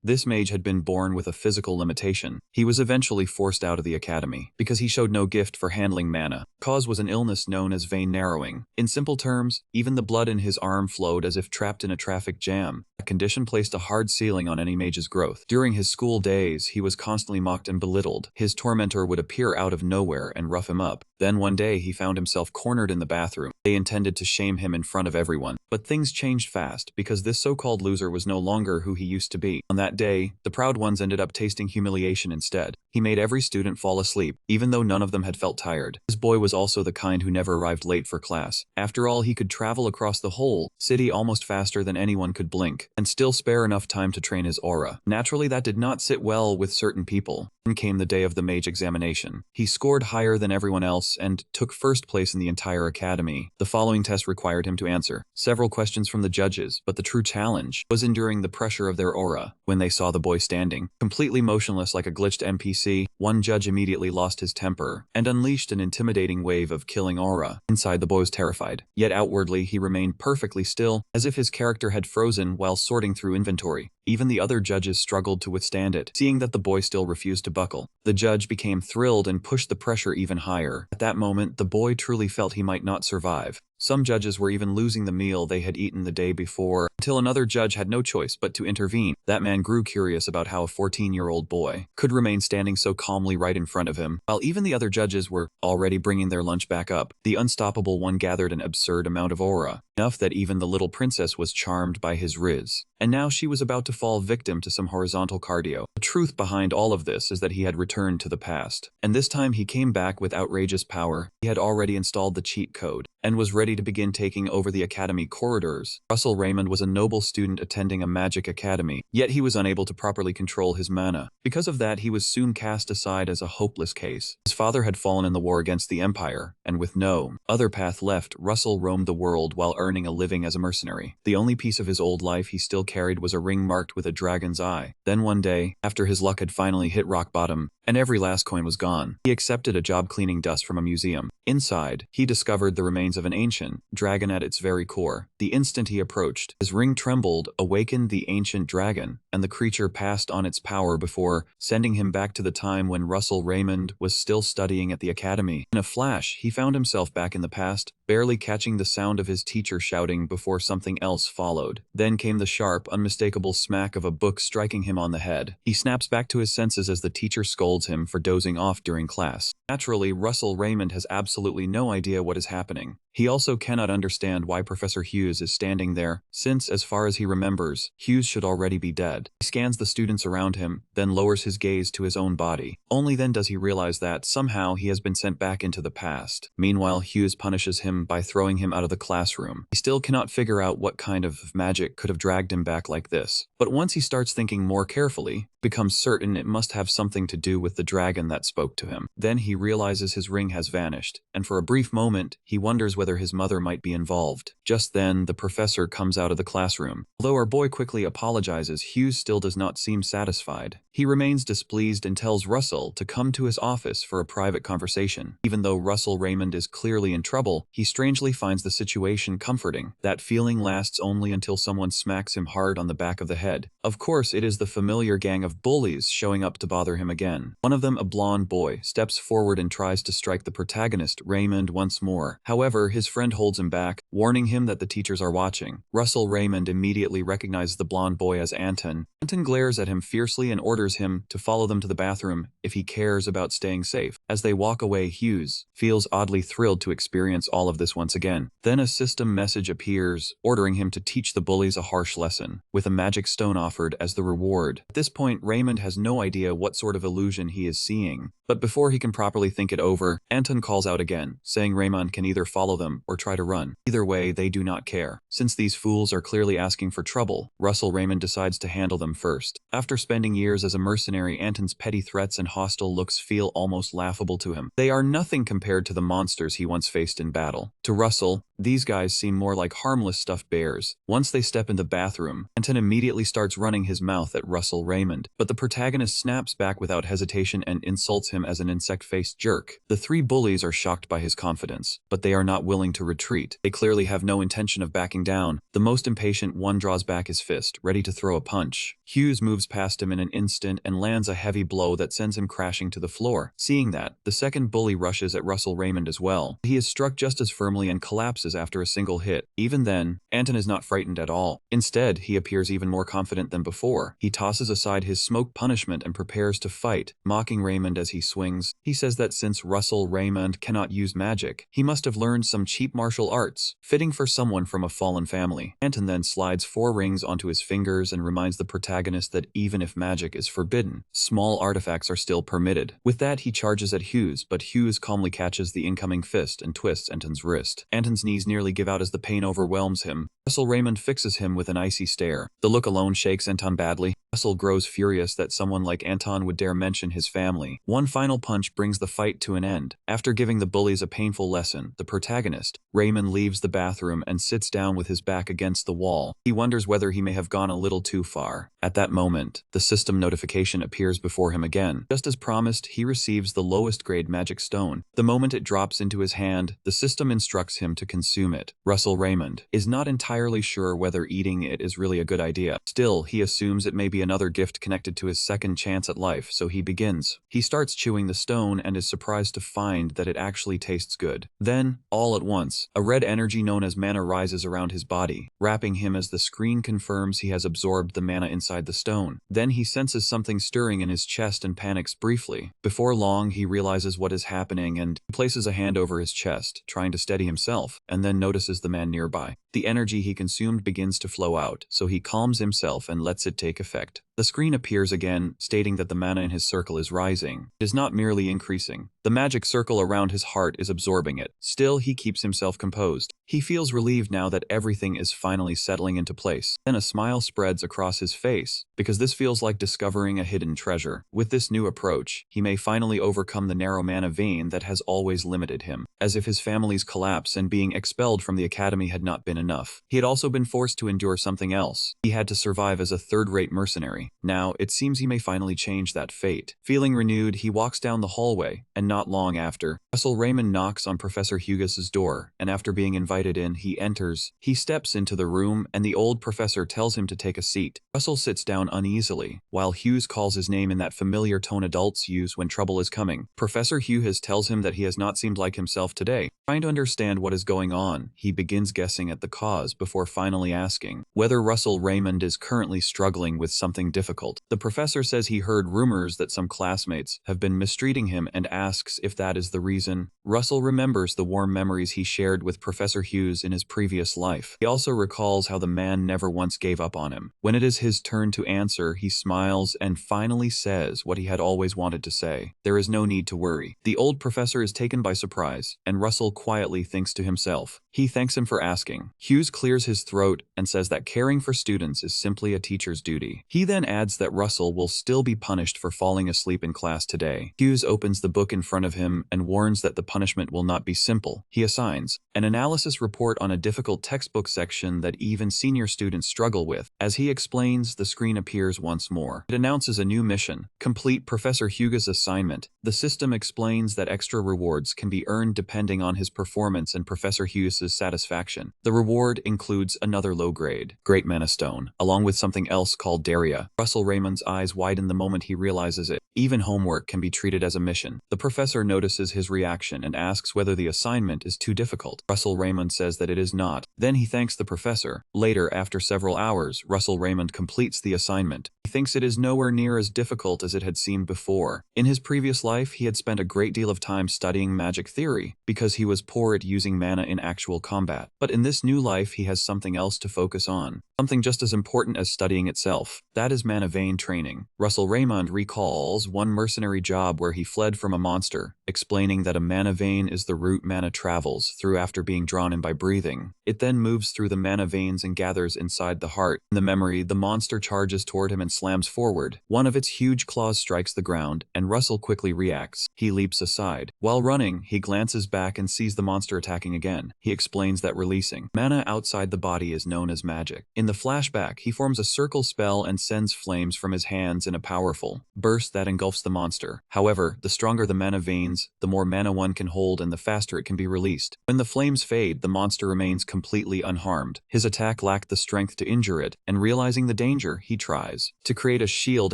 This mage had been born with a physical limitation. He was eventually forced out of the academy because he showed no gift for handling mana. Cause was an illness known as vein narrowing. In simple terms, even the blood in his arm flowed as if trapped in a traffic jam. A condition placed a hard ceiling on any mage's growth. During his school days, he was constantly mocked and belittled. His tormentor would appear out of nowhere and rough him up. Then one day he found himself cornered in the bathroom. They intended to shame him in front of everyone. But things changed fast because this so-called loser was no longer who he used to be. On that day, the proud ones ended up tasting humiliation instead. He made every student fall asleep, even though none of them had felt tired. This boy was also the kind who never arrived late for class. After all, he could travel across the whole city almost faster than anyone could blink, and still spare enough time to train his aura. Naturally, that did not sit well with certain people. Then came the day of the mage examination. He scored higher than everyone else and took first place in the entire academy. The following test required him to answer several questions from the judges, but the true challenge was enduring the pressure of their aura. When they saw the boy standing, completely motionless like a glitched NPC, one judge immediately lost his temper and unleashed an intimidating wave of killing aura. Inside, the boy was terrified, yet outwardly he remained perfectly still, as if his character had frozen while sorting through inventory. Even the other judges struggled to withstand it. Seeing that the boy still refused to buckle, the judge became thrilled and pushed the pressure even higher. At that moment, the boy truly felt he might not survive. Some judges were even losing the meal they had eaten the day before, until another judge had no choice but to intervene. That man grew curious about how a 14-year-old boy could remain standing so calmly right in front of him, while even the other judges were already bringing their lunch back up. The unstoppable one gathered an absurd amount of aura, enough that even the little princess was charmed by his riz. And now she was about to fall victim to some horizontal cardio. The truth behind all of this is that he had returned to the past, and this time he came back with outrageous power. He had already installed the cheat code and was ready to begin taking over the academy corridors. Russell Raymond was a noble student attending a magic academy, yet he was unable to properly control his mana. Because of that, he was soon cast aside as a hopeless case. His father had fallen in the war against the Empire, and with no other path left, Russell roamed the world while earning a living as a mercenary. The only piece of his old life he still carried was a ring marked with a dragon's eye. Then one day, after his luck had finally hit rock bottom, and every last coin was gone, he accepted a job cleaning dust from a museum. Inside, he discovered the remains of an ancient dragon at its very core. The instant he approached, his ring trembled, awakened the ancient dragon, and the creature passed on its power before sending him back to the time when Russell Raymond was still studying at the academy. In a flash, he found himself back in the past, barely catching the sound of his teacher shouting before something else followed. Then came the sharp, unmistakable smack of a book striking him on the head. He snaps back to his senses as the teacher scolds him for dozing off during class. Naturally, Russell Raymond has absolutely no idea what is happening. He also cannot understand why Professor Hughes is standing there, since, as far as he remembers, Hughes should already be dead. He scans the students around him, then lowers his gaze to his own body. Only then does he realize that, somehow, he has been sent back into the past. Meanwhile, Hughes punishes him by throwing him out of the classroom. He still cannot figure out what kind of magic could have dragged him back like this. But once he starts thinking more carefully, becomes certain it must have something to do with the dragon that spoke to him. Then he realizes his ring has vanished, and for a brief moment, he wonders whether his mother might be involved. Just then, the professor comes out of the classroom. Although our boy quickly apologizes, Hughes still does not seem satisfied. He remains displeased and tells Russell to come to his office for a private conversation. Even though Russell Raymond is clearly in trouble, he strangely finds the situation comforting. That feeling lasts only until someone smacks him hard on the back of the head. Of course, it is the familiar gang of bullies showing up to bother him again. One of them, a blonde boy, steps forward and tries to strike the protagonist, Raymond, once more. However, his friend holds him back, warning him that the teachers are watching. Russell Raymond immediately recognizes the blonde boy as Anton. Anton glares at him fiercely and orders him to follow them to the bathroom if he cares about staying safe. As they walk away, Hughes feels oddly thrilled to experience all of this once again. Then a system message appears, ordering him to teach the bullies a harsh lesson, with a magic stone offered as the reward. At this point, Raymond has no idea what sort of illusion he is seeing. But before he can properly think it over, Anton calls out again, saying Raymond can either follow them or try to run. Either way, they do not care. Since these fools are clearly asking for trouble, Russell Raymond decides to handle them first. After spending years as a mercenary, Anton's petty threats and hostile looks feel almost laughable to him. They are nothing compared to the monsters he once faced in battle. To Russell, These guys seem more like harmless stuffed bears. Once they step in the bathroom, Anton immediately starts running his mouth at Russell Raymond, but the protagonist snaps back without hesitation and insults him as an insect-faced jerk. The three bullies are shocked by his confidence, but they are not willing to retreat. They clearly have no intention of backing down. The most impatient one draws back his fist, ready to throw a punch. Hughes moves past him in an instant and lands a heavy blow that sends him crashing to the floor. Seeing that, the second bully rushes at Russell Raymond as well. He is struck just as firmly and collapses after a single hit. Even then, Anton is not frightened at all. Instead, he appears even more confident than before. He tosses aside his smoke punishment and prepares to fight, mocking Raymond as he swings. He says that since Russell Raymond cannot use magic, he must have learned some cheap martial arts, fitting for someone from a fallen family. Anton then slides 4 rings onto his fingers and reminds the protagonist that even if magic is forbidden, small artifacts are still permitted. With that, he charges at Hughes, but Hughes calmly catches the incoming fist and twists Anton's wrist. Anton's knees nearly give out as the pain overwhelms him. Russell Raymond fixes him with an icy stare. The look alone shakes Anton badly. Russell grows furious that someone like Anton would dare mention his family. One final punch brings the fight to an end. After giving the bullies a painful lesson, the protagonist, Raymond, leaves the bathroom and sits down with his back against the wall. He wonders whether he may have gone a little too far. At that moment, the system notification appears before him again. Just as promised, he receives the lowest grade magic stone. The moment it drops into his hand, the system instructs him to consume it. Russell Raymond is not entirely sure whether eating it is really a good idea. Still, he assumes it may be another gift connected to his second chance at life, so he begins. He starts chewing the stone and is surprised to find that it actually tastes good. Then, all at once, a red energy known as mana rises around his body, wrapping him as the screen confirms he has absorbed the mana inside the stone. Then he senses something stirring in his chest and panics briefly. Before long, he realizes what is happening and places a hand over his chest, trying to steady himself, and then notices the man nearby. The energy he consumed begins to flow out, so he calms himself and lets it take effect. The screen appears again, stating that the mana in his circle is rising. It is not merely increasing. The magic circle around his heart is absorbing it. Still, he keeps himself composed. He feels relieved now that everything is finally settling into place. Then a smile spreads across his face, because this feels like discovering a hidden treasure. With this new approach, he may finally overcome the narrow mana vein that has always limited him. As if his family's collapse and being expelled from the academy had not been enough, he had also been forced to endure something else. He had to survive as a third-rate mercenary. Now, it seems he may finally change that fate. Feeling renewed, he walks down the hallway, and not long after, Russell Raymond knocks on Professor Hugis's door, and after being invited in, he enters. He steps into the room, and the old professor tells him to take a seat. Russell sits down uneasily, while Hughes calls his name in that familiar tone adults use when trouble is coming. Professor Hughes tells him that he has not seemed like himself today. Trying to understand what is going on, he begins guessing at the cause before finally asking whether Russell Raymond is currently struggling with something difficult. The professor says he heard rumors that some classmates have been mistreating him and asks if that is the reason. Russell remembers the warm memories he shared with Professor Hughes in his previous life. He also recalls how the man never once gave up on him. When it is his turn to answer, he smiles and finally says what he had always wanted to say. There is no need to worry. The old professor is taken by surprise, and Russell quietly thinks to himself. He thanks him for asking. Hughes clears his throat and says that caring for students is simply a teacher's duty. He then adds that Russell will still be punished for falling asleep in class today. Hughes opens the book in front of him and warns that the punishment will not be simple. He assigns an analysis report on a difficult textbook section that even senior students struggle with. As he explains, the screen appears once more. It announces a new mission. Complete Professor Hugis's assignment. The system explains that extra rewards can be earned depending on his performance and Professor Hugis's satisfaction. The reward includes another low-grade, Great Mana Stone, along with something else called Daria. Russell Raymond's eyes widen the moment he realizes it. Even homework can be treated as a mission. The professor notices his reaction and asks whether the assignment is too difficult. Russell Raymond says that it is not. Then he thanks the professor. Later, after several hours, Russell Raymond completes the assignment. He thinks it is nowhere near as difficult as it had seemed before. In his previous life, he had spent a great deal of time studying magic theory because he was poor at using mana in actual combat. But in this new life, he has something else to focus on. Something just as important as studying itself. That is mana vein training. Russell Raymond recalls one mercenary job where he fled from a monster, explaining that a mana vein is the route mana travels through after being drawn in by breathing. It then moves through the mana veins and gathers inside the heart. In the memory, the monster charges toward him and slams forward. One of its huge claws strikes the ground, and Russell quickly reacts. He leaps aside. While running, he glances back and sees the monster attacking again. He explains that releasing mana outside the body is known as magic. In the flashback, he forms a circle spell and sends flames from his hands in a powerful burst that engulfs the monster. However, the stronger the mana veins, the more mana one can hold and the faster it can be released. When the flames fade, the monster remains completely unharmed. His attack lacked the strength to injure it, and realizing the danger, he tries to create a shield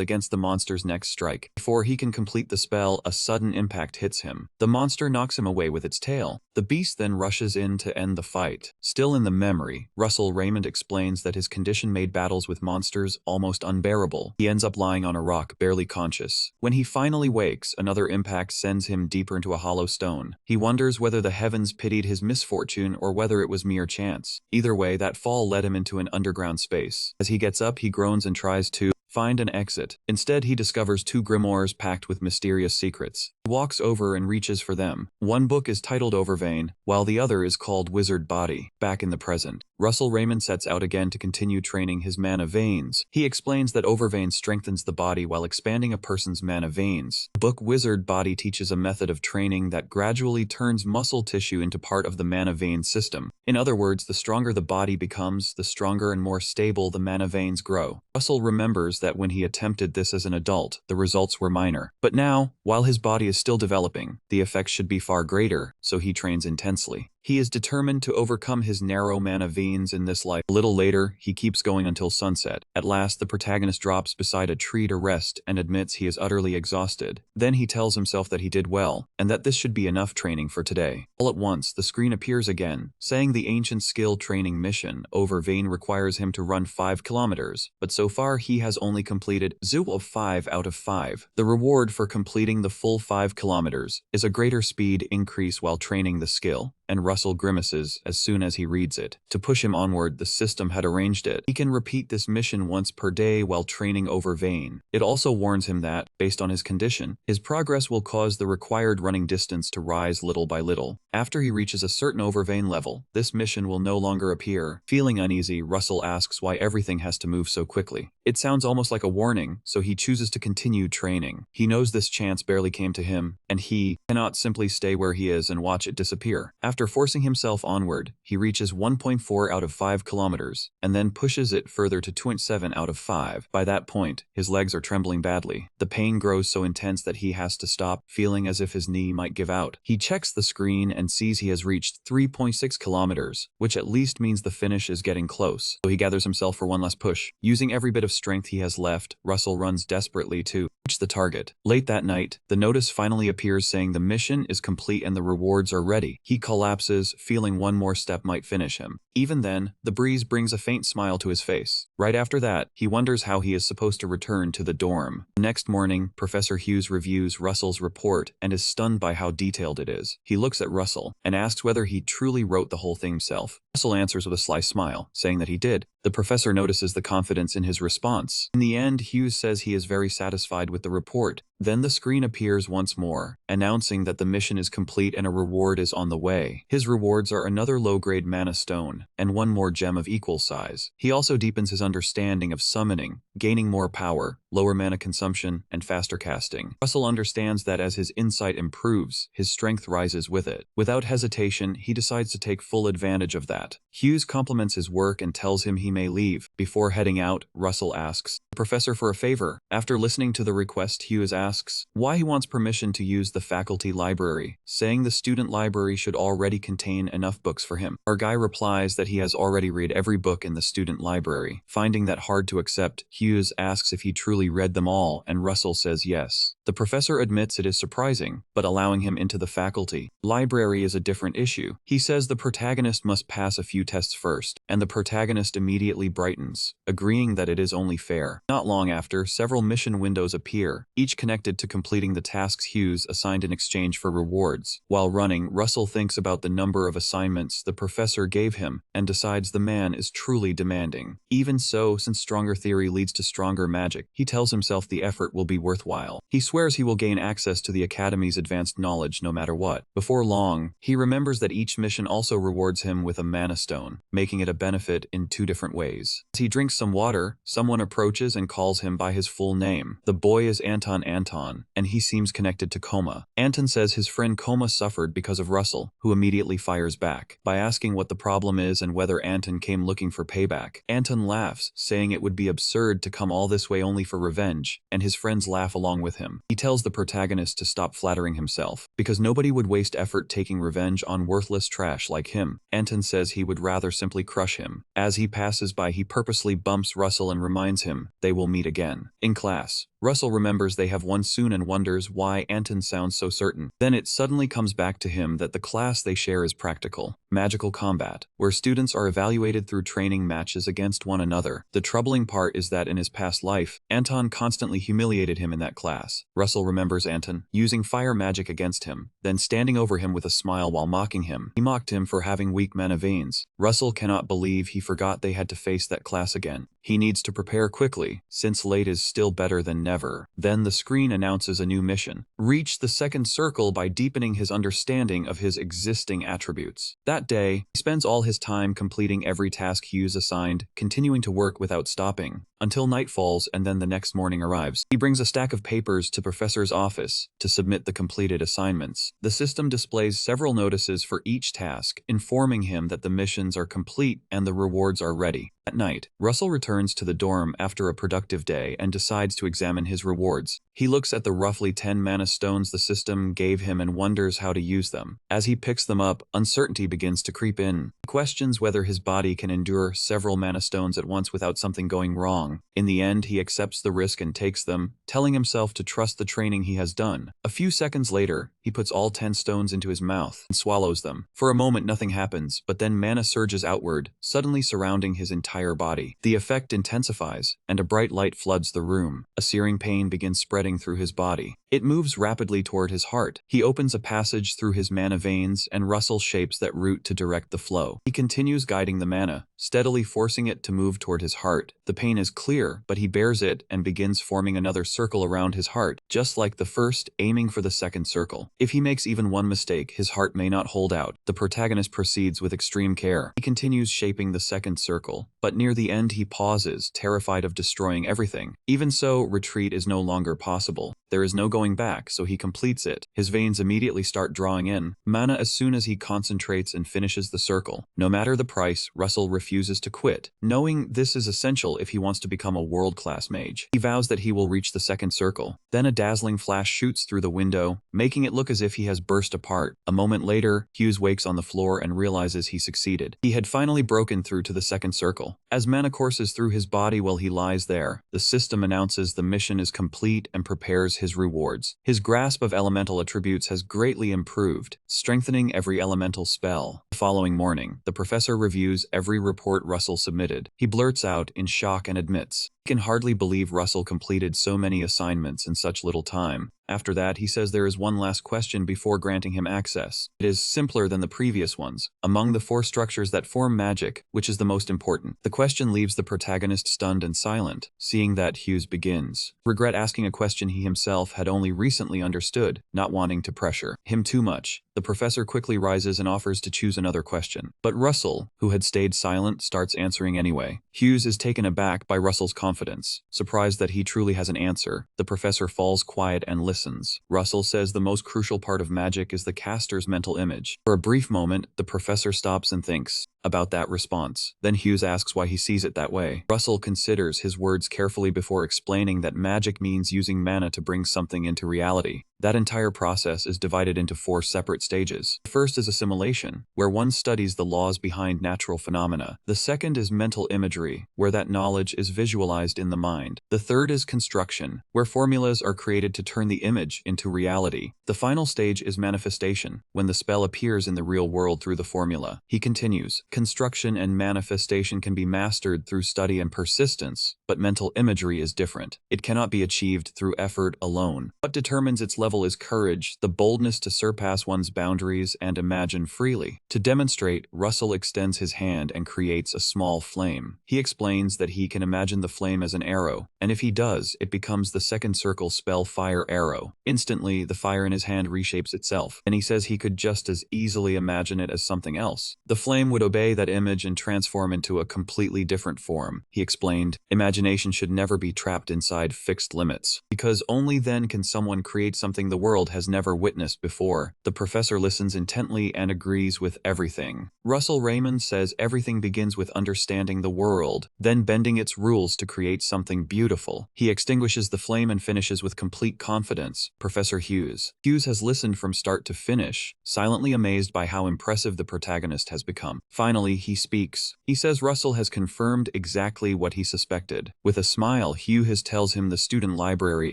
against the monster's next strike. Before he can complete the spell, a sudden impact hits him. The monster knocks him away with its tail. The beast then rushes in to end the fight. Still in the memory, Russell Raymond explains that his condition made battles with monsters almost unbearable. He ends up lying on a rock, barely conscious. When he finally wakes, another impact sends him deeper into a hollow stone. He wonders whether the heavens pitied his misfortune or whether it was mere chance. Either way, that fall led him into an underground space. As he gets up, he groans and tries to find an exit. Instead, he discovers two grimoires packed with mysterious secrets. He walks over and reaches for them. One book is titled Overvein, while the other is called Wizard Body. Back in the present, Russell Raymond sets out again to continue training his mana veins. He explains that Overvein strengthens the body while expanding a person's mana veins. The book Wizard Body teaches a method of training that gradually turns muscle tissue into part of the mana vein system. In other words, the stronger the body becomes, the stronger and more stable the mana veins grow. Russell remembers that when he attempted this as an adult, the results were minor. But now, while his body is still developing, the effects should be far greater, so he trains intensely. He is determined to overcome his narrow mana veins in this life. A little later, he keeps going until sunset. At last, the protagonist drops beside a tree to rest and admits he is utterly exhausted. Then he tells himself that he did well, and that this should be enough training for today. All at once, the screen appears again, saying the ancient skill training mission Overvein requires him to run 5 kilometers, but so far he has only completed 5 out of 5. The reward for completing the full 5 kilometers is a greater speed increase while training the skill, and Russell grimaces as soon as he reads it. To push him onward, the system had arranged it. He can repeat this mission once per day while training Overvein. It also warns him that, based on his condition, his progress will cause the required running distance to rise little by little. After he reaches a certain Overvein level, this mission will no longer appear. Feeling uneasy, Russell asks why everything has to move so quickly. It sounds almost like a warning, so he chooses to continue training. He knows this chance barely came to him, and he cannot simply stay where he is and watch it disappear. After forcing himself onward, he reaches 1.4 out of 5 kilometers, and then pushes it further to 2.7 out of 5. By that point, his legs are trembling badly. The pain grows so intense that he has to stop, feeling as if his knee might give out. He checks the screen and sees he has reached 3.6 kilometers, which at least means the finish is getting close. So he gathers himself for one last push. Using every bit of strength he has left, Russell runs desperately to reach the target. Late that night, the notice finally appears saying the mission is complete and the rewards are ready. He collapses, feeling one more step might finish him. Even then, the breeze brings a faint smile to his face. Right after that, he wonders how he is supposed to return to the dorm. The next morning, Professor Hughes reviews Russell's report and is stunned by how detailed it is. He looks at Russell and asks whether he truly wrote the whole thing himself. Russell answers with a sly smile, saying that he did. The professor notices the confidence in his response. In the end, Hughes says he is very satisfied with the report. Then the screen appears once more, announcing that the mission is complete and a reward is on the way. His rewards are another low-grade mana stone, and one more gem of equal size. He also deepens his understanding of summoning, gaining more power, lower mana consumption, and faster casting. Russell understands that as his insight improves, his strength rises with it. Without hesitation, he decides to take full advantage of that. Hughes compliments his work and tells him he may leave. Before heading out, Russell asks the professor for a favor. After listening to the request, Hughes asks why he wants permission to use the faculty library, saying the student library should already contain enough books for him. Our guy replies that he has already read every book in the student library. Finding that hard to accept, Hughes asks if he truly read them all, and Russell says yes. The professor admits it is surprising, but allowing him into the faculty library is a different issue. He says the protagonist must pass a few tests first, and the protagonist immediately brightens, agreeing that it is only fair. Not long after, several mission windows appear, each connected to completing the tasks Hughes assigned in exchange for rewards. While running, Russell thinks about the number of assignments the professor gave him and decides the man is truly demanding. Even so, since stronger theory leads to stronger magic, he tells himself the effort will be worthwhile. He swears he will gain access to the Academy's advanced knowledge no matter what. Before long, he remembers that each mission also rewards him with a mana stone, making it a benefit in 2 different ways. As he drinks some water, someone approaches and calls him by his full name. The boy is Anton, and he seems connected to Koma. Anton says his friend Koma suffered because of Russell, who immediately fires back by asking what the problem is and whether Anton came looking for payback. Anton laughs, saying it would be absurd to come all this way only for revenge, and his friends laugh along with him. He tells the protagonist to stop flattering himself, because nobody would waste effort taking revenge on worthless trash like him. Anton says he would rather simply crush him. As he passes by, he purposely bumps Russell and reminds him they will meet again. In class, Russell remembers they have one soon and wonders why Anton sounds so certain. Then it suddenly comes back to him that the class they share is practical, magical combat, where students are evaluated through training matches against one another. The troubling part is that in his past life, Anton constantly humiliated him in that class. Russell remembers Anton using fire magic against him, then standing over him with a smile while mocking him. He mocked him for having weak mana veins. Russell cannot believe he forgot they had to face that class again. He needs to prepare quickly, since late is still better than never. Then the screen announces a new mission. Reach the second circle by deepening his understanding of his existing attributes. That day, he spends all his time completing every task Hughes assigned, continuing to work without stopping, until night falls and then the next morning arrives. He brings a stack of papers to Professor's office to submit the completed assignments. The system displays several notices for each task, informing him that the missions are complete and the rewards are ready. At night, Russell returns to the dorm after a productive day and decides to examine his rewards. He looks at the roughly 10 mana stones the system gave him and wonders how to use them. As he picks them up, uncertainty begins to creep in. He questions whether his body can endure several mana stones at once without something going wrong. In the end, he accepts the risk and takes them, telling himself to trust the training he has done. A few seconds later, he puts all 10 stones into his mouth and swallows them. For a moment, nothing happens, but then mana surges outward, suddenly surrounding his entire body. The effect intensifies, and a bright light floods the room. A searing pain begins spreading through his body. It moves rapidly toward his heart. He opens a passage through his mana veins, and Russell shapes that route to direct the flow. He continues guiding the mana, steadily forcing it to move toward his heart. The pain is clear, but he bears it and begins forming another circle around his heart, just like the first, aiming for the second circle. If he makes even one mistake, his heart may not hold out. The protagonist proceeds with extreme care. He continues shaping the second circle, but near the end he pauses, terrified of destroying everything. Even so, retreat is no longer possible. There is no going back, so he completes it. His veins immediately start drawing in mana as soon as he concentrates and finishes the circle. No matter the price, Russell refuses to quit, knowing this is essential if he wants to become a world-class mage. He vows that he will reach the second circle. Then a dazzling flash shoots through the window, making it look as if he has burst apart. A moment later, Hughes wakes on the floor and realizes he succeeded. He had finally broken through to the second circle. As mana courses through his body while he lies there, the system announces the mission is complete and prepares his rewards. His grasp of elemental attributes has greatly improved, strengthening every elemental spell. The following morning, the professor reviews every report Russell submitted. He blurts out in shock and admits he can hardly believe Russell completed so many assignments in such little time. After that, he says there is one last question before granting him access. It is simpler than the previous ones. Among the 4 structures that form magic, which is the most important? The question leaves the protagonist stunned and silent. Seeing that, Hughes begins regret asking a question he himself had only recently understood, not wanting to pressure him too much. The professor quickly rises and offers to choose another question. But Russell, who had stayed silent, starts answering anyway. Hughes is taken aback by Russell's confidence. Surprised that he truly has an answer, the professor falls quiet and listens. Russell says the most crucial part of magic is the caster's mental image. For a brief moment, the professor stops and thinks about that response. Then Hughes asks why he sees it that way. Russell considers his words carefully before explaining that magic means using mana to bring something into reality. That entire process is divided into 4 separate stages. The first is assimilation, where one studies the laws behind natural phenomena. The second is mental imagery, where that knowledge is visualized in the mind. The third is construction, where formulas are created to turn the image into reality. The final stage is manifestation, when the spell appears in the real world through the formula. He continues, construction and manifestation can be mastered through study and persistence, but mental imagery is different. It cannot be achieved through effort alone. What determines its level level is courage, the boldness to surpass one's boundaries and imagine freely. To demonstrate, Russell extends his hand and creates a small flame. He explains that he can imagine the flame as an arrow, and if he does, it becomes the second circle spell fire arrow. Instantly, the fire in his hand reshapes itself, and he says he could just as easily imagine it as something else. The flame would obey that image and transform into a completely different form. He explained, imagination should never be trapped inside fixed limits, because only then can someone create something the world has never witnessed before. The professor listens intently and agrees with everything. Russell Raymond says everything begins with understanding the world, then bending its rules to create something beautiful. He extinguishes the flame and finishes with complete confidence. Professor Hughes. Hughes has listened from start to finish, silently amazed by how impressive the protagonist has become. Finally, he speaks. He says Russell has confirmed exactly what he suspected. With a smile, Hughes tells him the student library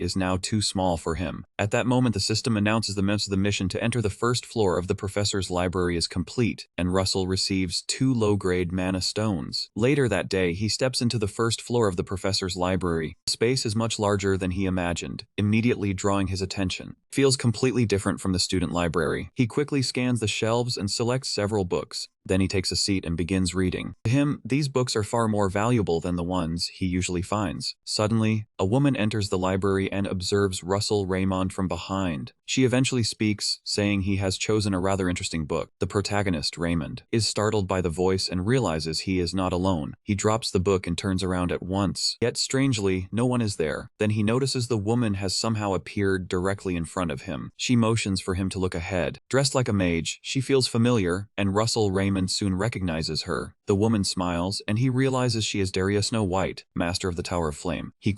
is now too small for him. At that moment, the system announces the mission to enter the first floor of the professor's library is complete, and Russell receives 2 low-grade mana stones. Later that day, he steps into the first floor of the professor's library. The space is much larger than he imagined, immediately drawing his attention. Feels completely different from the student library. He quickly scans the shelves and selects several books. Then he takes a seat and begins reading. To him, these books are far more valuable than the ones he usually finds. Suddenly, a woman enters the library and observes Russell Raymond from behind. She eventually speaks, saying he has chosen a rather interesting book. The protagonist, Raymond, is startled by the voice and realizes he is not alone. He drops the book and turns around at once. Yet strangely, no one is there. Then he notices the woman has somehow appeared directly in front of him. She motions for him to look ahead. Dressed like a mage, she feels familiar, and Russell Raymond soon recognizes her. The woman smiles, and he realizes she is Daria Snow White, master of the Tower of Flame. He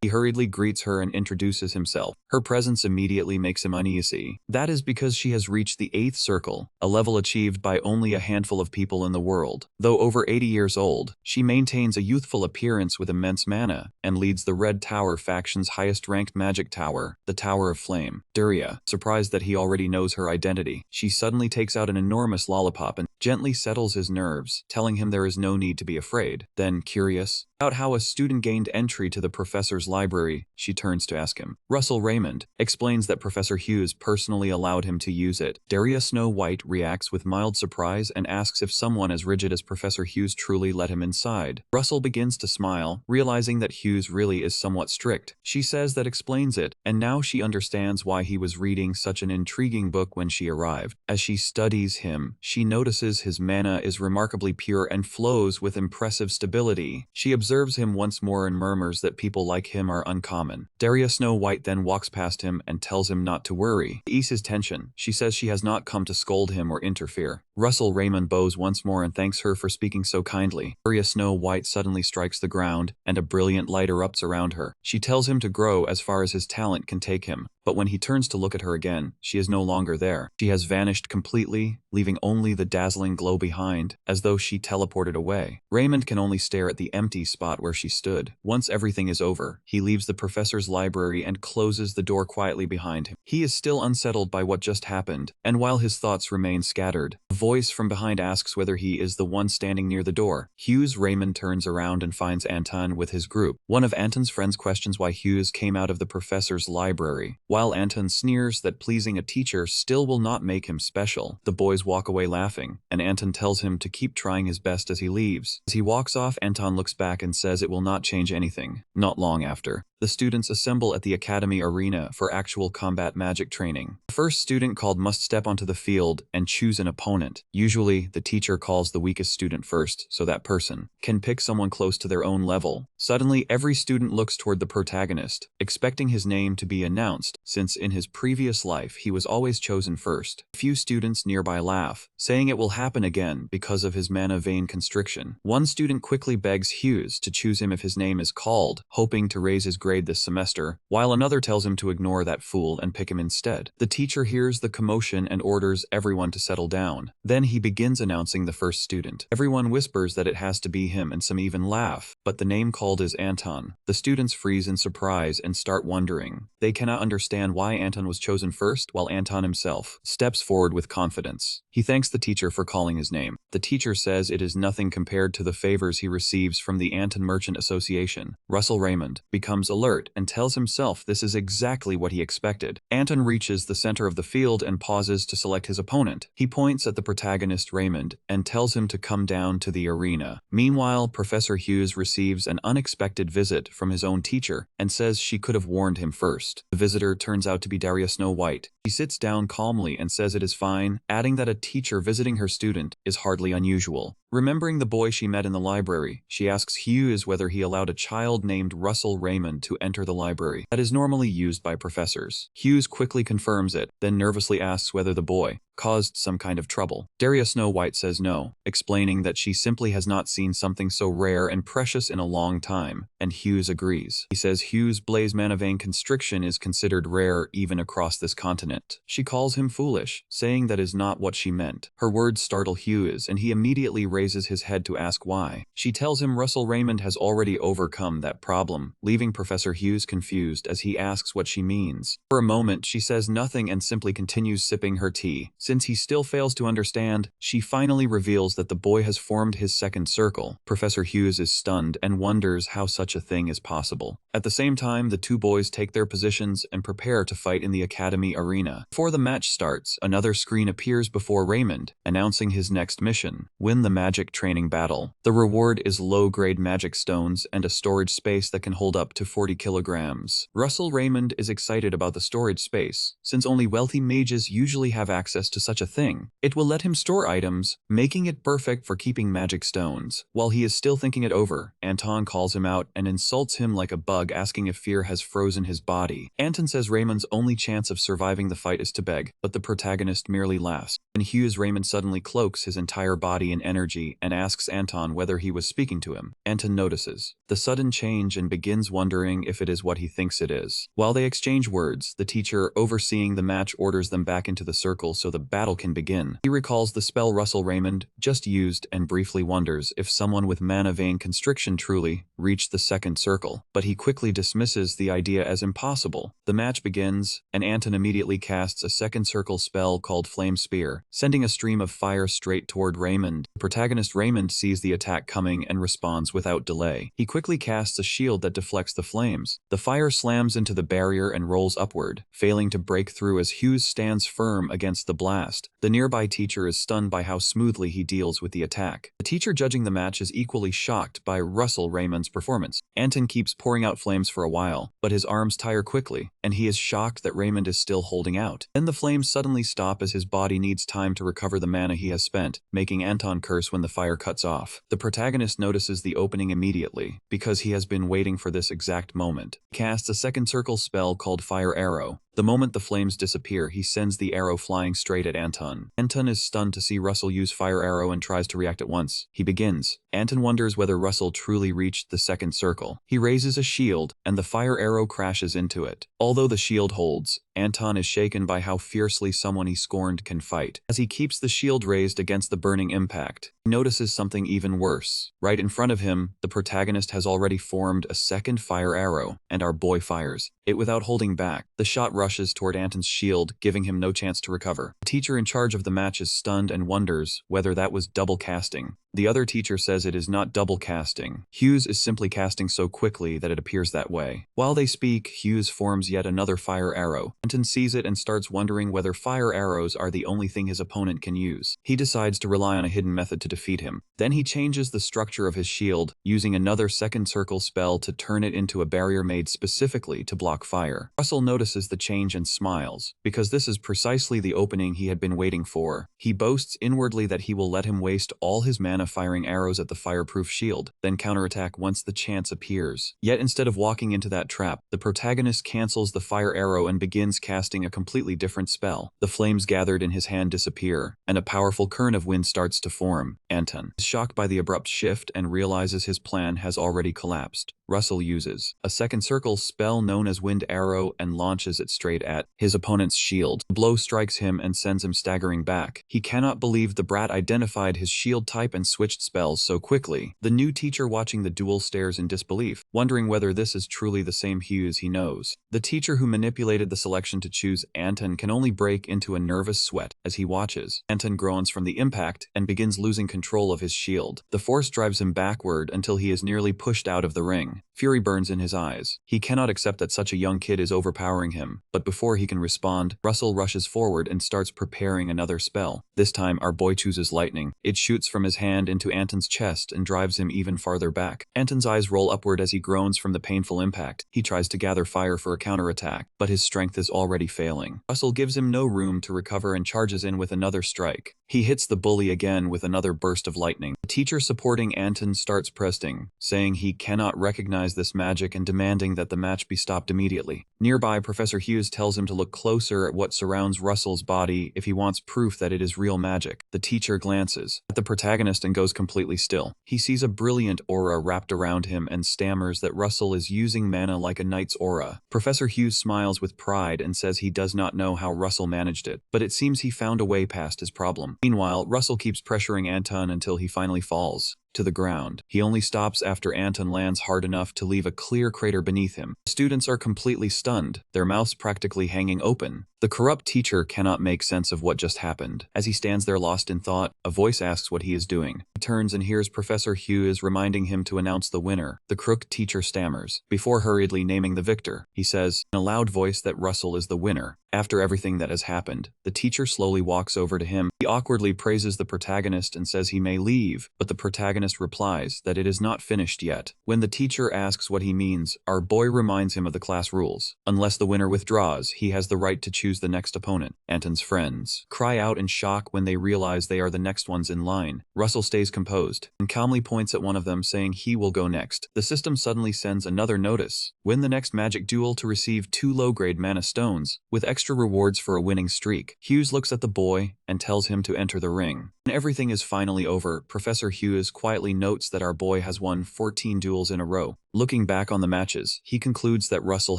hurriedly greets her and introduces himself. Her presence immediately makes him uneasy. That is because she has reached the 8th circle, a level achieved by only a handful of people in the world. Though over 80 years old, she maintains a youthful appearance with immense mana, and leads the Red Tower faction's highest-ranked magic tower, the Tower of Flame. Daria, surprised that he already knows her identity, she suddenly takes out an enormous lollipop and gently settles his nerves, telling him there is no need to be afraid. Then, curious about how a student gained entry to the professor's library, she turns to ask him. Russell Raymond explains that Professor Hughes personally allowed him to use it. Daria Snow White reacts with mild surprise and asks if someone as rigid as Professor Hughes truly let him inside. Russell begins to smile, realizing that Hughes really is somewhat strict. She says that explains it, and now she understands why he was reading such an intriguing book when she arrived. As she studies him, she notices his mana is remarkably pure and flows with impressive stability. She observes him once more and murmurs that people like him are uncommon. Daria Snow White then walks past him and tells him not to worry. To ease his tension, she says she has not come to scold him or interfere. Russell Raymond bows once more and thanks her for speaking so kindly. Daria Snow White suddenly strikes the ground, and a brilliant light erupts around her. She tells him to grow as far as his talent can take him, but when he turns to look at her again, she is no longer there. She has vanished completely, leaving only the dazzling glow behind, as though she teleported away. Raymond can only stare at the empty spot where she stood. Once everything is over, he leaves the professor's library and closes the door quietly behind him. He is still unsettled by what just happened, and while his thoughts remain scattered, a voice from behind asks whether he is the one standing near the door. Hughes Raymond turns around and finds Anton with his group. One of Anton's friends questions why Hughes came out of the professor's library. While Anton sneers that pleasing a teacher still will not make him special, the boys walk away laughing, and Anton tells him to keep trying his best as he leaves. As he walks off, Anton looks back and says it will not change anything. Not long after, the students assemble at the academy arena for actual combat magic training. The first student called must step onto the field and choose an opponent. Usually, the teacher calls the weakest student first, so that person can pick someone close to their own level. Suddenly, every student looks toward the protagonist, expecting his name to be announced, since in his previous life he was always chosen first. A few students nearby laugh, saying it will happen again because of his mana vein constriction. One student quickly begs Hughes to choose him if his name is called, hoping to raise his grade this semester, while another tells him to ignore that fool and pick him instead. The teacher hears the commotion and orders everyone to settle down. Then he begins announcing the first student. Everyone whispers that it has to be him and some even laugh, but the name called is Anton. The students freeze in surprise and start wondering. They cannot understand why Anton was chosen first, while Anton himself steps forward with confidence. He thanks the teacher for calling his name. The teacher says it is nothing compared to the favors he receives from the Anton Merchant Association. Russell Raymond becomes alert and tells himself this is exactly what he expected. Anton reaches the center of the field and pauses to select his opponent. He points at the protagonist Raymond and tells him to come down to the arena. Meanwhile, Professor Hughes receives an unexpected visit from his own teacher and says she could have warned him first. The visitor turns out to be Daria Snow White. She sits down calmly and says it is fine, adding that a teacher visiting her student is hardly unusual. Remembering the boy she met in the library, she asks Hughes whether he allowed a child named Russell Raymond to enter the library that is normally used by professors. Hughes quickly confirms it, then nervously asks whether the boy caused some kind of trouble. Daria Snow White says no, explaining that she simply has not seen something so rare and precious in a long time, and Hughes agrees. He says Hughes' blaze mana vein constriction is considered rare even across this continent. She calls him foolish, saying that is not what she meant. Her words startle Hughes, and he immediately raises his head to ask why. She tells him Russell Raymond has already overcome that problem, leaving Professor Hughes confused as he asks what she means. For a moment, she says nothing and simply continues sipping her tea. Since he still fails to understand, she finally reveals that the boy has formed his second circle. Professor Hughes is stunned and wonders how such a thing is possible. At the same time, the two boys take their positions and prepare to fight in the academy arena. Before the match starts, another screen appears before Raymond, announcing his next mission: win the magic training battle. The reward is low-grade magic stones and a storage space that can hold up to 40 kilograms. Russell Raymond is excited about the storage space, since only wealthy mages usually have access to such a thing. It will let him store items, making it perfect for keeping magic stones. While he is still thinking it over, Anton calls him out and insults him like a bug, asking if fear has frozen his body. Anton says Raymond's only chance of surviving the fight is to beg, but the protagonist merely laughs. In Hughes, Raymond suddenly cloaks his entire body in energy and asks Anton whether he was speaking to him. Anton notices the sudden change and begins wondering if it is what he thinks it is. While they exchange words, the teacher, overseeing the match, orders them back into the circle so the battle can begin. He recalls the spell Russell Raymond just used and briefly wonders if someone with mana vein constriction truly reached the second circle, but he quickly dismisses the idea as impossible. The match begins, and Anton immediately casts a second circle spell called Flame Spear, sending a stream of fire straight toward Raymond. The protagonist Raymond sees the attack coming and responds without delay. He quickly casts a shield that deflects the flames. The fire slams into the barrier and rolls upward, failing to break through as Hughes stands firm against the blast. The nearby teacher is stunned by how smoothly he deals with the attack. The teacher judging the match is equally shocked by Russell Raymond's performance. Anton keeps pouring out flames for a while, but his arms tire quickly, and he is shocked that Raymond is still holding out. Then the flames suddenly stop as his body needs time to recover the mana he has spent, making Anton curse when the fire cuts off. The protagonist notices the opening immediately, because he has been waiting for this exact moment. He casts a second circle spell called Fire Arrow. The moment the flames disappear, he sends the arrow flying straight at Anton. Anton is stunned to see Russell use Fire Arrow and tries to react at once. He begins. Anton wonders whether Russell truly reached the second circle. He raises a shield, and the Fire Arrow crashes into it. Although the shield holds, Anton is shaken by how fiercely someone he scorned can fight. As he keeps the shield raised against the burning impact, he notices something even worse. Right in front of him, the protagonist has already formed a second Fire Arrow, and our boy fires it without holding back. The shot rushes toward Anton's shield, giving him no chance to recover. The teacher in charge of the match is stunned and wonders whether that was double casting. The other teacher says it is not double casting. Hughes is simply casting so quickly that it appears that way. While they speak, Hughes forms yet another fire arrow. Anton sees it and starts wondering whether fire arrows are the only thing his opponent can use. He decides to rely on a hidden method to defeat him. Then he changes the structure of his shield, using another second circle spell to turn it into a barrier made specifically to block fire. Russell notices the change and smiles, because this is precisely the opening he had been waiting for. He boasts inwardly that he will let him waste all his mana firing arrows at the fireproof shield, then counterattack once the chance appears. Yet instead of walking into that trap, the protagonist cancels the fire arrow and begins casting a completely different spell. The flames gathered in his hand disappear, and a powerful current of wind starts to form. Anton is shocked by the abrupt shift and realizes his plan has already collapsed. Russell uses a second circle spell known as Wind Arrow and launches it straight at his opponent's shield. The blow strikes him and sends him staggering back. He cannot believe the brat identified his shield type and switched spells so quickly. The new teacher watching the duel stares in disbelief, wondering whether this is truly the same Hughes he knows. The teacher who manipulated the selection to choose Anton can only break into a nervous sweat as he watches. Anton groans from the impact and begins losing control of his shield. The force drives him backward until he is nearly pushed out of the ring. Fury burns in his eyes. He cannot accept that such a young kid is overpowering him, but before he can respond, Russell rushes forward and starts preparing another spell. This time, our boy chooses lightning. It shoots from his hand into Anton's chest and drives him even farther back. Anton's eyes roll upward as he groans from the painful impact. He tries to gather fire for a counterattack, but his strength is already failing. Russell gives him no room to recover and charges in with another strike. He hits the bully again with another burst of lightning. The teacher supporting Anton starts protesting, saying he cannot recognize this magic and demanding that the match be stopped immediately. Nearby, Professor Hughes tells him to look closer at what surrounds Russell's body if he wants proof that it is real magic. The teacher glances at the protagonist and goes completely still. He sees a brilliant aura wrapped around him and stammers that Russell is using mana like a knight's aura. Professor Hughes smiles with pride and says he does not know how Russell managed it, but it seems he found a way past his problem. Meanwhile, Russell keeps pressuring Anton until he finally falls to the ground. He only stops after Anton lands hard enough to leave a clear crater beneath him. The students are completely stunned, their mouths practically hanging open. The corrupt teacher cannot make sense of what just happened. As he stands there lost in thought, a voice asks what he is doing. He turns and hears Professor Hughes reminding him to announce the winner. The crook teacher stammers, before hurriedly naming the victor. He says, in a loud voice, that Russell is the winner. After everything that has happened, the teacher slowly walks over to him. He awkwardly praises the protagonist and says he may leave, but the protagonist replies that it is not finished yet. When the teacher asks what he means, our boy reminds him of the class rules. Unless the winner withdraws, he has the right to choose the next opponent. Anton's friends cry out in shock when they realize they are the next ones in line. Russell stays composed and calmly points at one of them, saying he will go next. The system suddenly sends another notice. Win the next magic duel to receive 2 low-grade mana stones, with extra rewards for a winning streak. Hughes looks at the boy and tells him to enter the ring. When everything is finally over, Professor Hughes quietly notes that our boy has won 14 duels in a row. Looking back on the matches, he concludes that Russell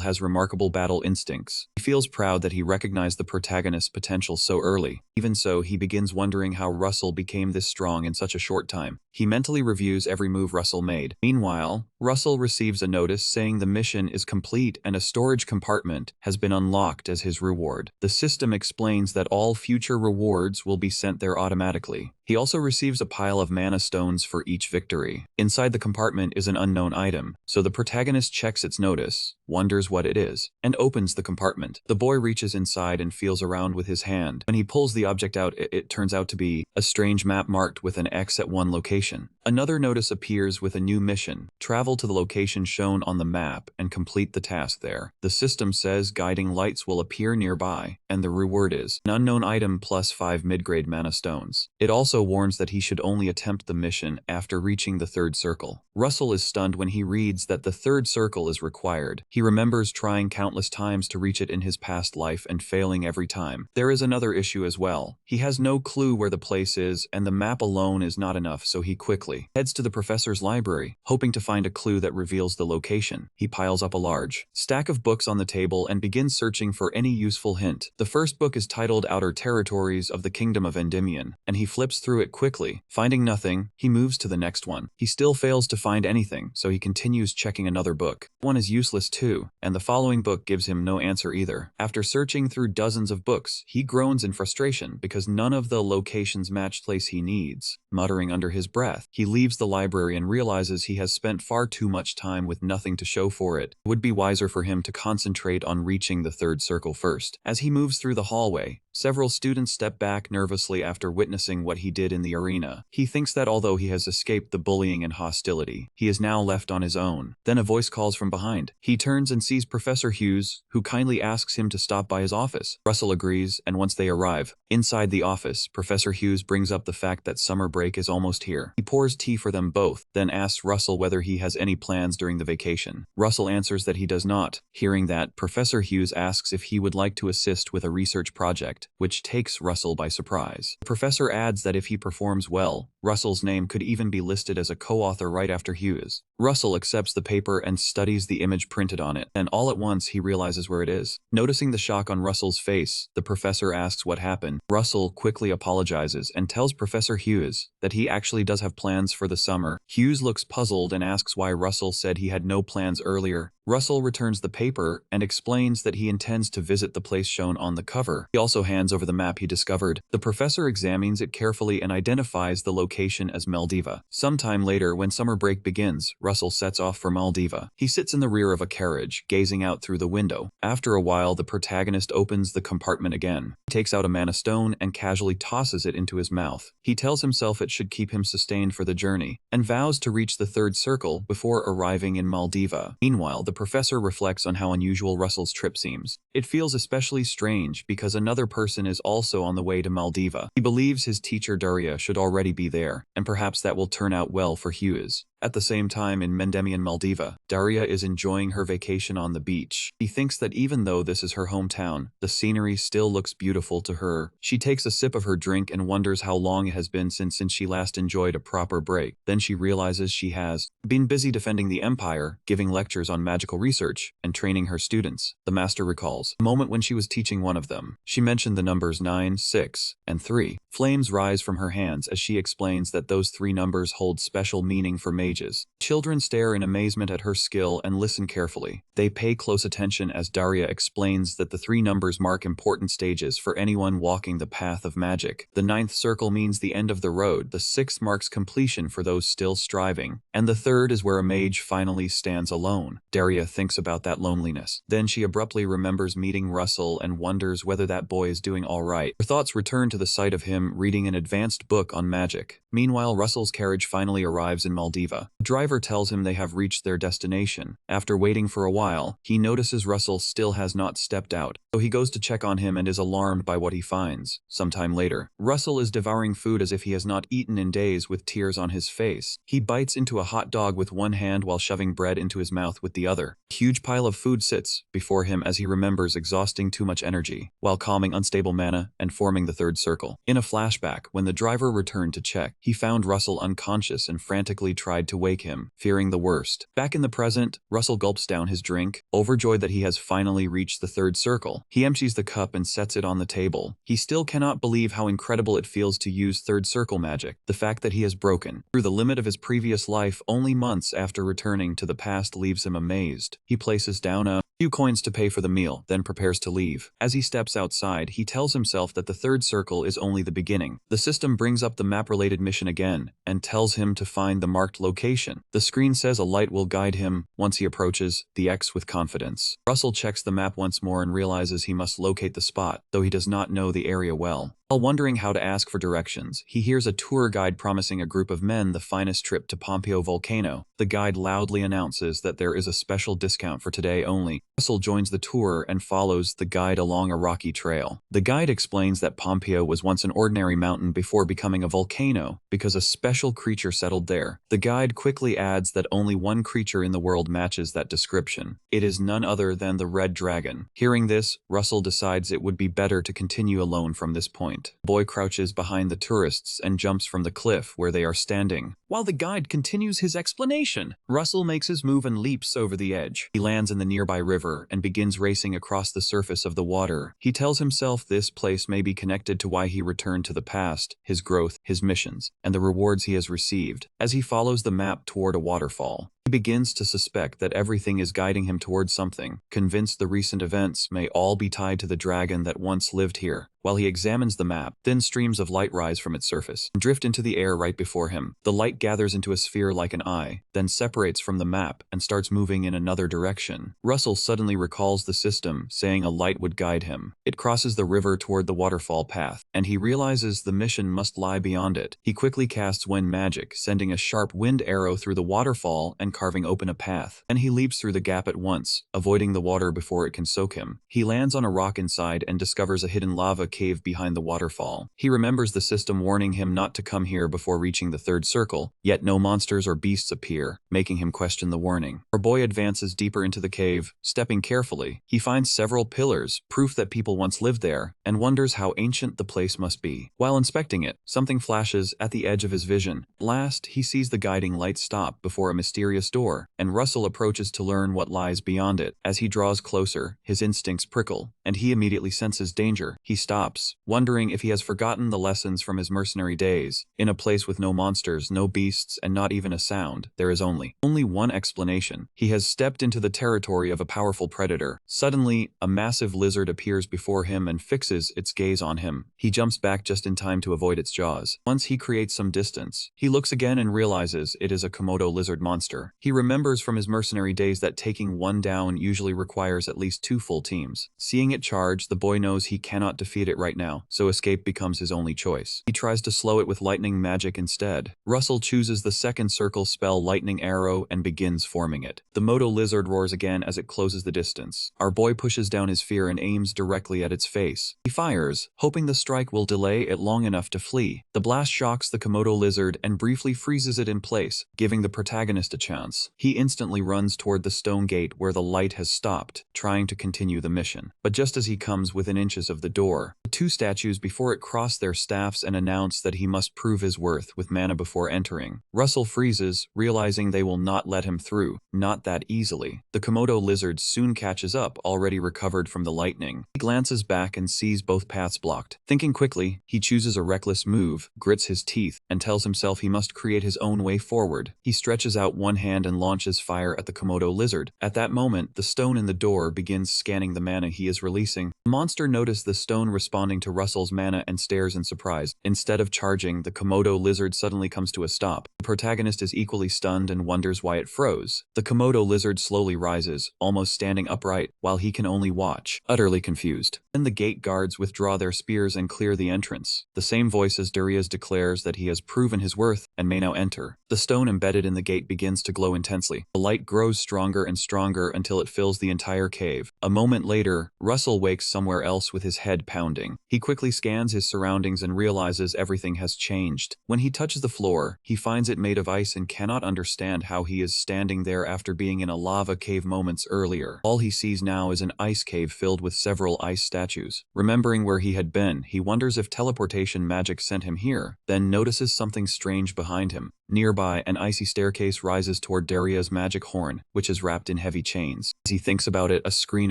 has remarkable battle instincts. He feels proud that he recognized the protagonist's potential so early. Even so, he begins wondering how Russell became this strong in such a short time. He mentally reviews every move Russell made. Meanwhile, Russell receives a notice saying the mission is complete and a storage compartment has been unlocked as his reward. The system explains that all future rewards will be sent there automatically. He also receives a pile of mana stones for each victory. Inside the compartment is an unknown item, so the protagonist checks its notice, wonders what it is, and opens the compartment. The boy reaches inside and feels around with his hand. When he pulls the object out, it turns out to be a strange map marked with an X at one location. Another notice appears with a new mission. Travel to the location shown on the map and complete the task there. The system says guiding lights will appear nearby, and the reward is an unknown item plus 5 mid-grade mana stones. It also warns that he should only attempt the mission after reaching the 3rd circle. Russell is stunned when he reads that the 3rd circle is required. He remembers trying countless times to reach it in his past life and failing every time. There is another issue as well. He has no clue where the place is, and the map alone is not enough, so he quickly heads to the professor's library, hoping to find a clue that reveals the location. He piles up a large stack of books on the table and begins searching for any useful hint. The first book is titled Outer Territories of the Kingdom of Endymion, and he flips through it quickly. Finding nothing, he moves to the next one. He still fails to find anything, so he continues checking another book. One is useless too, and the following book gives him no answer either. After searching through dozens of books, he groans in frustration because none of the locations match place he needs. Muttering under his breath, he leaves the library and realizes he has spent far too much time with nothing to show for it. It would be wiser for him to concentrate on reaching the 3rd circle first. As he moves through the hallway, several students step back nervously after witnessing what he did in the arena. He thinks that although he has escaped the bullying and hostility, he is now left on his own. Then a voice calls from behind. He turns returns and sees Professor Hughes, who kindly asks him to stop by his office. Russell agrees, and once they arrive, inside the office, Professor Hughes brings up the fact that summer break is almost here. He pours tea for them both, then asks Russell whether he has any plans during the vacation. Russell answers that he does not. Hearing that, Professor Hughes asks if he would like to assist with a research project, which takes Russell by surprise. The professor adds that if he performs well, Russell's name could even be listed as a co-author right after Hughes. Russell accepts the paper and studies the image printed on it, and all at once he realizes where it is. Noticing the shock on Russell's face, the professor asks what happened. Russell quickly apologizes and tells Professor Hughes that he actually does have plans for the summer. Hughes looks puzzled and asks why Russell said he had no plans earlier. Russell returns the paper and explains that he intends to visit the place shown on the cover. He also hands over the map he discovered. The professor examines it carefully and identifies the location as Maldiva. Sometime later, when summer break begins, Russell sets off for Maldiva. He sits in the rear of a carriage, gazing out through the window. After a while, the protagonist opens the compartment again. He takes out a mana stone and casually tosses it into his mouth. He tells himself it should keep him sustained for the journey, and vows to reach the third circle before arriving in Maldiva. Meanwhile, the professor reflects on how unusual Russell's trip seems. It feels especially strange because another person is also on the way to Maldiva. He believes his teacher Daria should already be there, and perhaps that will turn out well for Hughes. At the same time, in Mendemian Maldiva, Daria is enjoying her vacation on the beach. He thinks that even though this is her hometown, the scenery still looks beautiful to her. She takes a sip of her drink and wonders how long it has been since she last enjoyed a proper break. Then she realizes she has been busy defending the Empire, giving lectures on magical research, and training her students. The master recalls a moment when she was teaching one of them. She mentioned the numbers 9, 6, and 3. Flames rise from her hands as she explains that those 3 numbers hold special meaning for mages. Children stare in amazement at her skill and listen carefully. They pay close attention as Daria explains that the 3 numbers mark important stages for anyone walking the path of magic. The 9th circle means the end of the road, the 6th marks completion for those still striving, and the 3rd is where a mage finally stands alone. Daria thinks about that loneliness. Then she abruptly remembers meeting Russell and wonders whether that boy is doing all right. Her thoughts return to the sight of him reading an advanced book on magic. Meanwhile, Russell's carriage finally arrives in Maldiva. The driver tells him they have reached their destination. After waiting for a while, he notices Russell still has not stepped out, so he goes to check on him and is alarmed by what he finds. Sometime later, Russell is devouring food as if he has not eaten in days with tears on his face. He bites into a hot dog with one hand while shoving bread into his mouth with the other. A huge pile of food sits before him as he remembers exhausting too much energy, while calming unstable mana and forming the 3rd circle. In a flashback, when the driver returned to check, he found Russell unconscious and frantically tried to wake him, fearing the worst. Back in the present, Russell gulps down his drink, overjoyed that he has finally reached the 3rd circle. He empties the cup and sets it on the table. He still cannot believe how incredible it feels to use 3rd circle magic. The fact that he has broken through the limit of his previous life only months after returning to the past leaves him amazed. He places down a few coins to pay for the meal, then prepares to leave. As he steps outside, he tells himself that the 3rd circle is only the beginning. The system brings up the map-related mission again and tells him to find the marked location. The screen says a light will guide him once he approaches the X with confidence. Russell checks the map once more and realizes he must locate the spot, though he does not know the area well. While wondering how to ask for directions, he hears a tour guide promising a group of men the finest trip to Pompeo Volcano. The guide loudly announces that there is a special discount for today only. Russell joins the tour and follows the guide along a rocky trail. The guide explains that Pompeo was once an ordinary mountain before becoming a volcano because a special creature settled there. The guide quickly adds that only one creature in the world matches that description. It is none other than the Red Dragon. Hearing this, Russell decides it would be better to continue alone from this point. The boy crouches behind the tourists and jumps from the cliff where they are standing. While the guide continues his explanation, Russell makes his move and leaps over the edge. He lands in the nearby river and begins racing across the surface of the water. He tells himself this place may be connected to why he returned to the past, his growth, his missions, and the rewards he has received. As he follows the map toward a waterfall, he begins to suspect that everything is guiding him towards something, convinced the recent events may all be tied to the dragon that once lived here. While he examines the map, thin streams of light rise from its surface and drift into the air right before him. The light light gathers into a sphere like an eye, then separates from the map and starts moving in another direction. Russell suddenly recalls the system, saying a light would guide him. It crosses the river toward the waterfall path, and he realizes the mission must lie beyond it. He quickly casts wind magic, sending a sharp wind arrow through the waterfall and carving open a path. Then he leaps through the gap at once, avoiding the water before it can soak him. He lands on a rock inside and discovers a hidden lava cave behind the waterfall. He remembers the system warning him not to come here before reaching the third circle, yet no monsters or beasts appear, making him question the warning. Our boy advances deeper into the cave, stepping carefully. He finds several pillars, proof that people once lived there, and wonders how ancient the place must be. While inspecting it, something flashes at the edge of his vision. Last, he sees the guiding light stop before a mysterious door, and Russell approaches to learn what lies beyond it. As he draws closer, his instincts prickle, and he immediately senses danger. He stops, wondering if he has forgotten the lessons from his mercenary days. In a place with no monsters, no beasts, and not even a sound, there is only one explanation. He has stepped into the territory of a powerful predator. Suddenly, a massive lizard appears before him and fixes its gaze on him. He jumps back just in time to avoid its jaws. Once he creates some distance, he looks again and realizes it is a Komodo lizard monster. He remembers from his mercenary days that taking one down usually requires at least 2 full teams. Seeing it charge, the boy knows he cannot defeat it right now, so escape becomes his only choice. He tries to slow it with lightning magic instead. Russell chooses the second circle spell Lightning Arrow and begins forming it. The Komodo lizard roars again as it closes the distance. Our boy pushes down his fear and aims directly at its face. He fires, hoping the strike will delay it long enough to flee. The blast shocks the Komodo lizard and briefly freezes it in place, giving the protagonist a chance. He instantly runs toward the stone gate where the light has stopped, trying to continue the mission. But just as he comes within inches of the door, the 2 statues before it cross their staffs and announce that he must prove his worth with mana before entering. Russell freezes, realizing they will not let him through. Not that easily. The Komodo lizard soon catches up, already recovered from the lightning. He glances back and sees both paths blocked. Thinking quickly, he chooses a reckless move, grits his teeth, and tells himself he must create his own way forward. He stretches out one hand and launches fire at the Komodo lizard. At that moment, the stone in the door begins scanning the mana he is releasing. The monster notices the stone responding to Russell's mana and stares in surprise. Instead of charging, the Komodo lizard suddenly comes to a stop. The protagonist is equally stunned and wonders why it froze. The Komodo lizard slowly rises, almost standing upright, while he can only watch, utterly confused. Then the gate guards withdraw their spears and clear the entrance. The same voice as Darius declares that he has proven his worth and may now enter. The stone embedded in the gate begins to glow intensely. The light grows stronger and stronger until it fills the entire cave. A moment later, Russell wakes somewhere else with his head pounding. He quickly scans his surroundings and realizes everything has changed. When he touches the floor, he finds it made of ice and cannot understand how he is standing there after being in a lava cave moments earlier. All he sees now is an ice cave filled with several ice statues. Remembering where he had been, he wonders if teleportation magic sent him here, then notices something strange behind him. Nearby, an icy staircase rises toward Daria's magic horn, which is wrapped in heavy chains. As he thinks about it, a screen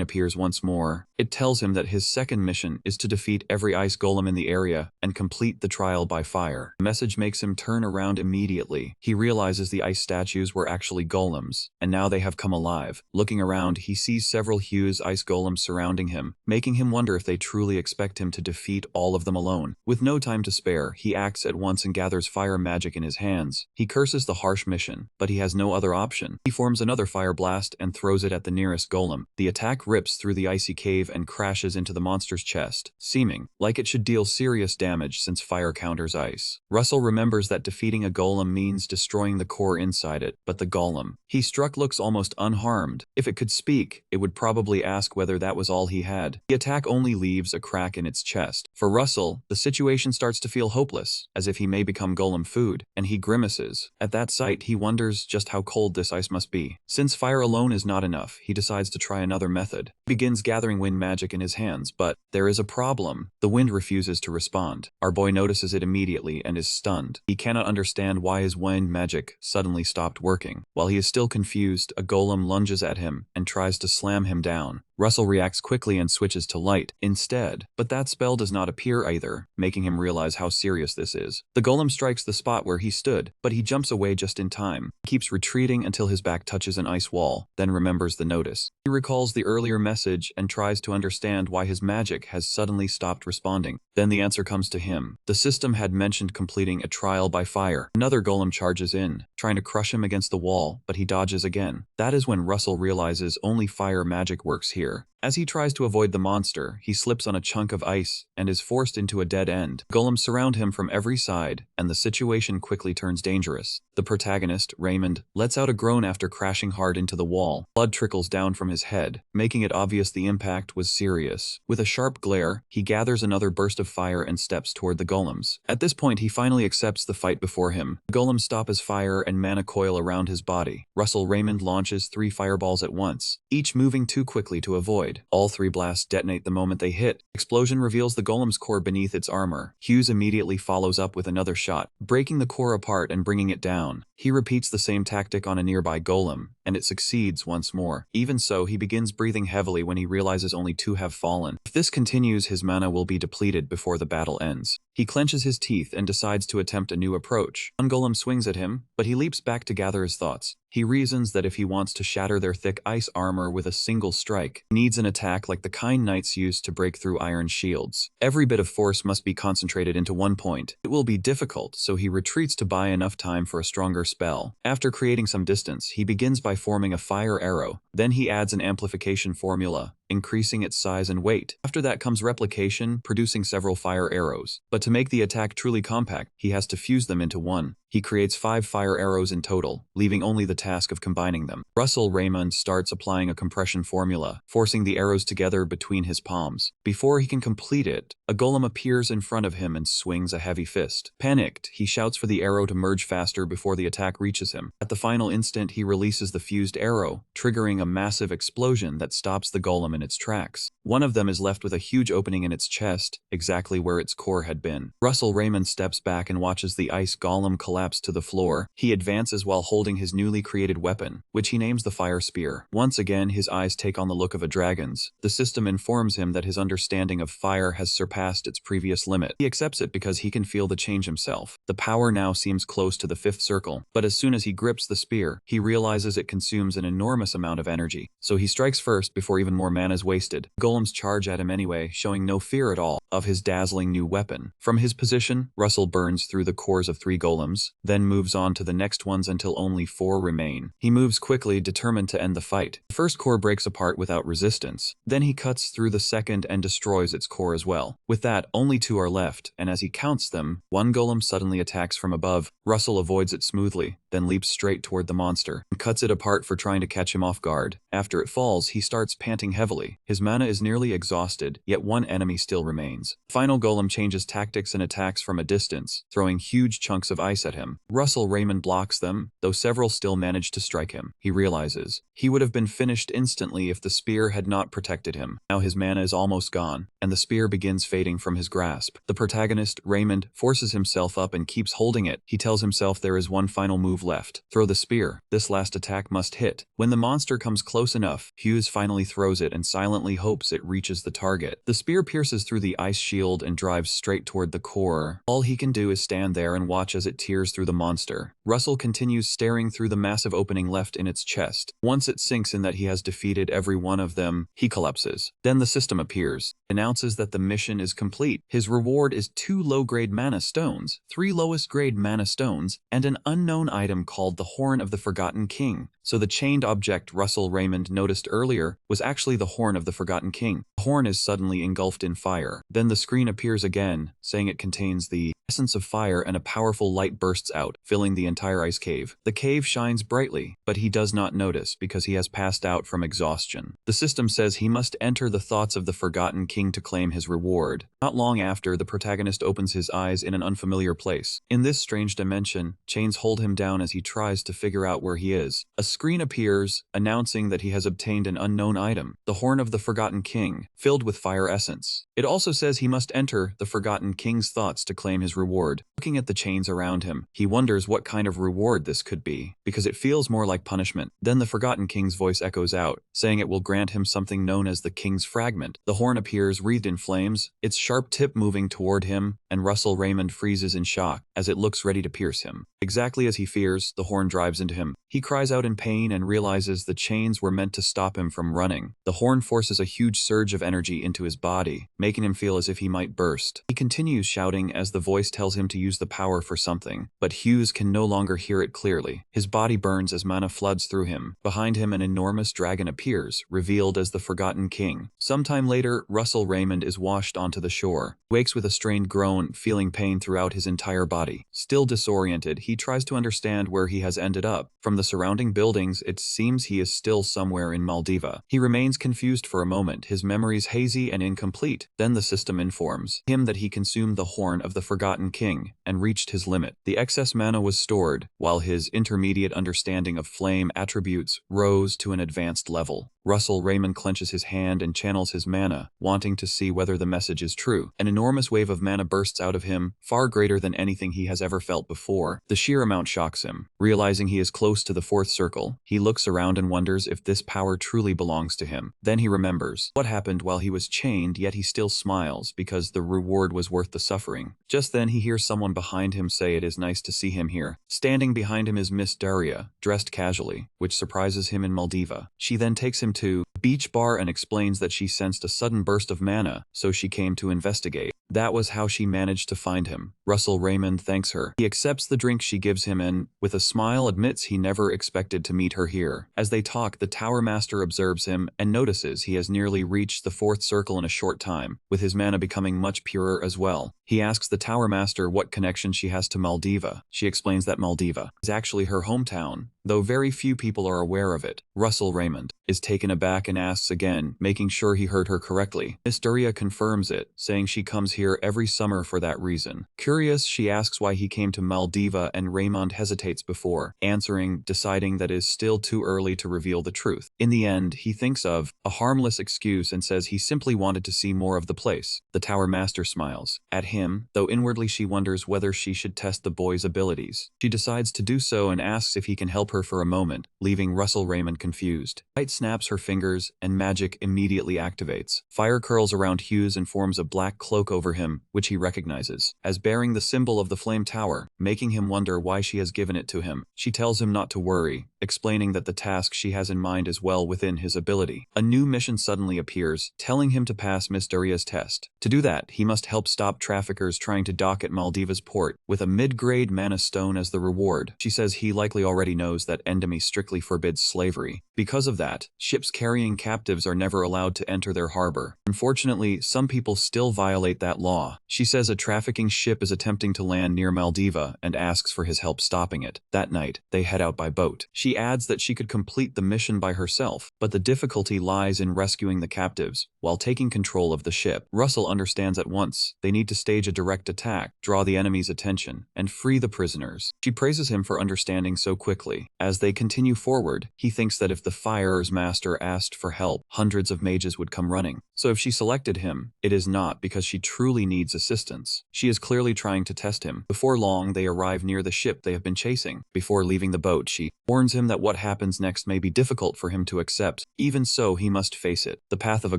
appears once more. It tells him that his second mission is to defeat every ice golem in the area and complete the trial by fire. The message makes him turn around immediately. He realizes the ice statues were actually golems, and now they have come alive. Looking around, he sees several huge ice golems surrounding him, making him wonder if they truly expect him to defeat all of them alone. With no time to spare, he acts at once and gathers fire magic in his hands. He curses the harsh mission, but he has no other option. He forms another fire blast and throws it at the nearest golem. The attack rips through the icy cave and crashes into the monster's chest, seeming like it should deal serious damage since fire counters ice. Russell remembers that defeating a golem means destroying the core inside it, but the golem he struck looks almost unharmed. If it could speak, it would probably ask whether that was all he had. The attack only leaves a crack in its chest. For Russell, the situation starts to feel hopeless, as if he may become golem food, and he grimaces. At that sight, he wonders just how cold this ice must be. Since fire alone is not enough, he decides to try another method. He begins gathering wind magic in his hands, but there is a problem. The wind refuses to respond. Our boy notices it immediately and is stunned. He cannot understand why his wind magic suddenly stopped working. While he is still confused, a golem lunges at him and tries to slam him down. Russell reacts quickly and switches to light instead, but that spell does not appear either, making him realize how serious this is. The golem strikes the spot where he stood, but he jumps away just in time. He keeps retreating until his back touches an ice wall, then remembers the notice. He recalls the earlier message and tries to understand why his magic has suddenly stopped responding. Then the answer comes to him. The system had mentioned completing a trial by fire. Another golem charges in, trying to crush him against the wall, but he dodges again. That is when Russell realizes only fire magic works here. As he tries to avoid the monster, he slips on a chunk of ice and is forced into a dead end. Golems surround him from every side, and the situation quickly turns dangerous. The protagonist, Raymond, lets out a groan after crashing hard into the wall. Blood trickles down from his head, making it obvious the impact was serious. With a sharp glare, he gathers another burst of fire and steps toward the golems. At this point, he finally accepts the fight before him. The golems stop as fire and mana coil around his body. Russell Raymond launches 3 fireballs at once, each moving too quickly to avoid. All 3 blasts detonate the moment they hit. Explosion reveals the golem's core beneath its armor. Hughes immediately follows up with another shot, breaking the core apart and bringing it down. He repeats the same tactic on a nearby golem, and it succeeds once more. Even so, he begins breathing heavily when he realizes only 2 have fallen. If this continues, his mana will be depleted before the battle ends. He clenches his teeth and decides to attempt a new approach. One golem swings at him, but he leaps back to gather his thoughts. He reasons that if he wants to shatter their thick ice armor with a single strike, he needs an attack like the kind knights used to break through iron shields. Every bit of force must be concentrated into one point. It will be difficult, so he retreats to buy enough time for a stronger spell. After creating some distance, he begins by forming a fire arrow. Then he adds an amplification formula, increasing its size and weight. After that comes replication, producing several fire arrows. But to make the attack truly compact, he has to fuse them into one. He creates 5 fire arrows in total, leaving only the task of combining them. Russell Raymond starts applying a compression formula, forcing the arrows together between his palms. Before he can complete it, a golem appears in front of him and swings a heavy fist. Panicked, he shouts for the arrow to merge faster before the attack reaches him. At the final instant, he releases the fused arrow, triggering a massive explosion that stops the golem in its tracks. One of them is left with a huge opening in its chest, exactly where its core had been. Russell Raymond steps back and watches the ice golem collapse to the floor. He advances while holding his newly created weapon, which he names the Fire Spear. Once again, his eyes take on the look of a dragon's. The system informs him that his understanding of fire has surpassed its previous limit. He accepts it because he can feel the change himself. The power now seems close to the 5th circle, but as soon as he grips the spear, he realizes it consumes an enormous amount of energy. So he strikes first before even more mana is wasted. Golems charge at him anyway, showing no fear at all of his dazzling new weapon. From his position, Russell burns through the cores of 3 golems, then moves on to the next ones until only 4 remain. He moves quickly, determined to end the fight. The first core breaks apart without resistance. Then he cuts through the second and destroys its core as well. With that, only 2 are left, and as he counts them, one golem suddenly attacks from above. Russell avoids it smoothly, then leaps straight toward the monster, and cuts it apart for trying to catch him off guard. After it falls, he starts panting heavily. His mana is nearly exhausted, yet one enemy still remains. The final golem changes tactics and attacks from a distance, throwing huge chunks of ice at him. Russell Raymond blocks them, though several still manage to strike him. He realizes he would have been finished instantly if the spear had not protected him. Now his mana is almost gone, and the spear begins fading from his grasp. The protagonist, Raymond, forces himself up and keeps holding it. He tells himself there is one final move left. Throw the spear. This last attack must hit. When the monster comes close enough, Hughes finally throws it and silently hopes it reaches the target. The spear pierces through the ice shield and drives straight toward the core. All he can do is stand there and watch as it tears through the monster. Russell continues staring through the massive opening left in its chest. Once it sinks in that he has defeated every one of them, he collapses. Then the system appears, announces that the mission is complete. His reward is 2 low-grade mana stones, 3 lowest-grade mana stones, and an unknown item called the Horn of the Forgotten King. So the chained object Russell Raymond noticed earlier was actually the Horn of the Forgotten King. The horn is suddenly engulfed in fire. Then the screen appears again, saying it contains the essence of fire, and a powerful light bursts out, filling the entire ice cave. The cave shines brightly, but he does not notice because he has passed out from exhaustion. The system says he must enter the thoughts of the Forgotten King to claim his reward. Not long after, the protagonist opens his eyes in an unfamiliar place. In this strange dimension, chains hold him down as he tries to figure out where he is. A screen appears, announcing that he has obtained an unknown item, the Horn of the Forgotten King, filled with fire essence. It also says he must enter the Forgotten King's thoughts to claim his reward. Looking at the chains around him, he wonders what kind of reward this could be, because it feels more like punishment. Then the Forgotten King's voice echoes out, saying it will grant him something known as the King's Fragment. The horn appears wreathed in flames, its sharp tip moving toward him, and Russell Raymond freezes in shock as it looks ready to pierce him. Exactly as he feared, clears, the horn drives into him. He cries out in pain and realizes the chains were meant to stop him from running. The horn forces a huge surge of energy into his body, making him feel as if he might burst. He continues shouting as the voice tells him to use the power for something, but Hughes can no longer hear it clearly. His body burns as mana floods through him. Behind him, an enormous dragon appears, revealed as the Forgotten King. Sometime later, Russell Raymond is washed onto the shore. He wakes with a strained groan, feeling pain throughout his entire body. Still disoriented, he tries to understand where he has ended up. From the surrounding buildings, it seems he is still somewhere in Maldiva. He remains confused for a moment, his memories hazy and incomplete. Then the system informs him that he consumed the horn of the Forgotten King and reached his limit. The excess mana was stored, while his intermediate understanding of flame attributes rose to an advanced level. Russell Raymond clenches his hand and channels his mana, wanting to see whether the message is true. An enormous wave of mana bursts out of him, far greater than anything he has ever felt before. The sheer amount shocks him. Realizing he is close to the fourth circle, he looks around and wonders if this power truly belongs to him. Then he remembers what happened while he was chained, yet he still smiles because the reward was worth the suffering. Just then he hears someone behind him say it is nice to see him here. Standing behind him is Miss Daria, dressed casually, which surprises him in Maldiva. She then takes him to a beach bar and explains that she sensed a sudden burst of mana, so she came to investigate. That was how she managed to find him. Russell Raymond thanks her. He accepts the drink she gives him and, with a smile, admits he never expected to meet her here. As they talk, the Tower Master observes him and notices he has nearly reached the fourth circle in a short time, with his mana becoming much purer as well. He asks the Tower Master what connection she has to Maldiva. She explains that Maldiva is actually her hometown, though very few people are aware of it. Russell Raymond is taken aback and asks again, making sure he heard her correctly. Miss Daria confirms it, saying she comes here every summer for that reason. Curious, she asks why he came to Maldiva, and Raymond hesitates before answering, deciding that it is still too early to reveal the truth. In the end, he thinks of a harmless excuse and says he simply wanted to see more of the place. The Tower Master smiles at him, though inwardly she wonders whether she should test the boy's abilities. She decides to do so and asks if he can help her for a moment, leaving Russell Raymond confused. Light snaps her fingers, and magic immediately activates. Fire curls around Hughes and forms a black cloak over him, which he recognizes as bearing the symbol of the Flame Tower, making him wonder why she has given it to him. She tells him not to worry, explaining that the task she has in mind is well within his ability. A new mission suddenly appears, telling him to pass Miss Daria's test. To do that, he must help stop traffickers trying to dock at Maldiva's port, with a mid-grade mana stone as the reward. She says he likely already knows that Endemy strictly forbids slavery. Because of that, ships carrying captives are never allowed to enter their harbor. Unfortunately, some people still violate that law. She says a trafficking ship is attempting to land near Maldiva and asks for his help stopping it. That night, they head out by boat. She adds that she could complete the mission by herself, but the difficulty lies in rescuing the captives while taking control of the ship. Russell understands at once they need to stage a direct attack, draw the enemy's attention, and free the prisoners. She praises him for understanding so quickly. As they continue forward, he thinks that if the Fire's Master asked for help, hundreds of mages would come running. So if she selected him, it is not because she truly needs assistance. She is clearly trying to test him. Before long, they arrive near the ship they have been chasing. Before leaving the boat, she warns him that what happens next may be difficult for him to accept. Even so, he must face it. The path of a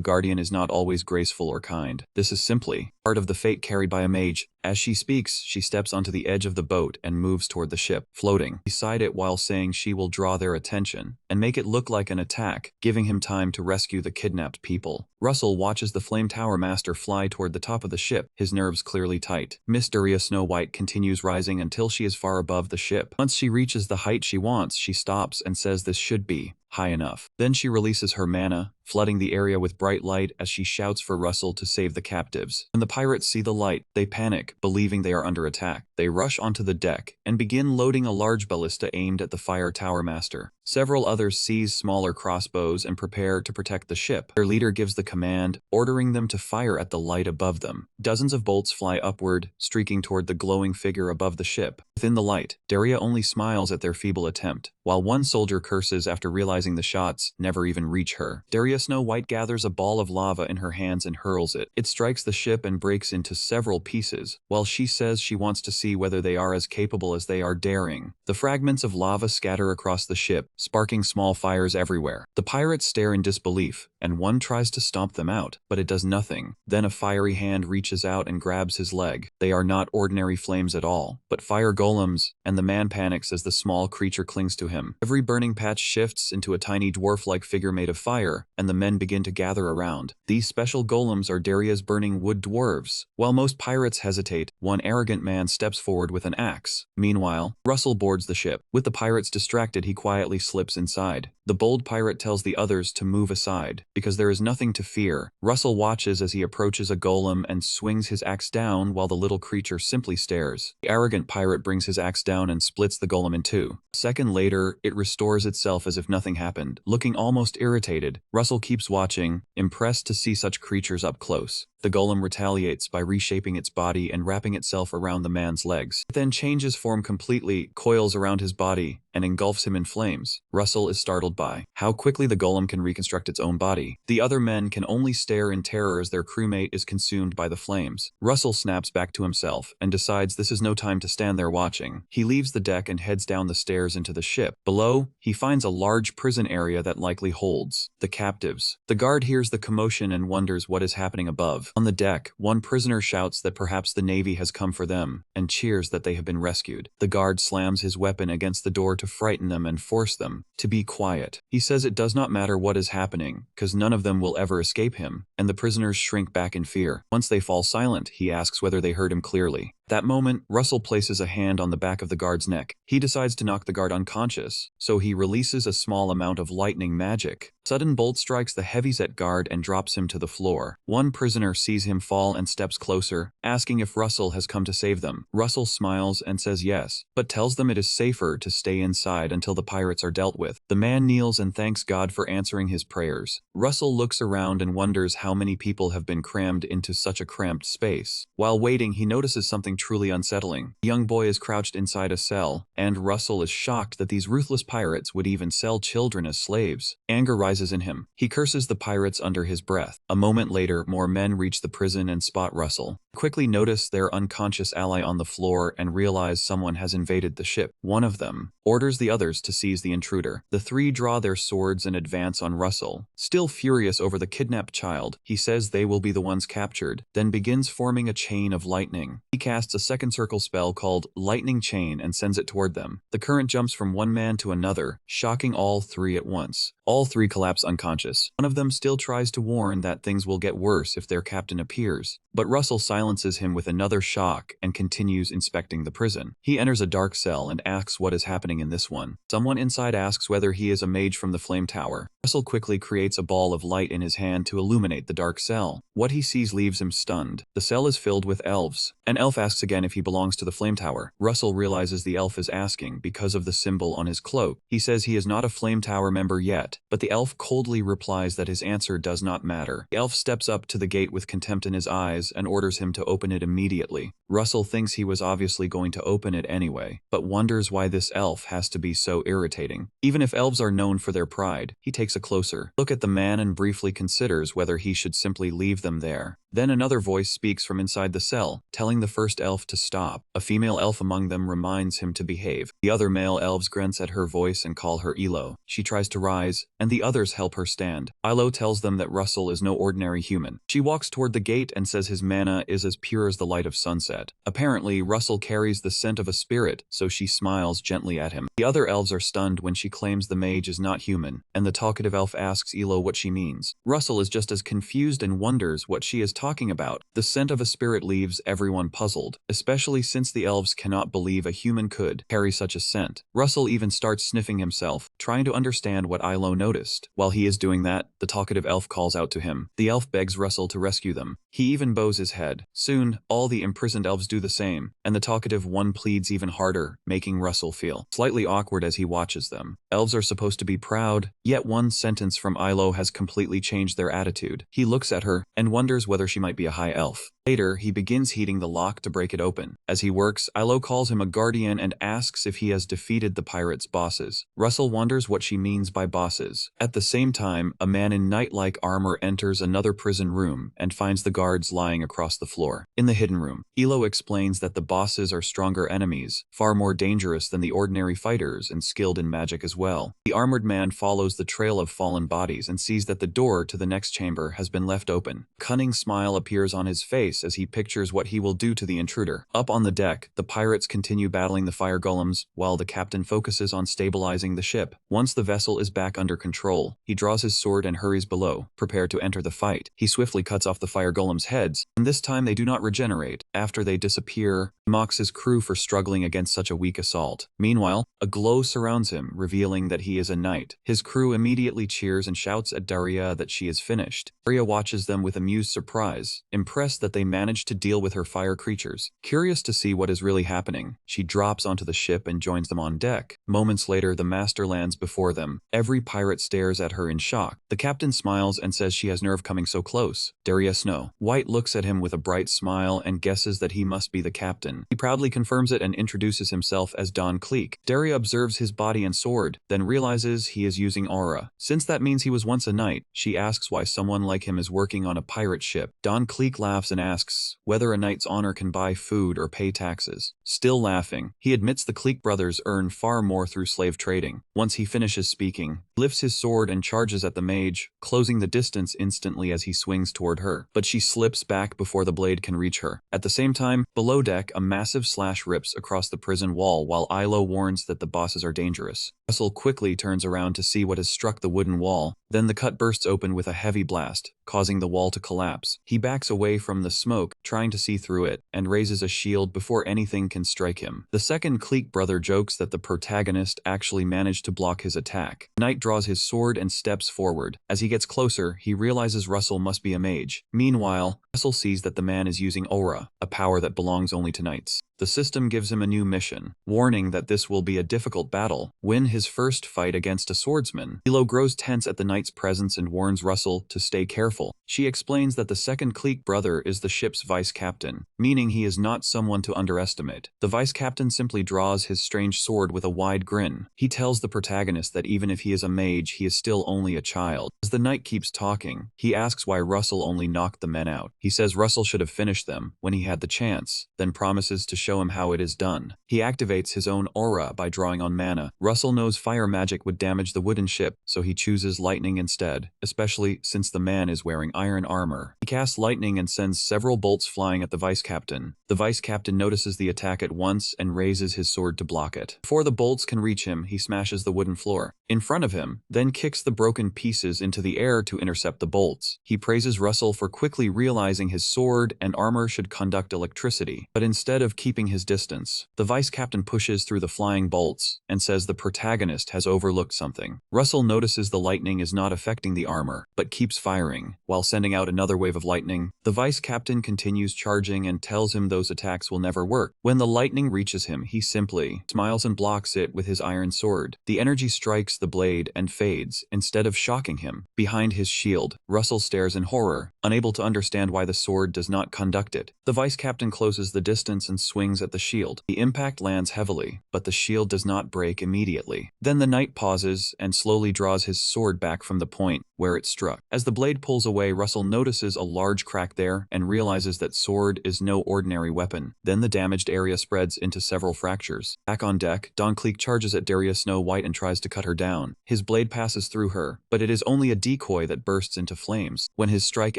guardian is not always graceful or kind. This is simply part of the fate carried by a mage. As she speaks, she steps onto the edge of the boat and moves toward the ship, floating beside it while saying she will draw their attention and make it look like an attack, giving him time to rescue the kidnapped people. Russell watches the Flame Tower Master fly toward the top of the ship, his nerves clearly tight. Miss Daria Snow White continues rising until she is far above the ship. Once she reaches the height she wants, she stops and says this should be high enough. Then she releases her mana, flooding the area with bright light as she shouts for Russell to save the captives. When the pirates see the light, they panic, believing they are under attack. They rush onto the deck and begin loading a large ballista aimed at the Fire Tower Master. Several others seize smaller crossbows and prepare to protect the ship. Their leader gives the command, ordering them to fire at the light above them. Dozens of bolts fly upward, streaking toward the glowing figure above the ship. Within the light, Daria only smiles at their feeble attempt, while one soldier curses after realizing the shots never even reach her. Daria Snow White gathers a ball of lava in her hands and hurls it. It strikes the ship and breaks into several pieces, while she says she wants to see whether they are as capable as they are daring. The fragments of lava scatter across the ship, sparking small fires everywhere. The pirates stare in disbelief, and one tries to stomp them out, but it does nothing. Then a fiery hand reaches out and grabs his leg. They are not ordinary flames at all, but fire golems, and the man panics as the small creature clings to him. Every burning patch shifts into a tiny dwarf-like figure made of fire, and the men begin to gather around. These special golems are Daria's burning wood dwarves. While most pirates hesitate, one arrogant man steps forward with an axe. Meanwhile, Russell boards the ship. With the pirates distracted, he quietly slips inside. The bold pirate tells the others to move aside, because there is nothing to fear. Russell watches as he approaches a golem and swings his axe down while the little creature simply stares. The arrogant pirate brings his axe down and splits the golem in two. A second later, it restores itself as if nothing happened. Looking almost irritated, Russell keeps watching, impressed to see such creatures up close. The golem retaliates by reshaping its body and wrapping itself around the man's legs. It then changes form completely, coils around his body, and engulfs him in flames. Russell is startled by how quickly the golem can reconstruct its own body. The other men can only stare in terror as their crewmate is consumed by the flames. Russell snaps back to himself and decides this is no time to stand there watching. He leaves the deck and heads down the stairs into the ship. Below, he finds a large prison area that likely holds the captives. The guard hears the commotion and wonders what is happening above. On the deck, one prisoner shouts that perhaps the Navy has come for them, and cheers that they have been rescued. The guard slams his weapon against the door to frighten them and force them to be quiet. He says it does not matter what is happening, because none of them will ever escape him, and the prisoners shrink back in fear. Once they fall silent, he asks whether they heard him clearly. That moment, Russell places a hand on the back of the guard's neck. He decides to knock the guard unconscious, so he releases a small amount of lightning magic. Sudden bolt strikes the heavyset guard and drops him to the floor. One prisoner sees him fall and steps closer, asking if Russell has come to save them. Russell smiles and says yes, but tells them it is safer to stay inside until the pirates are dealt with. The man kneels and thanks God for answering his prayers. Russell looks around and wonders how many people have been crammed into such a cramped space. While waiting, he notices something truly unsettling. The young boy is crouched inside a cell, and Russell is shocked that these ruthless pirates would even sell children as slaves. Anger rises in him. He curses the pirates under his breath. A moment later, more men reach the prison and spot Russell. Quickly notice their unconscious ally on the floor and realize someone has invaded the ship. One of them orders the others to seize the intruder. The three draw their swords and advance on Russell. Still furious over the kidnapped child, he says they will be the ones captured, then begins forming a chain of lightning. He casts a second circle spell called Lightning Chain and sends it toward them. The current jumps from one man to another, shocking all three at once. All three collapse unconscious. One of them still tries to warn that things will get worse if their captain appears, but Russell silences him with another shock and continues inspecting the prison. He enters a dark cell and asks what is happening in this one. Someone inside asks whether he is a mage from the Flame Tower. Russell quickly creates a ball of light in his hand to illuminate the dark cell. What he sees leaves him stunned. The cell is filled with elves. An elf asks again if he belongs to the Flame Tower. Russell realizes the elf is asking because of the symbol on his cloak. He says he is not a Flame Tower member yet, but the elf coldly replies that his answer does not matter. The elf steps up to the gate with contempt in his eyes and orders him to open it immediately. Russell thinks he was obviously going to open it anyway, but wonders why this elf has to be so irritating. Even if elves are known for their pride, he takes a closer look at the man and briefly considers whether he should simply leave them there. Then another voice speaks from inside the cell, telling the first elf to stop. A female elf among them reminds him to behave. The other male elves grunts at her voice and call her Elo. She tries to rise, and the others help her stand. Ilo tells them that Russell is no ordinary human. She walks toward the gate and says his mana is as pure as the light of sunset. Apparently, Russell carries the scent of a spirit, so she smiles gently at him. The other elves are stunned when she claims the mage is not human, and the talkative elf asks Elo what she means. Russell is just as confused and wonders what she is talking about. The scent of a spirit leaves everyone puzzled, especially since the elves cannot believe a human could carry such a scent. Russell even starts sniffing himself, trying to understand what Ilo noticed. While he is doing that, the talkative elf calls out to him. The elf begs Russell to rescue them. He even bows his head. Soon, all the imprisoned elves do the same, and the talkative one pleads even harder, making Russell feel slightly awkward as he watches them. Elves are supposed to be proud, yet one sentence from Yahello has completely changed their attitude. He looks at her and wonders whether she might be a high elf. Later, he begins heating the lock to break it open. As he works, Yahello calls him a guardian and asks if he has defeated the pirates' bosses. Russell wonders what she means by bosses. At the same time, a man in knight-like armor enters another prison room and finds the guards lying across the floor. In the hidden room, Yahello explains that the bosses are stronger enemies, far more dangerous than the ordinary fighters and skilled in magic as well. The armored man follows the trail of fallen bodies and sees that the door to the next chamber has been left open. A cunning smile appears on his face as he pictures what he will do to the intruder. Up on the deck, the pirates continue battling the fire golems, while the captain focuses on stabilizing the ship. Once the vessel is back under control, he draws his sword and hurries below, prepared to enter the fight. He swiftly cuts off the fire golems' heads, and this time they do not regenerate. After they disappear, he mocks his crew for struggling against such a weak assault. Meanwhile, a glow surrounds him, revealing that he is a knight. His crew immediately cheers and shouts at Daria that she is finished. Daria watches them with amused surprise, impressed that they managed to deal with her fire creatures. Curious to see what is really happening, she drops onto the ship and joins them on deck. Moments later, the master lands before them. Every pirate stares at her in shock. The captain smiles and says she has nerve coming so close. Daria Snow White looks at him with a bright smile and guesses that he must be the captain. He proudly confirms it and introduces himself as Don Cleek. Daria observes his body and sword, then realizes he is using aura. Since that means he was once a knight, she asks why someone like him is working on a pirate ship. Don Cleek laughs and asks whether a knight's honor can buy food or pay taxes. Still laughing, he admits the Cleek brothers earn far more through slave trading. Once he finishes speaking, he lifts his sword and charges at the mage, closing the distance instantly as he swings toward her. But she slips back before the blade can reach her. At the same time, below deck, a massive slash rips across the prison wall while Yahello warns that the bosses are dangerous. Russell quickly turns around to see what has struck the wooden wall. Then the cut bursts open with a heavy blast, causing the wall to collapse. He backs away from the smoke, trying to see through it, and raises a shield before anything can strike him. The second Cleek brother jokes that the protagonist actually managed to block his attack. The knight draws his sword and steps forward. As he gets closer, he realizes Russell must be a mage. Meanwhile, Russell sees that the man is using aura, a power that belongs only to knights. The system gives him a new mission, warning that this will be a difficult battle. Win his first fight against a swordsman. Yahello grows tense at the knight's presence and warns Russell to stay careful. She explains that the second Cleek brother is the ship's vice-captain, meaning he is not someone to underestimate. The vice-captain simply draws his strange sword with a wide grin. He tells the protagonist that even if he is a mage, he is still only a child. As the knight keeps talking, he asks why Russell only knocked the men out. He says Russell should have finished them when he had the chance, then promises to show him how it is done. He activates his own aura by drawing on mana. Russell knows fire magic would damage the wooden ship, so he chooses lightning instead, especially since the man is wearing iron armor. He casts lightning and sends several bolts flying at the vice-captain. The vice-captain notices the attack at once and raises his sword to block it. Before the bolts can reach him, he smashes the wooden floor in front of him, then kicks the broken pieces into the air to intercept the bolts. He praises Russell for quickly realizing his sword and armor should conduct electricity, but instead of keeping his distance, the vice-captain pushes through the flying bolts and says the protagonist has overlooked something. Russell notices the lightning is not affecting the armor, but keeps firing. While sending out another wave of lightning, the vice-captain continues charging and tells him those attacks will never work. When the lightning reaches him, he simply smiles and blocks it with his iron sword. The energy strikes the blade and fades, instead of shocking him. Behind his shield, Russell stares in horror, unable to understand why the sword does not conduct it. The vice-captain closes the distance and swings at the shield. The impact lands heavily, but the shield does not break immediately. Then the knight pauses and slowly draws his sword back from the point where it struck. As the blade pulls away, Russell notices a large crack there and realizes that sword is no ordinary weapon. Then the damaged area spreads into several fractures. Back on deck, Don Cleek charges at Daria Snow White and tries to cut her down. His blade passes through her, but it is only a decoy that bursts into flames. When his strike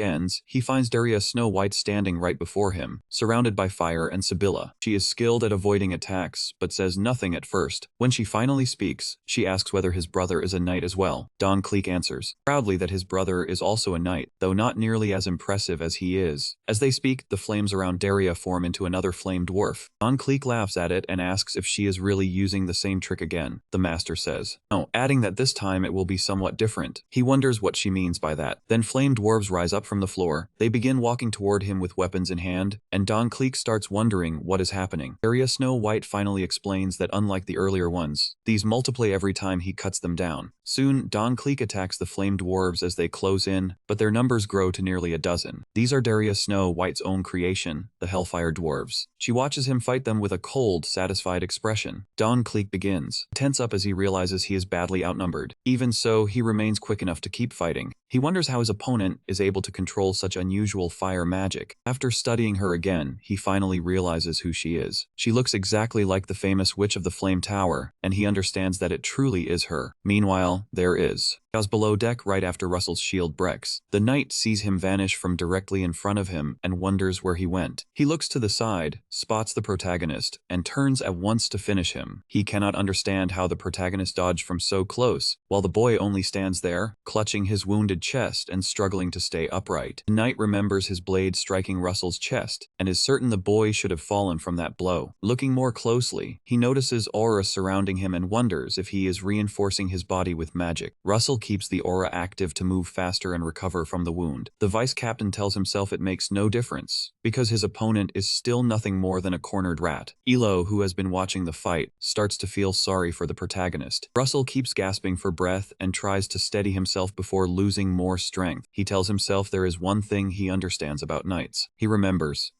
ends, he finds Daria Snow White standing right before him, surrounded by fire and Sibylla. She is skilled at avoiding attacks, but says nothing at first. When she finally speaks, she asks whether his brother is a knight as well. Don Cleek answers proudly that his brother is also a knight, though not nearly as impressive as he is. As they speak, the flames around Daria form into another flame dwarf. Don Cleek laughs at it and asks if she is really using the same trick again. The master says, "No, adding that this time it will be somewhat different. He wonders what she means by that. Then flame dwarves rise up from the floor. They begin walking toward him with weapons in hand, and Don Cleek starts wondering what is happening. Area Snow White finally explains that unlike the earlier ones, these multiply every time he cuts them down. Soon, Don Cleek attacks the flame dwarves as they close in, but their numbers grow to nearly a dozen. These are Darius Snow White's own creation, the Hellfire Dwarves. She watches him fight them with a cold, satisfied expression. Don Cleek begins, tense up as he realizes he is badly outnumbered. Even so, he remains quick enough to keep fighting. He wonders how his opponent is able to control such unusual fire magic. After studying her again, he finally realizes who she is. She looks exactly like the famous Witch of the Flame Tower, and he understands that it truly is her. Meanwhile, there is chaos below deck right after Russell's shield breaks. The knight sees him vanish from directly in front of him and wonders where he went. He looks to the side, spots the protagonist, and turns at once to finish him. He cannot understand how the protagonist dodged from so close, while the boy only stands there, clutching his wounded chest and struggling to stay upright. The knight remembers his blade striking Russell's chest, and is certain the boy should have fallen from that blow. Looking more closely, he notices aura surrounding him and wonders if he is reinforcing his body with magic. Russell keeps the aura active to move faster and recover from the wound. The vice captain tells himself it makes no difference, because his opponent is still nothing more than a cornered rat. Elo, who has been watching the fight, starts to feel sorry for the protagonist. Russell keeps gasping for breath and tries to steady himself before losing more strength. He tells himself there is one thing he understands about knights. He remembers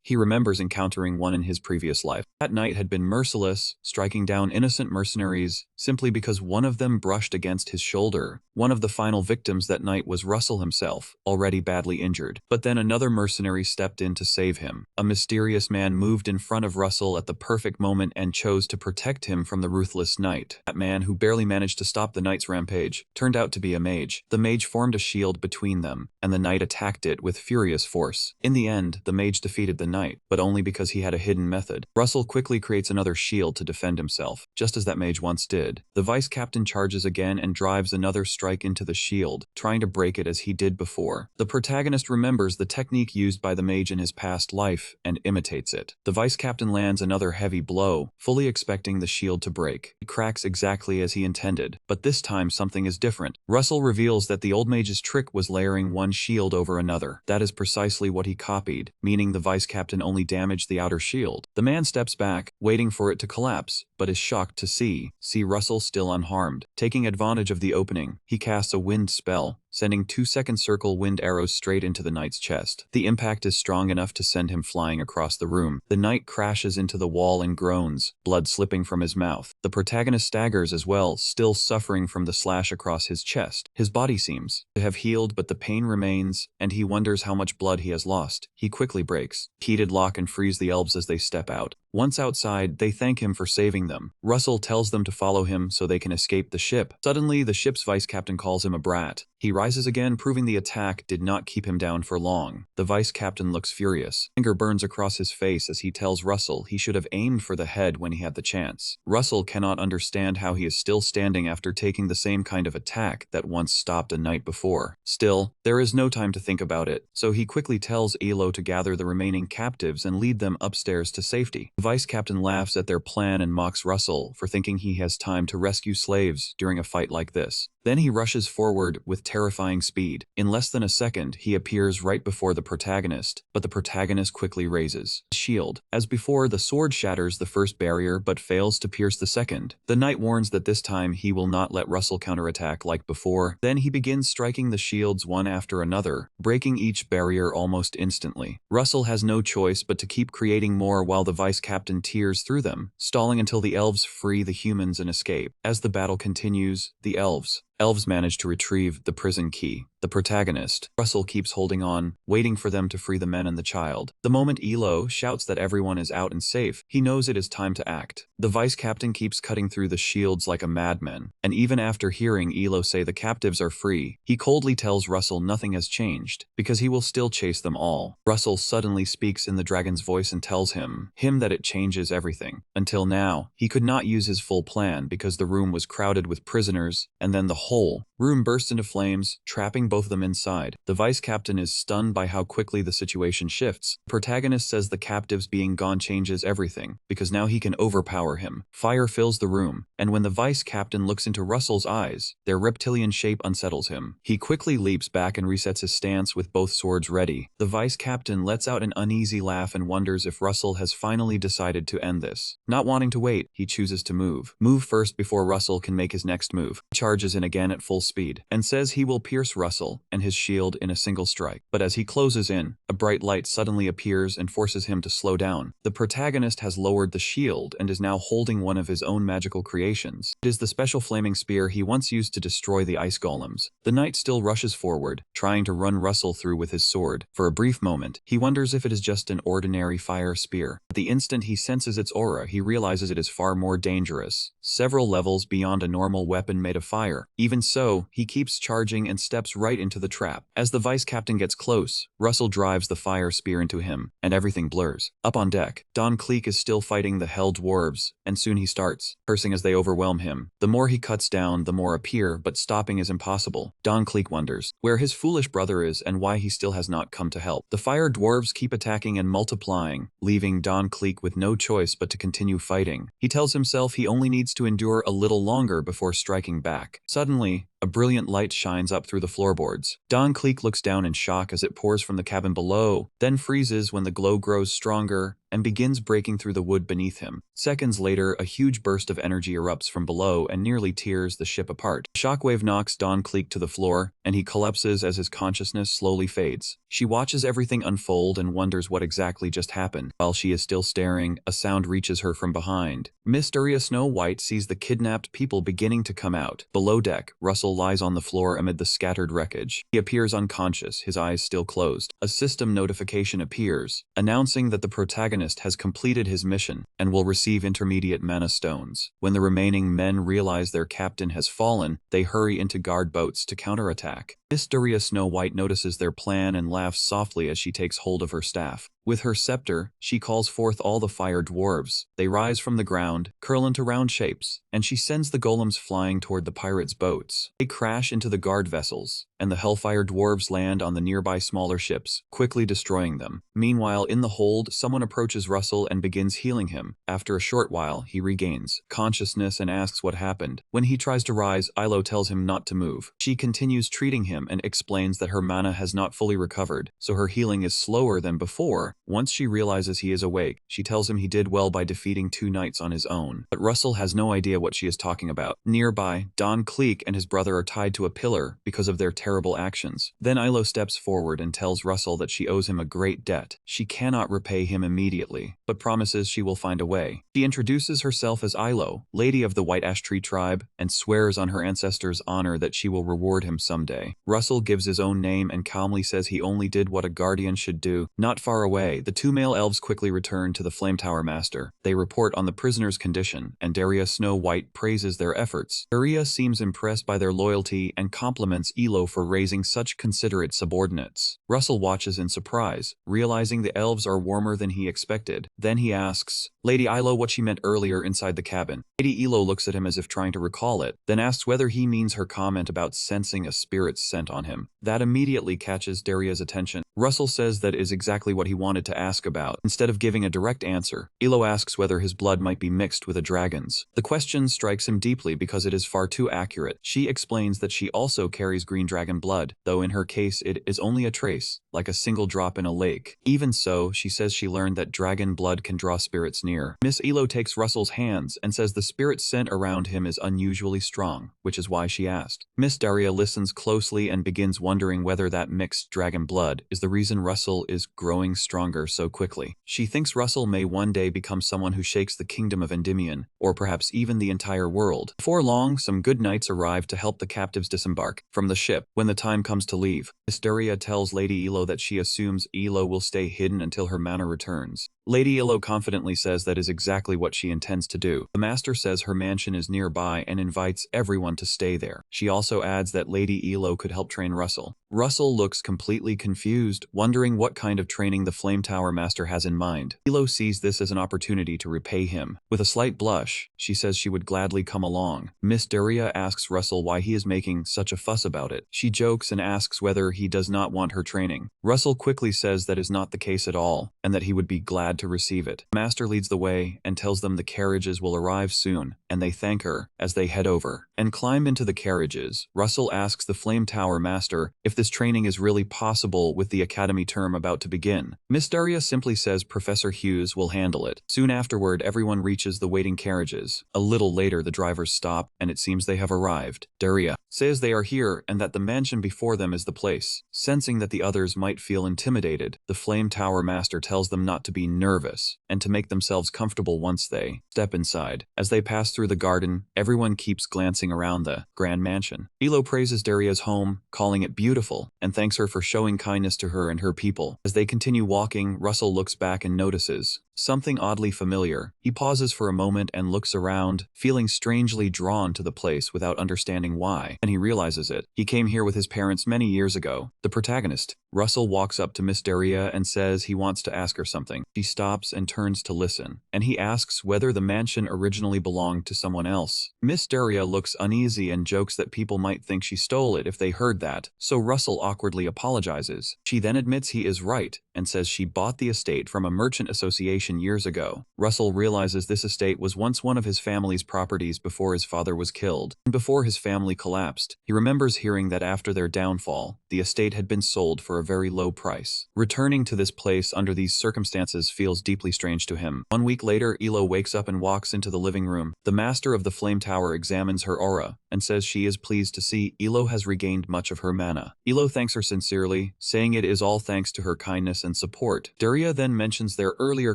encountering one in his previous life. That knight had been merciless, striking down innocent mercenaries simply because one of them brushed against his shoulder. One of the final victims that night was Russell himself, already badly injured. But then another mercenary stepped in to save him. A mysterious man moved in front of Russell at the perfect moment and chose to protect him from the ruthless knight. That man, who barely managed to stop the knight's rampage, turned out to be a mage. The mage formed a shield between them, and the knight attacked it with furious force. In the end, the mage defeated the knight, but only because he had a hidden method. Russell quickly creates another shield to defend himself, just as that mage once did. The vice captain charges again and drives another strike into the shield, trying to break it as he did before. The protagonist remembers the technique used by the mage in his past life and imitates it. The vice captain lands another heavy blow, fully expecting the shield to break. It cracks exactly as he intended, but this time something is different. Russell reveals that the old mage's trick was layering one shield over another. That is precisely what he copied, meaning the vice captain only damaged the outer shield. The man steps back, waiting for it to collapse, but is shocked to see Russell still unharmed. Taking advantage of the opening, he casts a wind spell, sending 2-second circle wind arrows straight into the knight's chest. The impact is strong enough to send him flying across the room. The knight crashes into the wall and groans, blood slipping from his mouth. The protagonist staggers as well, still suffering from the slash across his chest. His body seems to have healed, but the pain remains, and he wonders how much blood he has lost. He quickly breaks heated lock and frees the elves as they step out. Once outside, they thank him for saving them. Russell tells them to follow him so they can escape the ship. Suddenly, the ship's vice captain calls him a brat. He rises again, proving the attack did not keep him down for long. The vice captain looks furious. Anger burns across his face as he tells Russell he should have aimed for the head when he had the chance. Russell cannot understand how he is still standing after taking the same kind of attack that once stopped a night before. Still, there is no time to think about it, so he quickly tells Elo to gather the remaining captives and lead them upstairs to safety. The vice captain laughs at their plan and mocks Russell for thinking he has time to rescue slaves during a fight like this. Then he rushes forward with terrifying speed. In less than a second, he appears right before the protagonist, but the protagonist quickly raises his shield. As before, the sword shatters the first barrier but fails to pierce the second. The knight warns that this time he will not let Russell counterattack like before. Then he begins striking the shields one after another, breaking each barrier almost instantly. Russell has no choice but to keep creating more while the vice captain tears through them, stalling until the elves free the humans and escape. As the battle continues, the elves manage to retrieve the prison key. The protagonist, Russell, keeps holding on, waiting for them to free the men and the child. The moment Elo shouts that everyone is out and safe, he knows it is time to act. The vice captain keeps cutting through the shields like a madman, and even after hearing Elo say the captives are free, he coldly tells Russell nothing has changed, because he will still chase them all. Russell suddenly speaks in the dragon's voice and tells him that it changes everything. Until now, he could not use his full plan because the room was crowded with prisoners, and then the hole Room bursts into flames, trapping both of them inside. The vice captain is stunned by how quickly the situation shifts. The protagonist says the captives being gone changes everything, because now he can overpower him. Fire fills the room, and when the vice captain looks into Russell's eyes, their reptilian shape unsettles him. He quickly leaps back and resets his stance with both swords ready. The vice captain lets out an uneasy laugh and wonders if Russell has finally decided to end this. Not wanting to wait, he chooses to move. Move first before Russell can make his next move. He charges in again at full speed, and says he will pierce Russell and his shield in a single strike. But as he closes in, a bright light suddenly appears and forces him to slow down. The protagonist has lowered the shield and is now holding one of his own magical creations. It is the special flaming spear he once used to destroy the ice golems. The knight still rushes forward, trying to run Russell through with his sword. For a brief moment, he wonders if it is just an ordinary fire spear. At the instant he senses its aura, he realizes it is far more dangerous, several levels beyond a normal weapon made of fire. Even so, he keeps charging and steps right into the trap. As the vice captain gets close, Russell drives the fire spear into him, and everything blurs. Up on deck, Don Cleek is still fighting the hell dwarves, and soon he starts, cursing as they overwhelm him. The more he cuts down, the more appear, but stopping is impossible. Don Cleek wonders where his foolish brother is and why he still has not come to help. The fire dwarves keep attacking and multiplying, leaving Don Cleek with no choice but to continue fighting. He tells himself he only needs to endure a little longer before striking back. Suddenly, a brilliant light shines up through the floorboards. Don Cleek looks down in shock as it pours from the cabin below, then freezes when the glow grows stronger and begins breaking through the wood beneath him. Seconds later, a huge burst of energy erupts from below and nearly tears the ship apart. A shockwave knocks Don Cleek to the floor, and he collapses as his consciousness slowly fades. She watches everything unfold and wonders what exactly just happened. While she is still staring, a sound reaches her from behind. Miss Daria Snow White sees the kidnapped people beginning to come out. Below deck, Russell lies on the floor amid the scattered wreckage. He appears unconscious, his eyes still closed. A system notification appears, announcing that the protagonist has completed his mission and will receive intermediate mana stones. When the remaining men realize their captain has fallen, they hurry into guard boats to counterattack. Miss Daria Snow White notices their plan and laughs softly as she takes hold of her staff. With her scepter, she calls forth all the fire dwarves. They rise from the ground, curl into round shapes, and she sends the golems flying toward the pirates' boats. They crash into the guard vessels, and the hellfire dwarves land on the nearby smaller ships, quickly destroying them. Meanwhile, in the hold, someone approaches Russell and begins healing him. After a short while, he regains consciousness and asks what happened. When he tries to rise, Ilo tells him not to move. She continues treating him and explains that her mana has not fully recovered, so her healing is slower than before. Once she realizes he is awake, she tells him he did well by defeating 2 knights on his own. But Russell has no idea what she is talking about. Nearby, Don Cleek and his brother are tied to a pillar because of their terrible actions. Then Ilo steps forward and tells Russell that she owes him a great debt. She cannot repay him immediately, but promises she will find a way. She introduces herself as Ilo, Lady of the White Ash Tree tribe, and swears on her ancestors' honor that she will reward him someday. Russell gives his own name and calmly says he only did what a guardian should do. Not far away, the 2 male elves quickly return to the Flame Tower Master. They report on the prisoner's condition, and Daria Snow White praises their efforts. Daria seems impressed by their loyalty and compliments Ilo for raising such considerate subordinates. Russell watches in surprise, realizing the elves are warmer than he expected. Then he asks Lady Ilo what she meant earlier inside the cabin. Lady Ilo looks at him as if trying to recall it, then asks whether he means her comment about sensing a spirit's scent on him. That immediately catches Daria's attention. Russell says that is exactly what he wanted to ask about. Instead of giving a direct answer, Ilo asks whether his blood might be mixed with a dragon's. The question strikes him deeply because it is far too accurate. She explains that she also carries green dragon blood, though in her case it is only a trace, like a single drop in a lake. Even so, she says she learned that dragon blood can draw spirits near. Miss Ilo takes Russell's hands and says the spirit scent around him is unusually strong, which is why she asked. Miss Daria listens closely and begins wondering whether that mixed dragon blood is the reason Russell is growing stronger so quickly. She thinks Russell may one day become someone who shakes the kingdom of Endymion, or perhaps even the entire world. Before long, some good knights arrive to help the captives disembark from the ship. When the time comes to leave, Miss Daria tells Lady Ilo that she assumes Ilo will stay hidden until her mana returns. Lady Ilo confidently says that is exactly what she intends to do. The master says her mansion is nearby and invites everyone to stay there. She also adds that Lady Ilo could help train Russell. Russell looks completely confused, wondering what kind of training the Flame Tower Master has in mind. Ilo sees this as an opportunity to repay him. With a slight blush, she says she would gladly come along. Miss Daria asks Russell why he is making such a fuss about it. She jokes and asks whether he does not want her training. Russell quickly says that is not the case at all, and that he would be glad to receive it. The Master leads the way and tells them the carriages will arrive soon, and they thank her as they head over and climb into the carriages. Russell asks the Flame Tower Master if this training is really possible with the academy term about to begin. Miss Daria simply says Professor Hughes will handle it. Soon afterward, everyone reaches the waiting carriages. A little later, the drivers stop, and it seems they have arrived. Daria says they are here and that the mansion before them is the place. Sensing that the others might feel intimidated, the Flame Tower Master tells them not to be nervous and to make themselves comfortable once they step inside. As they pass through the garden, everyone keeps glancing around the grand mansion. Ilo praises Daria's home, calling it beautiful, and thanks her for showing kindness to her and her people. As they continue walking, Russell looks back and notices something oddly familiar. He pauses for a moment and looks around, feeling strangely drawn to the place without understanding why. And he realizes it. He came here with his parents many years ago. The protagonist, Russell, walks up to Miss Daria and says he wants to ask her something. She stops and turns to listen, and he asks whether the mansion originally belonged to someone else. Miss Daria looks uneasy and jokes that people might think she stole it if they heard that, so Russell awkwardly apologizes. She then admits he is right and says she bought the estate from a merchant association years ago. Russell realizes this estate was once one of his family's properties before his father was killed, and before his family collapsed. He remembers hearing that after their downfall, the estate had been sold for a very low price. Returning to this place under these circumstances feels deeply strange to him. 1 week later, Ilo wakes up and walks into the living room. The master of the Flame Tower examines her aura and says she is pleased to see Ilo has regained much of her mana. Ilo thanks her sincerely, saying it is all thanks to her kindness and support. Daria then mentions their earlier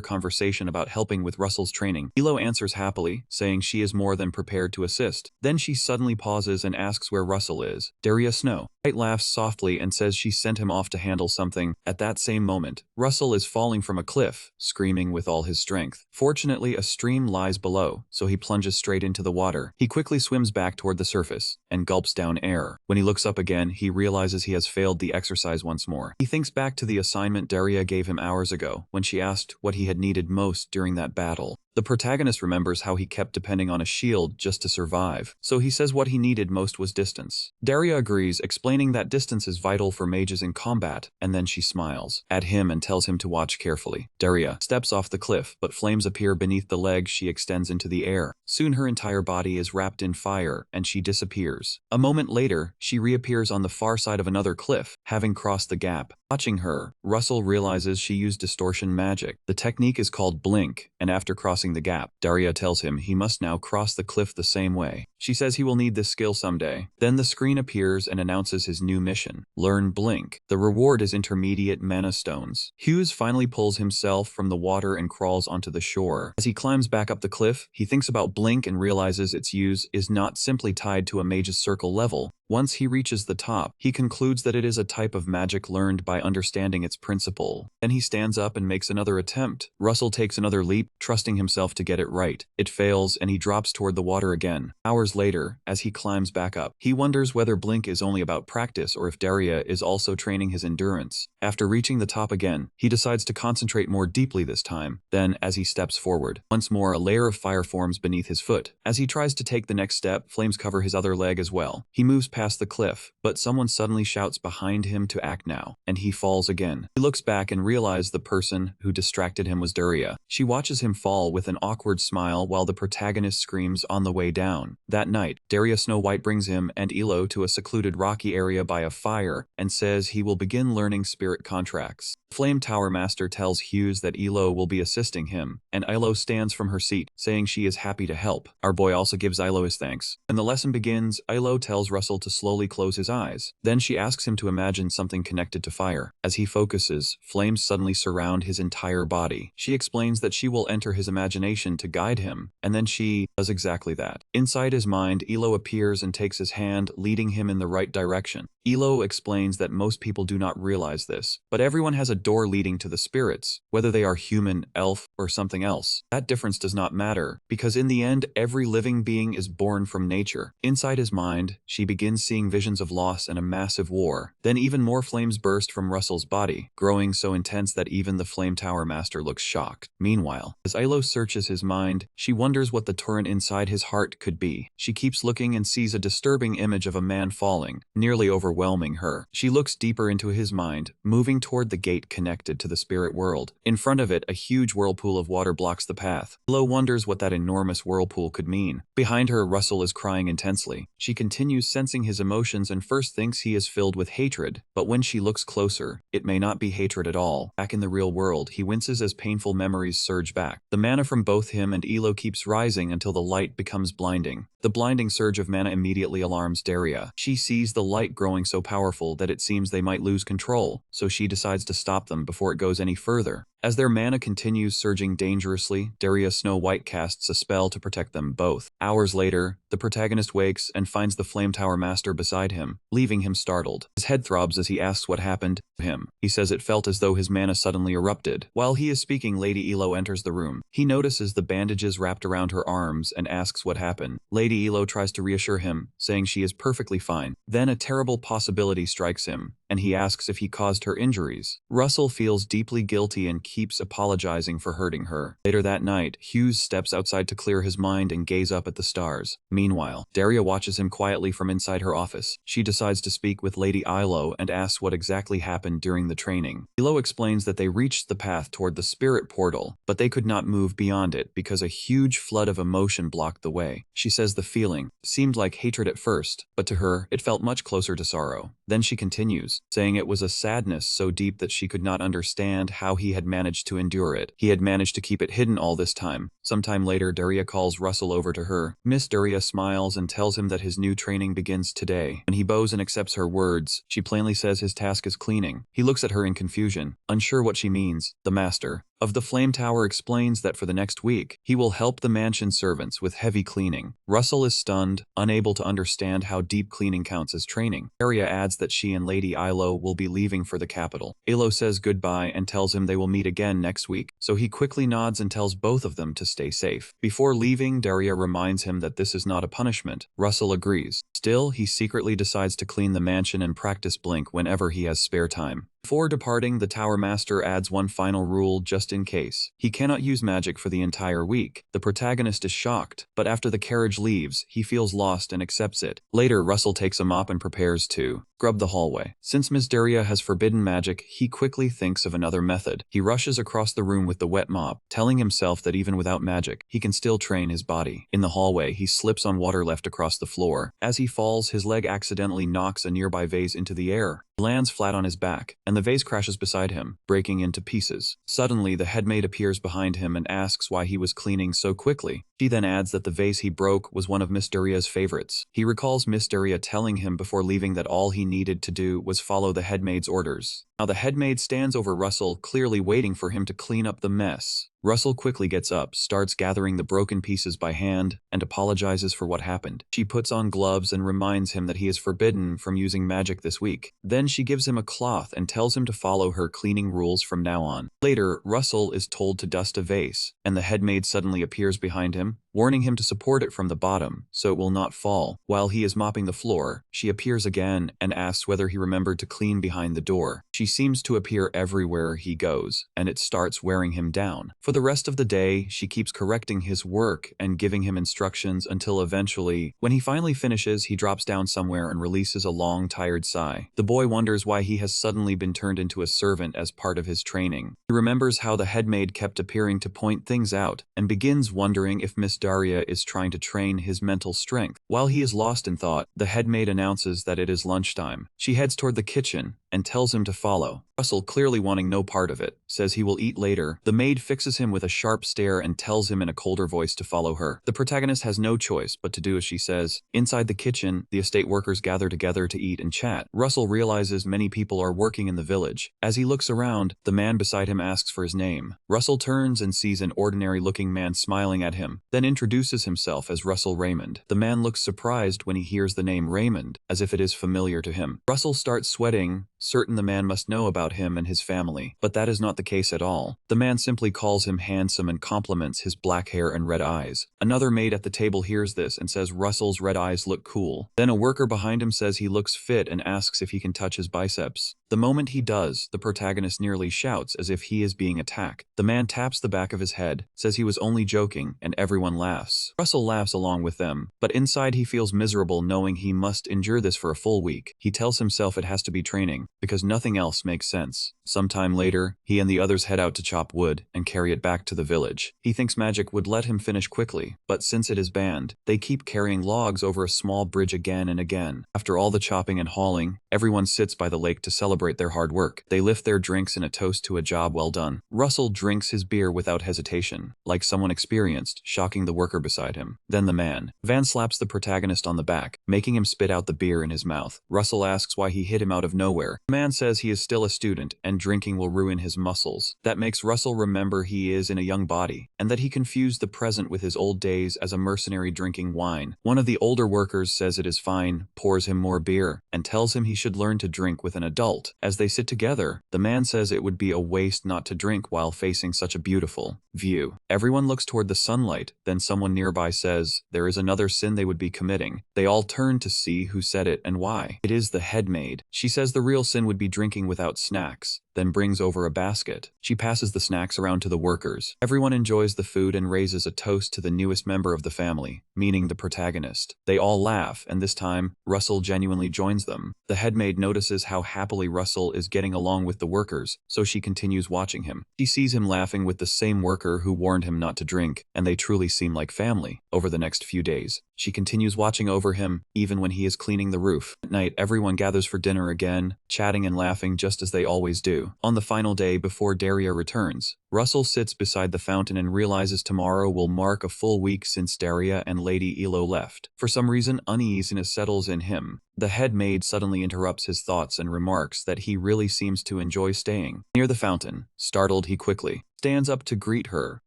conversation about helping with Russell's training. Ilo answers happily, saying she is more than prepared to assist. Then she suddenly pauses and asks where Russell is. Daria Snow laughs softly and says she sent him off to handle something. At that same moment, Russell is falling from a cliff, screaming with all his strength. Fortunately, a stream lies below, so he plunges straight into the water. He quickly swims back toward the surface and gulps down air. When he looks up again, he realizes he has failed the exercise once more. He thinks back to the assignment Daria gave him hours ago, when she asked what he had needed most during that battle. The protagonist remembers how he kept depending on a shield just to survive, so he says what he needed most was distance. Daria agrees, explaining that distance is vital for mages in combat, and then she smiles at him and tells him to watch carefully. Daria steps off the cliff, but flames appear beneath the legs she extends into the air. Soon her entire body is wrapped in fire, and she disappears. A moment later, she reappears on the far side of another cliff, having crossed the gap. Watching her, Russell realizes she used distortion magic. The technique is called blink, and after crossing the gap, Daria tells him he must now cross the cliff the same way. She says he will need this skill someday. Then the screen appears and announces his new mission: learn blink. The reward is intermediate mana stones. Hughes finally pulls himself from the water and crawls onto the shore. As he climbs back up the cliff, he thinks about blink and realizes its use is not simply tied to a mage's circle level. Once he reaches the top, he concludes that it is a type of magic learned by understanding its principle. Then he stands up and makes another attempt. Russell takes another leap, trusting himself to get it right. It fails, and he drops toward the water again. Hours later, as he climbs back up, he wonders whether blink is only about practice or if Daria is also training his endurance. After reaching the top again, he decides to concentrate more deeply this time. Then, as he steps forward, once more a layer of fire forms beneath his foot. As he tries to take the next step, flames cover his other leg as well. He moves past the cliff, but someone suddenly shouts behind him to act now, and he falls again. He looks back and realizes the person who distracted him was Daria. She watches him fall with an awkward smile while the protagonist screams on the way down. That night, Daria Snow White brings him and Ilo to a secluded rocky area by a fire and says he will begin learning spirit contracts. Flame Tower Master tells Hughes that Ilo will be assisting him, and Ilo stands from her seat, saying she is happy to help. Our boy also gives Ilo his thanks. When the lesson begins, Ilo tells Russell to slowly close his eyes. Then she asks him to imagine something connected to fire. As he focuses, flames suddenly surround his entire body. She explains that she will enter his imagination to guide him, and then she does exactly that. Inside his mind, Ilo appears and takes his hand, leading him in the right direction. Ilo explains that most people do not realize this, but everyone has a door leading to the spirits, whether they are human, elf, or something else. That difference does not matter, because in the end, every living being is born from nature. Inside his mind, she begins seeing visions of loss and a massive war. Then even more flames burst from Russell's body, growing so intense that even the Flame Tower Master looks shocked. Meanwhile, as Yahello searches his mind, she wonders what the torrent inside his heart could be. She keeps looking and sees a disturbing image of a man falling, nearly overwhelming her. She looks deeper into his mind, moving toward the gate connected to the spirit world. In front of it, a huge whirlpool of water blocks the path. Yahello wonders what that enormous whirlpool could mean. Behind her, Russell is crying intensely. She continues sensing his emotions and first thinks he is filled with hatred, but when she looks closer, it may not be hatred at all. Back in the real world, he winces as painful memories surge back. The mana from both him and Yahello keeps rising until the light becomes blinding. The blinding surge of mana immediately alarms Daria. She sees the light growing so powerful that it seems they might lose control, so she decides to stop them before it goes any further. As their mana continues surging dangerously, Daria Snow White casts a spell to protect them both. Hours later, the protagonist wakes and finds the Flame Tower Master beside him, leaving him startled. His head throbs as he asks what happened to him. He says it felt as though his mana suddenly erupted. While he is speaking, Lady Yahello enters the room. He notices the bandages wrapped around her arms and asks what happened. Lady Yahello tries to reassure him, saying she is perfectly fine. Then a terrible possibility strikes him, and he asks if he caused her injuries. Russell feels deeply guilty and keeps apologizing for hurting her. Later that night, Hughes steps outside to clear his mind and gaze up at the stars. Meanwhile, Daria watches him quietly from inside her office. She decides to speak with Lady Yahello and asks what exactly happened during the training. Yahello explains that they reached the path toward the spirit portal, but they could not move beyond it because a huge flood of emotion blocked the way. She says the feeling seemed like hatred at first, but to her, it felt much closer to sorrow. Then she continues, saying it was a sadness so deep that she could not understand how he had managed to endure it. He had managed to keep it hidden all this time. Sometime later, Daria calls Russell over to her. Miss Daria smiles and tells him that his new training begins today. When he bows and accepts her words, she plainly says his task is cleaning. He looks at her in confusion, unsure what she means. The master of the Flame Tower explains that for the next week, he will help the mansion servants with heavy cleaning. Russell is stunned, unable to understand how deep cleaning counts as training. Daria adds that she and Lady Yahello will be leaving for the capital. Yahello says goodbye and tells him they will meet again next week, so he quickly nods and tells both of them to stay safe. Before leaving, Daria reminds him that this is not a punishment. Russell agrees. Still, he secretly decides to clean the mansion and practice blink whenever he has spare time. Before departing, the Tower Master adds one final rule just in case. He cannot use magic for the entire week. The protagonist is shocked, but after the carriage leaves, he feels lost and accepts it. Later, Russell takes a mop and prepares to scrub the hallway. Since Miss Daria has forbidden magic, he quickly thinks of another method. He rushes across the room with the wet mop, telling himself that even without magic, he can still train his body. In the hallway, he slips on water left across the floor. As he falls, his leg accidentally knocks a nearby vase into the air. He lands flat on his back, and the vase crashes beside him, breaking into pieces. Suddenly, the headmaid appears behind him and asks why he was cleaning so quickly. She then adds that the vase he broke was one of Miss Daria's favorites. He recalls Miss Daria telling him before leaving that all he needed to do was follow the headmaid's orders. Now the headmaid stands over Russell, clearly waiting for him to clean up the mess. Russell quickly gets up, starts gathering the broken pieces by hand, and apologizes for what happened. She puts on gloves and reminds him that he is forbidden from using magic this week. Then she gives him a cloth and tells him to follow her cleaning rules from now on. Later, Russell is told to dust a vase, and the headmaid suddenly appears behind him, warning him to support it from the bottom so it will not fall. While he is mopping the floor, she appears again and asks whether he remembered to clean behind the door. She seems to appear everywhere he goes, and it starts wearing him down. For the rest of the day, she keeps correcting his work and giving him instructions until eventually, when he finally finishes, he drops down somewhere and releases a long, tired sigh. The boy wonders why he has suddenly been turned into a servant as part of his training. He remembers how the headmaid kept appearing to point things out and begins wondering if Miss Daria is trying to train his mental strength. While he is lost in thought, the headmaid announces that it is lunchtime. She heads toward the kitchen and tells him to follow. Russell, clearly wanting no part of it, says he will eat later. The maid fixes him with a sharp stare and tells him in a colder voice to follow her. The protagonist has no choice but to do as she says. Inside the kitchen, the estate workers gather together to eat and chat. Russell realizes many people are working in the village. As he looks around, the man beside him asks for his name. Russell turns and sees an ordinary-looking man smiling at him, then introduces himself as Russell Raymond. The man looks surprised when he hears the name Raymond, as if it is familiar to him. Russell starts sweating, certain the man must know about him and his family. But that is not the case at all. The man simply calls him handsome and compliments his black hair and red eyes. Another maid at the table hears this and says Russell's red eyes look cool. Then a worker behind him says he looks fit and asks if he can touch his biceps. The moment he does, the protagonist nearly shouts as if he is being attacked. The man taps the back of his head, says he was only joking, and everyone laughs. Russell laughs along with them, but inside he feels miserable knowing he must endure this for a full week. He tells himself it has to be training, because nothing else makes sense. Sometime later, he and the others head out to chop wood and carry it back to the village. He thinks magic would let him finish quickly, but since it is banned, they keep carrying logs over a small bridge again and again. After all the chopping and hauling, everyone sits by the lake to celebrate their hard work. They lift their drinks in a toast to a job well done. Russell drinks his beer without hesitation, like someone experienced, shocking the worker beside him. Then the man. Van slaps the protagonist on the back, making him spit out the beer in his mouth. Russell asks why he hit him out of nowhere. The man says he is still a student and drinking will ruin his muscles. That makes Russell remember he is in a young body, and that he confused the present with his old days as a mercenary drinking wine. One of the older workers says it is fine, pours him more beer, and tells him he should learn to drink with an adult. As they sit together, the man says it would be a waste not to drink while facing such a beautiful view. Everyone looks toward the sunlight, then someone nearby says there is another sin they would be committing. They all turn to see who said it and why. It is the head maid. She says the real sin would be drinking without snacks, then brings over a basket. She passes the snacks around to the workers. Everyone enjoys the food and raises a toast to the newest member of the family, meaning the protagonist. They all laugh, and this time, Russell genuinely joins them. The head maid notices how happily Russell is getting along with the workers, so she continues watching him. She sees him laughing with the same worker who warned him not to drink, and they truly seem like family. Over the next few days, she continues watching over him, even when he is cleaning the roof. At night, everyone gathers for dinner again, chatting and laughing just as they always do. On the final day before Daria returns, Russell sits beside the fountain and realizes tomorrow will mark a full week since Daria and Lady Elo left. For some reason, uneasiness settles in him. The head maid suddenly interrupts his thoughts and remarks that he really seems to enjoy staying. Near the fountain, startled, he quickly stands up to greet her.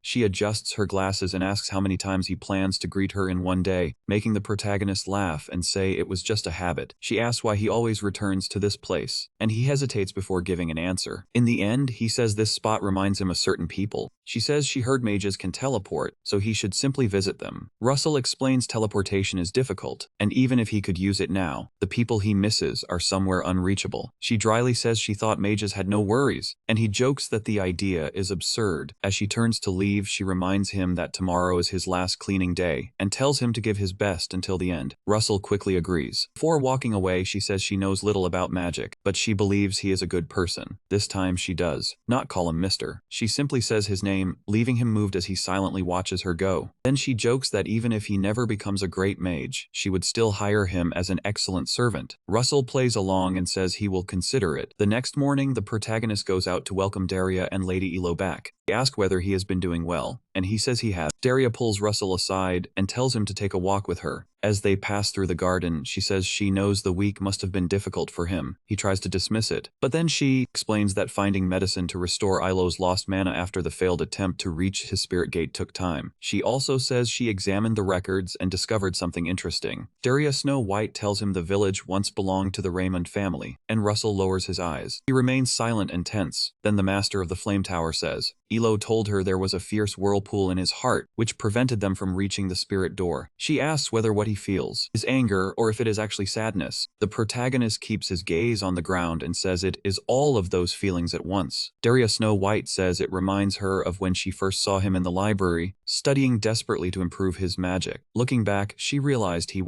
She adjusts her glasses and asks how many times he plans to greet her in one day, making the protagonist laugh and say it was just a habit. She asks why he always returns to this place, and he hesitates before giving an answer. In the end, he says this spot reminds him of certain people. She says she heard mages can teleport, so he should simply visit them. Russell explains teleportation is difficult, and even if he could use it now, the people he misses are somewhere unreachable. She dryly says she thought mages had no worries, and he jokes that the idea is absurd. As she turns to leave, she reminds him that tomorrow is his last cleaning day, and tells him to give his best until the end. Russell quickly agrees. Before walking away, she says she knows little about magic, but she believes he is a good person. This time she does not call him Mr. She simply says his name, leaving him moved as he silently watches her go. Then she jokes that even if he never becomes a great mage, she would still hire him as an excellent servant. Russell plays along and says he will consider it. The next morning, the protagonist goes out to welcome Daria and Lady Elo back. They ask whether he has been doing well, and he says he has. Daria pulls Russell aside and tells him to take a walk with her. As they pass through the garden, she says she knows the week must have been difficult for him. He tries to dismiss it, but then she explains that finding medicine to restore Ilo's lost mana after the failed attempt to reach his spirit gate took time. She also says she examined the records and discovered something interesting. Daria Snow White tells him the village once belonged to the Raymond family, and Russell lowers his eyes. He remains silent and tense. Then the master of the flame tower says, Elo told her there was a fierce whirlpool in his heart, which prevented them from reaching the spirit door. She asks whether what he feels is anger or if it is actually sadness. The protagonist keeps his gaze on the ground and says it is all of those feelings at once. Daria Snow White says it reminds her of when she first saw him in the library, studying desperately to improve his magic. Looking back, she realized he'd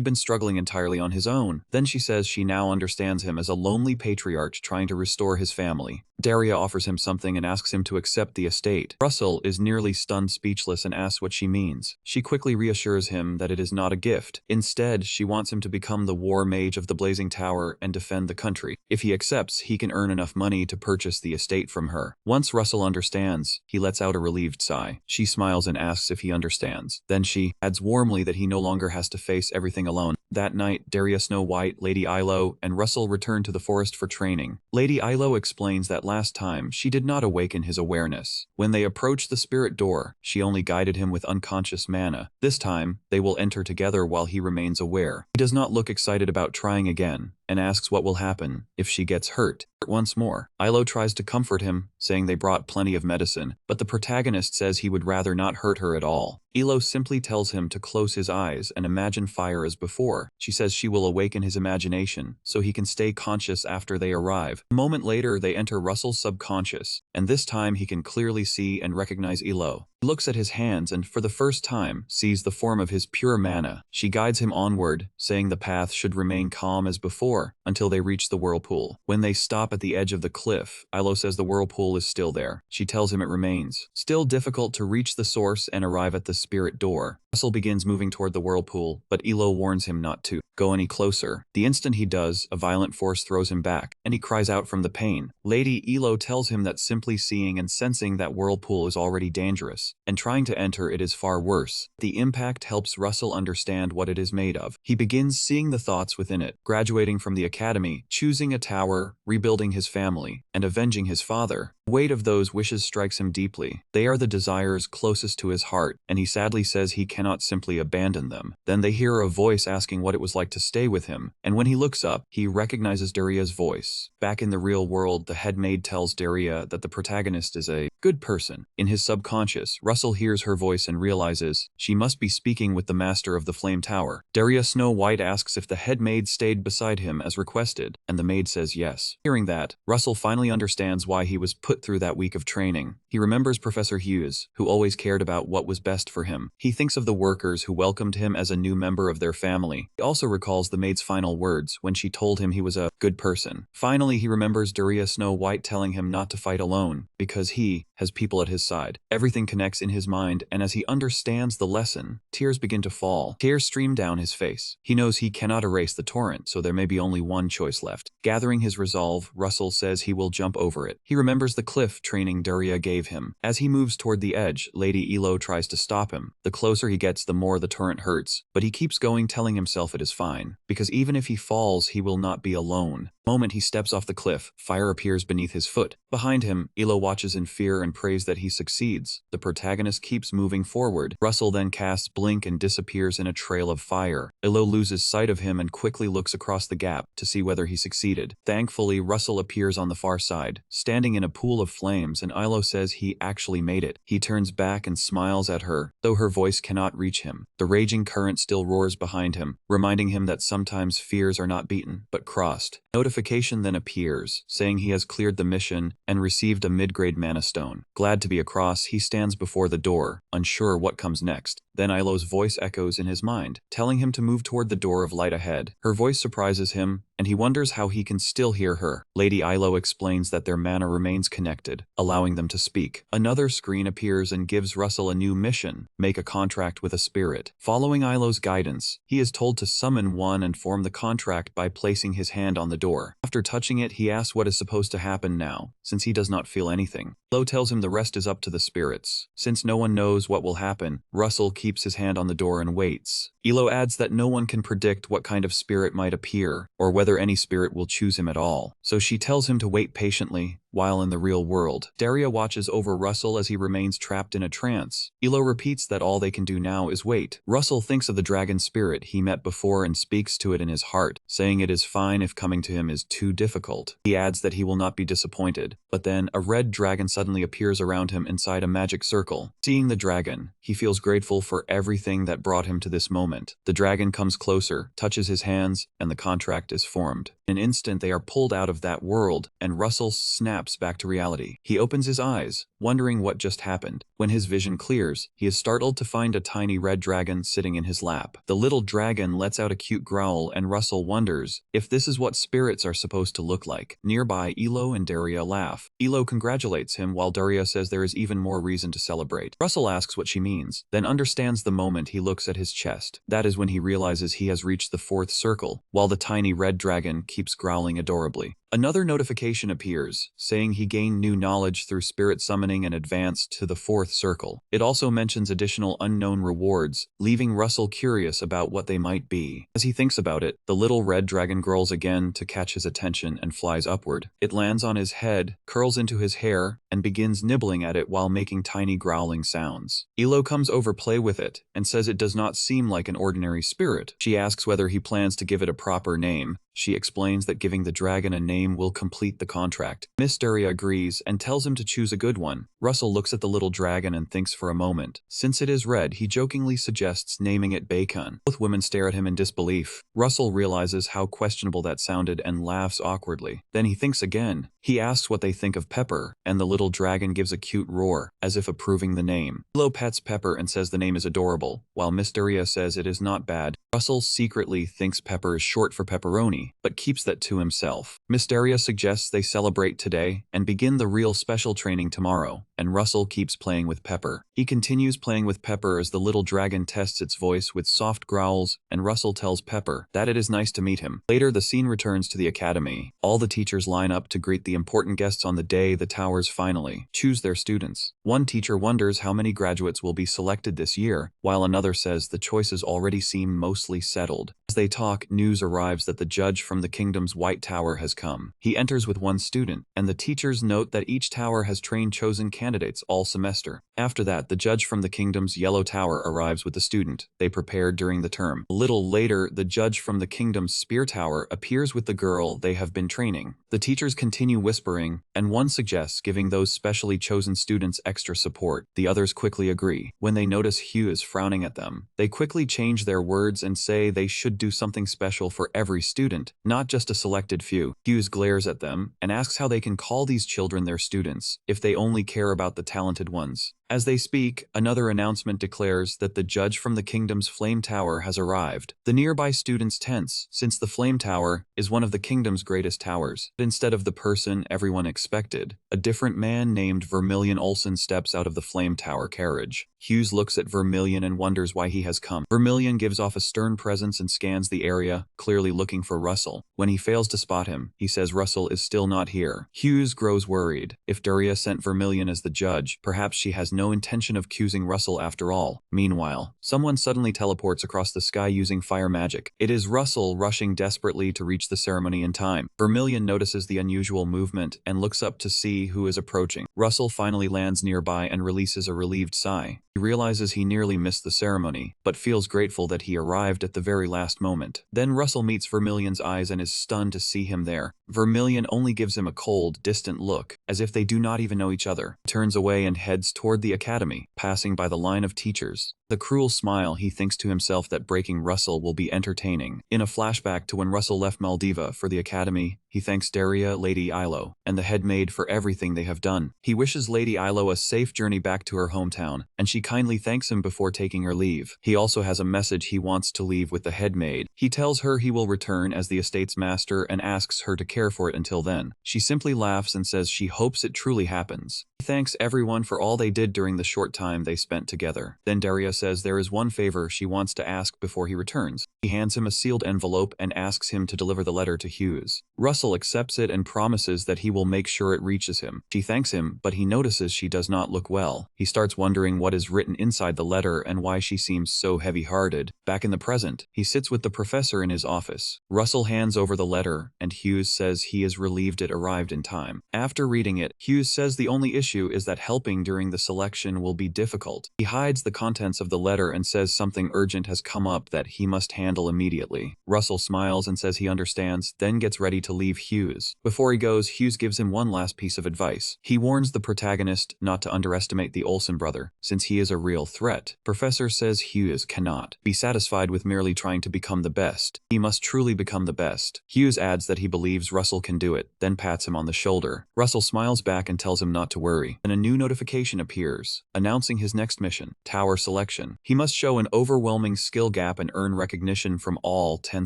been struggling entirely on his own. Then she says she now understands him as a lonely patriarch trying to restore his family. Daria offers him something and asks him to accept the estate. Russell is nearly stunned speechless and asks what she means. She quickly reassures him that it is not a gift. Instead, she wants him to become the war mage of the Blazing Tower and defend the country. If he accepts, he can earn enough money to purchase the estate from her. Once Russell understands, he lets out a relieved sigh. She smiles and asks if he understands. Then she adds warmly that he no longer has to face everything alone. That night, Daria Snow White, Lady Yahello, and Russell return to the forest for training. Lady Yahello explains that last time she did not awaken his awareness. When they approached the spirit door, she only guided him with unconscious mana. This time, they will enter together while he remains aware. He does not look excited about trying again, and asks what will happen if she gets hurt. Once more, Yahello tries to comfort him, saying they brought plenty of medicine, but the protagonist says he would rather not hurt her at all. Yahello simply tells him to close his eyes and imagine fire as before. She says she will awaken his imagination, so he can stay conscious after they arrive. A moment later, they enter Russell's subconscious, and this time he can clearly see and recognize Yahello. He looks at his hands and, for the first time, sees the form of his pure mana. She guides him onward, saying the path should remain calm as before, until they reach the whirlpool. When they stop at the edge of the cliff, Yahello says the whirlpool is still there. She tells him it remains. Still difficult to reach the source and arrive at the spirit door. Russell begins moving toward the whirlpool, but Yahello warns him not to go any closer. The instant he does, a violent force throws him back, and he cries out from the pain. Lady Yahello tells him that simply seeing and sensing that whirlpool is already dangerous, and trying to enter it is far worse. The impact helps Russell understand what it is made of. He begins seeing the thoughts within it, graduating from the academy, choosing a tower, rebuilding his family, and avenging his father. The weight of those wishes strikes him deeply. They are the desires closest to his heart, and he sadly says he cannot simply abandon them. Then they hear a voice asking what it was like to stay with him, and when he looks up, he recognizes Daria's voice. Back in the real world, the head maid tells Daria that the protagonist is a good person. In his subconscious, Russell hears her voice and realizes she must be speaking with the master of the Flame Tower. Daria Snow White asks if the head maid stayed beside him as requested, and the maid says yes. Hearing that, Russell finally understands why he was put through that week of training. He remembers Professor Hughes, who always cared about what was best for him. He thinks of the workers who welcomed him as a new member of their family. He also recalls the maid's final words when she told him he was a good person. Finally, he remembers Daria Snow White telling him not to fight alone, because he has people at his side. Everything connects in his mind, and as he understands the lesson, tears begin to fall. Tears stream down his face. He knows he cannot erase the torrent, so there may be only one choice left. Gathering his resolve, Russell says he will jump over it. He remembers the cliff training Daria gave him. As he moves toward the edge, Lady Yahello tries to stop him. The closer he gets, the more the torrent hurts, but he keeps going, telling himself it is fine, because even if he falls, he will not be alone. The moment he steps off the cliff, fire appears beneath his foot. Behind him, Yahello watches in fear and prays that he succeeds. The protagonist keeps moving forward. Russell then casts Blink and disappears in a trail of fire. Yahello loses sight of him and quickly looks across the gap to see whether he succeeded. Thankfully, Russell appears on the far side, standing in a pool of flames, and Yahello says he actually made it. He turns back and smiles at her, though her voice cannot reach him. The raging current still roars behind him, reminding him that sometimes fears are not beaten, but crossed. Notification then appears, saying he has cleared the mission and received a mid-grade mana stone. Glad to be across, he stands before the door, unsure what comes next. Then Yahello's voice echoes in his mind, telling him to move toward the door of light ahead. Her voice surprises him, and he wonders how he can still hear her. Lady Yahello explains that their mana remains connected, allowing them to speak. Another screen appears and gives Russell a new mission: make a contract with a spirit. Following Yahello's guidance, he is told to summon one and form the contract by placing his hand on the door. After touching it, he asks what is supposed to happen now, since he does not feel anything. Yahello tells him the rest is up to the spirits. Since no one knows what will happen, Russell keeps his hand on the door and waits. Yahello adds that no one can predict what kind of spirit might appear, or whether any spirit will choose him at all, so she tells him to wait patiently. While in the real world, Daria watches over Russell as he remains trapped in a trance. Yahello repeats that all they can do now is wait. Russell thinks of the dragon spirit he met before and speaks to it in his heart, saying it is fine if coming to him is too difficult. He adds that he will not be disappointed, but then a red dragon suddenly appears around him inside a magic circle. Seeing the dragon, he feels grateful for everything that brought him to this moment. The dragon comes closer, touches his hands, and the contract is formed. In an instant, they are pulled out of that world, and Russell snaps back to reality. He opens his eyes, wondering what just happened. When his vision clears, he is startled to find a tiny red dragon sitting in his lap. The little dragon lets out a cute growl, and Russell wonders if this is what spirits are supposed to look like. Nearby, Yahello and Daria laugh. Yahello congratulates him, while Daria says there is even more reason to celebrate. Russell asks what she means, then understands the moment he looks at his chest. That is when he realizes he has reached the 4th circle, while the tiny red dragon keeps growling adorably. Another notification appears, saying he gained new knowledge through spirit summoning winning and advance to the 4th circle. It also mentions additional unknown rewards, leaving Russell curious about what they might be. As he thinks about it, the little red dragon grows again to catch his attention and flies upward. It lands on his head, curls into his hair, and begins nibbling at it while making tiny growling sounds. Ilo comes over play with it and says it does not seem like an ordinary spirit. She asks whether he plans to give it a proper name. She explains that giving the dragon a name will complete the contract. Miss Daria agrees and tells him to choose a good one. Russell looks at the little dragon and thinks for a moment. Since it is red, he jokingly suggests naming it Bacon. Both women stare at him in disbelief. Russell realizes how questionable that sounded and laughs awkwardly. Then he thinks again. He asks what they think of Pepper, and the little dragon gives a cute roar, as if approving the name. Ilo pets Pepper and says the name is adorable, while Miss Daria says it is not bad. Russell secretly thinks Pepper is short for pepperoni, but keeps that to himself. Miss Daria suggests they celebrate today and begin the real special training tomorrow, and Russell keeps playing with Pepper. He continues playing with Pepper as the little dragon tests its voice with soft growls, and Russell tells Pepper that it is nice to meet him. Later, the scene returns to the academy. All the teachers line up to greet the important guests on the day the towers finally choose their students. One teacher wonders how many graduates will be selected this year, while another says the choices already seem mostly settled. As they talk, news arrives that the judge from the kingdom's White Tower has come. He enters with one student, and the teachers note that each tower has trained chosen candidates all semester. After that, the judge from the kingdom's Yellow Tower arrives with the student they prepared during the term. A little later, the judge from the kingdom's Spear Tower appears with the girl they have been training. The teachers continue whispering, and one suggests giving those specially chosen students extra support. The others quickly agree. When they notice Hugh is frowning at them, they quickly change their words and say they should do something special for every student, not just a selected few. Hughes glares at them and asks how they can call these children their students if they only care about the talented ones. As they speak, another announcement declares that the judge from the kingdom's Flame Tower has arrived. The nearby students tense, since the Flame Tower is one of the kingdom's greatest towers. But instead of the person everyone expected, a different man named Vermilion Olsen steps out of the Flame Tower carriage. Hughes looks at Vermilion and wonders why he has come. Vermilion gives off a stern presence and scans the area, clearly looking for Russell. When he fails to spot him, he says Russell is still not here. Hughes grows worried. If Daria sent Vermilion as the judge, perhaps she has no intention of accusing Russell after all. Meanwhile, someone suddenly teleports across the sky using fire magic. It is Russell rushing desperately to reach the ceremony in time. Vermilion notices the unusual movement and looks up to see who is approaching. Russell finally lands nearby and releases a relieved sigh. He realizes he nearly missed the ceremony, but feels grateful that he arrived at the very last moment. Then Russell meets Vermilion's eyes and is stunned to see him there. Vermilion only gives him a cold, distant look, as if they do not even know each other. He turns away and heads toward the academy, passing by the line of teachers. With a cruel smile, he thinks to himself that breaking Russell will be entertaining. In a flashback to when Russell left Maldiva for the academy, he thanks Daria, Lady Ilo, and the head maid for everything they have done. He wishes Lady Ilo a safe journey back to her hometown, and she kindly thanks him before taking her leave. He also has a message he wants to leave with the head maid. He tells her he will return as the estate's master and asks her to care for it until then. She simply laughs and says she hopes it truly happens. He thanks everyone for all they did during the short time they spent together. Then Daria says there is one favor she wants to ask before he returns. He hands him a sealed envelope and asks him to deliver the letter to Hughes. Russell accepts it and promises that he will make sure it reaches him. She thanks him, but he notices she does not look well. He starts wondering what is written inside the letter and why she seems so heavy-hearted. Back in the present, he sits with the professor in his office. Russell hands over the letter, and Hughes says he is relieved it arrived in time. After reading it, Hughes says the only issue is that helping during the selection will be difficult. He hides the contents of the letter and says something urgent has come up that he must handle immediately. Russell smiles and says he understands, then gets ready to leave Hughes. Before he goes, Hughes gives him one last piece of advice. He warns the protagonist not to underestimate the Olsen brother, since he is a real threat. Professor says Hughes cannot be satisfied with merely trying to become the best. He must truly become the best. Hughes adds that he believes Russell can do it, then pats him on the shoulder. Russell smiles back and tells him not to worry. And a new notification appears, announcing his next mission, Tower Selection. selection. He must show an overwhelming skill gap and earn recognition from all 10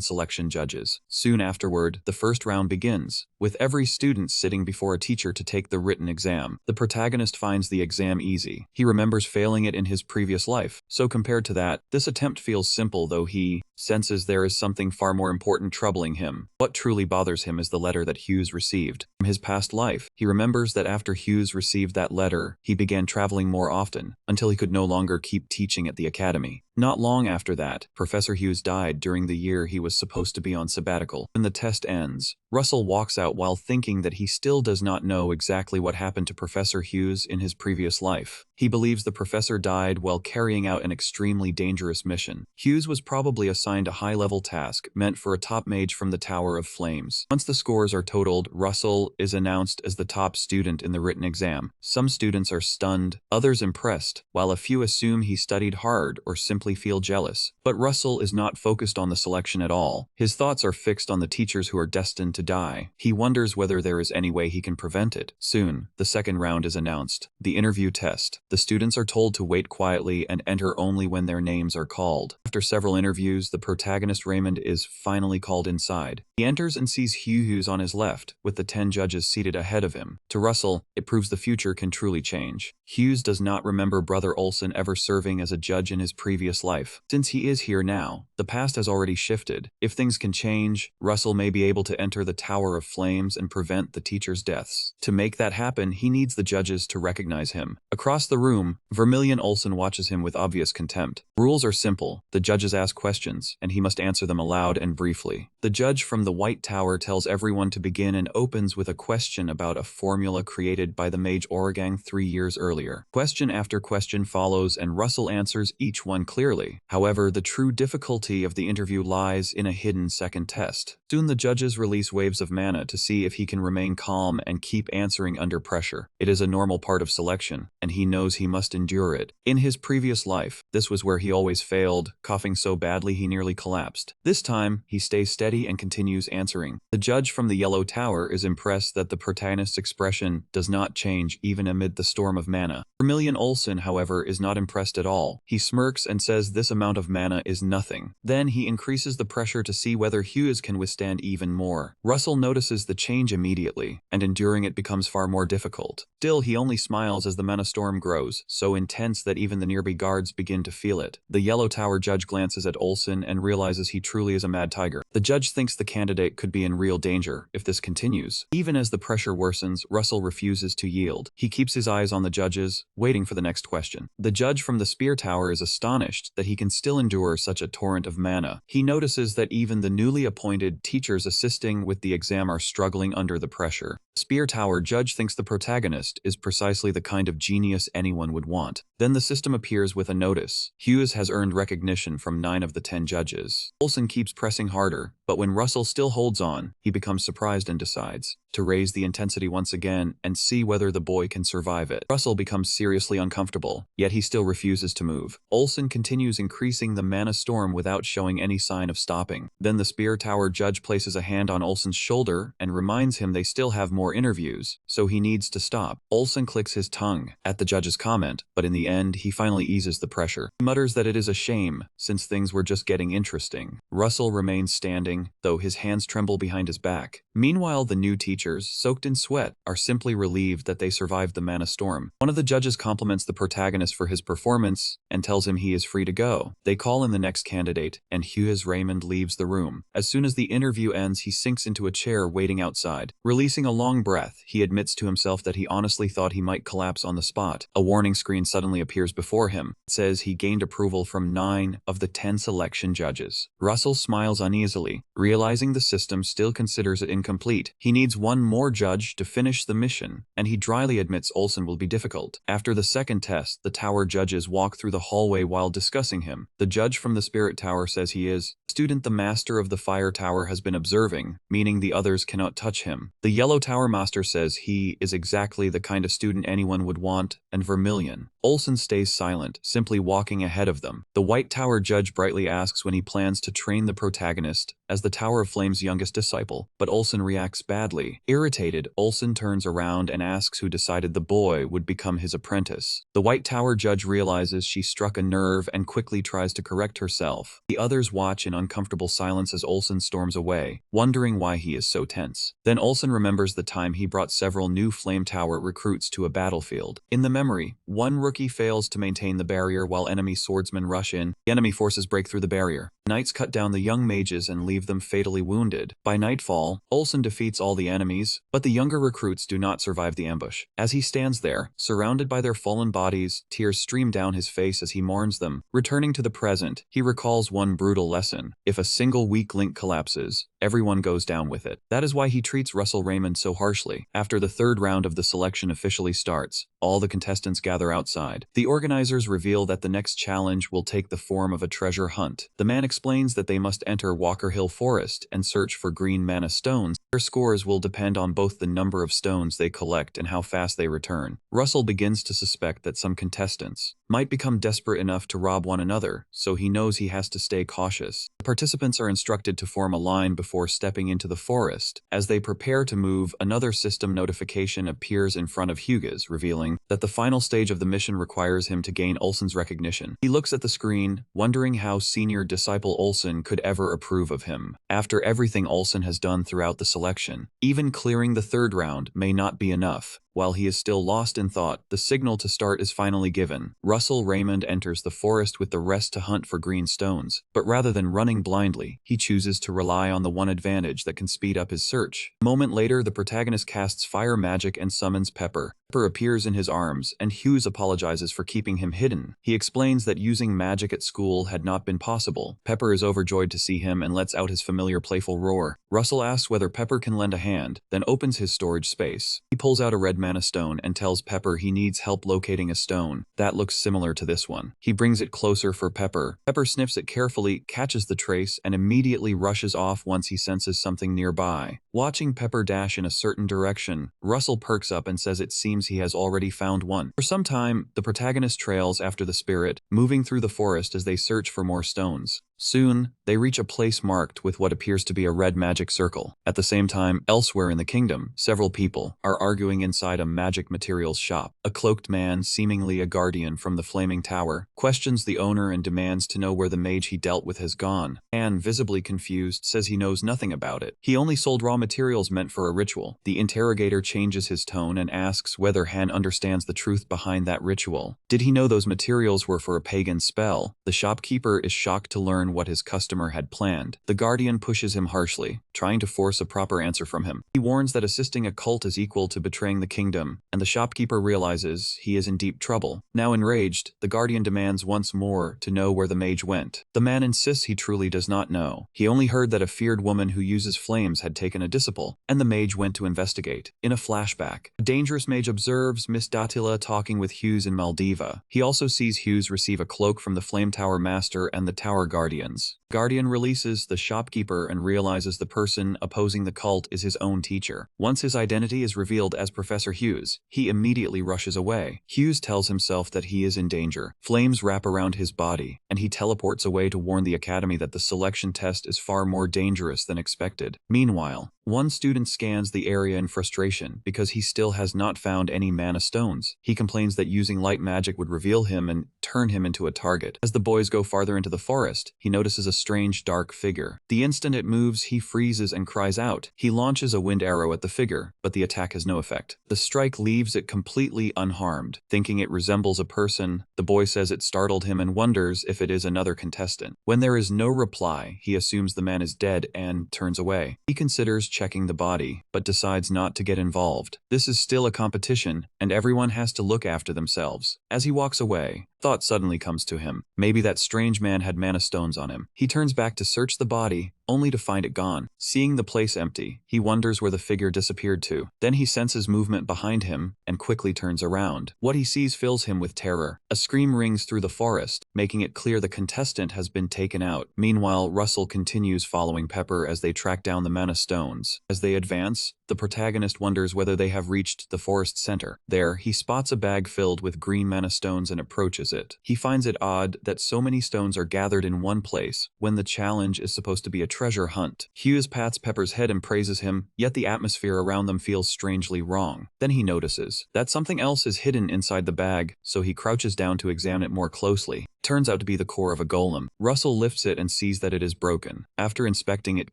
selection judges. Soon afterward, the first round begins, with every student sitting before a teacher to take the written exam. The protagonist finds the exam easy. He remembers failing it in his previous life, so compared to that, this attempt feels simple, though he senses there is something far more important troubling him. What truly bothers him is the letter that Hughes received. From his past life, he remembers that after Hughes received that letter, he began traveling more often, until he could no longer keep teaching at the academy. Not long after that, Professor Hughes died during the year he was supposed to be on sabbatical. When the test ends, Russell walks out while thinking that he still does not know exactly what happened to Professor Hughes in his previous life. He believes the professor died while carrying out an extremely dangerous mission. Hughes was probably assigned a high-level task meant for a top mage from the Tower of Flames. Once the scores are totaled, Russell is announced as the top student in the written exam. Some students are stunned, others impressed, while a few assume he studied hard or simply feel jealous. But Russell is not focused on the selection at all. His thoughts are fixed on the teachers who are destined to die. He wonders whether there is any way he can prevent it. Soon, the second round is announced, the interview test. The students are told to wait quietly and enter only when their names are called. After several interviews, the protagonist Raymond is finally called inside. He enters and sees Hughes on his left, with the 10 judges seated ahead of him. To Russell, it proves the future can truly change. Hughes does not remember Brother Olson ever serving as a judge in his previous life. Since he is here now, the past has already shifted. If things can change, Russell may be able to enter the Tower of Flames and prevent the teachers' deaths. To make that happen, he needs the judges to recognize him. Across the room, Vermilion Olson watches him with obvious contempt. Rules are simple. The judges ask questions, and he must answer them aloud and briefly. The judge from the White Tower tells everyone to begin and opens with a question about a formula created by the mage Oragang 3 years earlier. Question after question follows, and Russell answers each one clearly. However, the true difficulty of the interview lies in a hidden second test. Soon the judges release waves of mana to see if he can remain calm and keep answering under pressure. It is a normal part of selection, and he knows he must endure it. In his previous life, this was where he always failed, coughing so badly he nearly collapsed. This time, he stays steady and continues answering. The judge from the Yellow Tower is impressed that the protagonist's expression does not change even amid the storm of mana. Vermilion Olson, however, is not impressed at all. He smirks and says this amount of mana is nothing. Then he increases the pressure to see whether Hughes can withstand even more. Russell notices the change immediately, and enduring it becomes far more difficult. Still, he only smiles as the mana storm grows, so intense that even the nearby guards begin to feel it. The Yellow Tower judge glances at Olson and realizes he truly is a mad tiger. The judge thinks the candidate could be in real danger if this continues. Even as the pressure worsens, Russell refuses to yield. He keeps his eyes on the judges, waiting for the next question. The judge from the Spear Tower is astonished that he can still endure such a torrent of mana. He notices that even the newly appointed teachers assisting with the exam are struggling under the pressure. The Spear Tower judge thinks the protagonist is precisely the kind of genius anyone would want. Then the system appears with a notice. Hughes has earned recognition from 9 of the 10 judges. Olson keeps pressing harder, but when Russell still holds on, he becomes surprised and decides to raise the intensity once again and see whether the boy can survive it. Russell becomes seriously uncomfortable, yet he still refuses to move. Olson continues increasing the mana storm without showing any sign of stopping. Then the Spear Tower judge places a hand on Olson's shoulder and reminds him they still have more interviews, so he needs to stop. Olson clicks his tongue at the judge's comment, but in the end, he finally eases the pressure. He mutters that it is a shame, since things were just getting interesting. Russell remains standing, though his hands tremble behind his back. Meanwhile, the new teachers, soaked in sweat, are simply relieved that they survived the mana storm. One of the judges compliments the protagonist for his performance and tells him he is free to go. They call in the next candidate, and Hughes Raymond leaves the room. As soon as the interview ends, he sinks into a chair waiting outside. Releasing a long breath, he admits to himself that he honestly thought he might collapse on the spot. A warning screen suddenly appears before him. It says he gained approval from 9 of the 10 selection judges. Russell smiles uneasily, realizing the system still considers it incomplete. He needs one more judge to finish the mission, and he dryly admits Olson will be difficult. After the second test, the tower judges walk through the hallway while discussing him. The judge from the Spirit Tower says he is a student the master of the Fire Tower has been observing, meaning the others cannot touch him. The Yellow Tower master says he is exactly the kind of student anyone would want, and Vermilion Olsen stays silent, simply walking ahead of them. The White Tower judge brightly asks when he plans to train the protagonist as the Tower of Flame's youngest disciple, but Olsen reacts badly. Irritated, Olsen turns around and asks who decided the boy would become his apprentice. The White Tower judge realizes she struck a nerve and quickly tries to correct herself. The others watch in uncomfortable silence as Olsen storms away, wondering why he is so tense. Then Olsen remembers the time he brought several new Flame Tower recruits to a battlefield. In the memory, one rookie fails to maintain the barrier while enemy swordsmen rush in. The enemy forces break through the barrier. Knights cut down the young mages and leave them fatally wounded. By nightfall, Olsen defeats all the enemies, but the younger recruits do not survive the ambush. As he stands there, surrounded by their fallen bodies, tears stream down his face as he mourns them. Returning to the present, he recalls one brutal lesson. If a single weak link collapses, everyone goes down with it. That is why he treats Russell Raymond so harshly. After the third round of the selection officially starts, all the contestants gather outside. The organizers reveal that the next challenge will take the form of a treasure hunt. The man explains that they must enter Walker Hill Forest and search for green mana stones. Their scores will depend on both the number of stones they collect and how fast they return. Russell begins to suspect that some contestants might become desperate enough to rob one another, so he knows he has to stay cautious. The participants are instructed to form a line before stepping into the forest. As they prepare to move, another system notification appears in front of Hugues, revealing that the final stage of the mission requires him to gain Olsen's recognition. He looks at the screen, wondering how senior disciple Olsen could ever approve of him. After everything Olsen has done throughout the selection, even clearing the third round may not be enough. While he is still lost in thought, the signal to start is finally given. Russell Raymond enters the forest with the rest to hunt for green stones, but rather than running blindly, he chooses to rely on the one advantage that can speed up his search. A moment later, the protagonist casts fire magic and summons Pepper. Pepper appears in his arms, and Hughes apologizes for keeping him hidden. He explains that using magic at school had not been possible. Pepper is overjoyed to see him and lets out his familiar playful roar. Russell asks whether Pepper can lend a hand, then opens his storage space. He pulls out a red mana stone and tells Pepper he needs help locating a stone that looks similar to this one. He brings it closer for Pepper. Pepper sniffs it carefully, catches the trace, and immediately rushes off once he senses something nearby. Watching Pepper dash in a certain direction, Russell perks up and says it seems he has already found one. For some time, the protagonist trails after the spirit, moving through the forest as they search for more stones. Soon, they reach a place marked with what appears to be a red magic circle. At the same time, elsewhere in the kingdom, several people are arguing inside a magic materials shop. A cloaked man, seemingly a guardian from the Flaming Tower, questions the owner and demands to know where the mage he dealt with has gone. Anne, visibly confused, says he knows nothing about it. He only sold raw materials meant for a ritual. The interrogator changes his tone and asks whether Han understands the truth behind that ritual. Did he know those materials were for a pagan spell? The shopkeeper is shocked to learn what his customer had planned. The guardian pushes him harshly, trying to force a proper answer from him. He warns that assisting a cult is equal to betraying the kingdom, and the shopkeeper realizes he is in deep trouble. Now enraged, the guardian demands once more to know where the mage went. The man insists he truly does not know. He only heard that a feared woman who uses flames had taken a disciple, and the mage went to investigate. In a flashback, a dangerous mage observes Miss Datila talking with Hughes in Maldiva. He also sees Hughes receive a cloak from the Flame Tower Master and the Tower Guardians. Guardian releases the shopkeeper and realizes the person opposing the cult is his own teacher. Once his identity is revealed as Professor Hughes, he immediately rushes away. Hughes tells himself that he is in danger. Flames wrap around his body, and he teleports away to warn the academy that the selection test is far more dangerous than expected. Meanwhile, one student scans the area in frustration because he still has not found any mana stones. He complains that using light magic would reveal him and turn him into a target. As the boys go farther into the forest, he notices a strange dark figure. The instant it moves, he freezes and cries out. He launches a wind arrow at the figure, but the attack has no effect. The strike leaves it completely unharmed. Thinking it resembles a person, the boy says it startled him and wonders if it is another contestant. When there is no reply, he assumes the man is dead and turns away. He considers checking the body, but decides not to get involved. This is still a competition, and everyone has to look after themselves. As he walks away, thought suddenly comes to him. Maybe that strange man had mana stones on him. He turns back to search the body, only to find it gone. Seeing the place empty, he wonders where the figure disappeared to. Then he senses movement behind him and quickly turns around. What he sees fills him with terror. A scream rings through the forest, making it clear the contestant has been taken out. Meanwhile, Russell continues following Pepper as they track down the mana stones. As they advance, the protagonist wonders whether they have reached the forest center. There, he spots a bag filled with green mana stones and approaches it. He finds it odd that so many stones are gathered in one place when the challenge is supposed to be a treasure hunt. Hughes pats Pepper's head and praises him, yet the atmosphere around them feels strangely wrong. Then he notices that something else is hidden inside the bag, so he crouches down to examine it more closely. Turns out to be the core of a golem. Russell lifts it and sees that it is broken. After inspecting it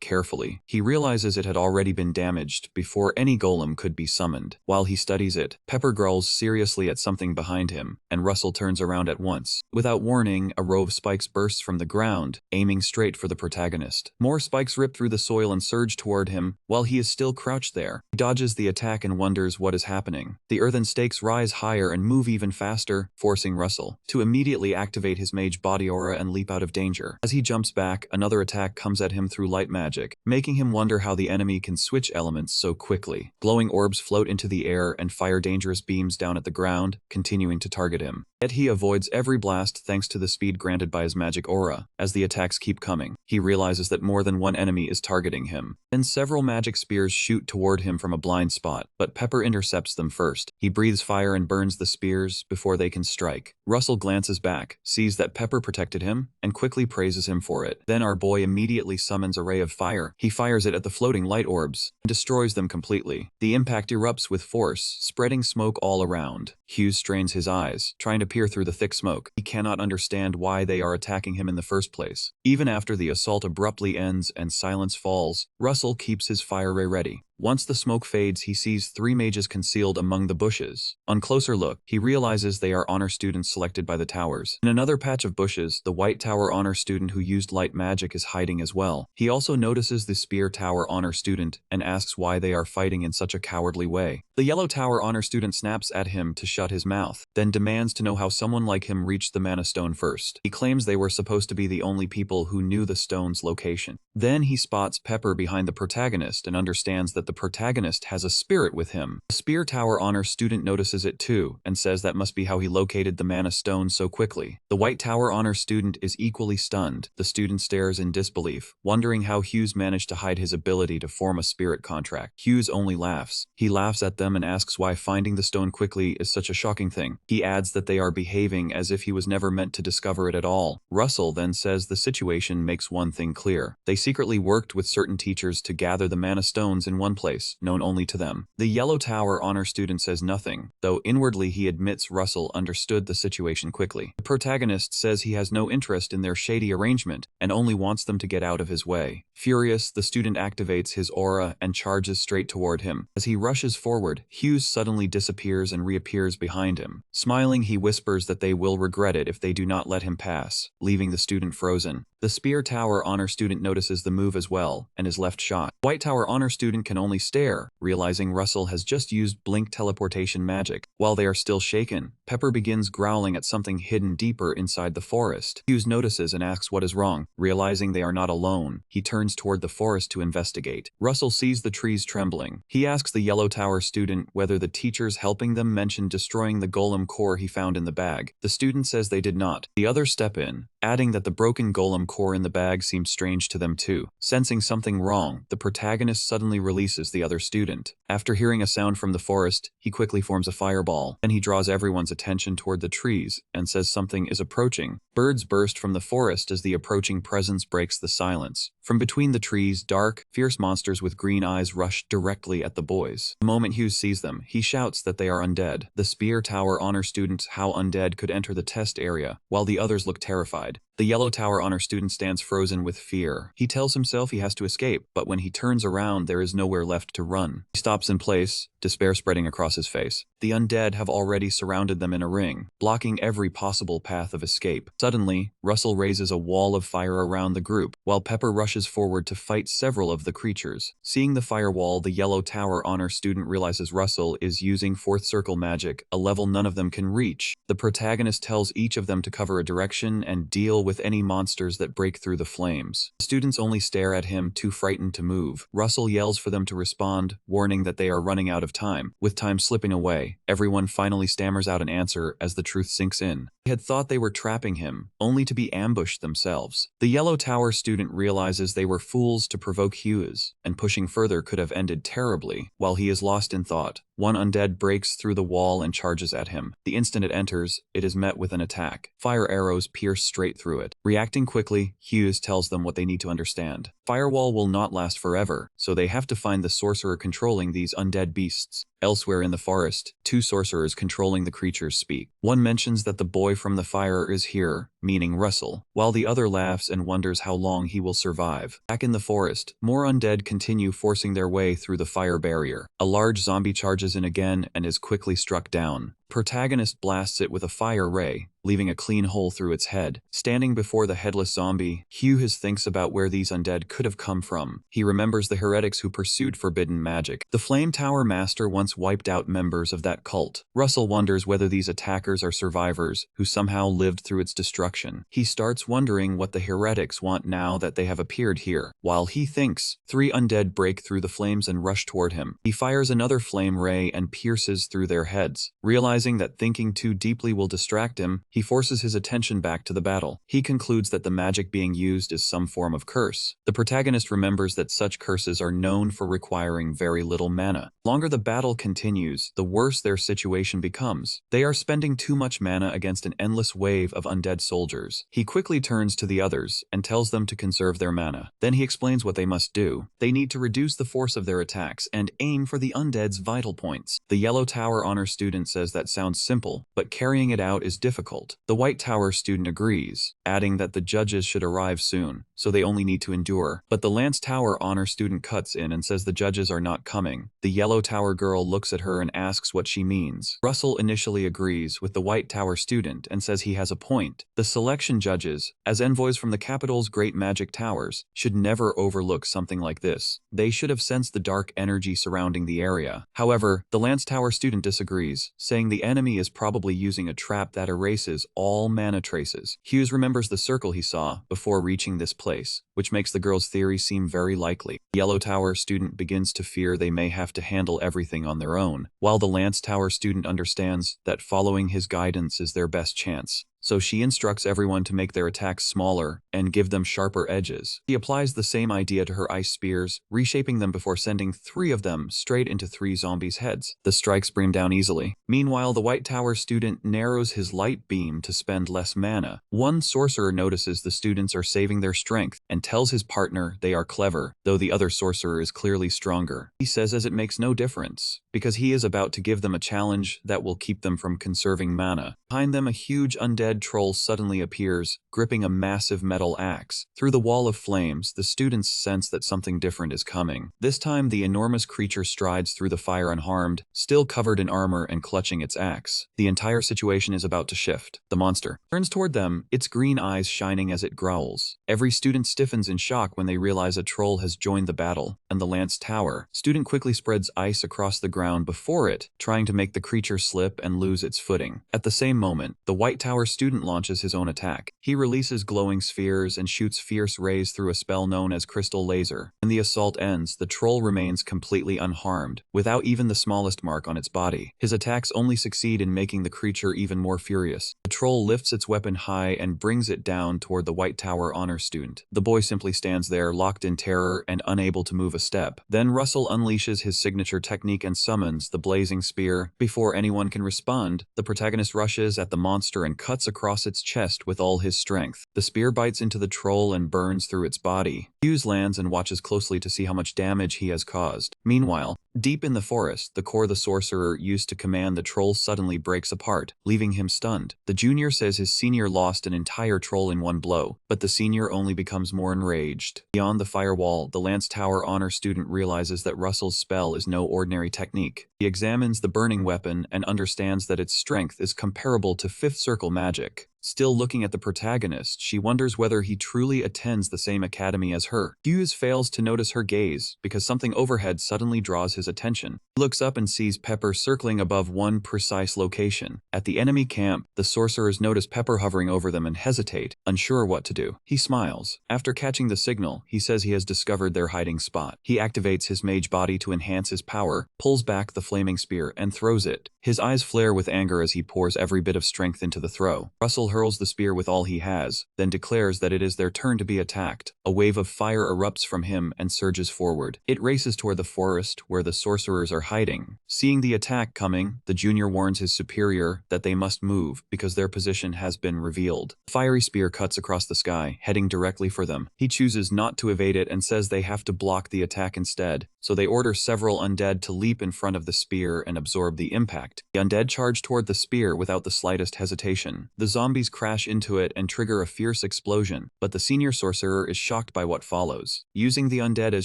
carefully, he realizes it had already been damaged before any golem could be summoned. While he studies it, Pepper growls seriously at something behind him, and Russell turns around at once. Without warning, a row of spikes bursts from the ground, aiming straight for the protagonist. More spikes rip through the soil and surge toward him, while he is still crouched there. He dodges the attack and wonders what is happening. The earthen stakes rise higher and move even faster, forcing Russell to immediately activate his mage body aura and leap out of danger. As he jumps back, another attack comes at him through light magic, making him wonder how the enemy can switch elements so quickly. Glowing orbs float into the air and fire dangerous beams down at the ground, continuing to target him. Yet he avoids every blast thanks to the speed granted by his magic aura. As the attacks keep coming, he realizes that more than one enemy is targeting him. Then several magic spears shoot toward him from a blind spot, but Pepper intercepts them first. He breathes fire and burns the spears before they can strike. Russell glances back, sees that Pepper protected him, and quickly praises him for it. Then our boy immediately summons a ray of fire. He fires it at the floating light orbs and destroys them completely. The impact erupts with force, spreading smoke all around. Hughes strains his eyes, trying to peer through the thick smoke. He cannot understand why they are attacking him in the first place. Even after the assault abruptly ends and silence falls, Russell keeps his fire ray ready. Once the smoke fades, he sees three mages concealed among the bushes. On closer look, he realizes they are honor students selected by the towers. In another patch of bushes, the White Tower honor student who used light magic is hiding as well. He also notices the Spear Tower honor student and asks why they are fighting in such a cowardly way. The Yellow Tower honor student snaps at him to shut his mouth, then demands to know how someone like him reached the mana stone first. He claims they were supposed to be the only people who knew the stone's location. Then he spots Pepper behind the protagonist and understands that the protagonist has a spirit with him. The Spear Tower honor student notices it too and says that must be how he located the mana stone so quickly. The White Tower honor student is equally stunned. The student stares in disbelief, wondering how Hughes managed to hide his ability to form a spirit contract. Hughes only laughs. He laughs at them and asks why finding the stone quickly is such a shocking thing. He adds that they are behaving as if he was never meant to discover it at all. Russell then says the situation makes one thing clear. They secretly worked with certain teachers to gather the mana stones in one place, known only to them. The Yellow Tower honor student says nothing, though inwardly he admits Russell understood the situation quickly. The protagonist says he has no interest in their shady arrangement and only wants them to get out of his way. Furious, the student activates his aura and charges straight toward him. As he rushes forward, Hughes suddenly disappears and reappears behind him. Smiling, he whispers that they will regret it if they do not let him pass, leaving the student frozen. The Spear Tower honor student notices the move as well and is left shot. White Tower honor student can only stare, realizing Russell has just used blink teleportation magic. While they are still shaken, Pepper begins growling at something hidden deeper inside the forest. Hughes notices and asks what is wrong. Realizing they are not alone, he turns toward the forest to investigate. Russell sees the trees trembling. He asks the Yellow Tower student whether the teachers helping them mentioned destroying the golem core he found in the bag. The student says they did not. The others step in, adding that the broken golem core in the bag seemed strange to them too. Sensing something wrong, the protagonist suddenly releases the other student. After hearing a sound from the forest, he quickly forms a fireball. Then he draws everyone's attention toward the trees and says something is approaching. Birds burst from the forest as the approaching presence breaks the silence. From between the trees, dark, fierce monsters with green eyes rush directly at the boys. The moment Hughes sees them, he shouts that they are undead. The Spear Tower honor student how undead could enter the test area, while the others look terrified. The Yellow Tower honor student stands frozen with fear. He tells himself he has to escape, but when he turns around, there is nowhere left to run. He stops in place, despair spreading across his face. The undead have already surrounded them in a ring, blocking every possible path of escape. Suddenly, Russell raises a wall of fire around the group, while Pepper rushes forward to fight several of the creatures. Seeing the firewall, the Yellow Tower Honor student realizes Russell is using Fourth Circle magic, a level none of them can reach. The protagonist tells each of them to cover a direction and deal with any monsters that break through the flames. The students only stare at him, too frightened to move. Russell yells for them to respond, warning that they are running out of time. With time slipping away, everyone finally stammers out an answer as the truth sinks in. They had thought they were trapping him, only to be ambushed themselves. The Yellow Tower student realizes they were fools to provoke Hughes, and pushing further could have ended terribly. While he is lost in thought, one undead breaks through the wall and charges at him. The instant it enters, it is met with an attack. Fire arrows pierce straight through it. Reacting quickly, Hughes tells them what they need to understand. Firewall will not last forever, so they have to find the sorcerer controlling these undead beasts. Elsewhere in the forest, two sorcerers controlling the creatures speak. One mentions that the boy from the fire is here, meaning Russell, while the other laughs and wonders how long he will survive. Back in the forest, more undead continue forcing their way through the fire barrier. A large zombie charges in again and is quickly struck down. Protagonist blasts it with a fire ray, leaving a clean hole through its head. Standing before the headless zombie, Hughes thinks about where these undead could have come from. He remembers the heretics who pursued forbidden magic. The Flame Tower Master once wiped out members of that cult. Russell wonders whether these attackers are survivors who somehow lived through its destruction. He starts wondering what the heretics want now that they have appeared here. While he thinks, three undead break through the flames and rush toward him. He fires another flame ray and pierces through their heads. Realizing that thinking too deeply will distract him, he forces his attention back to the battle. He concludes that the magic being used is some form of curse. The protagonist remembers that such curses are known for requiring very little mana. The longer the battle continues, the worse their situation becomes. They are spending too much mana against an endless wave of undead soldiers. He quickly turns to the others and tells them to conserve their mana. Then he explains what they must do. They need to reduce the force of their attacks and aim for the undead's vital points. The Yellow Tower Honor student says that sounds simple, but carrying it out is difficult. The White Tower student agrees, adding that the judges should arrive soon, so they only need to endure. But the Lance Tower Honor student cuts in and says the judges are not coming. The Yellow Tower girl looks at her and asks what she means. Russell initially agrees with the White Tower student and says he has a point. The selection judges, as envoys from the capital's great magic towers, should never overlook something like this. They should have sensed the dark energy surrounding the area. However, the Lance Tower student disagrees, saying the enemy is probably using a trap that erases all mana traces. Hughes remembers the circle he saw before reaching this place, which makes the girl's theory seem very likely. The Yellow Tower student begins to fear they may have to handle everything on their own, while the Lance Tower student understands that following his guidance is their best chance. So she instructs everyone to make their attacks smaller and give them sharper edges. She applies the same idea to her ice spears, reshaping them before sending 3 of them straight into 3 zombies' heads. The strikes bring down easily. Meanwhile, the White Tower student narrows his light beam to spend less mana. One sorcerer notices the students are saving their strength and tells his partner they are clever, though the other sorcerer is clearly stronger. He says as it makes no difference, because he is about to give them a challenge that will keep them from conserving mana. Behind them, a huge undead troll suddenly appears, gripping a massive metal axe. Through the wall of flames, the students sense that something different is coming. This time, the enormous creature strides through the fire unharmed, still covered in armor and clutching its axe. The entire situation is about to shift. The monster turns toward them, its green eyes shining as it growls. Every student stiffens in shock when they realize a troll has joined the battle, and the Lance Tower student quickly spreads ice across the ground before it, trying to make the creature slip and lose its footing. At the same moment, the White Tower student launches his own attack. He releases glowing spheres and shoots fierce rays through a spell known as Crystal Laser. When the assault ends, the troll remains completely unharmed, without even the smallest mark on its body. His attacks only succeed in making the creature even more furious. The troll lifts its weapon high and brings it down toward the White Tower Honor student. The boy simply stands there, locked in terror and unable to move a step. Then Russell unleashes his signature technique and summons the blazing spear. Before anyone can respond, the protagonist rushes at the monster and cuts across its chest with all his strength. The spear bites into the troll and burns through its body. Hughes lands and watches closely to see how much damage he has caused. Meanwhile, Deep in the forest, the core the sorcerer used to command the troll suddenly breaks apart, leaving him stunned. The junior says his senior lost an entire troll in one blow, but the senior only becomes more enraged. Beyond the firewall, the Lance Tower honor student realizes that Russell's spell is no ordinary technique. He examines the burning weapon and understands that its strength is comparable to Fifth Circle magic. Still looking at the protagonist, she wonders whether he truly attends the same academy as her. Hughes fails to notice her gaze because something overhead suddenly draws his attention. He looks up and sees Pepper circling above one precise location. At the enemy camp, the sorcerers notice Pepper hovering over them and hesitate, unsure what to do. He smiles. After catching the signal, he says he has discovered their hiding spot. He activates his mage body to enhance his power, pulls back the flaming spear, and throws it. His eyes flare with anger as he pours every bit of strength into the throw. Russell hurls the spear with all he has, then declares that it is their turn to be attacked. A wave of fire erupts from him and surges forward. It races toward the forest where the sorcerers are hiding. Seeing the attack coming, the junior warns his superior that they must move because their position has been revealed. The fiery spear cuts across the sky, heading directly for them. He chooses not to evade it and says they have to block the attack instead, so they order several undead to leap in front of the spear and absorb the impact. The undead charge toward the spear without the slightest hesitation. The zombies crash into it and trigger a fierce explosion, but the senior sorcerer is shocked by what follows. Using the undead as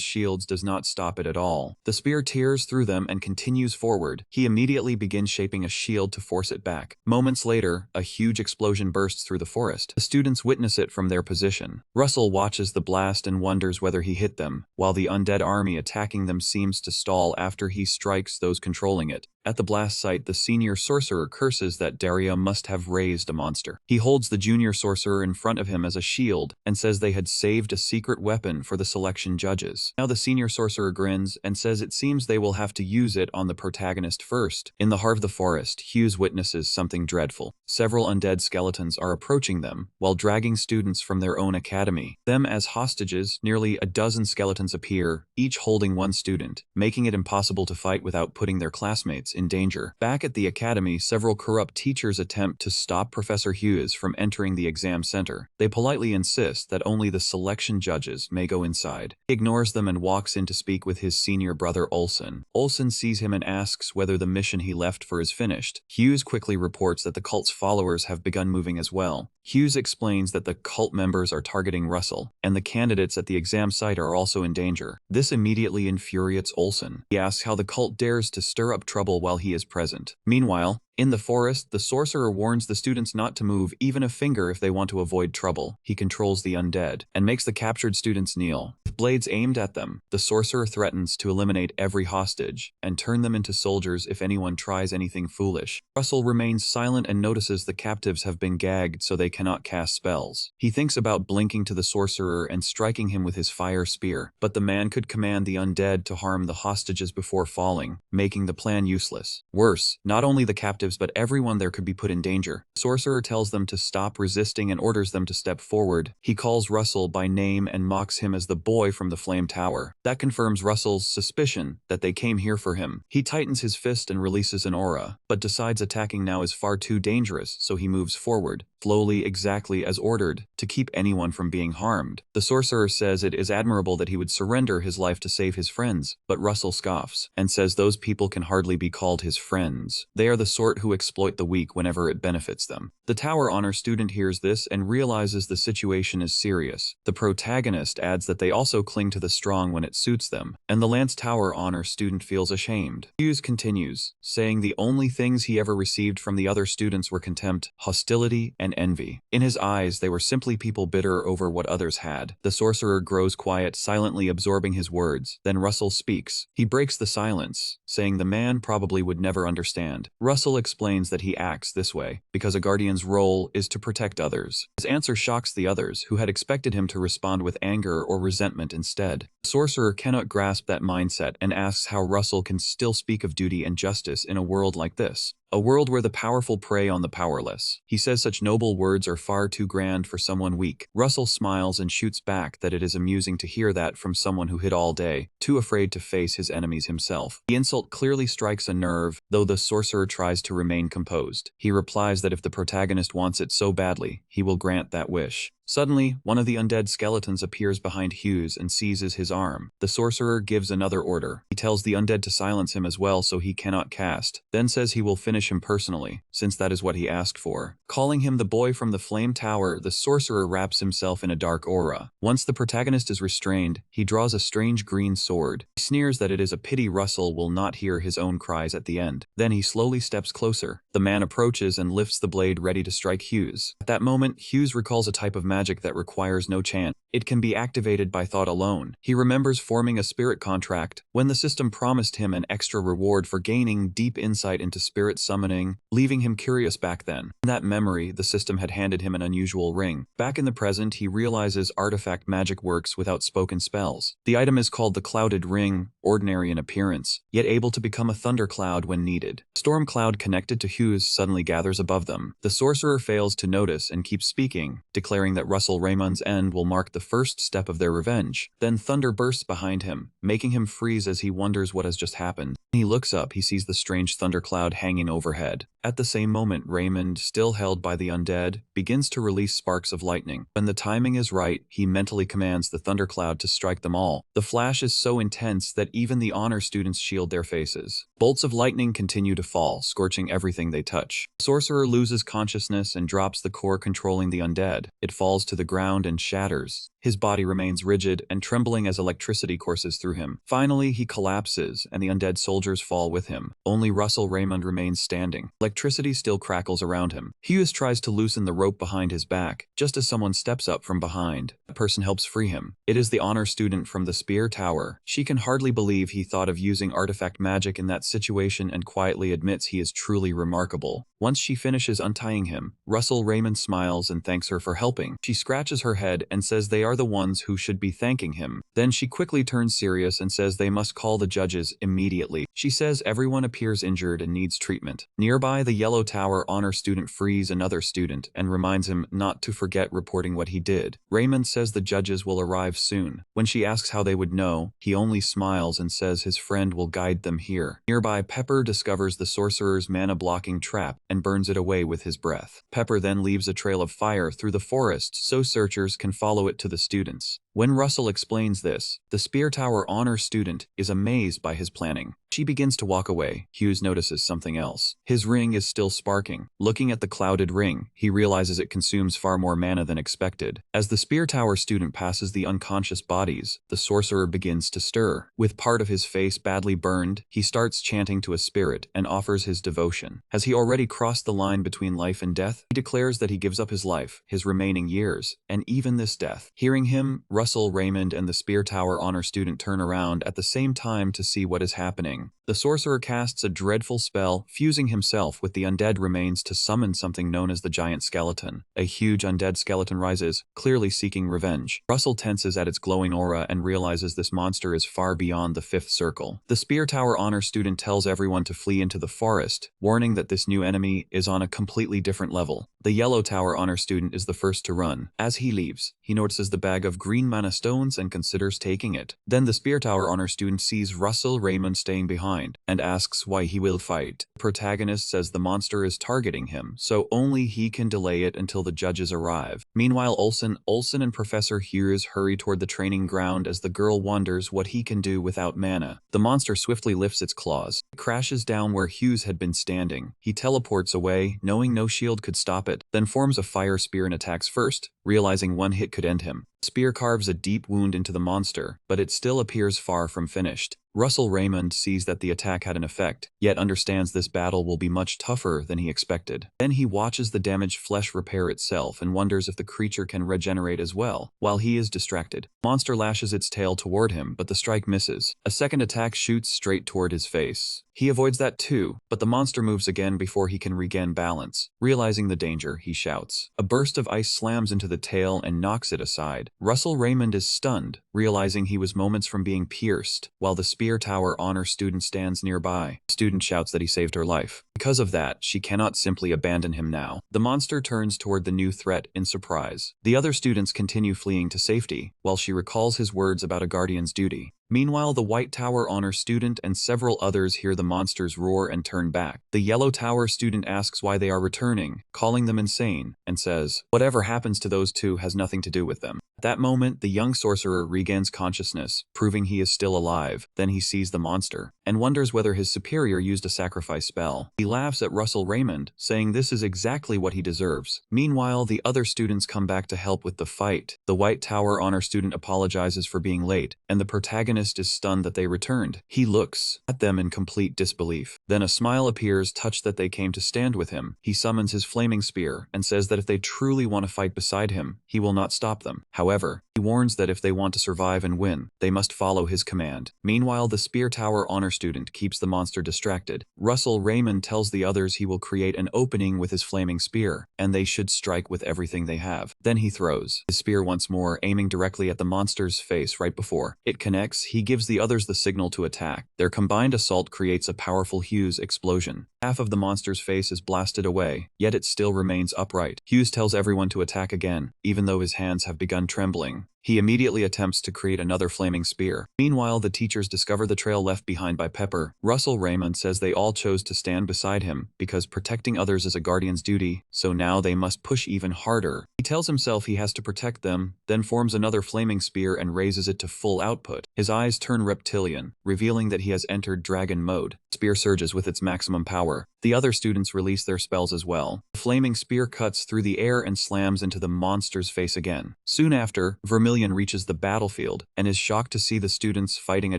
shields does not stop it at all. The spear tears through them and continues forward. He immediately begins shaping a shield to force it back. Moments later, a huge explosion bursts through the forest. The students witness it from their position. Russell watches the blast and wonders whether he hit them, while the undead army attacking them seems to stall after he strikes those controlling it. At the blast site, the senior sorcerer curses that Daria must have raised a monster. He holds the junior sorcerer in front of him as a shield and says they had saved a secret weapon for the selection judges. Now the senior sorcerer grins and says it seems they will have to use it on the protagonist first. In the heart of the forest, Hughes witnesses something dreadful. Several undead skeletons are approaching them while dragging students from their own academy. Them as hostages, nearly a dozen skeletons appear, each holding one student, making it impossible to fight without putting their classmates in danger. Back at the academy, several corrupt teachers attempt to stop Professor Hughes from entering the exam center. They politely insist that only the selection judges may go inside. He ignores them and walks in to speak with his senior brother Olsen. Olsen sees him and asks whether the mission he left for is finished. Hughes quickly reports that the cult's followers have begun moving as well. Hughes explains that the cult members are targeting Russell, and the candidates at the exam site are also in danger. This immediately infuriates Olsen. He asks how the cult dares to stir up trouble while he is present. Meanwhile, in the forest, the sorcerer warns the students not to move even a finger if they want to avoid trouble. He controls the undead and makes the captured students kneel. With blades aimed at them, the sorcerer threatens to eliminate every hostage and turn them into soldiers if anyone tries anything foolish. Russell remains silent and notices the captives have been gagged so they cannot cast spells. He thinks about blinking to the sorcerer and striking him with his fire spear, but the man could command the undead to harm the hostages before falling, making the plan useless. Worse, not only the captives but everyone there could be put in danger. The sorcerer tells them to stop resisting and orders them to step forward. He calls Russell by name and mocks him as the boy from the Flame Tower. That confirms Russell's suspicion that they came here for him. He tightens his fist and releases an aura, but decides attacking now is far too dangerous, so he moves forward, slowly exactly as ordered, to keep anyone from being harmed. The sorcerer says it is admirable that he would surrender his life to save his friends, but Russell scoffs and says those people can hardly be called his friends. They are the sort who exploit the weak whenever it benefits them. The Tower Honor student hears this and realizes the situation is serious. The protagonist adds that they also cling to the strong when it suits them, and the Lance Tower Honor student feels ashamed. Hughes continues, saying the only things he ever received from the other students were contempt, hostility, and envy. In his eyes, they were simply people bitter over what others had. The sorcerer grows quiet, silently absorbing his words. Then Russell speaks. He breaks the silence, saying the man probably would never understand. Russell explains that he acts this way because a guardian's role is to protect others. His answer shocks the others, who had expected him to respond with anger or resentment instead. The sorcerer cannot grasp that mindset and asks how Russell can still speak of duty and justice in a world like this. A world where the powerful prey on the powerless. He says such noble words are far too grand for someone weak. Russell smiles and shoots back that it is amusing to hear that from someone who hid all day, too afraid to face his enemies himself. The insult clearly strikes a nerve, though the sorcerer tries to remain composed. He replies that if the protagonist wants it so badly, he will grant that wish. Suddenly, one of the undead skeletons appears behind Hughes and seizes his arm. The sorcerer gives another order. He tells the undead to silence him as well so he cannot cast, then says he will finish him personally, since that is what he asked for. Calling him the boy from the flame tower, the sorcerer wraps himself in a dark aura. Once the protagonist is restrained, he draws a strange green sword. He sneers that it is a pity Russell will not hear his own cries at the end. Then he slowly steps closer. The man approaches and lifts the blade ready to strike Hughes. At that moment, Hughes recalls a type of magic that requires no chant. It can be activated by thought alone. He remembers forming a spirit contract when the system promised him an extra reward for gaining deep insight into spirit summoning, leaving him curious back then. In that memory, the system had handed him an unusual ring. Back in the present, he realizes artifact magic works without spoken spells. The item is called the Clouded Ring, ordinary in appearance, yet able to become a thundercloud when needed. A storm cloud connected to Hughes suddenly gathers above them. The sorcerer fails to notice and keeps speaking, declaring that Russell Raymond's end will mark the first step of their revenge. Then thunder bursts behind him, making him freeze as he wonders what has just happened. When he looks up, he sees the strange thundercloud hanging overhead. At the same moment, Raymond, still held by the undead, begins to release sparks of lightning. When the timing is right, he mentally commands the thundercloud to strike them all. The flash is so intense that even the honor students shield their faces. Bolts of lightning continue to fall, scorching everything they touch. The sorcerer loses consciousness and drops the core controlling the undead. It falls to the ground and shatters. His body remains rigid and trembling as electricity courses through him. Finally, he collapses, and the undead soldiers fall with him. Only Russell Raymond remains standing. Electricity still crackles around him. Hughes tries to loosen the rope behind his back, just as someone steps up from behind. A person helps free him. It is the honor student from the Spear Tower. She can hardly believe he thought of using artifact magic in that situation and quietly admits he is truly remarkable. Once she finishes untying him, Russell Raymond smiles and thanks her for helping. She scratches her head and says they are the ones who should be thanking him. Then she quickly turns serious and says they must call the judges immediately. She says everyone appears injured and needs treatment. Nearby, the Yellow Tower honor student frees another student and reminds him not to forget reporting what he did. Raymond says the judges will arrive soon. When she asks how they would know, he only smiles and says his friend will guide them here. Nearby, Pepper discovers the sorcerer's mana-blocking trap and burns it away with his breath. Pepper then leaves a trail of fire through the forest so searchers can follow it to the students. When Russell explains this, the Spear Tower honor student is amazed by his planning. She begins to walk away. Hughes notices something else. His ring is still sparking. Looking at the clouded ring, he realizes it consumes far more mana than expected. As the Spear Tower student passes the unconscious bodies, the sorcerer begins to stir. With part of his face badly burned, he starts chanting to a spirit and offers his devotion. Has he already crossed the line between life and death? He declares that he gives up his life, his remaining years, and even this death. Hearing him, Russell Raymond and the Spear Tower honor student turn around at the same time to see what is happening. The sorcerer casts a dreadful spell, fusing himself with the undead remains to summon something known as the giant skeleton. A huge undead skeleton rises, clearly seeking revenge. Russell tenses at its glowing aura and realizes this monster is far beyond the fifth circle. The Spear Tower honor student tells everyone to flee into the forest, warning that this new enemy is on a completely different level. The Yellow Tower honor student is the first to run. As he leaves, he notices the bag of green mana stones and considers taking it. Then the Spear Tower honor student sees Russell Raymond staying behind and asks why he will fight. The protagonist says the monster is targeting him, so only he can delay it until the judges arrive. Meanwhile, Olsen and Professor Hughes hurry toward the training ground as the girl wonders what he can do without mana. The monster swiftly lifts its claws. It crashes down where Hughes had been standing. He teleports away, knowing no shield could stop it, then forms a fire spear and attacks first, realizing one hit could end him. The spear carves a deep wound into the monster, but it still appears far from finished. Russell Raymond sees that the attack had an effect, yet understands this battle will be much tougher than he expected. Then he watches the damaged flesh repair itself and wonders if the creature can regenerate as well. While he is distracted, the monster lashes its tail toward him, but the strike misses. A second attack shoots straight toward his face. He avoids that too, but the monster moves again before he can regain balance. Realizing the danger, he shouts. A burst of ice slams into the tail and knocks it aside. Russell Raymond is stunned, realizing he was moments from being pierced, while the Spear Tower honor student stands nearby. The student shouts that he saved her life. Because of that, she cannot simply abandon him now. The monster turns toward the new threat in surprise. The other students continue fleeing to safety, while she recalls his words about a guardian's duty. Meanwhile, the White Tower Honor student and several others hear the monsters roar and turn back. The Yellow Tower student asks why they are returning, calling them insane, and says, "Whatever happens to those two has nothing to do with them." At that moment, the young sorcerer regains consciousness, proving he is still alive. Then he sees the monster, and wonders whether his superior used a sacrifice spell. He laughs at Russell Raymond, saying this is exactly what he deserves. Meanwhile, the other students come back to help with the fight. The White Tower Honor student apologizes for being late, and the protagonist is stunned that they returned. He looks at them in complete disbelief. Then a smile appears, touched that they came to stand with him. He summons his flaming spear, and says that if they truly want to fight beside him, he will not stop them. However, he warns that if they want to survive and win, they must follow his command. Meanwhile, the Spear Tower Honor student keeps the monster distracted. Russell Raymond tells the others he will create an opening with his flaming spear, and they should strike with everything they have. Then he throws his spear once more, aiming directly at the monster's face right before it connects. He gives the others the signal to attack. Their combined assault creates a powerful Hughes explosion. Half of the monster's face is blasted away, yet it still remains upright. Hughes tells everyone to attack again, even though his hands have begun trembling. He immediately attempts to create another flaming spear. Meanwhile, the teachers discover the trail left behind by Pepper. Russell Raymond says they all chose to stand beside him because protecting others is a guardian's duty, so now they must push even harder. He tells himself he has to protect them, then forms another flaming spear and raises it to full output. His eyes turn reptilian, revealing that he has entered dragon mode. The spear surges with its maximum power. The other students release their spells as well. The flaming spear cuts through the air and slams into the monster's face again. Soon after, Vermilion reaches the battlefield and is shocked to see the students fighting a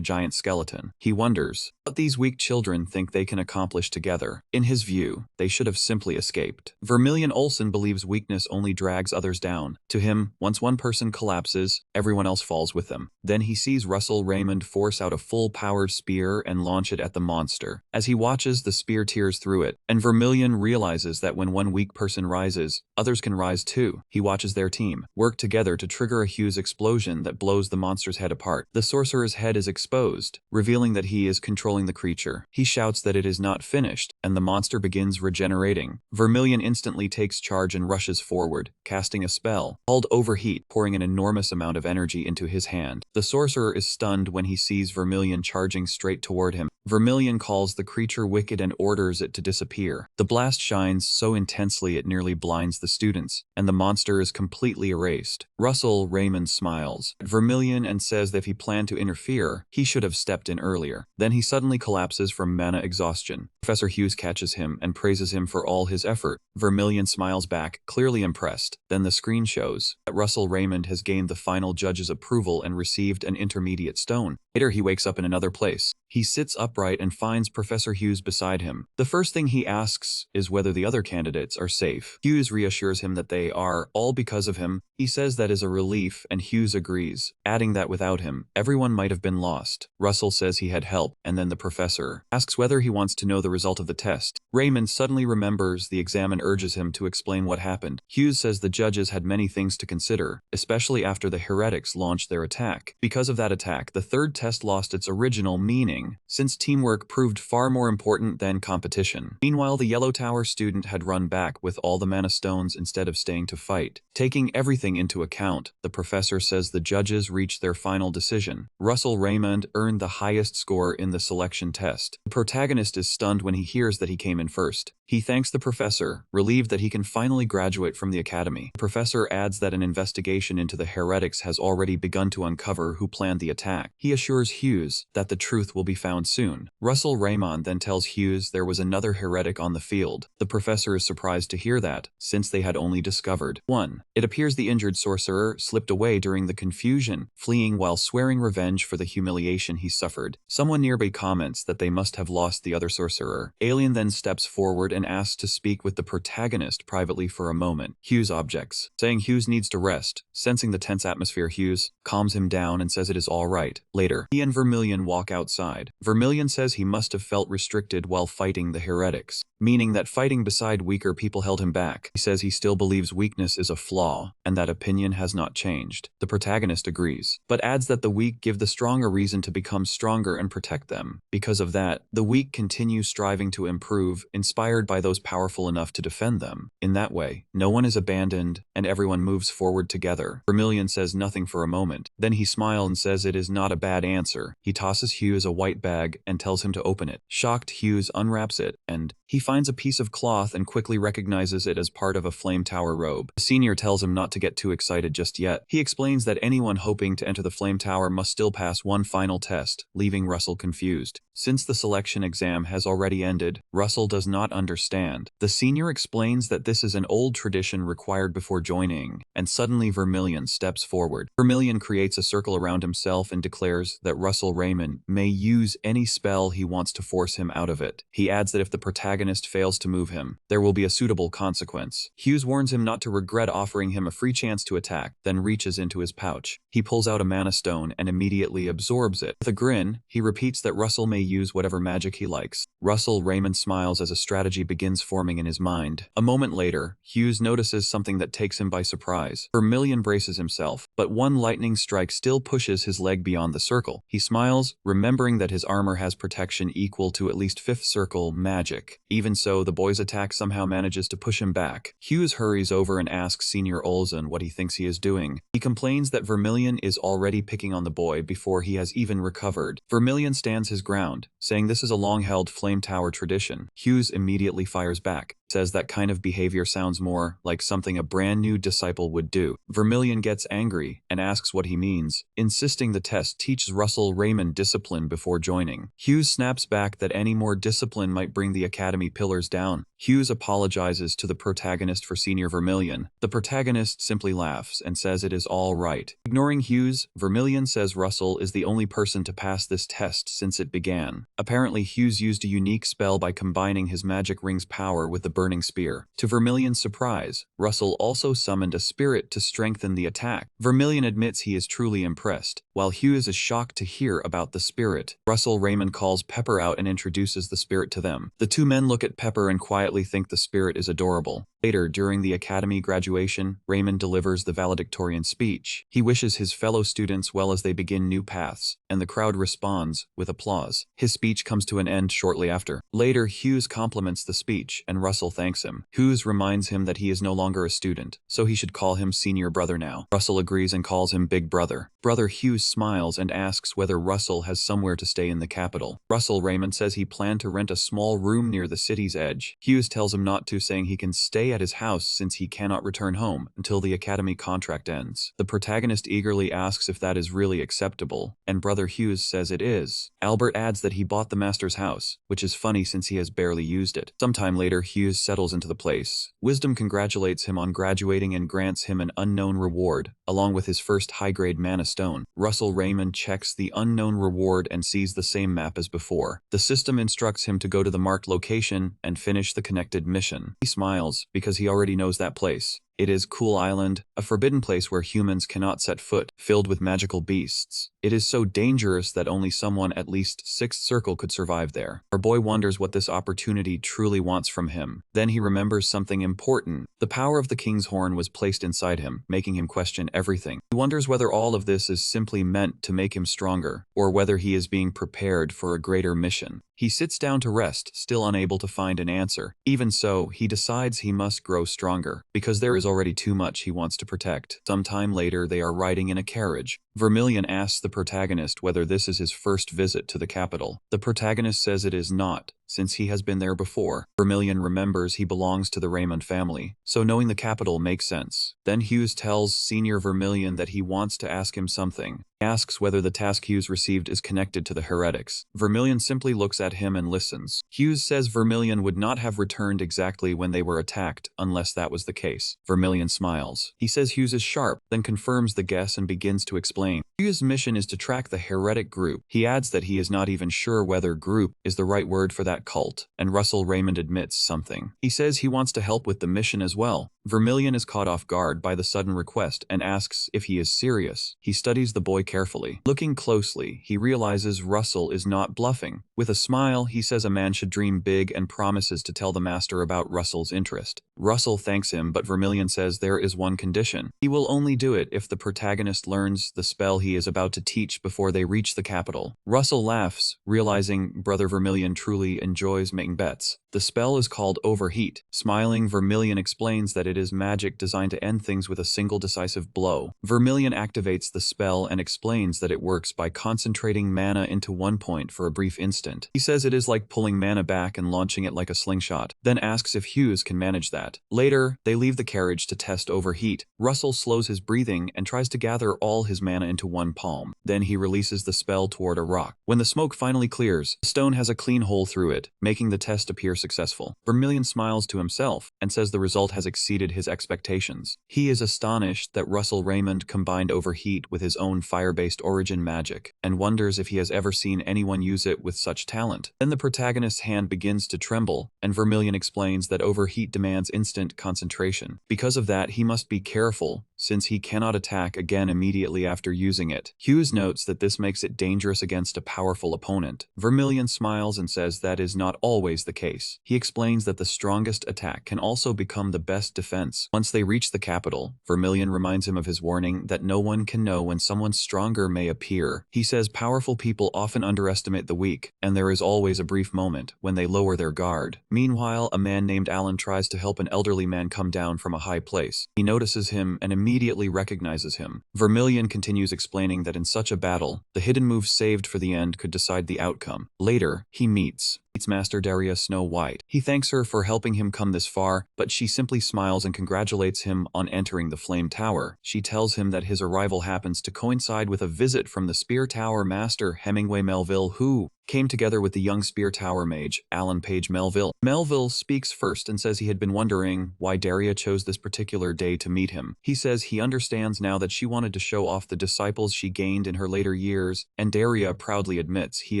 giant skeleton. He wonders what these weak children think they can accomplish together. In his view, they should have simply escaped. Vermilion Olsen believes weakness only drags others down. To him, once one person collapses, everyone else falls with them. Then he sees Russell Raymond force out a full-powered spear and launch it at the monster. As he watches, the spear tears through it, and Vermilion realizes that when one weak person rises, others can rise too. He watches their team work together to trigger a Hughes explosion that blows the monster's head apart. The sorcerer's head is exposed, revealing that he is controlling the creature. He shouts that it is not finished, and the monster begins regenerating. Vermilion instantly takes charge and rushes forward, casting a spell called Overheat, pouring an enormous amount of energy into his hand. The sorcerer is stunned when he sees Vermilion charging straight toward him. Vermilion calls the creature wicked and orders it to disappear. The blast shines so intensely it nearly blinds the students, and the monster is completely erased. Russell Raymond smiles at Vermilion and says that if he planned to interfere, he should have stepped in earlier. Then he suddenly collapses from mana exhaustion. Professor Hughes catches him and praises him for all his effort. Vermilion smiles back, clearly impressed. Then the screen shows that Russell Raymond has gained the final judge's approval and received an intermediate stone. Later, he wakes up in another place. He sits upright and finds Professor Hughes beside him. The first thing he asks is whether the other candidates are safe. Hughes reassures him that they are, all because of him. He says that is a relief, and Hughes agrees, adding that without him, everyone might have been lost. Russell says he had help, and then the professor asks whether he wants to know the result of the test. Raymond suddenly remembers the exam and urges him to explain what happened. Hughes says the judges had many things to consider, especially after the heretics launched their attack. Because of that attack, the third test lost its original meaning, since teamwork proved far more important than competition. Meanwhile, the Yellow Tower student had run back with all the mana stones instead of staying to fight. Taking everything into account, the professor says the judges reached their final decision. Russell Raymond earned the highest score in the selection test. The protagonist is stunned when he hears that he came in first. He thanks the professor, relieved that he can finally graduate from the academy. The professor adds that an investigation into the heretics has already begun to uncover who planned the attack. He assures Hughes that the truth will be found soon. Russell Raymond then tells Hughes there was another heretic on the field. The professor is surprised to hear that, since they had only discovered one. It appears the injured sorcerer slipped away during the confusion, fleeing while swearing revenge for the humiliation he suffered. Someone nearby comments that they must have lost the other sorcerer. Alien then steps forward and asks to speak with the protagonist privately for a moment. Hughes objects, saying Hughes needs to rest. Sensing the tense atmosphere, Hughes calms him down and says it is all right. Later, he and Vermilion walk outside. Vermilion says he must have felt restricted while fighting the heretics, meaning that fighting beside weaker people held him back. He says he still believes weakness is a flaw, and that opinion has not changed. The protagonist agrees, but adds that the weak give the strong a reason to become stronger and protect them. Because of that, the weak continue striving striving to improve, inspired by those powerful enough to defend them. In that way, no one is abandoned, and everyone moves forward together. Vermilion says nothing for a moment. Then he smiles and says it is not a bad answer. He tosses Hughes a white bag and tells him to open it. Shocked, Hughes unwraps it, and he finds a piece of cloth and quickly recognizes it as part of a flame tower robe. The senior tells him not to get too excited just yet. He explains that anyone hoping to enter the flame tower must still pass one final test, leaving Russell confused. Since the selection exam has already ended, Russell does not understand. The senior explains that this is an old tradition required before joining, and suddenly Vermilion steps forward. Vermilion creates a circle around himself and declares that Russell Raymond may use any spell he wants to force him out of it. He adds that if the protagonist fails to move him, there will be a suitable consequence. Hughes warns him not to regret offering him a free chance to attack, then reaches into his pouch. He pulls out a mana stone and immediately absorbs it. With a grin, he repeats that Russell may use whatever magic he likes. Russell Raymond smiles as a strategy begins forming in his mind. A moment later, Hughes notices something that takes him by surprise. Vermilion braces himself, but one lightning strike still pushes his leg beyond the circle. He smiles, remembering that his armor has protection equal to at least 5th circle magic. Even so, the boy's attack somehow manages to push him back. Hughes hurries over and asks Senior Olsen what he thinks he is doing. He complains that Vermilion is already picking on the boy before he has even recovered. Vermilion stands his ground, saying this is a long-held flame tower tradition. Hughes immediately fires back, says that kind of behavior sounds more like something a brand new disciple would do. Vermilion gets angry and asks what he means, insisting the test teaches Russell Raymond discipline before joining. Hughes snaps back that any more discipline might bring the academy pillars down. Hughes apologizes to the protagonist for Senior Vermilion. The protagonist simply laughs and says it is all right. Ignoring Hughes, Vermilion says Russell is the only person to pass this test since it began. Apparently, Hughes used a unique spell by combining his magic ring's power with the burning spear. To Vermilion's surprise, Russell also summoned a spirit to strengthen the attack. Vermilion admits he is truly impressed, while Hughes is shocked to hear about the spirit. Russell Raymond calls Pepper out and introduces the spirit to them. The two men look at Pepper and quietly think the spirit is adorable. Later, during the academy graduation, Raymond delivers the valedictorian speech. He wishes his fellow students well as they begin new paths, and the crowd responds with applause. His speech comes to an end shortly after. Later, Hughes compliments the speech, and Russell thanks him. Hughes reminds him that he is no longer a student, so he should call him Senior Brother now. Russell agrees and calls him Big Brother. Brother Hughes smiles and asks whether Russell has somewhere to stay in the capital. Russell Raymond says he planned to rent a small room near the city's edge. Hughes tells him not to, saying he can stay at his house since he cannot return home until the academy contract ends. The protagonist eagerly asks if that is really acceptable, and Brother Hughes says it is. Albert adds that he bought the master's house, which is funny since he has barely used it. Sometime later, Hughes settles into the place. Wisdom congratulates him on graduating and grants him an unknown reward, along with his first high-grade mana stone. Russell Raymond checks the unknown reward and sees the same map as before. The system instructs him to go to the marked location and finish the connected mission. He smiles because he already knows that place. It is Cool Island, a forbidden place where humans cannot set foot, filled with magical beasts. It is so dangerous that only someone at least 6th circle could survive there. Our boy wonders what this opportunity truly wants from him. Then he remembers something important. The power of the King's Horn was placed inside him, making him question everything. He wonders whether all of this is simply meant to make him stronger, or whether he is being prepared for a greater mission. He sits down to rest, still unable to find an answer. Even so, he decides he must grow stronger, because there is already too much he wants to protect. Sometime later, they are riding in a carriage. Vermilion asks the protagonist whether this is his first visit to the capital. The protagonist says it is not, since he has been there before. Vermilion remembers he belongs to the Raymond family, so knowing the capital makes sense. Then Hughes tells Senior Vermilion that he wants to ask him something. He asks whether the task Hughes received is connected to the heretics. Vermilion simply looks at him and listens. Hughes says Vermilion would not have returned exactly when they were attacked unless that was the case. Vermilion smiles. He says Hughes is sharp, then confirms the guess and begins to explain. Hughes' mission is to track the heretic group. He adds that he is not even sure whether group is the right word for that cult, and Russell Raymond admits something. He says he wants to help with the mission as well. Vermilion is caught off guard by the sudden request and asks if he is serious. He studies the boy carefully. Looking closely, he realizes Russell is not bluffing. With a smile, he says a man should dream big and promises to tell the master about Russell's interest. Russell thanks him, but Vermilion says there is one condition. He will only do it if the protagonist learns the spell he is about to teach before they reach the capital. Russell laughs, realizing Brother Vermilion truly enjoys making bets. The spell is called Overheat. Smiling, Vermilion explains that it is magic designed to end things with a single decisive blow. Vermilion activates the spell and explains that it works by concentrating mana into one point for a brief instant. He says it is like pulling mana back and launching it like a slingshot, then asks if Hughes can manage that. Later, they leave the carriage to test Overheat. Russell slows his breathing and tries to gather all his mana into one palm. Then he releases the spell toward a rock. When the smoke finally clears, the stone has a clean hole through it, making the test appear successful. Vermilion smiles to himself and says the result has exceeded his expectations. He is astonished that Russell Raymond combined Overheat with his own fire-based origin magic, and wonders if he has ever seen anyone use it with such talent. Then the protagonist's hand begins to tremble, and Vermilion explains that Overheat demands instant concentration. Because of that, he must be careful, since he cannot attack again immediately after using it. Hughes notes that this makes it dangerous against a powerful opponent. Vermilion smiles and says that is not always the case. He explains that the strongest attack can also become the best defense. Once they reach the capital, Vermilion reminds him of his warning that no one can know when someone stronger may appear. He says powerful people often underestimate the weak, and there is always a brief moment when they lower their guard. Meanwhile, a man named Alan tries to help an elderly man come down from a high place. He notices him and immediately recognizes him. Vermilion continues explaining that in such a battle, the hidden move saved for the end could decide the outcome. Later, he meets Master Daria Snow White. He thanks her for helping him come this far, but she simply smiles and congratulates him on entering the Flame Tower. She tells him that his arrival happens to coincide with a visit from the Spear Tower Master Hemingway Melville, who came together with the young Spear Tower mage, Alan Page Melville. Melville speaks first and says he had been wondering why Daria chose this particular day to meet him. He says he understands now that she wanted to show off the disciples she gained in her later years, and Daria proudly admits he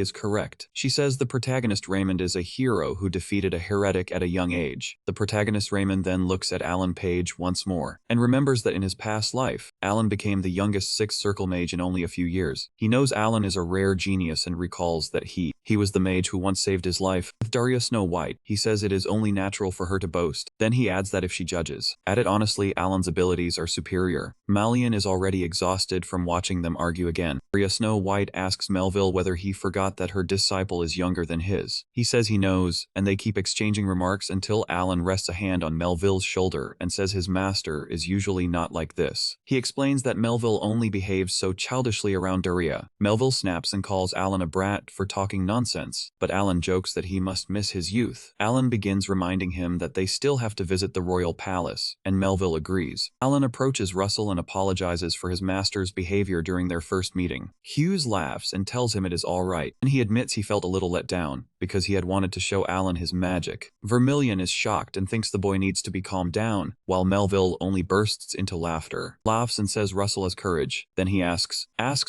is correct. She says the protagonist Raymond is a hero who defeated a heretic at a young age. The protagonist Raymond then looks at Alan Page once more, and remembers that in his past life, Alan became the youngest Sixth Circle mage in only a few years. He knows Alan is a rare genius and recalls that he was the mage who once saved his life. With Daria Snow White, he says it is only natural for her to boast. Then he adds that if she judges at it honestly, Alan's abilities are superior. Malian is already exhausted from watching them argue again. Daria Snow White asks Melville whether he forgot that her disciple is younger than his. He says he knows, and they keep exchanging remarks until Alan rests a hand on Melville's shoulder and says his master is usually not like this. He explains that Melville only behaves so childishly around Daria. Melville snaps and calls Alan a brat for talking nonsense, but Alan jokes that he must miss his youth. Alan begins reminding him that they still have to visit the royal palace, and Melville agrees. Alan approaches Russell and apologizes for his master's behavior during their first meeting. Hughes laughs and tells him it is all right, and he admits he felt a little let down, because he had wanted to show Alan his magic. Vermilion is shocked and thinks the boy needs to be calmed down, while Melville only bursts into laughter. Laughs and says Russell has courage. Then he asks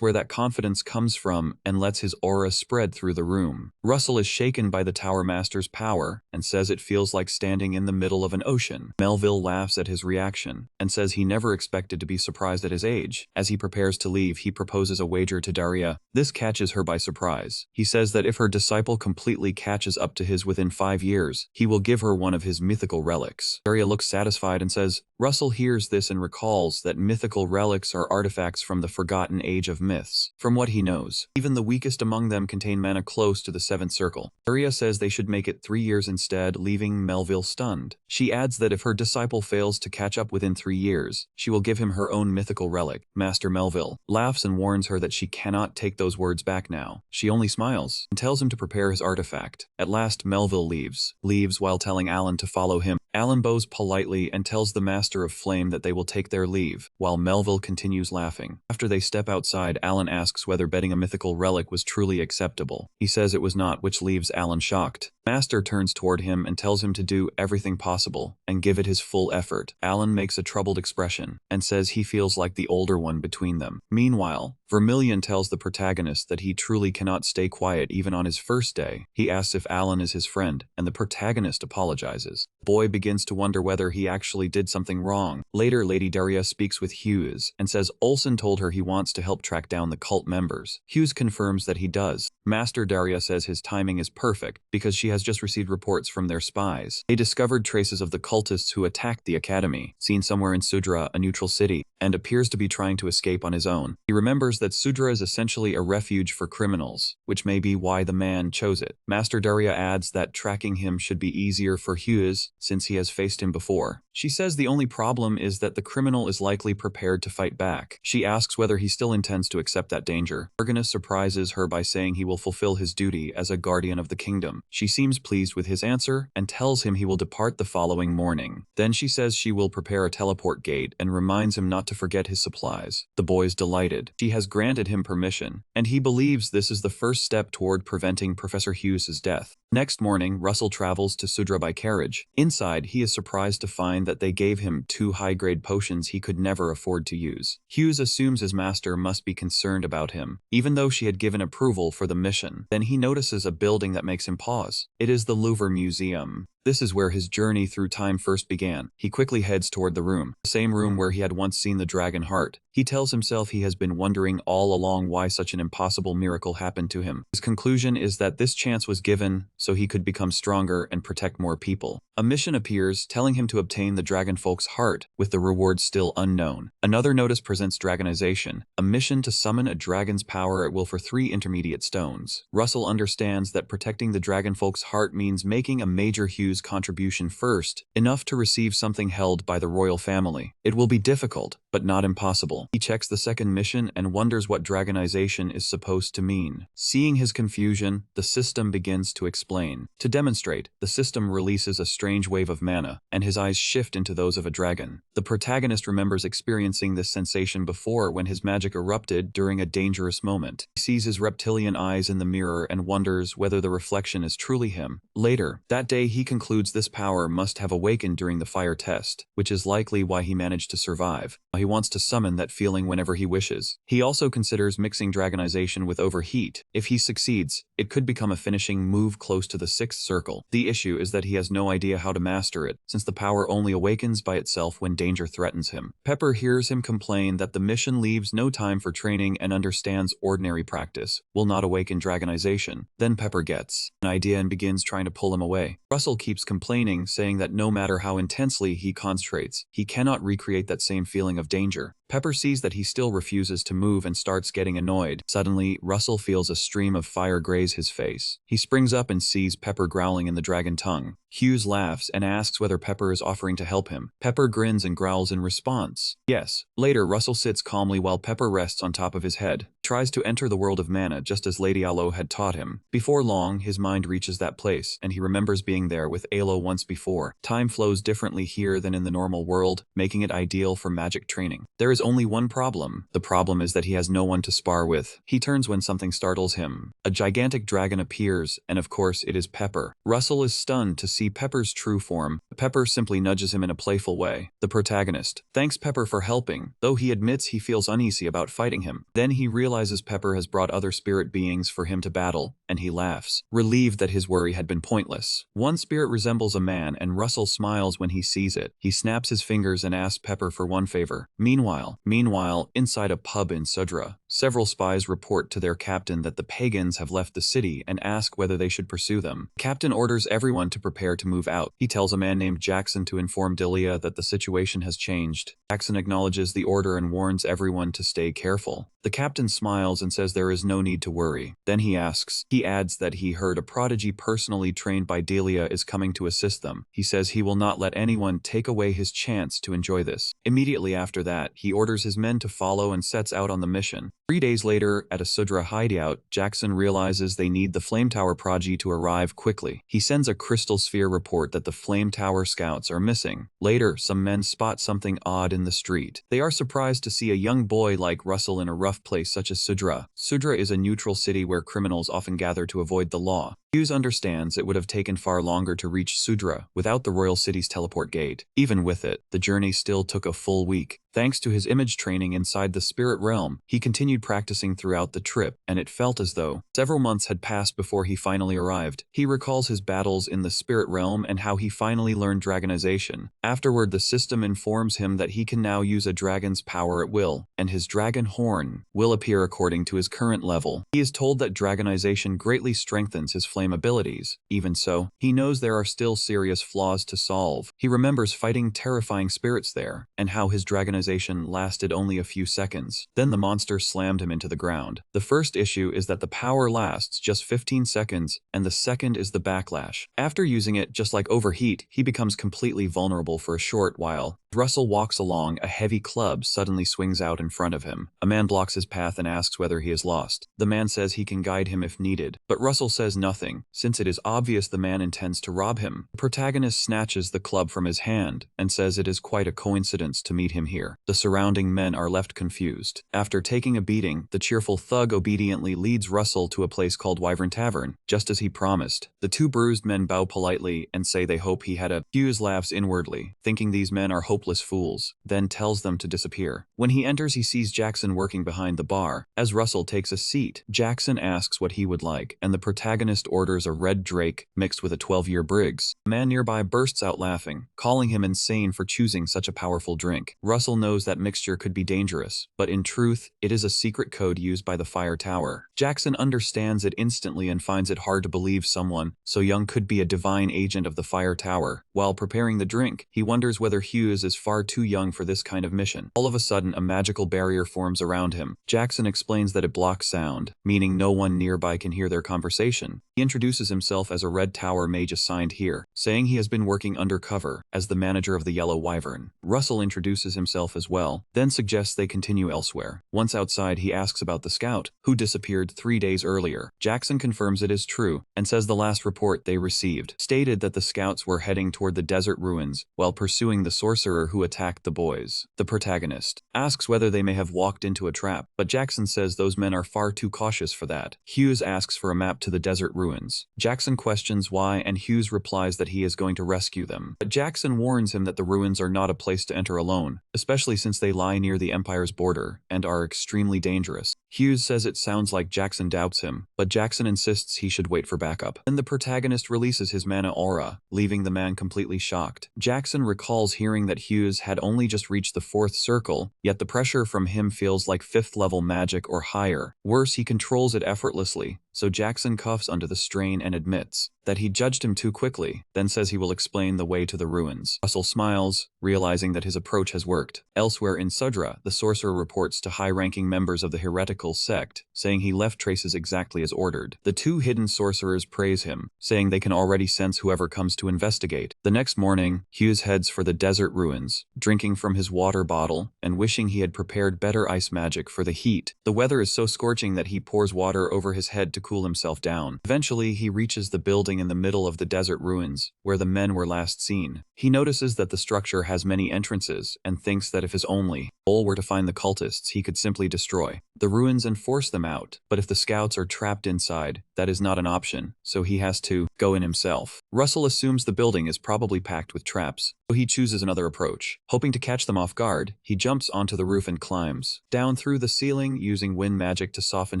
where that confidence comes from and lets his aura spread through the room. Russell is shaken by the Tower Master's power and says it feels like standing in the middle of an ocean. Melville laughs at his reaction and says he never expected to be surprised at his age. As he prepares to leave, he proposes a wager to Daria. This catches her by surprise. He says that if her disciple completely catches up to his within 5 years, he will give her one of his mythical relics. Daria looks satisfied and says, Russell hears this and recalls that mythical relics are artifacts from the forgotten age of myths. From what he knows, even the weakest among them contain mana close to the 7th circle. Daria says they should make it 3 years instead, leaving Melville stunned. She adds that if her disciple fails to catch up within 3 years, she will give him her own mythical relic. Master Melville laughs and warns her that she cannot take those words back now. She only smiles and tells him to prepare his artifact. At last, Melville leaves while telling Alan to follow him. Alan bows politely and tells the Master of Flame that they will take their leave, while Melville continues laughing. After they step outside, Alan asks whether betting a mythical relic was truly acceptable. He says it was not, which leaves Alan shocked. Master turns toward him and tells him to do everything possible and give it his full effort. Alan makes a troubled expression and says he feels like the older one between them. Meanwhile, Vermilion tells the protagonist that he truly cannot stay quiet even on his first day. He asks if Alan is his friend, and the protagonist apologizes. The boy begins to wonder whether he actually did something wrong. Later, Lady Daria speaks with Hughes and says Olsen told her he wants to help track down the cult members. Hughes confirms that he does. Master Daria says his timing is perfect because she has just received reports from their spies. They discovered traces of the cultists who attacked the academy, seen somewhere in Sudra, a neutral city. and appears to be trying to escape on his own. He remembers that Sudra is essentially a refuge for criminals, which may be why the man chose it. Master Daria adds that tracking him should be easier for Hughes since he has faced him before. She says the only problem is that the criminal is likely prepared to fight back. She asks whether he still intends to accept that danger. Organist surprises her by saying he will fulfill his duty as a guardian of the kingdom. She seems pleased with his answer and tells him he will depart the following morning. Then she says she will prepare a teleport gate and reminds him not to forget his supplies. The boy's delighted. She has granted him permission, and he believes this is the first step toward preventing Professor Hughes's death. Next morning, Russell travels to Sudra by carriage. Inside, he is surprised to find that they gave him 2 high-grade potions he could never afford to use. Hughes assumes his master must be concerned about him, even though she had given approval for the mission. Then he notices a building that makes him pause. It is the Louvre Museum. This is where his journey through time first began. He quickly heads toward the room, the same room where he had once seen the dragon heart. He tells himself he has been wondering all along why such an impossible miracle happened to him. His conclusion is that this chance was given so he could become stronger and protect more people. A mission appears telling him to obtain the dragonfolk's heart, with the reward still unknown. Another notice presents dragonization, a mission to summon a dragon's power at will for 3 intermediate stones. Russell understands that protecting the dragonfolk's heart means making a major Hughes contribution first, enough to receive something held by the royal family. It will be difficult, but not impossible. He checks the second mission and wonders what dragonization is supposed to mean. Seeing his confusion, the system begins to explain. To demonstrate, the system releases a strange wave of mana, and his eyes shift into those of a dragon. The protagonist remembers experiencing this sensation before when his magic erupted during a dangerous moment. He sees his reptilian eyes in the mirror and wonders whether the reflection is truly him. Later, that day he concludes this power must have awakened during the fire test, which is likely why he managed to survive. He wants to summon that feeling whenever he wishes. He also considers mixing dragonization with overheat. If he succeeds, it could become a finishing move close to the 6th circle. The issue is that he has no idea how to master it, since the power only awakens by itself when danger threatens him. Pepper hears him complain that the mission leaves no time for training and understands ordinary practice will not awaken dragonization. Then Pepper gets an idea and begins trying to pull him away. Russell keeps complaining, saying that no matter how intensely he concentrates, he cannot recreate that same feeling of danger. Pepper sees that he still refuses to move and starts getting annoyed. Suddenly, Russell feels a stream of fire graze his face. He springs up and sees Pepper growling in the dragon tongue. Hughes laughs and asks whether Pepper is offering to help him. Pepper grins and growls in response. Yes. Later, Russell sits calmly while Pepper rests on top of his head. Tries to enter the world of mana just as Lady Yahello had taught him. Before long, his mind reaches that place, and he remembers being there with Yahello once before. Time flows differently here than in the normal world, making it ideal for magic training. There is only one problem. The problem is that he has no one to spar with. He turns when something startles him. A gigantic dragon appears, and of course it is Pepper. Russell is stunned to see Pepper's true form. Pepper simply nudges him in a playful way. The protagonist thanks Pepper for helping, though he admits he feels uneasy about fighting him. Then he realizes Pepper has brought other spirit beings for him to battle, and he laughs, relieved that his worry had been pointless. One spirit resembles a man, and Russell smiles when he sees it. He snaps his fingers and asks Pepper for one favor. Meanwhile, inside a pub in Sudra, several spies report to their captain that the pagans have left the city and ask whether they should pursue them. Captain orders everyone to prepare to move out. He tells a man named Jackson to inform Delia that the situation has changed. Jackson acknowledges the order and warns everyone to stay careful. The captain smiles and says there is no need to worry. Then he adds that he heard a prodigy personally trained by Delia is coming to assist them. He says he will not let anyone take away his chance to enjoy this. Immediately after that, he orders his men to follow and sets out on the mission. 3 days later, at a Sudra hideout, Jackson realizes they need the Flame Tower prodigy to arrive quickly. He sends a crystal sphere report that the Flame Tower scouts are missing. Later, some men spot something odd in the street. They are surprised to see a young boy like Russell in a rough place such as Sudra. Sudra is a neutral city where criminals often gather to avoid the law. Hughes understands it would have taken far longer to reach Sudra without the royal city's teleport gate. Even with it, the journey still took a full week. Thanks to his image training inside the spirit realm, he continued practicing throughout the trip, and it felt as though several months had passed before he finally arrived. He recalls his battles in the spirit realm and how he finally learned dragonization. Afterward, the system informs him that he can now use a dragon's power at will, and his dragon horn will appear according to his current level. He is told that dragonization greatly strengthens his flame abilities. Even so, he knows there are still serious flaws to solve. He remembers fighting terrifying spirits there, and how his dragonization lasted only a few seconds. Then the monster slammed him into the ground. The first issue is that the power lasts just 15 seconds, and the second is the backlash. After using it, just like overheat, he becomes completely vulnerable for a short while. Russell walks along, a heavy club suddenly swings out in front of him. A man blocks his path and asks whether he is lost. The man says he can guide him if needed, but Russell says nothing, since it is obvious the man intends to rob him. The protagonist snatches the club from his hand and says it is quite a coincidence to meet him here. The surrounding men are left confused. After taking a beating, the cheerful thug obediently leads Russell to a place called Wyvern Tavern, just as he promised. The two bruised men bow politely and say they hope he had a. Hughes laughs inwardly, thinking these men are hopeless fools, then tells them to disappear. When he enters, he sees Jackson working behind the bar. As Russell takes a seat, Jackson asks what he would like, and the protagonist orders a red drake mixed with a 12-year Briggs. A man nearby bursts out laughing, calling him insane for choosing such a powerful drink. Russell knows that mixture could be dangerous, but in truth, it is a secret code used by the Fire Tower. Jackson understands it instantly and finds it hard to believe someone so young could be a divine agent of the Fire Tower. While preparing the drink, he wonders whether Hughes is far too young for this kind of mission. All of a sudden, a magical barrier forms around him. Jackson explains that it blocks sound, meaning no one nearby can hear their conversation. He introduces himself as a Red Tower mage assigned here, saying he has been working undercover as the manager of the Yellow Wyvern. Russell introduces himself as well, then suggests they continue elsewhere. Once outside, he asks about the scout, who disappeared 3 days earlier. Jackson confirms it is true, and says the last report they received stated that the scouts were heading toward the desert ruins while pursuing the sorcerer who attacked the boys. The protagonist asks whether they may have walked into a trap, but Jackson says those men are far too cautious for that. Hughes asks for a map to the desert ruins. Jackson questions why, and Hughes replies that he is going to rescue them. But Jackson warns him that the ruins are not a place to enter alone, especially since they lie near the Empire's border and are extremely dangerous. Hughes says it sounds like Jackson doubts him, but Jackson insists he should wait for backup. Then the protagonist releases his mana aura, leaving the man completely shocked. Jackson recalls hearing that Hughes had only just reached the 4th circle, yet the pressure from him feels like 5th level magic or higher. Worse, he controls it effortlessly, so Jackson cuffs under the strain and admits that he judged him too quickly, then says he will explain the way to the ruins. Russell smiles, realizing that his approach has worked. Elsewhere in Sudra, the sorcerer reports to high-ranking members of the heretical sect, saying he left traces exactly as ordered. The two hidden sorcerers praise him, saying they can already sense whoever comes to investigate. The next morning, Hughes heads for the desert ruins, drinking from his water bottle and wishing he had prepared better ice magic for the heat. The weather is so scorching that he pours water over his head to cool himself down. Eventually, he reaches the building in the middle of the desert ruins, where the men were last seen. He notices that the structure has many entrances and thinks that if his only goal were to find the cultists, he could simply destroy the ruins and force them out. But if the scouts are trapped inside, that is not an option, so he has to go in himself. Russell assumes the building is probably packed with traps, so he chooses another approach. Hoping to catch them off guard, he jumps onto the roof and climbs down through the ceiling, using wind magic to soften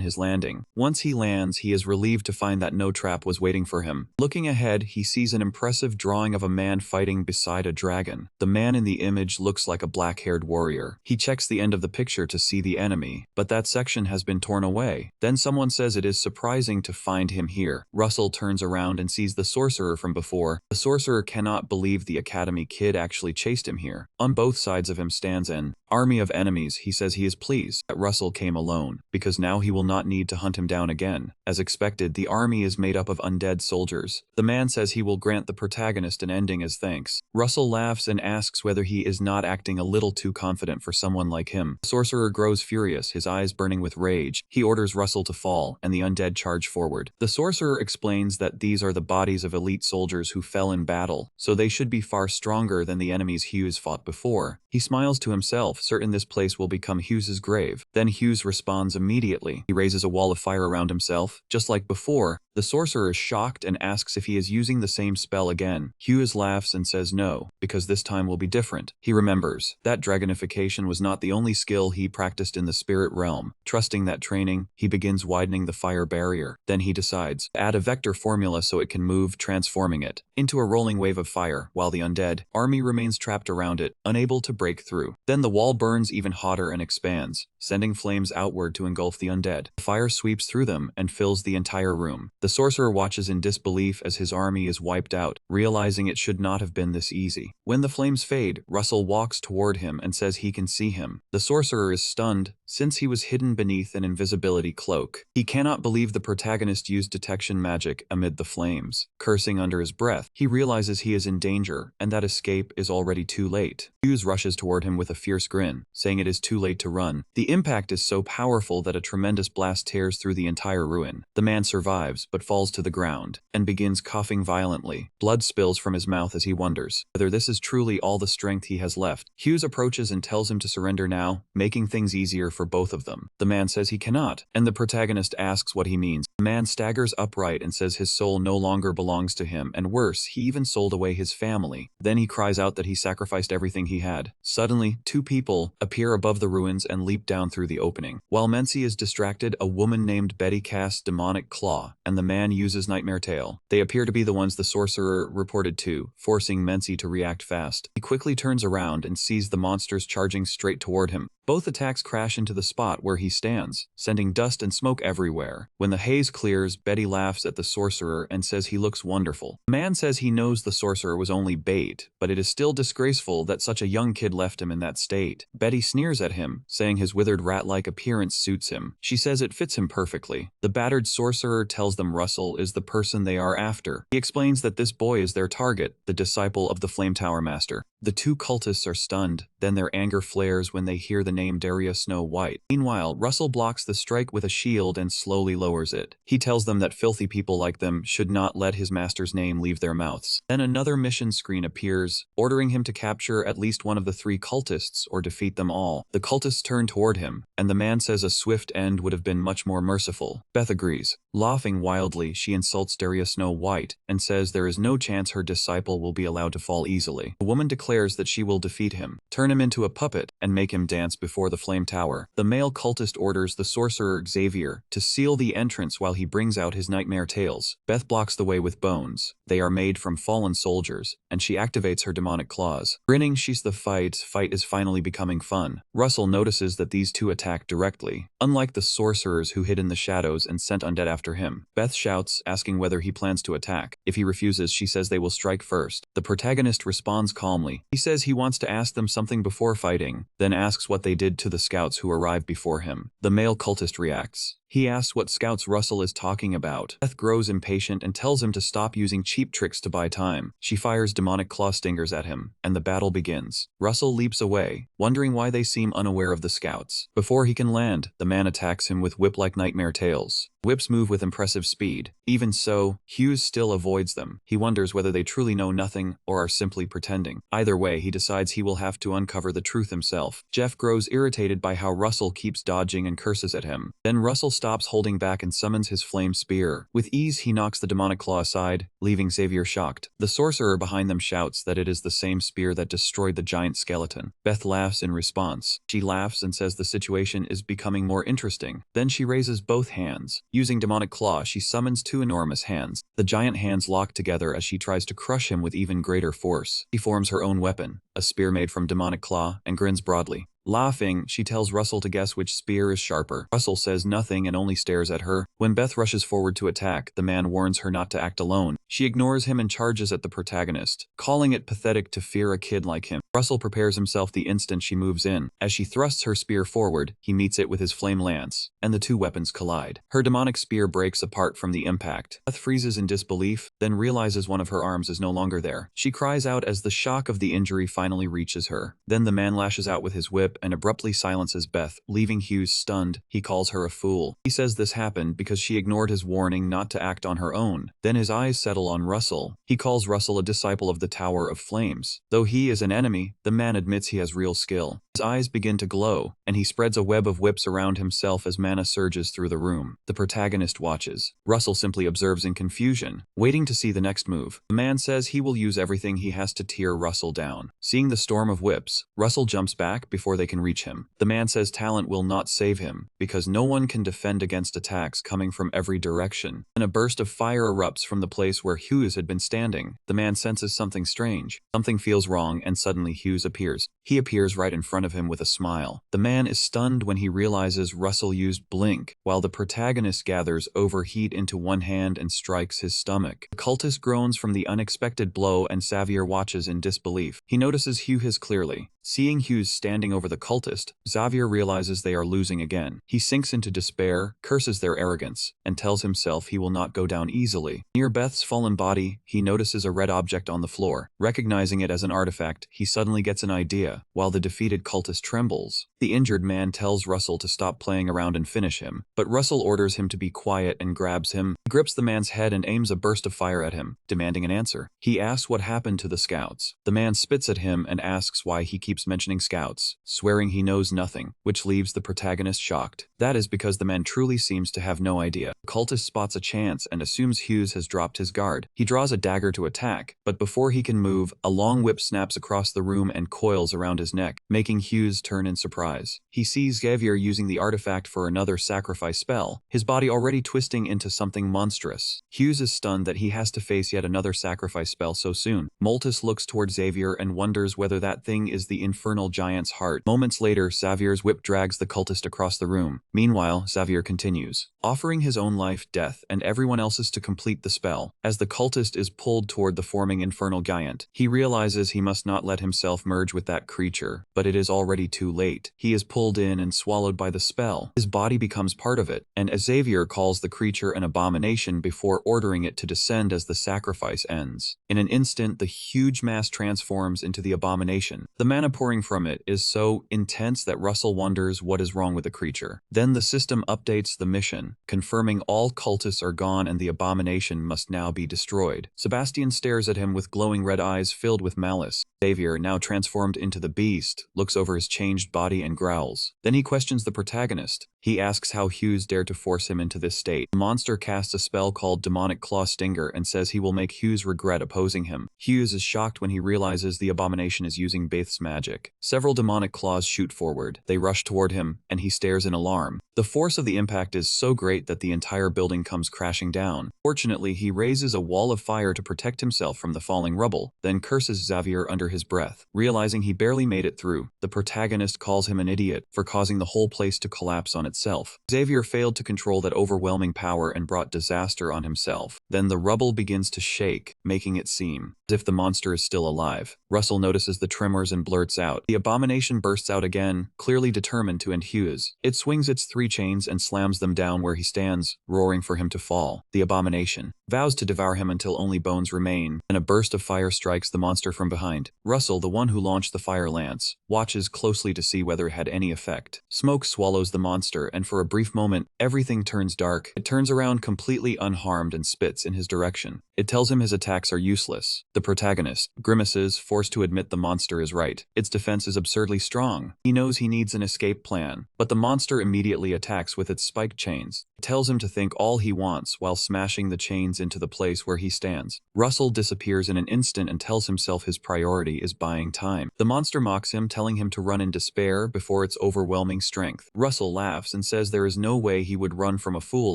his landing. Once he lands, he is relieved to find that no trap was waiting for him. Looking ahead, he sees an impressive drawing of a man fighting beside a dragon. The man in the image looks like a black-haired warrior. He checks the end of the picture to see the enemy, but that section has been torn away. Then someone says it is surprising to find him here. Russell turns around and sees the sorcerer from before. The sorcerer cannot believe the academy kid actually chased him here. On both sides of him stands an army of enemies. He says he is pleased that Russell came alone, because now he will not need to hunt him down again. As expected, the army is made up of undead soldiers. The man says he will grant the protagonist an ending as thanks. Russell laughs and asks whether he is not acting a little too confident for someone like him. The sorcerer grows furious, his eyes burning with rage. He orders Russell to fall, and the undead charge forward. The sorcerer explains that these are the bodies of elite soldiers who fell in battle, so they should be far stronger than the enemies Hughes fought before. He smiles to himself, certain this place will become Hughes's grave. Then Hughes responds immediately. He raises a wall of fire around himself. Just like before, the sorcerer is shocked and asks if he is using the same spell again. Hughes laughs and says no, because this time will be different. He remembers that dragonification was not the only skill he practiced in the spirit realm. Trusting that training, he begins widening the fire barrier. Then he decides to add a vector formula so it can move, transforming it into a rolling wave of fire, while the undead army remains trapped around it, unable to break through. Then the wall burns even hotter and expands, sending flames outward to engulf the undead. The fire sweeps through them and fills the entire room. The The sorcerer watches in disbelief as his army is wiped out, realizing it should not have been this easy. When the flames fade, Russell walks toward him and says he can see him. The sorcerer is stunned, since he was hidden beneath an invisibility cloak. He cannot believe the protagonist used detection magic amid the flames. Cursing under his breath, he realizes he is in danger and that escape is already too late. Hughes rushes toward him with a fierce grin, saying it is too late to run. The impact is so powerful that a tremendous blast tears through the entire ruin. The man survives, but falls to the ground, and begins coughing violently. Blood spills from his mouth as he wonders whether this is truly all the strength he has left. Hughes approaches and tells him to surrender now, making things easier for both of them. The man says he cannot, and the protagonist asks what he means. The man staggers upright and says his soul no longer belongs to him, and worse, he even sold away his family. Then he cries out that he sacrificed everything he had. Suddenly, two people appear above the ruins and leap down through the opening. While Mency is distracted, a woman named Betty casts demonic claw, and the man uses nightmare tail. They appear to be the ones the sorcerer reported to, forcing Mency to react fast. He quickly turns around and sees the monsters charging straight toward him. Both attacks crash into the spot where he stands, sending dust and smoke everywhere. When the haze clears, Betty laughs at the sorcerer and says he looks wonderful. The man says he knows the sorcerer was only bait, but it is still disgraceful that such a young kid left him in that state. Betty sneers at him, saying his withered rat-like appearance suits him. She says it fits him perfectly. The battered sorcerer tells them Russell is the person they are after. He explains that this boy is their target, the disciple of the Flame Tower Master. The two cultists are stunned, then their anger flares when they hear the name Darius Snow White. Meanwhile, Russell blocks the strike with a shield and slowly lowers it. He tells them that filthy people like them should not let his master's name leave their mouths. Then another mission screen appears, ordering him to capture at least one of the three cultists or defeat them all. The cultists turn toward him, and the man says a swift end would have been much more merciful. Beth agrees. Laughing wildly, she insults Darius Snow White and says there is no chance her disciple will be allowed to fall easily. The woman declares that she will defeat him, turn him into a puppet, and make him dance before the flame tower. The male cultist orders the sorcerer Xavier to seal the entrance while he brings out his nightmare tails. Beth blocks the way with bones. They are made from fallen soldiers, and she activates her demonic claws. Grinning, she's the fight is finally becoming fun. Russell notices that these two attack directly, unlike the sorcerers who hid in the shadows and sent undead after him. Beth shouts, asking whether he plans to attack. If he refuses, she says they will strike first. The protagonist responds calmly. He says he wants to ask them something before fighting, then asks what they did to the scouts who arrived before him. The male cultist reacts. He asks what scouts Russell is talking about. Beth grows impatient and tells him to stop using cheap tricks to buy time. She fires demonic claw stingers at him, and the battle begins. Russell leaps away, wondering why they seem unaware of the scouts. Before he can land, the man attacks him with whip-like nightmare tails. Whips move with impressive speed. Even so, Hughes still avoids them. He wonders whether they truly know nothing or are simply pretending. Either way, he decides he will have to uncover the truth himself. Jeff grows irritated by how Russell keeps dodging and curses at him. Then Russell stops holding back and summons his flame spear. With ease, he knocks the demonic claw aside, leaving Xavier shocked. The sorcerer behind them shouts that it is the same spear that destroyed the giant skeleton. Beth laughs in response. She laughs and says the situation is becoming more interesting. Then she raises both hands. Using demonic claw, she summons two enormous hands. The giant hands lock together as she tries to crush him with even greater force. She forms her own weapon, a spear made from demonic claw, and grins broadly. Laughing, she tells Russell to guess which spear is sharper. Russell says nothing and only stares at her. When Beth rushes forward to attack, the man warns her not to act alone. She ignores him and charges at the protagonist, calling it pathetic to fear a kid like him. Russell prepares himself the instant she moves in. As she thrusts her spear forward, he meets it with his flame lance, and the two weapons collide. Her demonic spear breaks apart from the impact. Beth freezes in disbelief, then realizes one of her arms is no longer there. She cries out as the shock of the injury finally reaches her. Then the man lashes out with his whip and abruptly silences Beth, leaving Hughes stunned. He calls her a fool. He says this happened because she ignored his warning not to act on her own. Then his eyes settle on Russell. He calls Russell a disciple of the Tower of Flames. Though he is an enemy, the man admits he has real skill. His eyes begin to glow, and he spreads a web of whips around himself as mana surges through the room. The protagonist watches. Russell simply observes in confusion, waiting to see the next move. The man says he will use everything he has to tear Russell down. Seeing the storm of whips, Russell jumps back before they can reach him. The man says talent will not save him, because no one can defend against attacks coming from every direction. Then a burst of fire erupts from the place where Hughes had been standing. The man senses something strange. Something feels wrong, and suddenly Hughes appears. He appears right in front of of him with a smile. The man is stunned when he realizes Russell used blink, while the protagonist gathers overheat into one hand and strikes his stomach. The cultist groans from the unexpected blow and Xavier watches in disbelief. He notices Hughes clearly. Seeing Hughes standing over the cultist, Xavier realizes they are losing again. He sinks into despair, curses their arrogance, and tells himself he will not go down easily. Near Beth's fallen body, he notices a red object on the floor. Recognizing it as an artifact, he suddenly gets an idea, while the defeated cultist trembles. The injured man tells Russell to stop playing around and finish him, but Russell orders him to be quiet and grabs him. He grips the man's head and aims a burst of fire at him, demanding an answer. He asks what happened to the scouts. The man spits at him and asks why he keeps mentioning scouts, swearing he knows nothing, which leaves the protagonist shocked. That is because the man truly seems to have no idea. The cultist spots a chance and assumes Hughes has dropped his guard. He draws a dagger to attack, but before he can move, a long whip snaps across the room and coils around his neck, making Hughes turn in surprise. He sees Xavier using the artifact for another sacrifice spell, his body already twisting into something monstrous. Hughes is stunned that he has to face yet another sacrifice spell so soon. Moltus looks toward Xavier and wonders whether that thing is the infernal giant's heart. Moments later, Xavier's whip drags the cultist across the room. Meanwhile, Xavier continues, offering his own life, death, and everyone else's to complete the spell. As the cultist is pulled toward the forming infernal giant, he realizes he must not let himself merge with that creature, but it is already too late. He is pulled in and swallowed by the spell. His body becomes part of it, and Xavier calls the creature an abomination before ordering it to descend as the sacrifice ends. In an instant, the huge mass transforms into the abomination. The mana pouring from it is so intense that Russell wonders what is wrong with the creature. Then the system updates the mission, confirming all cultists are gone and the abomination must now be destroyed. Sebastian stares at him with glowing red eyes filled with malice. Xavier, now transformed into the beast, looks over his changed body and growls. Then he questions the protagonist. He asks how Hughes dared to force him into this state. The monster casts a spell called Demonic Claw Stinger and says he will make Hughes regret opposing him. Hughes is shocked when he realizes the abomination is using Baith's magic. Several demonic claws shoot forward. They rush toward him, and he stares in alarm. The force of the impact is so great that the entire building comes crashing down. Fortunately, he raises a wall of fire to protect himself from the falling rubble, then curses Xavier under his breath. Realizing he barely made it through, the protagonist calls him an idiot for causing the whole place to collapse on itself. Xavier failed to control that overwhelming power and brought disaster on himself. Then the rubble begins to shake, making it seem as if the monster is still alive. Russell notices the tremors and blurts out. The abomination bursts out again, clearly determined to end Hughes. It swings its 3 chains and slams them down where he stands, roaring for him to fall. The abomination vows to devour him until only bones remain, and a burst of fire strikes the monster from behind. Russell, the one who launched the fire lance, watches closely to see whether it had any effect. Smoke swallows the monster, and for a brief moment, everything turns dark. It turns around completely unharmed and spits in his direction. It tells him his attacks are useless. The protagonist grimaces, forced to admit the monster is right. Its defense is absurdly strong. He knows he needs an escape plan, but the monster immediately attacks with its spiked chains. It tells him to think all he wants while smashing the chains into the place where he stands. Russell disappears in an instant and tells himself his priority is buying time. The monster mocks him, telling him to run in despair before its overwhelming strength. Russell laughs and says there is no way he would run from a fool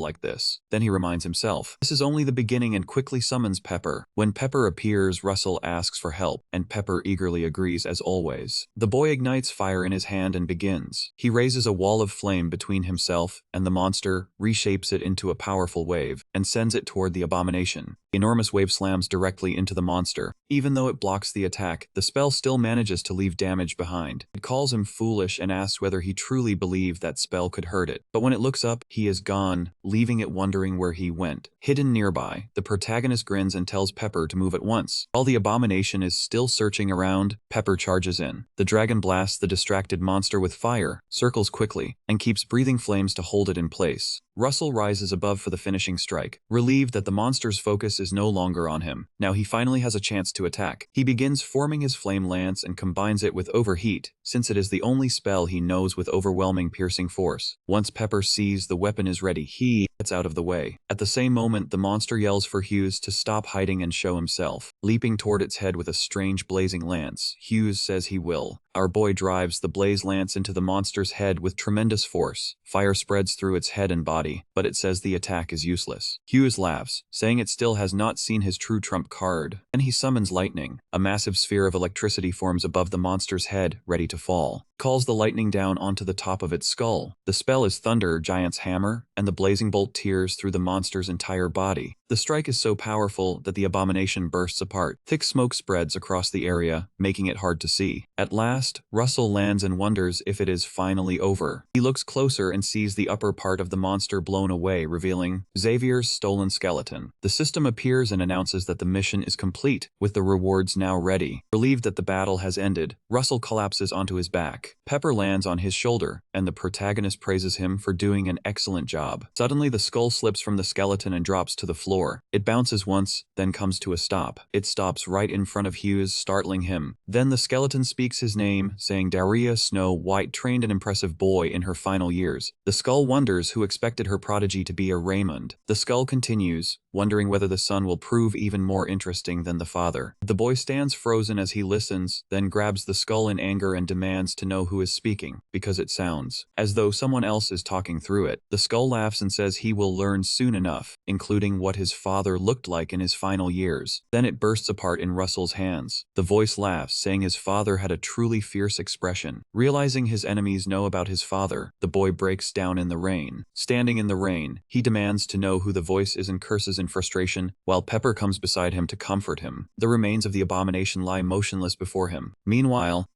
like this. Then he reminds himself this is only the beginning and quickly summons Pepper. When Pepper appears, Russell asks for help, and Pepper eagerly agrees as always. The boy ignites fire in his hand and begins. He raises a wall of flame between himself and the monster, reshapes it into a powerful wave, and sends it toward the abomination. The enormous wave slams directly into the monster. Even though it blocks the attack, the spell still manages to leave damage behind. It calls him foolish and asks whether he truly believed that spell could hurt it. But when it looks up, he is gone, leaving it wondering where he went. Hidden nearby, the protagonist grins and tells Pepper to move at once. While the abomination is still searching around, Pepper charges in. The dragon blasts the distracted monster with fire, circles quickly, and keeps breathing flames to hold it in place. Russell rises above for the finishing strike, relieved that the monster's focus is no longer on him. Now he finally has a chance to attack. He begins forming his flame lance and combines it with overheat, since it is the only spell he knows with overwhelming piercing force. Once Pepper sees the weapon is ready, he gets out of the way. At the same moment, the monster yells for Hughes to stop hiding and show himself. Leaping toward its head with a strange blazing lance, Hughes says he will. Our boy drives the blaze lance into the monster's head with tremendous force. Fire spreads through its head and body, but it says the attack is useless. Hughes laughs, saying it still has not seen his true trump card. Then he summons lightning. A massive sphere of electricity forms above the monster's head, ready to fall. calls the lightning down onto the top of its skull. The spell is Thunder Giant's Hammer, and the blazing bolt tears through the monster's entire body. The strike is so powerful that the abomination bursts apart. Thick smoke spreads across the area, making it hard to see. At last, Russell lands and wonders if it is finally over. He looks closer and sees the upper part of the monster blown away, revealing Xavier's stolen skeleton. The system appears and announces that the mission is complete, with the rewards now ready. Relieved that the battle has ended, Russell collapses onto his back. Pepper lands on his shoulder, and the protagonist praises him for doing an excellent job. Suddenly, the skull slips from the skeleton and drops to the floor. It bounces once, then comes to a stop. It stops right in front of Hughes, startling him. Then the skeleton speaks his name, saying Daria Snow White trained an impressive boy in her final years. The skull wonders who expected her prodigy to be a Raymond. The skull continues, wondering whether the son will prove even more interesting than the father. The boy stands frozen as he listens, then grabs the skull in anger and demands to know who is speaking, because it sounds as though someone else is talking through it. The skull laughs and says he will learn soon enough, including what his father looked like in his final years. Then it bursts apart in Russell's hands. The voice laughs, saying his father had a truly fierce expression. Realizing his enemies know about his father, the boy breaks down in the rain. Standing in the rain, he demands to know who the voice is and curses in frustration, while Pepper comes beside him to comfort him. The remains of the abomination lie motionless before him. Meanwhile,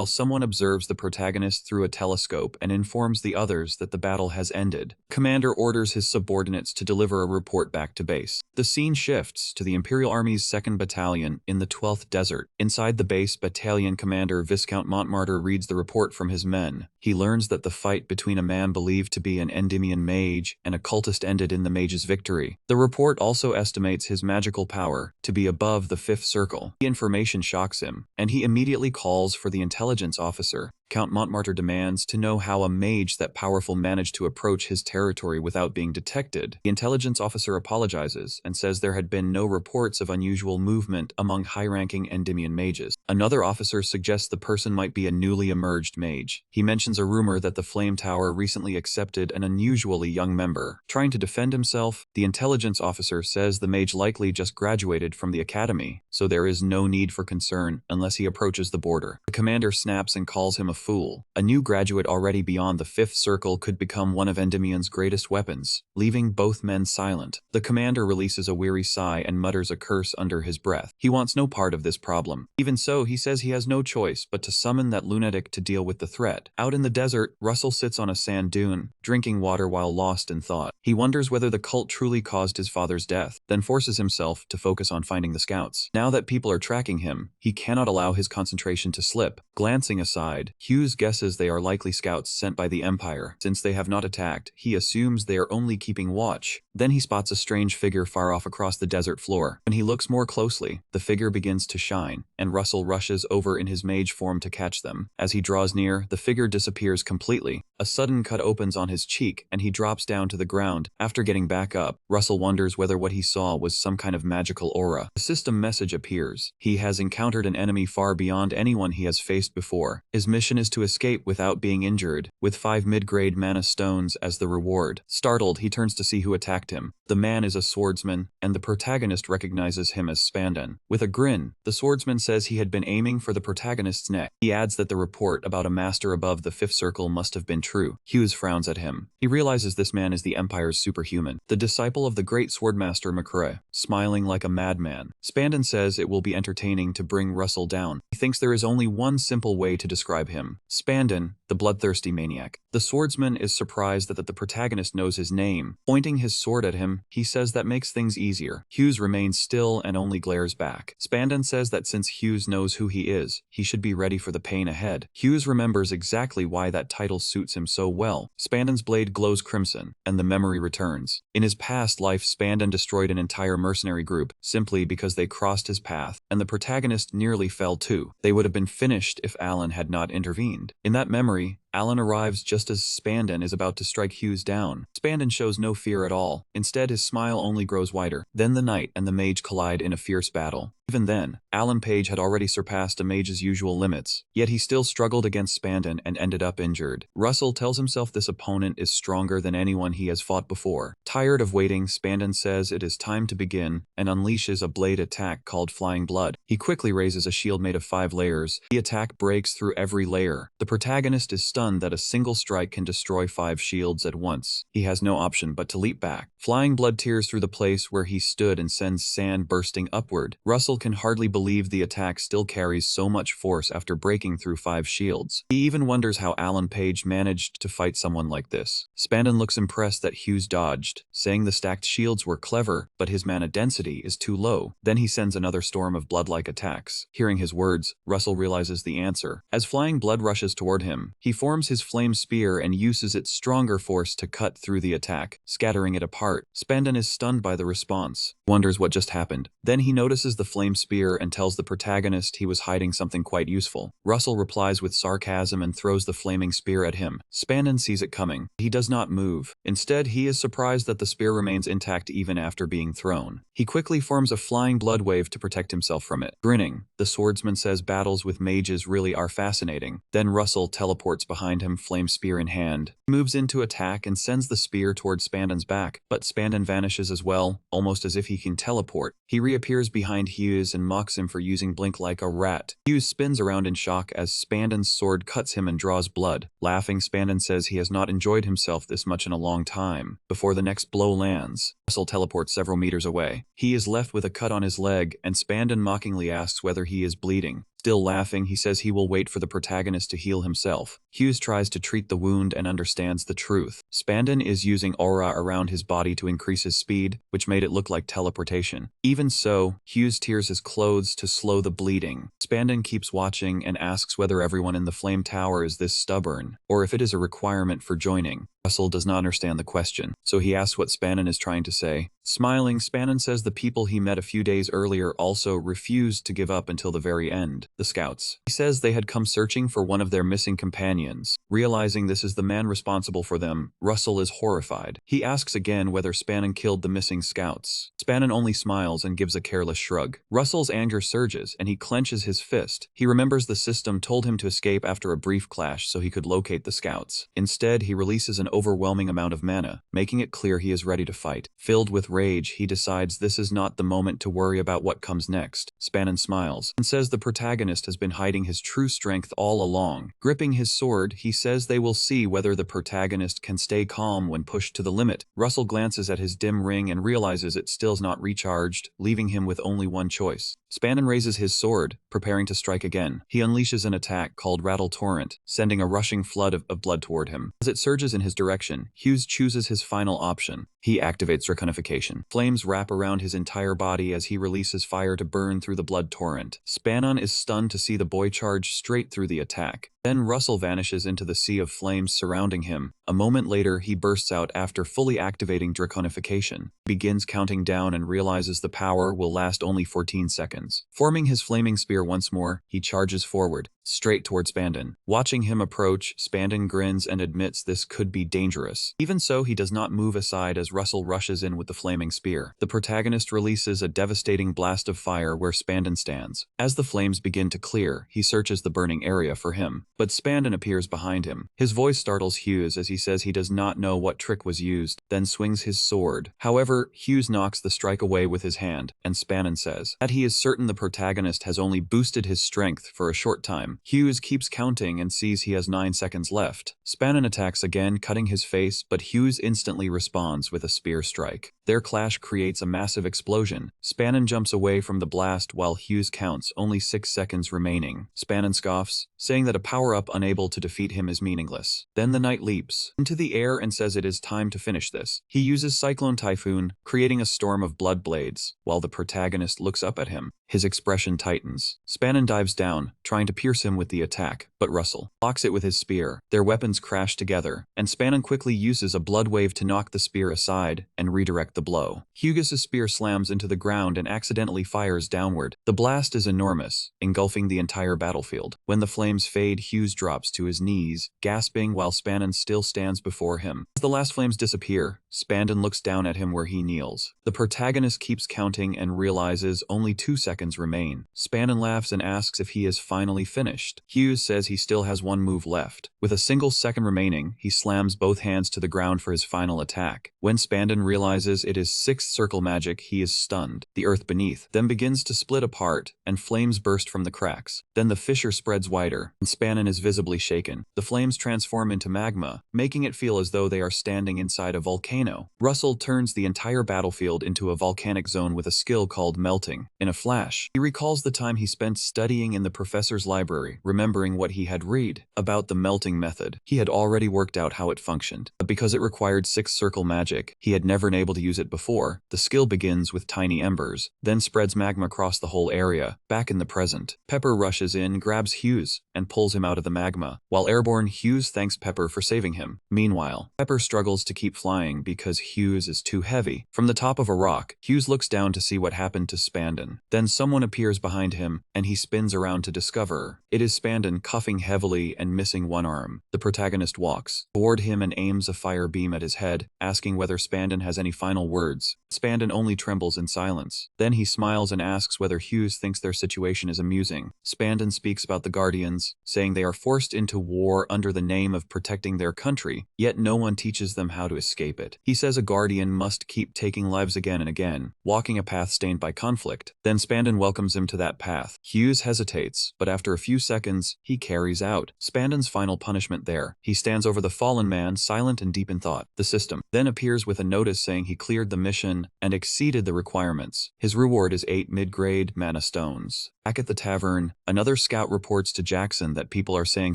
someone observes the protagonist through a telescope and informs the others that the battle has ended. Commander orders his subordinates to deliver a report back to base. The scene shifts to the Imperial Army's 2nd Battalion in the 12th Desert. Inside the base, Battalion Commander Viscount Montmartre reads the report from his men. He learns that the fight between a man believed to be an Endymion mage and a cultist ended in the mage's victory. The report also estimates his magical power to be above the 5th circle. The information shocks him, and he immediately calls for the intelligence officer. Count Montmartre demands to know how a mage that powerful managed to approach his territory without being detected. The intelligence officer apologizes and says there had been no reports of unusual movement among high-ranking Endymion mages. Another officer suggests the person might be a newly emerged mage. He mentions a rumor that the Flame Tower recently accepted an unusually young member. Trying to defend himself, the intelligence officer says the mage likely just graduated from the academy, so there is no need for concern unless he approaches the border. The commander snaps and calls him a fool. A new graduate already beyond the 5th circle could become one of Endymion's greatest weapons, leaving both men silent. The commander releases a weary sigh and mutters a curse under his breath. He wants no part of this problem. Even so, he says he has no choice but to summon that lunatic to deal with the threat. Out in the desert, Russell sits on a sand dune, drinking water while lost in thought. He wonders whether the cult truly caused his father's death, then forces himself to focus on finding the scouts. Now that people are tracking him, he cannot allow his concentration to slip. Glancing aside, Hughes guesses they are likely scouts sent by the Empire. Since they have not attacked, he assumes they are only keeping watch. Then he spots a strange figure far off across the desert floor. When he looks more closely, the figure begins to shine, and Russell rushes over in his mage form to catch them. As he draws near, the figure disappears completely. A sudden cut opens on his cheek, and he drops down to the ground. After getting back up, Russell wonders whether what he saw was some kind of magical aura. A system message appears. He has encountered an enemy far beyond anyone he has faced before. His mission is to escape without being injured, with 5 mid-grade mana stones as the reward. Startled, he turns to see who attacked him. The man is a swordsman, and the protagonist recognizes him as Spandon. With a grin, the swordsman says he had been aiming for the protagonist's neck. He adds that the report about a master above the 5th circle must have been true. Hughes frowns at him. He realizes this man is the Empire's superhuman, the disciple of the great swordmaster McCrae, smiling like a madman. Spandon says it will be entertaining to bring Russell down. He thinks there is only one simple way to describe him. Spandon, the bloodthirsty maniac. The swordsman is surprised that the protagonist knows his name. Pointing his sword at him, he says that makes things easier. Hughes remains still and only glares back. Spandon says that since Hughes knows who he is, he should be ready for the pain ahead. Hughes remembers exactly why that title suits him so well. Spandon's blade glows crimson, and the memory returns. In his past life, Spandon destroyed an entire mercenary group simply because they crossed his path, and the protagonist nearly fell too. They would have been finished if Alan had not intervened. In that memory, Alan arrives just as Spandon is about to strike Hughes down. Spandon shows no fear at all. Instead, his smile only grows wider. Then the knight and the mage collide in a fierce battle. Even then, Alan Page had already surpassed a mage's usual limits, yet he still struggled against Spandon and ended up injured. Russell tells himself this opponent is stronger than anyone he has fought before. Tired of waiting, Spandon says it is time to begin and unleashes a blade attack called Flying Blood. He quickly raises a shield made of 5 layers. The attack breaks through every layer. The protagonist is stunned that a single strike can destroy 5 shields at once. He has no option but to leap back. Flying Blood tears through the place where he stood and sends sand bursting upward. Russell can hardly believe the attack still carries so much force after breaking through 5 shields. He even wonders how Alan Page managed to fight someone like this. Spandon looks impressed that Hughes dodged, saying the stacked shields were clever, but his mana density is too low. Then he sends another storm of blood-like attacks. Hearing his words, Russell realizes the answer. As Flying Blood rushes toward him, he forms his flame spear and uses its stronger force to cut through the attack, scattering it apart. Spandon is stunned by the response, wonders what just happened. Then he notices the flame spear and tells the protagonist he was hiding something quite useful. Russell replies with sarcasm and throws the flaming spear at him. Spandon sees it coming. He does not move. Instead, he is surprised that the spear remains intact even after being thrown. He quickly forms a flying blood wave to protect himself from it. Grinning, the swordsman says battles with mages really are fascinating. Then Russell teleports behind him, flame spear in hand. He moves in to attack and sends the spear towards Spandon's back, but Spandon vanishes as well, almost as if he can teleport. He reappears behind Hughes and mocks him for using blink like a rat. Hughes spins around in shock as Spandon's sword cuts him and draws blood. Laughing, Spandon says he has not enjoyed himself this much in a long time. Before the next blow lands, Russell teleports several meters away. He is left with a cut on his leg, and Spandon mockingly asks whether he is bleeding. Still laughing, he says he will wait for the protagonist to heal himself. Hughes tries to treat the wound and understands the truth. Spandon is using aura around his body to increase his speed, which made it look like teleportation. Even so, Hughes tears his clothes to slow the bleeding. Spandon keeps watching and asks whether everyone in the flame tower is this stubborn, or if it is a requirement for joining. Russell does not understand the question, so he asks what Spandon is trying to say. Smiling, Spandon says the people he met a few days earlier also refused to give up until the very end, the scouts. He says they had come searching for one of their missing companions. Realizing this is the man responsible for them, Russell is horrified. He asks again whether Spandon killed the missing scouts. Spandon only smiles and gives a careless shrug. Russell's anger surges, and he clenches his fist. He remembers the system told him to escape after a brief clash so he could locate the scouts. Instead, he releases an overwhelming amount of mana, making it clear he is ready to fight. Filled with rage, he decides this is not the moment to worry about what comes next. Spandon smiles and says the protagonist has been hiding his true strength all along. Gripping his sword, he says they will see whether the protagonist can stay calm when pushed to the limit. Russell glances at his dim ring and realizes it still's not recharged, leaving him with only one choice. Spandon raises his sword, preparing to strike again. He unleashes an attack called Rattle Torrent, sending a rushing flood of blood toward him. As it surges in his direction, Hughes chooses his final option. He activates Draconification. Flames wrap around his entire body as he releases fire to burn through the blood torrent. Spandon is stunned to see the boy charge straight through the attack. Then Russell vanishes into the sea of flames surrounding him. A moment later, he bursts out after fully activating Draconification. He begins counting down and realizes the power will last only 14 seconds. Forming his flaming spear once more, he charges forward, straight toward Spandon. Watching him approach, Spandon grins and admits this could be dangerous. Even so, he does not move aside as Russell rushes in with the flaming spear. The protagonist releases a devastating blast of fire where Spandon stands. As the flames begin to clear, he searches the burning area for him, but Spandon appears behind him. His voice startles Hughes as he says he does not know what trick was used, then swings his sword. However, Hughes knocks the strike away with his hand, and Spandon says that he is certain the protagonist has only boosted his strength for a short time. Hughes keeps counting and sees he has 9 seconds left. Spandon attacks again, cutting his face, but Hughes instantly responds with a spear strike. Their clash creates a massive explosion. Spandon jumps away from the blast while Hughes counts, only 6 seconds remaining. Spandon scoffs, saying that a power-up unable to defeat him is meaningless. Then the knight leaps into the air and says it is time to finish this. He uses Cyclone Typhoon, creating a storm of blood blades, while the protagonist looks up at him. His expression tightens. Spandon dives down, trying to pierce him with the attack, but Russell blocks it with his spear. Their weapons crash together, and Spandon quickly uses a blood wave to knock the spear aside and redirect the blow. Hughes' spear slams into the ground and accidentally fires downward. The blast is enormous, engulfing the entire battlefield. When the flames fade, Hughes drops to his knees, gasping while Spandon still stands before him. As the last flames disappear, Spandon looks down at him where he kneels. The protagonist keeps counting and realizes only 2 seconds remain. Spandon laughs and asks if he is finally finished. Hughes says he still has 1 move left. With a single second remaining, he slams both hands to the ground for his final attack. When Spandon realizes it is 6th circle magic, he is stunned. The earth beneath then begins to split apart, and flames burst from the cracks. Then the fissure spreads wider, and Spandon is visibly shaken. The flames transform into magma, making it feel as though they are standing inside a volcano. Russell turns the entire battlefield into a volcanic zone with a skill called melting. In a flash, he recalls the time he spent studying in the professor's library, remembering what he had read about the melting method. He had already worked out how it functioned, but because it required 6th circle magic, he had never been able to use it before. The skill begins with tiny embers, then spreads magma across the whole area. Back in the present, Pepper rushes in, grabs Hughes, and pulls him out of the magma. While airborne, Hughes thanks Pepper for saving him. Meanwhile, Pepper struggles to keep flying because Hughes is too heavy. From the top of a rock, Hughes looks down to see what happened to Spandon. Then someone appears behind him, and he spins around to discover it is Spandon, coughing heavily and missing 1 arm. The protagonist walks toward him and aims a fire beam at his head, asking whether Spandon has any final words. Spandon only trembles in silence. Then he smiles and asks whether Hughes thinks their situation is amusing. Spandon speaks about the Guardians, saying they are forced into war under the name of protecting their country, yet no one teaches them how to escape it. He says a Guardian must keep taking lives again and again, walking a path stained by conflict. Then Spandon welcomes him to that path. Hughes hesitates, but after a few seconds, he carries out Spandon's final punishment there. He stands over the fallen man, silent and deep in thought. The system then appears with a notice saying he cleared the mission and exceeded the requirements. His reward is 8 mid-grade mana stones. Back at the tavern, another scout reports to Jackson that people are saying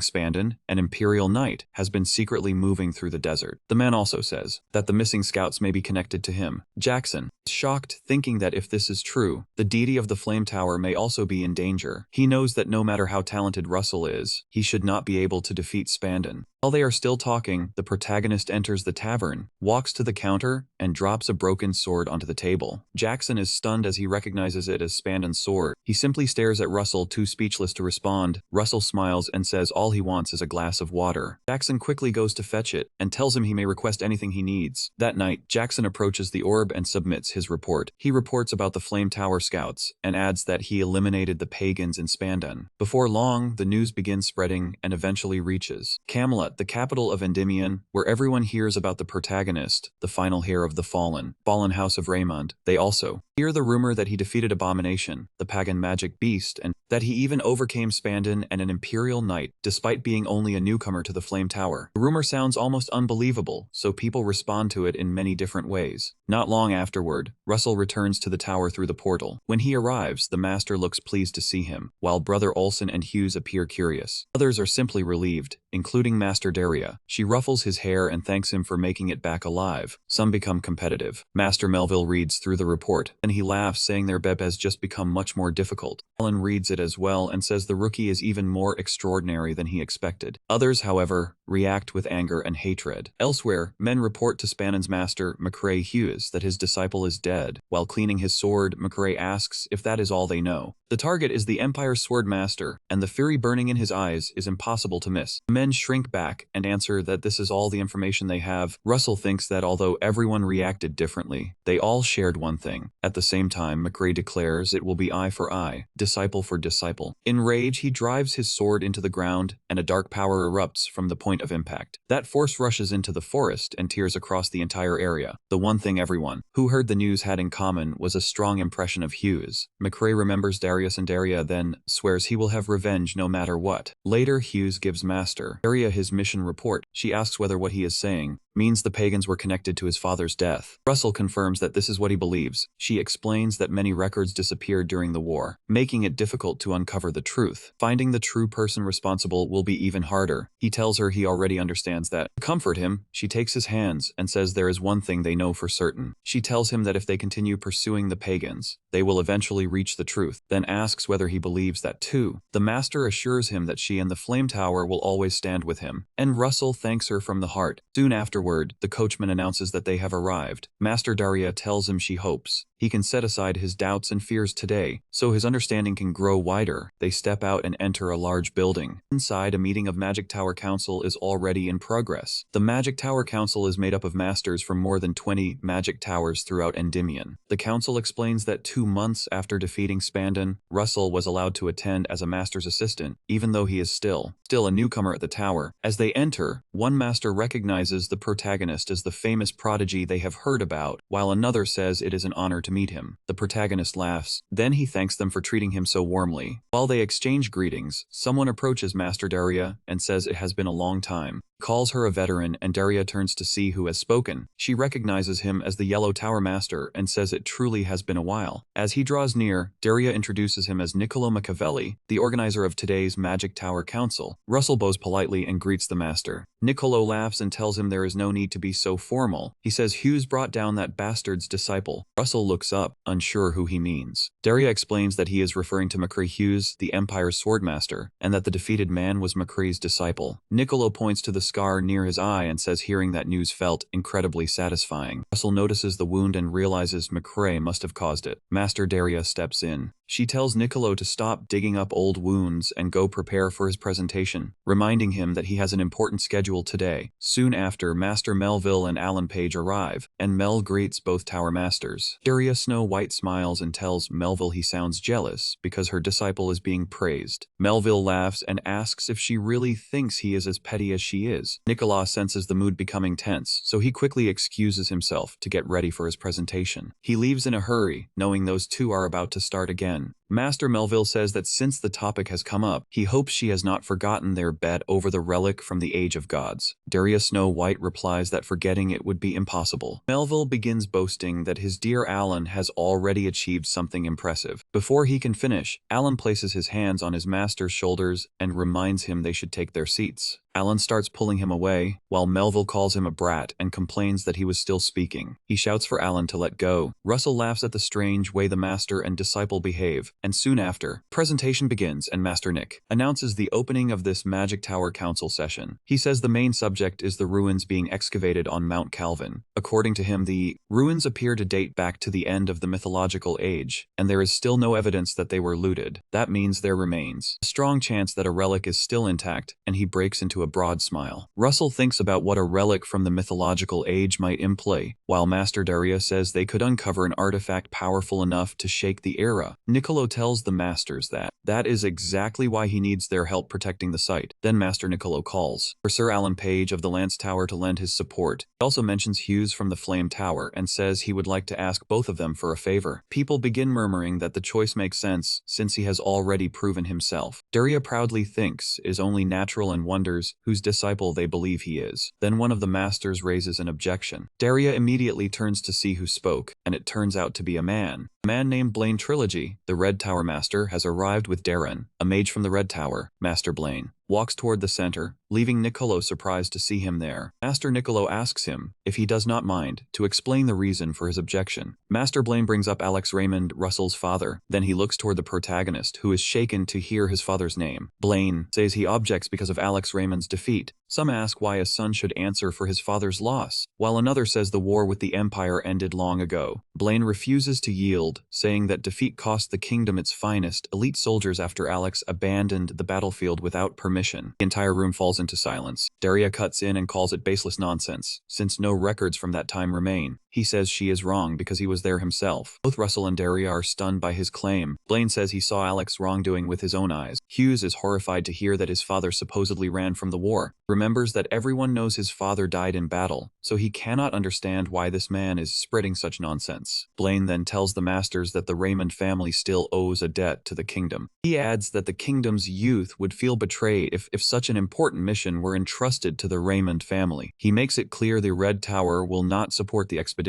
Spandon, an Imperial Knight, has been secretly moving through the desert. The man also says that the missing scouts may be connected to him. Jackson is shocked, thinking that if this is true, the deity of the Flame Tower may also be in danger. He knows that no matter how talented Russell is, he should not be able to defeat Spandon. While they are still talking, the protagonist enters the tavern, walks to the counter, and drops a broken sword onto the table. Jackson is stunned as he recognizes it as Spandon's sword. He simply stares at Russell, too speechless to respond. Russell smiles and says all he wants is a glass of water. Jackson quickly goes to fetch it, and tells him he may request anything he needs. That night, Jackson approaches the orb and submits his report. He reports about the Flame Tower scouts, and adds that he eliminated the pagans in Spandon. Before long, the news begins spreading and eventually reaches Camelot, the capital of Endymion, where everyone hears about the protagonist, the final heir of the fallen house of Raymond. They also hear the rumor that he defeated Abomination, the pagan magic beast, and that he even overcame Spandon and an Imperial Knight, despite being only a newcomer to the Flame Tower. The rumor sounds almost unbelievable, so people respond to it in many different ways. Not long afterward, Russell returns to the tower through the portal. When he arrives, the Master looks pleased to see him, while Brother Olsen and Hughes appear curious. Others are simply relieved, including Master Daria. She ruffles his hair and thanks him for making it back alive. Some become competitive. Master Melville reads through the report, and he laughs, saying their beb has just become much more difficult. Ellen reads it as well and says the rookie is even more extraordinary than he expected. Others, however, react with anger and hatred. Elsewhere, men report to Spandon's master, McCrae Hughes, that his disciple is dead. While cleaning his sword, McCrae asks if that is all they know. The target is the Empire's sword master, and the fury burning in his eyes is impossible to miss. The men shrink back and answer that this is all the information they have. Russell thinks that although everyone reacted differently, they all shared one thing. At the same time, McCrae declares it will be eye for eye, disciple for disciple. In rage, he drives his sword into the ground, and a dark power erupts from the point of impact. That force rushes into the forest and tears across the entire area. The one thing everyone who heard the news had in common was a strong impression of Hughes. McCrae remembers Darius and Daria, then swears he will have revenge no matter what. Later, Hughes gives Master Daria his mission report. She asks whether what he is saying means the pagans were connected to his father's death. Russell confirms that this is what he believes. She explains that many records disappeared during the war, making it difficult to uncover the truth. Finding the true person responsible will be even harder. He tells her he already understands that. To comfort him, she takes his hands and says there is one thing they know for certain. She tells him that if they continue pursuing the pagans, they will eventually reach the truth, then asks whether he believes that too. The Master assures him that she and the Flame Tower will always stand with him, and Russell thanks her from the heart. Soon after, Afterward, the coachman announces that they have arrived. Master Daria tells him she hopes he can set aside his doubts and fears today, so his understanding can grow wider. They step out and enter a large building. Inside, a meeting of Magic Tower Council is already in progress. The Magic Tower Council is made up of masters from more than 20 magic towers throughout Endymion. The council explains that 2 months after defeating Spandon, Russell was allowed to attend as a master's assistant, even though he is still a newcomer at the tower. As they enter, one master recognizes the protagonist as the famous prodigy they have heard about, while another says it is an honor to meet him. The protagonist laughs, then he thanks them for treating him so warmly. While they exchange greetings, someone approaches Master Daria and says it has been a long time. Calls her a veteran, and Daria turns to see who has spoken. She recognizes him as the Yellow Tower Master and says it truly has been a while. As he draws near, Daria introduces him as Niccolo Machiavelli, the organizer of today's Magic Tower Council. Russell bows politely and greets the master. Niccolo laughs and tells him there is no need to be so formal. He says Hughes brought down that bastard's disciple. Russell looks up, unsure who he means. Daria explains that he is referring to McCree Hughes, the Empire's swordmaster, and that the defeated man was McCree's disciple. Niccolo points to the scar near his eye and says hearing that news felt incredibly satisfying. Russell notices the wound and realizes McCree must have caused it. Master Daria steps in. She tells Niccolo to stop digging up old wounds and go prepare for his presentation, reminding him that he has an important schedule today. Soon after, Master Melville and Alan Page arrive, and Mel greets both tower masters. Daria Snow White smiles and tells Melville he sounds jealous because her disciple is being praised. Melville laughs and asks if she really thinks he is as petty as she is. Nicola senses the mood becoming tense, so he quickly excuses himself to get ready for his presentation. He leaves in a hurry, knowing those two are about to start again. Master Melville says that since the topic has come up, he hopes she has not forgotten their bet over the relic from the Age of Gods. Daria Snow White replies that forgetting it would be impossible. Melville begins boasting that his dear Alan has already achieved something impressive. Before he can finish, Alan places his hands on his master's shoulders and reminds him they should take their seats. Alan starts pulling him away, while Melville calls him a brat and complains that he was still speaking. He shouts for Alan to let go. Russell laughs at the strange way the master and disciple behave, and soon after, presentation begins and Master Nick announces the opening of this Magic Tower Council session. He says the main subject is the ruins being excavated on Mount Calvin. According to him, the ruins appear to date back to the end of the mythological age, and there is still no evidence that they were looted. That means there remains a strong chance that a relic is still intact, and he breaks into a broad smile. Russell thinks about what a relic from the mythological age might imply, while Master Daria says they could uncover an artifact powerful enough to shake the era. Niccolo tells the masters that is exactly why he needs their help protecting the site. Then Master Niccolo calls for Sir Alan Page of the Lance Tower to lend his support. He also mentions Hughes from the Flame Tower and says he would like to ask both of them for a favor. People begin murmuring that the choice makes sense since he has already proven himself. Daria proudly thinks is only natural and wonders whose disciple they believe he is. Then one of the masters raises an objection. Daria immediately turns to see who spoke, and it turns out to be a man. A man named Blaine Trilogy, the Red Tower Master, has arrived with Darren, a mage from the Red Tower. Master Blaine walks toward the center, leaving Niccolo surprised to see him there. Master Niccolo asks him, if he does not mind, to explain the reason for his objection. Master Blaine brings up Alex Raymond, Russell's father. Then he looks toward the protagonist, who is shaken to hear his father's name. Blaine says he objects because of Alex Raymond's defeat. Some ask why a son should answer for his father's loss, while another says the war with the Empire ended long ago. Blaine refuses to yield, saying that defeat cost the kingdom its finest elite soldiers after Alex abandoned the battlefield without permission. The entire room falls into silence. Daria cuts in and calls it baseless nonsense, since no records from that time remain. He says she is wrong because he was there himself. Both Russell and Daria are stunned by his claim. Blaine says he saw Alex wrongdoing with his own eyes. Hughes is horrified to hear that his father supposedly ran from the war. Remembers that everyone knows his father died in battle, so he cannot understand why this man is spreading such nonsense. Blaine then tells the masters that the Raymond family still owes a debt to the kingdom. He adds that the kingdom's youth would feel betrayed if such an important mission were entrusted to the Raymond family. He makes it clear the Red Tower will not support the expedition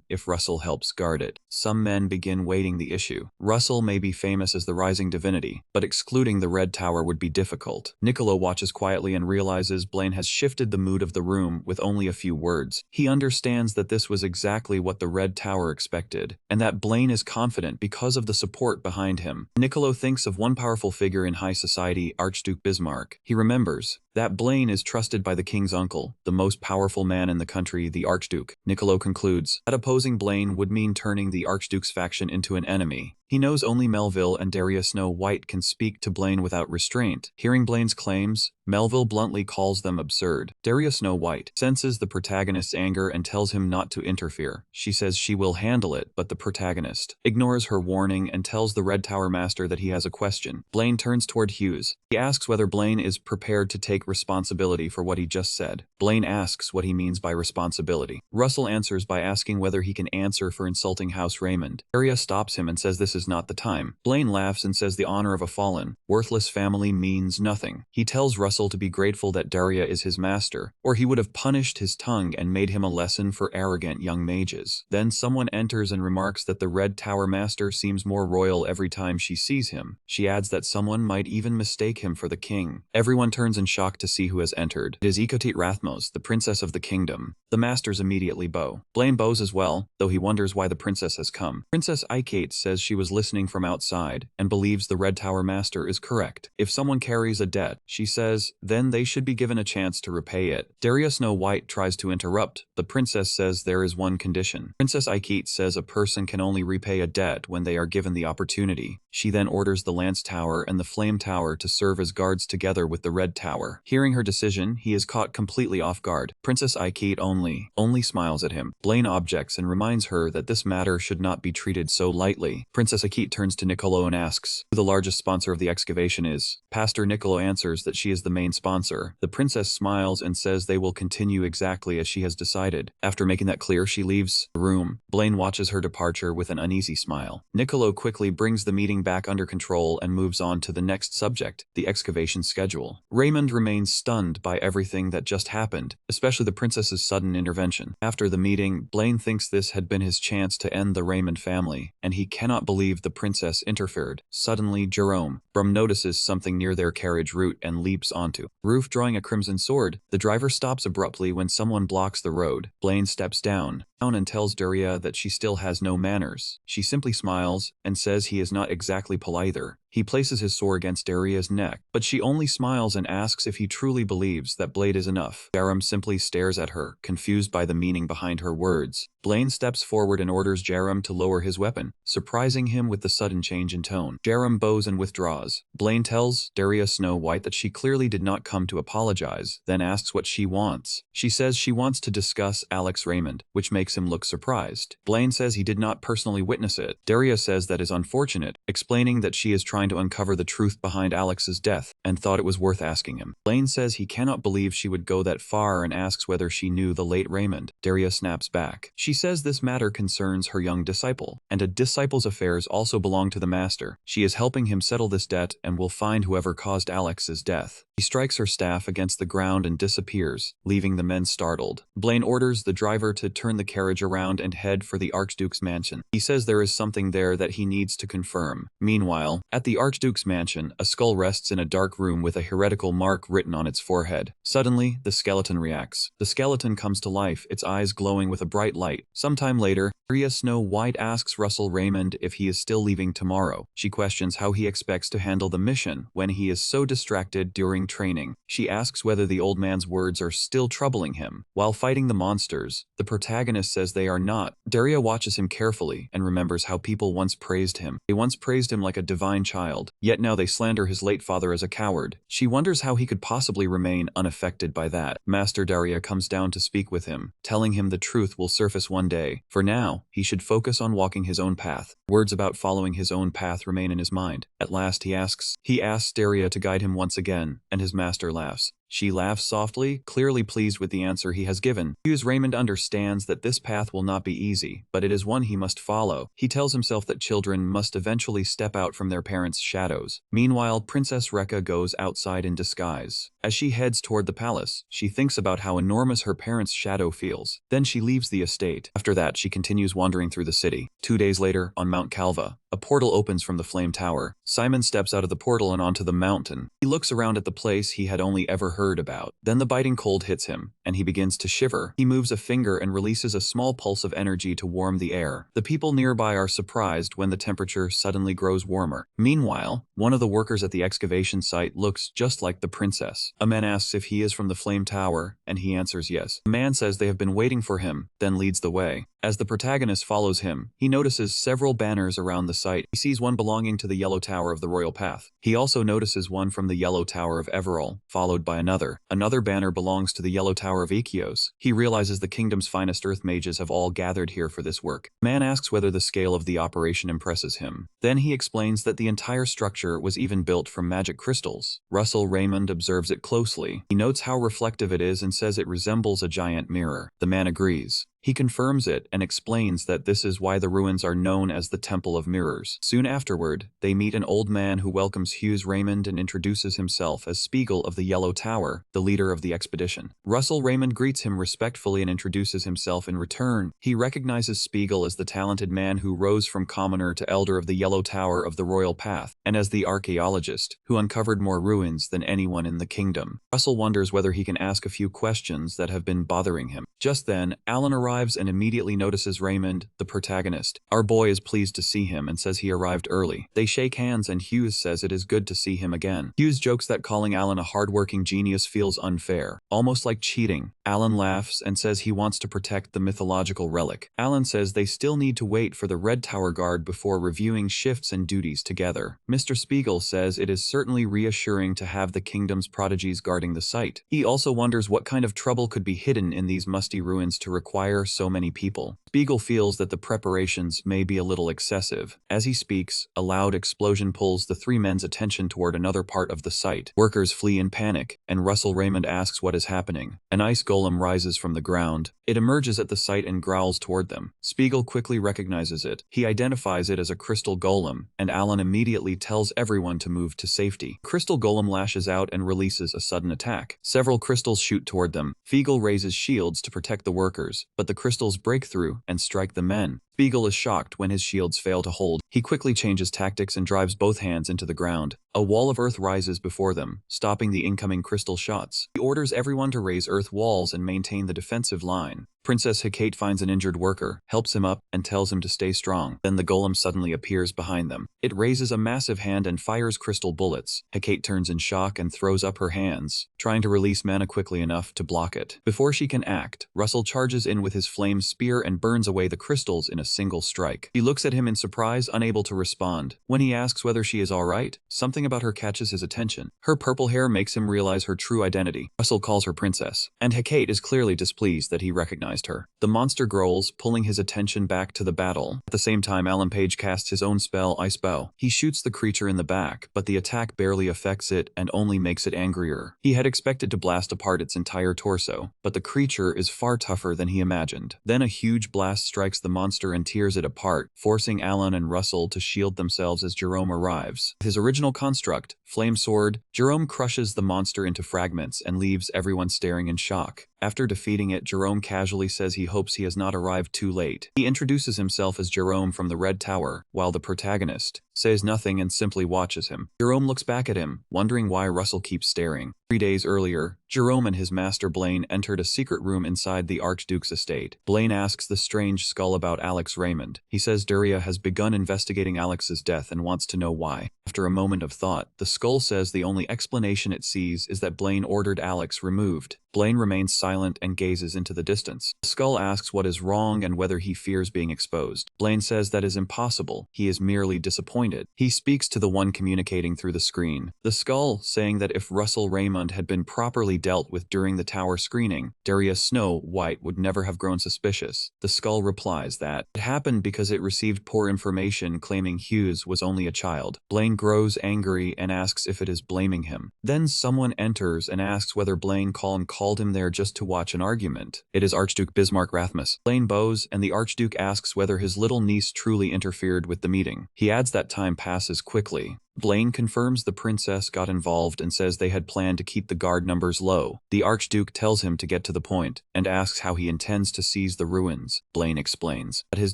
if Russell helps guard it. Some men begin weighting the issue. Russell may be famous as the rising divinity, but excluding the Red Tower would be difficult. Niccolo watches quietly and realizes Blaine has shifted the mood of the room with only a few words. He understands that this was exactly what the Red Tower expected. unexpected, and that Blaine is confident because of the support behind him. Niccolo thinks of one powerful figure in high society, Archduke Bismarck. He remembers that Blaine is trusted by the king's uncle, the most powerful man in the country, the Archduke. Niccolo concludes that opposing Blaine would mean turning the Archduke's faction into an enemy. He knows only Melville and Daria Snow White can speak to Blaine without restraint. Hearing Blaine's claims, Melville bluntly calls them absurd. Daria Snow White senses the protagonist's anger and tells him not to interfere. She says she will handle it, but the protagonist ignores her warning and tells the Red Tower Master that he has a question. Blaine turns toward Hughes. He asks whether Blaine is prepared to take responsibility for what he just said. Blaine asks what he means by responsibility. Russell answers by asking whether he can answer for insulting House Raymond. Daria stops him and says this is not the time. Blaine laughs and says the honor of a fallen, worthless family means nothing. He tells Russell to be grateful that Daria is his master, or he would have punished his tongue and made him a lesson for arrogant young mages. Then someone enters and remarks that the Red Tower Master seems more royal every time she sees him. She adds that someone might even mistake him for the king. Everyone turns in shock to see who has entered. It is Ikotit Rathmos, the princess of the kingdom. The masters immediately bow. Blaine bows as well, though he wonders why the princess has come. Princess Ikate says she was listening from outside and believes the Red Tower Master is correct. If someone carries a debt, she says, then they should be given a chance to repay it. Daria Snow White tries to interrupt. The princess says there is one condition. Princess Ikate says a person can only repay a debt when they are given the opportunity. She then orders the Lance Tower and the Flame Tower to serve as guards together with the Red Tower. Hearing her decision, he is caught completely off guard. Princess Ikate only smiles at him. Blaine objects and reminds her that this matter should not be treated so lightly. Princess Ikate turns to Niccolo and asks who the largest sponsor of the excavation is. Pastor Niccolo answers that she is the main sponsor. The princess smiles and says they will continue exactly as she has decided. After making that clear, she leaves the room. Blaine watches her departure with an uneasy smile. Niccolo quickly brings the meeting back under control and moves on to the next subject, the excavation schedule. Raymond remains stunned by everything that just happened, especially the princess's sudden intervention. After the meeting, Blaine thinks this had been his chance to end the Raymond family, and he cannot believe the princess interfered. Suddenly, Jerome Brum notices something near their carriage route and leaps onto roof drawing a crimson sword. The driver stops abruptly when someone blocks the road. Blaine steps down and tells Daria that she still has no manners. She simply smiles and says he is not exactly polite either. He places his sword against Daria's neck, but she only smiles and asks if he truly believes that blade is enough. Jerome simply stares at her, confused by the meaning behind her words. Blaine steps forward and orders Jerome to lower his weapon, surprising him with the sudden change in tone. Jerome bows and withdraws. Blaine tells Daria Snow White that she clearly did not come to apologize, then asks what she wants. She says she wants to discuss Alex Raymond, which makes him look surprised. Blaine says he did not personally witness it. Daria says that is unfortunate, explaining that she is trying to uncover the truth behind Alex's death and thought it was worth asking him. Blaine says he cannot believe she would go that far and asks whether she knew the late Raymond. Daria snaps back. She says this matter concerns her young disciple, and a disciple's affairs also belong to the master. She is helping him settle this debt and will find whoever caused Alex's death. He strikes her staff against the ground and disappears, leaving the men startled. Blaine orders the driver to turn the carriage around and head for the Archduke's mansion. He says there is something there that he needs to confirm. Meanwhile, at the Archduke's mansion, a skull rests in a dark room with a heretical mark written on its forehead. Suddenly, the skeleton reacts. The skeleton comes to life, its eyes glowing with a bright light. Sometime later, Daria Snow White asks Russell Raymond if he is still leaving tomorrow. She questions how he expects to handle the mission when he is so distracted during training. She asks whether the old man's words are still troubling him. While fighting the monsters, the protagonist says they are not. Daria watches him carefully and remembers how people once praised him. They once praised him like a divine child, yet now they slander his late father as a coward. She wonders how he could possibly remain unaffected by that. Master Daria comes down to speak with him, telling him the truth will surface one day. For now, he should focus on walking his own path. Words about following his own path remain in his mind. At last he asks Daria to guide him once again, and his master laughs. She laughs softly, clearly pleased with the answer he has given. Hughes Raymond understands that this path will not be easy, but it is one he must follow. He tells himself that children must eventually step out from their parents' shadows. Meanwhile, Princess Rekka goes outside in disguise. As she heads toward the palace, she thinks about how enormous her parents' shadow feels. Then she leaves the estate. After that, she continues wandering through the city. 2 days later, on Mount Calva, a portal opens from the Flame Tower. Simon steps out of the portal and onto the mountain. He looks around at the place he had only ever heard about. Then the biting cold hits him, and he begins to shiver. He moves a finger and releases a small pulse of energy to warm the air. The people nearby are surprised when the temperature suddenly grows warmer. Meanwhile, one of the workers at the excavation site looks just like the princess. A man asks if he is from the Flame Tower, and he answers yes. The man says they have been waiting for him, then leads the way. As the protagonist follows him, he notices several banners around the site. He sees one belonging to the Yellow Tower of the Royal Path. He also notices one from the Yellow Tower of Everall, followed by another. Another banner belongs to the Yellow Tower of Ikios. He realizes the kingdom's finest earth mages have all gathered here for this work. The man asks whether the scale of the operation impresses him. Then he explains that the entire structure was even built from magic crystals. Russell Raymond observes it closely. He notes how reflective it is and says it resembles a giant mirror. The man agrees. He confirms it and explains that this is why the ruins are known as the Temple of Mirrors. Soon afterward, they meet an old man who welcomes Hughes Raymond and introduces himself as Spiegel of the Yellow Tower, the leader of the expedition. Russell Raymond greets him respectfully and introduces himself in return. He recognizes Spiegel as the talented man who rose from commoner to elder of the Yellow Tower of the Royal Path, and as the archaeologist who uncovered more ruins than anyone in the kingdom. Russell wonders whether he can ask a few questions that have been bothering him. Just then, Alan arrives and immediately notices Raymond, the protagonist. Our boy is pleased to see him and says he arrived early. They shake hands and Hughes says it is good to see him again. Hughes jokes that calling Alan a hardworking genius feels unfair, almost like cheating. Alan laughs and says he wants to protect the mythological relic. Alan says they still need to wait for the Red Tower Guard before reviewing shifts and duties together. Mr. Spiegel says it is certainly reassuring to have the kingdom's prodigies guarding the site. He also wonders what kind of trouble could be hidden in these musty ruins to require so many people. Spiegel feels that the preparations may be a little excessive. As he speaks, a loud explosion pulls the three men's attention toward another part of the site. Workers flee in panic, and Russell Raymond asks what is happening. An ice golem rises from the ground. It emerges at the site and growls toward them. Spiegel quickly recognizes it. He identifies it as a crystal golem, and Alan immediately tells everyone to move to safety. Crystal golem lashes out and releases a sudden attack. Several crystals shoot toward them. Spiegel raises shields to protect the workers, but the crystals break through and strike the men. Spiegel is shocked when his shields fail to hold. He quickly changes tactics and drives both hands into the ground. A wall of earth rises before them, stopping the incoming crystal shots. He orders everyone to raise earth walls and maintain the defensive line. Princess Hecate finds an injured worker, helps him up, and tells him to stay strong. Then the golem suddenly appears behind them. It raises a massive hand and fires crystal bullets. Hecate turns in shock and throws up her hands, trying to release mana quickly enough to block it. Before she can act, Russell charges in with his flame spear and burns away the crystals in a single strike. He looks at him in surprise, unable to respond. When he asks whether she is alright, something about her catches his attention. Her purple hair makes him realize her true identity. Russell calls her princess, and Hecate is clearly displeased that he recognized her. The monster growls, pulling his attention back to the battle. At the same time, Alan Page casts his own spell, Ice Bow. He shoots the creature in the back, but the attack barely affects it and only makes it angrier. He had expected to blast apart its entire torso, but the creature is far tougher than he imagined. Then a huge blast strikes the monster and tears it apart, forcing Alan and Russell to shield themselves as Jerome arrives. With his original construct, Flame Sword, Jerome crushes the monster into fragments and leaves everyone staring in shock. After defeating it, Jerome casually says he hopes he has not arrived too late. He introduces himself as Jerome from the Red Tower, while the protagonist says nothing and simply watches him. Jerome looks back at him, wondering why Russell keeps staring. 3 days earlier, Jerome and his master Blaine entered a secret room inside the Archduke's estate. Blaine asks the strange skull about Alex Raymond. He says Duria has begun investigating Alex's death and wants to know why. After a moment of thought, the skull says the only explanation it sees is that Blaine ordered Alex removed. Blaine remains silent and gazes into the distance. The skull asks what is wrong and whether he fears being exposed. Blaine says that is impossible. He is merely disappointed. He speaks to the one communicating through the screen. The skull saying that if Russell Raymond had been properly dealt with during the tower screening, Darius Snow White would never have grown suspicious. The skull replies that it happened because it received poor information claiming Hughes was only a child. Blaine grows angry and asks if it is blaming him. Then someone enters and asks whether Blaine called him there just to watch an argument. It is Archduke Bismarck Rathmus. Blaine bows, and the Archduke asks whether his little niece truly interfered with the meeting. He adds that time passes quickly. Blaine confirms the princess got involved and says they had planned to keep the guard numbers low. The Archduke tells him to get to the point and asks how he intends to seize the ruins. Blaine explains that his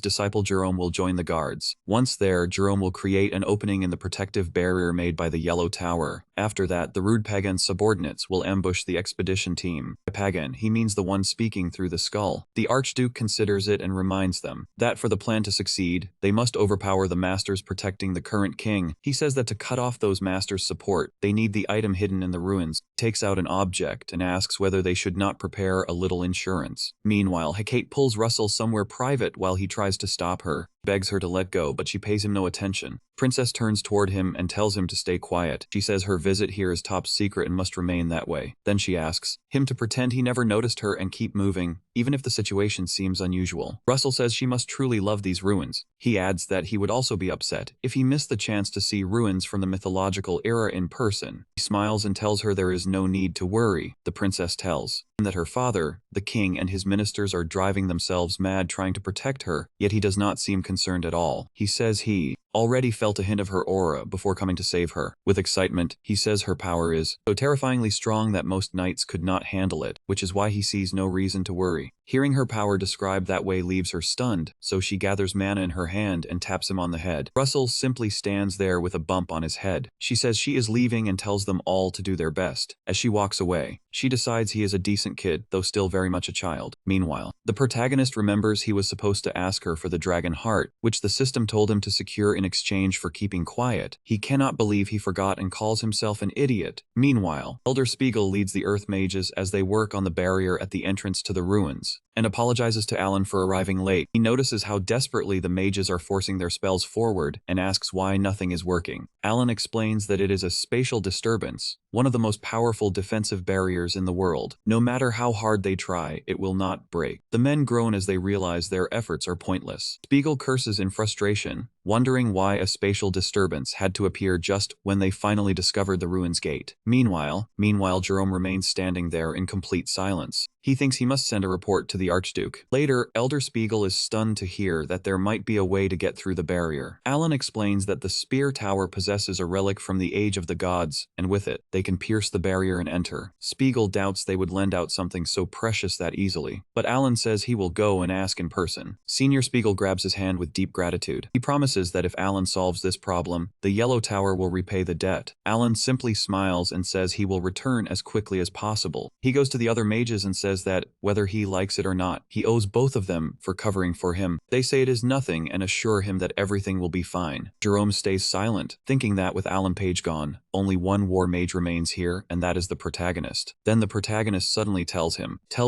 disciple Jerome will join the guards. Once there, Jerome will create an opening in the protective barrier made by the Yellow Tower. After that, the rude Pagan's subordinates will ambush the expedition team. By Pagan, he means the one speaking through the skull. The Archduke considers it and reminds them that for the plan to succeed, they must overpower the masters protecting the current king. He says that to cut off those masters' support, they need the item hidden in the ruins. Takes out an object and asks whether they should not prepare a little insurance. Meanwhile, Hecate pulls Russell somewhere private while he tries to stop her. Begs her to let go, but she pays him no attention. Princess turns toward him and tells him to stay quiet. She says her visit here is top secret and must remain that way. Then she asks him to pretend he never noticed her and keep moving, even if the situation seems unusual. Russell says she must truly love these ruins. He adds that he would also be upset if he missed the chance to see ruins from the mythological era in person. He smiles and tells her there is no need to worry. The princess tells him that her father, the king, and his ministers are driving themselves mad trying to protect her, yet he does not seem concerned at all. He says he already felt a hint of her aura before coming to save her. With excitement, he says her power is so terrifyingly strong that most knights could not handle it, which is why he sees no reason to worry. Hearing her power described that way leaves her stunned, so she gathers mana in her hand and taps him on the head. Russell simply stands there with a bump on his head. She says she is leaving and tells them all to do their best. As she walks away, she decides he is a decent kid, though still very much a child. Meanwhile, the protagonist remembers he was supposed to ask her for the dragon heart, which the system told him to secure in exchange for keeping quiet. He cannot believe he forgot and calls himself an idiot. Meanwhile, Elder Spiegel leads the Earth Mages as they work on the barrier at the entrance to the ruins, and apologizes to Alan for arriving late. He notices how desperately the mages are forcing their spells forward and asks why nothing is working. Alan explains that it is a spatial disturbance, one of the most powerful defensive barriers in the world. No matter how hard they try, it will not break. The men groan as they realize their efforts are pointless. Spiegel curses in frustration, wondering why a spatial disturbance had to appear just when they finally discovered the ruins gate. Meanwhile, Jerome remains standing there in complete silence. He thinks he must send a report to the Archduke. Later, Elder Spiegel is stunned to hear that there might be a way to get through the barrier. Alan explains that the Spear Tower possesses a relic from the Age of the Gods, and with it, they can pierce the barrier and enter. Spiegel doubts they would lend out something so precious that easily, but Alan says he will go and ask in person. Senior Spiegel grabs his hand with deep gratitude. He promises that if Alan solves this problem, the Yellow Tower will repay the debt. Alan simply smiles and says he will return as quickly as possible. He goes to the other mages and says that, whether he likes it or not, he owes both of them for covering for him. They say it is nothing and assure him that everything will be fine. Jerome stays silent, thinking that with Alan Page gone, only one war mage remains here, and that is the protagonist. Then the protagonist suddenly tells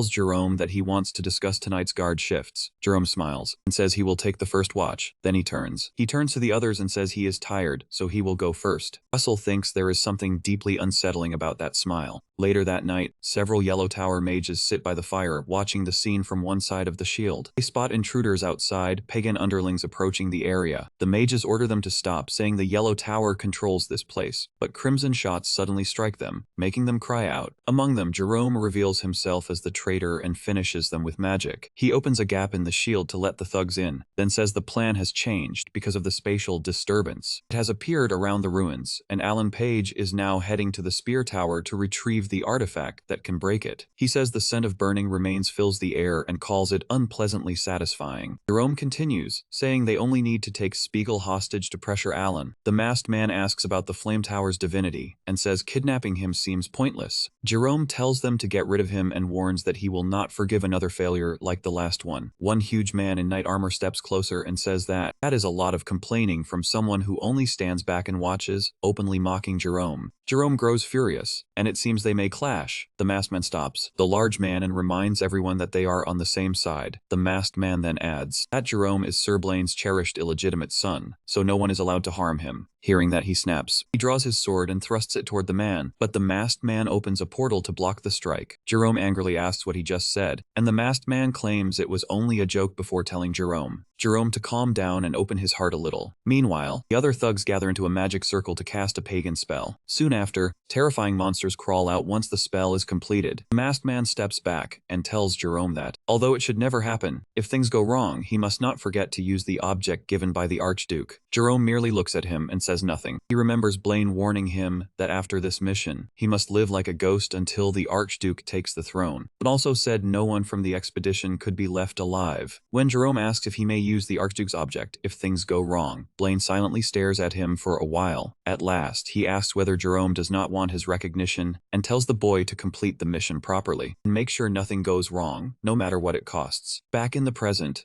Jerome that he wants to discuss tonight's guard shifts. Jerome smiles and says he will take the first watch. Then he turns to the others and says he is tired, so he will go first. Russell thinks there is something deeply unsettling about that smile. Later that night, several Yellow Tower mages sit by the fire, watching the scene from one side of the shield. They spot intruders outside, pagan underlings approaching the area. The mages order them to stop, saying the Yellow Tower controls this place, but crimson shots suddenly strike them, making them cry out. Among them, Jerome reveals himself as the traitor and finishes them with magic. He opens a gap in the shield to let the thugs in, then says the plan has changed because of the spatial disturbance. It has appeared around the ruins, and Alan Page is now heading to the Spear Tower to retrieve the artifact that can break it. He says the scent of burning remains fills the air and calls it unpleasantly satisfying. Jerome continues, saying they only need to take Spiegel hostage to pressure Alan. The masked man asks about the Flame Tower's divinity and says kidnapping him seems pointless. Jerome tells them to get rid of him and warns that he will not forgive another failure like the last one. One huge man in knight armor steps closer and says that is a lot of complaining from someone who only stands back and watches, openly mocking Jerome. Jerome grows furious, and it seems they may clash. The masked man stops the large man and reminds everyone that they are on the same side. The masked man then adds that Jerome is Sir Blaine's cherished illegitimate son, so no one is allowed to harm him. Hearing that, he snaps. He draws his sword and thrusts it toward the man, but the masked man opens a portal to block the strike. Jerome angrily asks what he just said, and the masked man claims it was only a joke before telling Jerome Jerome to calm down and open his heart a little. Meanwhile, the other thugs gather into a magic circle to cast a pagan spell. Soon after, terrifying monsters crawl out once the spell is completed. The masked man steps back and tells Jerome that, although it should never happen, if things go wrong, he must not forget to use the object given by the Archduke. Jerome merely looks at him and says nothing. He remembers Blaine warning him that after this mission, he must live like a ghost until the Archduke takes the throne, but also said no one from the expedition could be left alive. When Jerome asks if he may use the Archduke's object if things go wrong, Blaine silently stares at him for a while. At last, he asks whether Jerome does not want his recognition and tells the boy to complete the mission properly and make sure nothing goes wrong, no matter what it costs. Back in the present,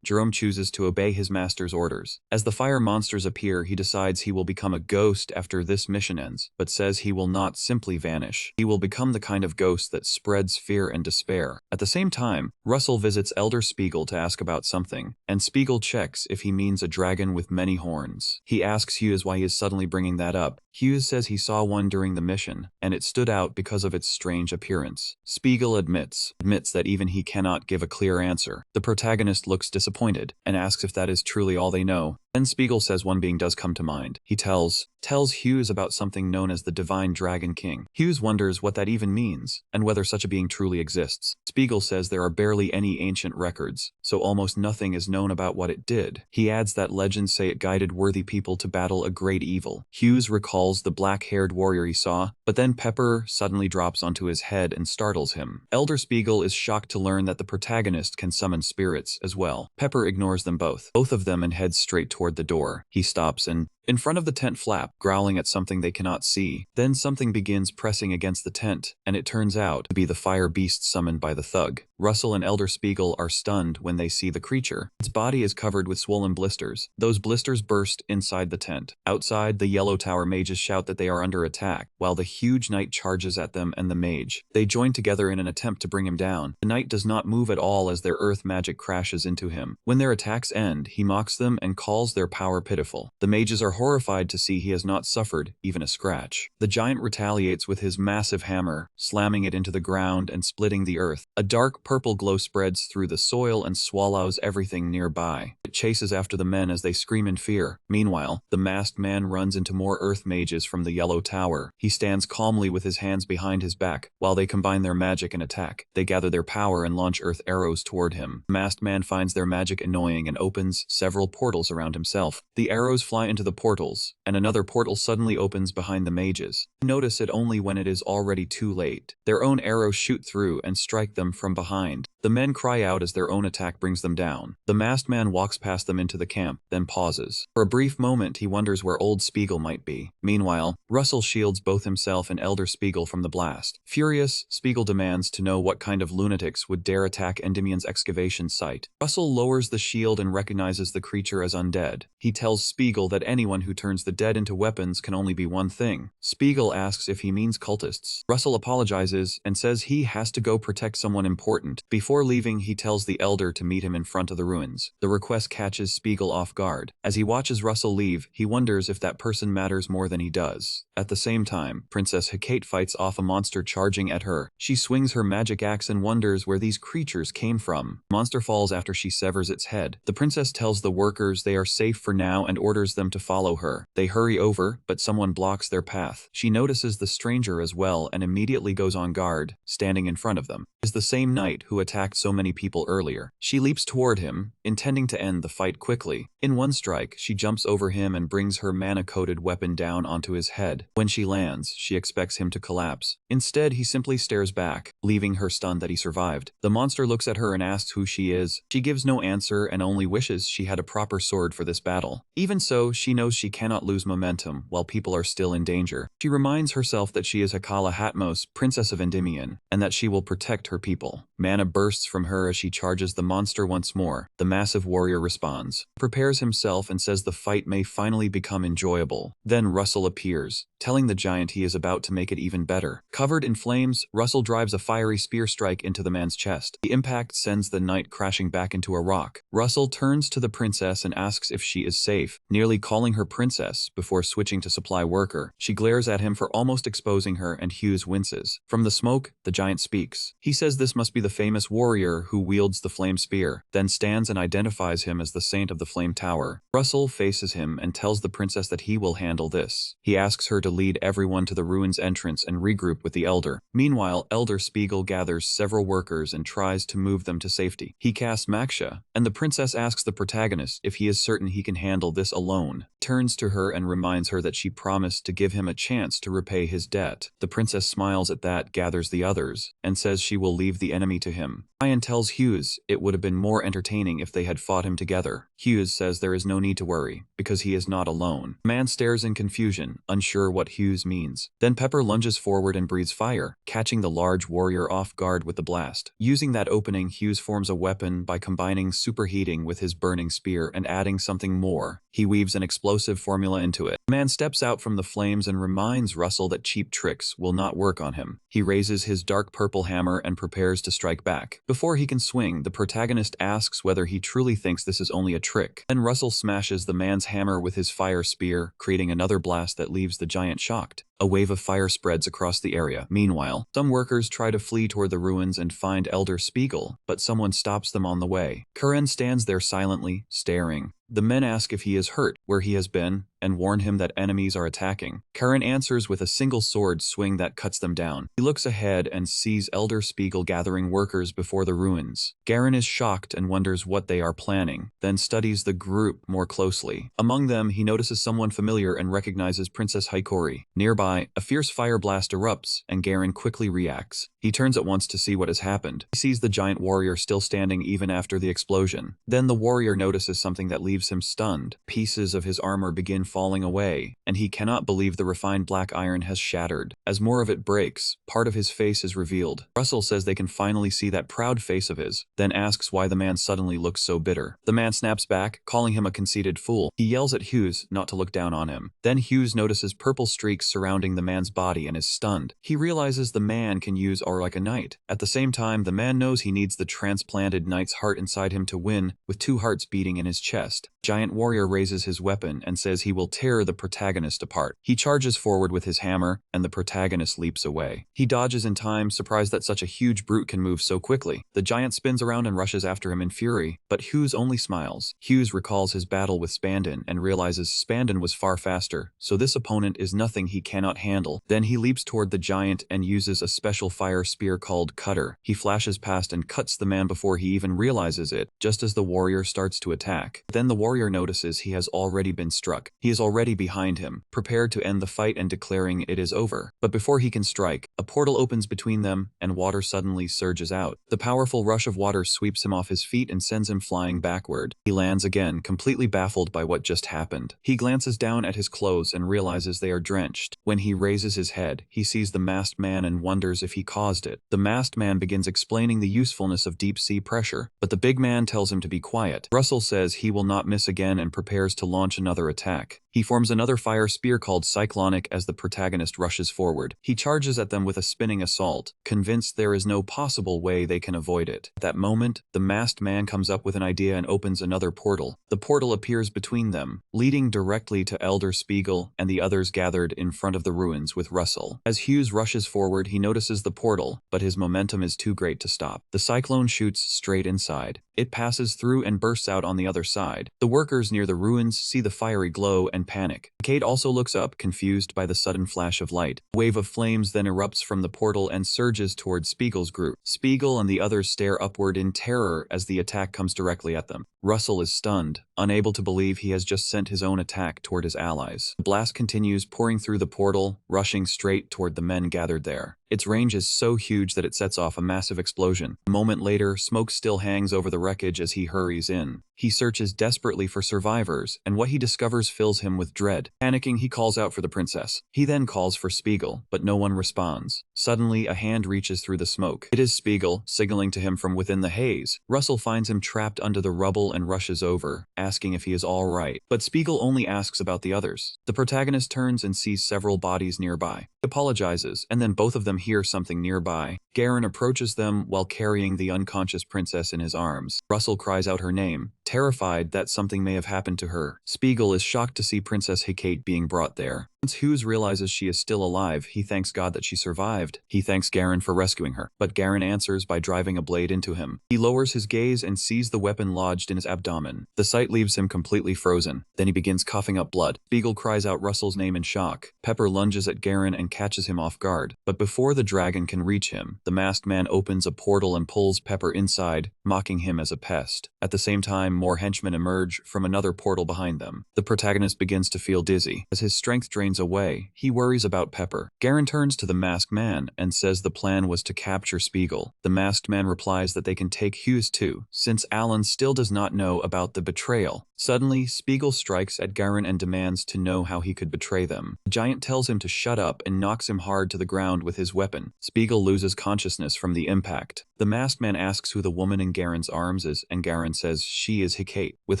Jerome chooses to obey his master's orders. As the fire monsters appear, he decides he will become a ghost after this mission ends, but says he will not simply vanish. He will become the kind of ghost that spreads fear and despair. At the same time, Russell visits Elder Spiegel to ask about something, and Spiegel checks if he means a dragon with many horns. He asks Hughes why he is suddenly bringing that up. Hughes says he saw one during the mission, and it stood out because of its strange appearance. Spiegel admits that even he cannot give a clear answer. The protagonist looks disappointed and asks if that is truly all they know. Then Spiegel says one being does come to mind. He tells Hughes about something known as the Divine Dragon King. Hughes wonders what that even means, and whether such a being truly exists. Spiegel says there are barely any ancient records, so almost nothing is known about what it did. He adds that legends say it guided worthy people to battle a great evil. Hughes recalls the black-haired warrior he saw, but then Pepper suddenly drops onto his head and startles him. Elder Spiegel is shocked to learn that the protagonist can summon spirits as well. Pepper ignores them both of them, and heads straight toward the door. He stops and, in front of the tent flap, growling at something they cannot see. Then something begins pressing against the tent, and it turns out to be the fire beast summoned by the thug. Russell and Elder Spiegel are stunned when they see the creature. Its body is covered with swollen blisters. Those blisters burst inside the tent. Outside, the Yellow Tower mages shout that they are under attack, while the huge knight charges at them and the mage. They join together in an attempt to bring him down. The knight does not move at all as their earth magic crashes into him. When their attacks end, he mocks them and calls their power pitiful. The mages are horrified to see he has not suffered even a scratch. The giant retaliates with his massive hammer, slamming it into the ground and splitting the earth. A dark purple glow spreads through the soil and swallows everything nearby. It chases after the men as they scream in fear. Meanwhile, the masked man runs into more earth mages from the Yellow Tower. He stands calmly with his hands behind his back while they combine their magic and attack. They gather their power and launch earth arrows toward him. The masked man finds their magic annoying and opens several portals around himself. The arrows fly into the portals, and another portal suddenly opens behind the mages. Notice it only when it is already too late. Their own arrows shoot through and strike them from behind. The men cry out as their own attack brings them down. The masked man walks past them into the camp, then pauses. For a brief moment, he wonders where old Spiegel might be. Meanwhile, Russell shields both himself and Elder Spiegel from the blast. Furious, Spiegel demands to know what kind of lunatics would dare attack Endymion's excavation site. Russell lowers the shield and recognizes the creature as undead. He tells Spiegel that anyone who turns the dead into weapons can only be one thing. Spiegel asks if he means cultists. Russell apologizes and says he has to go protect someone important. Before leaving, he tells the Elder to meet him in front of the ruins. The request catches Spiegel off guard. As he watches Russell leave, he wonders if that person matters more than he does. At the same time, Princess Hecate fights off a monster charging at her. She swings her magic axe and wonders where these creatures came from. The monster falls after she severs its head. The princess tells the workers they are safe for now and orders them to follow her. They hurry over, but someone blocks their path. She notices the stranger as well and immediately goes on guard, standing in front of them. It is the same knight who attacked so many people earlier. She leaps toward him, intending to end the fight quickly. In one strike, she jumps over him and brings her mana-coated weapon down onto his head. When she lands, she expects him to collapse. Instead, he simply stares back, leaving her stunned that he survived. The monster looks at her and asks who she is. She gives no answer and only wishes she had a proper sword for this battle. Even so, she knows she cannot lose momentum while people are still in danger. She reminds herself that she is Hakala Hatmos, Princess of Endymion, and that she will protect her people. Mana bursts from her as she charges the monster once more. The massive warrior responds, prepares himself and says the fight may finally become enjoyable. Then Russell appears, telling the giant he is about to make it even better. Covered in flames, Russell drives a fiery spear strike into the man's chest. The impact sends the knight crashing back into a rock. Russell turns to the princess and asks if she is safe, nearly calling her princess before switching to supply worker. She glares at him for almost exposing her and Hughes winces. From the smoke, the giant speaks. He says this must be the famous war warrior who wields the flame spear, then stands and identifies him as the Saint of the Flame Tower. Russell faces him and tells the princess that he will handle this. He asks her to lead everyone to the ruins entrance and regroup with the Elder. Meanwhile, Elder Spiegel gathers several workers and tries to move them to safety. He casts Maksha, and the princess asks the protagonist if he is certain he can handle this alone. Turns to her and reminds her that she promised to give him a chance to repay his debt. The princess smiles at that, gathers the others, and says she will leave the enemy to him. Ryan tells Hughes it would have been more entertaining if they had fought him together. Hughes says there is no need to worry, because he is not alone. The man stares in confusion, unsure what Hughes means. Then Pepper lunges forward and breathes fire, catching the large warrior off guard with the blast. Using that opening, Hughes forms a weapon by combining superheating with his burning spear and adding something more. He weaves an explosive formula into it. The man steps out from the flames and reminds Russell that cheap tricks will not work on him. He raises his dark purple hammer and prepares to strike back. Before he can swing, the protagonist asks whether he truly thinks this is only a trick. Then Russell smashes the man's hammer with his fire spear, creating another blast that leaves the giant shocked. A wave of fire spreads across the area. Meanwhile, some workers try to flee toward the ruins and find Elder Spiegel, but someone stops them on the way. Curran stands there silently, staring. The men ask if he is hurt, where he has been, and warn him that enemies are attacking. Curran answers with a single sword swing that cuts them down. He looks ahead and sees Elder Spiegel gathering workers before the ruins. Garen is shocked and wonders what they are planning, then studies the group more closely. Among them, he notices someone familiar and recognizes Princess Haikori. Nearby, a fierce fire blast erupts, and Garen quickly reacts. He turns at once to see what has happened. He sees the giant warrior still standing even after the explosion. Then the warrior notices something that leaves him stunned. Pieces of his armor begin falling away, and he cannot believe the refined black iron has shattered. As more of it breaks, part of his face is revealed. Russell says they can finally see that proud face of his, then asks why the man suddenly looks so bitter. The man snaps back, calling him a conceited fool. He yells at Hughes not to look down on him. Then Hughes notices purple streaks surrounding the man's body and is stunned. He realizes the man can use aura like a knight. At the same time, the man knows he needs the transplanted knight's heart inside him to win, with 2 hearts beating in his chest. Giant warrior raises his weapon and says he will tear the protagonist apart. He charges forward with his hammer, and the protagonist leaps away. He dodges in time, surprised that such a huge brute can move so quickly. The giant spins around and rushes after him in fury, but Hughes only smiles. Hughes recalls his battle with Spandon and realizes Spandon was far faster, so this opponent is nothing he cannot handle. Then he leaps toward the giant and uses a special fire spear called Cutter. He flashes past and cuts the man before he even realizes it, just as the warrior starts to attack. Then the warrior notices he has already been struck. He is already behind him, prepared to end the fight and declaring it is over. But before he can strike, a portal opens between them, and water suddenly surges out. The powerful rush of water sweeps him off his feet and sends him flying backward. He lands again, completely baffled by what just happened. He glances down at his clothes and realizes they are drenched. When he raises his head, he sees the masked man and wonders if he caused it. The masked man begins explaining the usefulness of deep-sea pressure, but the big man tells him to be quiet. Russell says he will not miss again and prepares to launch another attack. He forms another fire spear called Cyclonic as the protagonist rushes forward. He charges at them with a spinning assault, convinced there is no possible way they can avoid it. At that moment, the masked man comes up with an idea and opens another portal. The portal appears between them, leading directly to Elder Spiegel and the others gathered in front of the ruins with Russell. As Hughes rushes forward, he notices the portal, but his momentum is too great to stop. The cyclone shoots straight inside. It passes through and bursts out on the other side. The workers near the ruins see the fiery glow and panic. Kate also looks up, confused by the sudden flash of light. A wave of flames then erupts from the portal and surges towards Spiegel's group. Spiegel and the others stare upward in terror as the attack comes directly at them. Russell is stunned, unable to believe he has just sent his own attack toward his allies. The blast continues, pouring through the portal, rushing straight toward the men gathered there. Its range is so huge that it sets off a massive explosion. A moment later, smoke still hangs over the wreckage as he hurries in. He searches desperately for survivors, and what he discovers fills him with dread. Panicking, he calls out for the princess. He then calls for Spiegel, but no one responds. Suddenly, a hand reaches through the smoke. It is Spiegel, signaling to him from within the haze. Russell finds him trapped under the rubble and rushes over, asking if he is all right. But Spiegel only asks about the others. The protagonist turns and sees several bodies nearby. He apologizes, and then both of them hear something nearby. Garen approaches them while carrying the unconscious princess in his arms. Russell cries out her name, terrified that something may have happened to her. Spiegel is shocked to see Princess Hecate being brought there. Once Hughes realizes she is still alive, he thanks God that she survived. He thanks Garen for rescuing her, but Garen answers by driving a blade into him. He lowers his gaze and sees the weapon lodged in his abdomen. The sight leaves him completely frozen. Then he begins coughing up blood. Spiegel cries out Russell's name in shock. Pepper lunges at Garen and catches him off guard. But before the dragon can reach him, the masked man opens a portal and pulls Pepper inside, mocking him as a pest. At the same time, more henchmen emerge from another portal behind them. The protagonist begins to feel dizzy. As his strength drains away, he worries about Pepper. Garen turns to the masked man and says the plan was to capture Spiegel. The masked man replies that they can take Hughes too, since Alan still does not know about the betrayal. Suddenly, Spiegel strikes at Garen and demands to know how he could betray them. The giant tells him to shut up and knocks him hard to the ground with his weapon. Spiegel loses consciousness from the impact. The masked man asks who the woman in Garen's arms is, and Garen says she is Hecate. With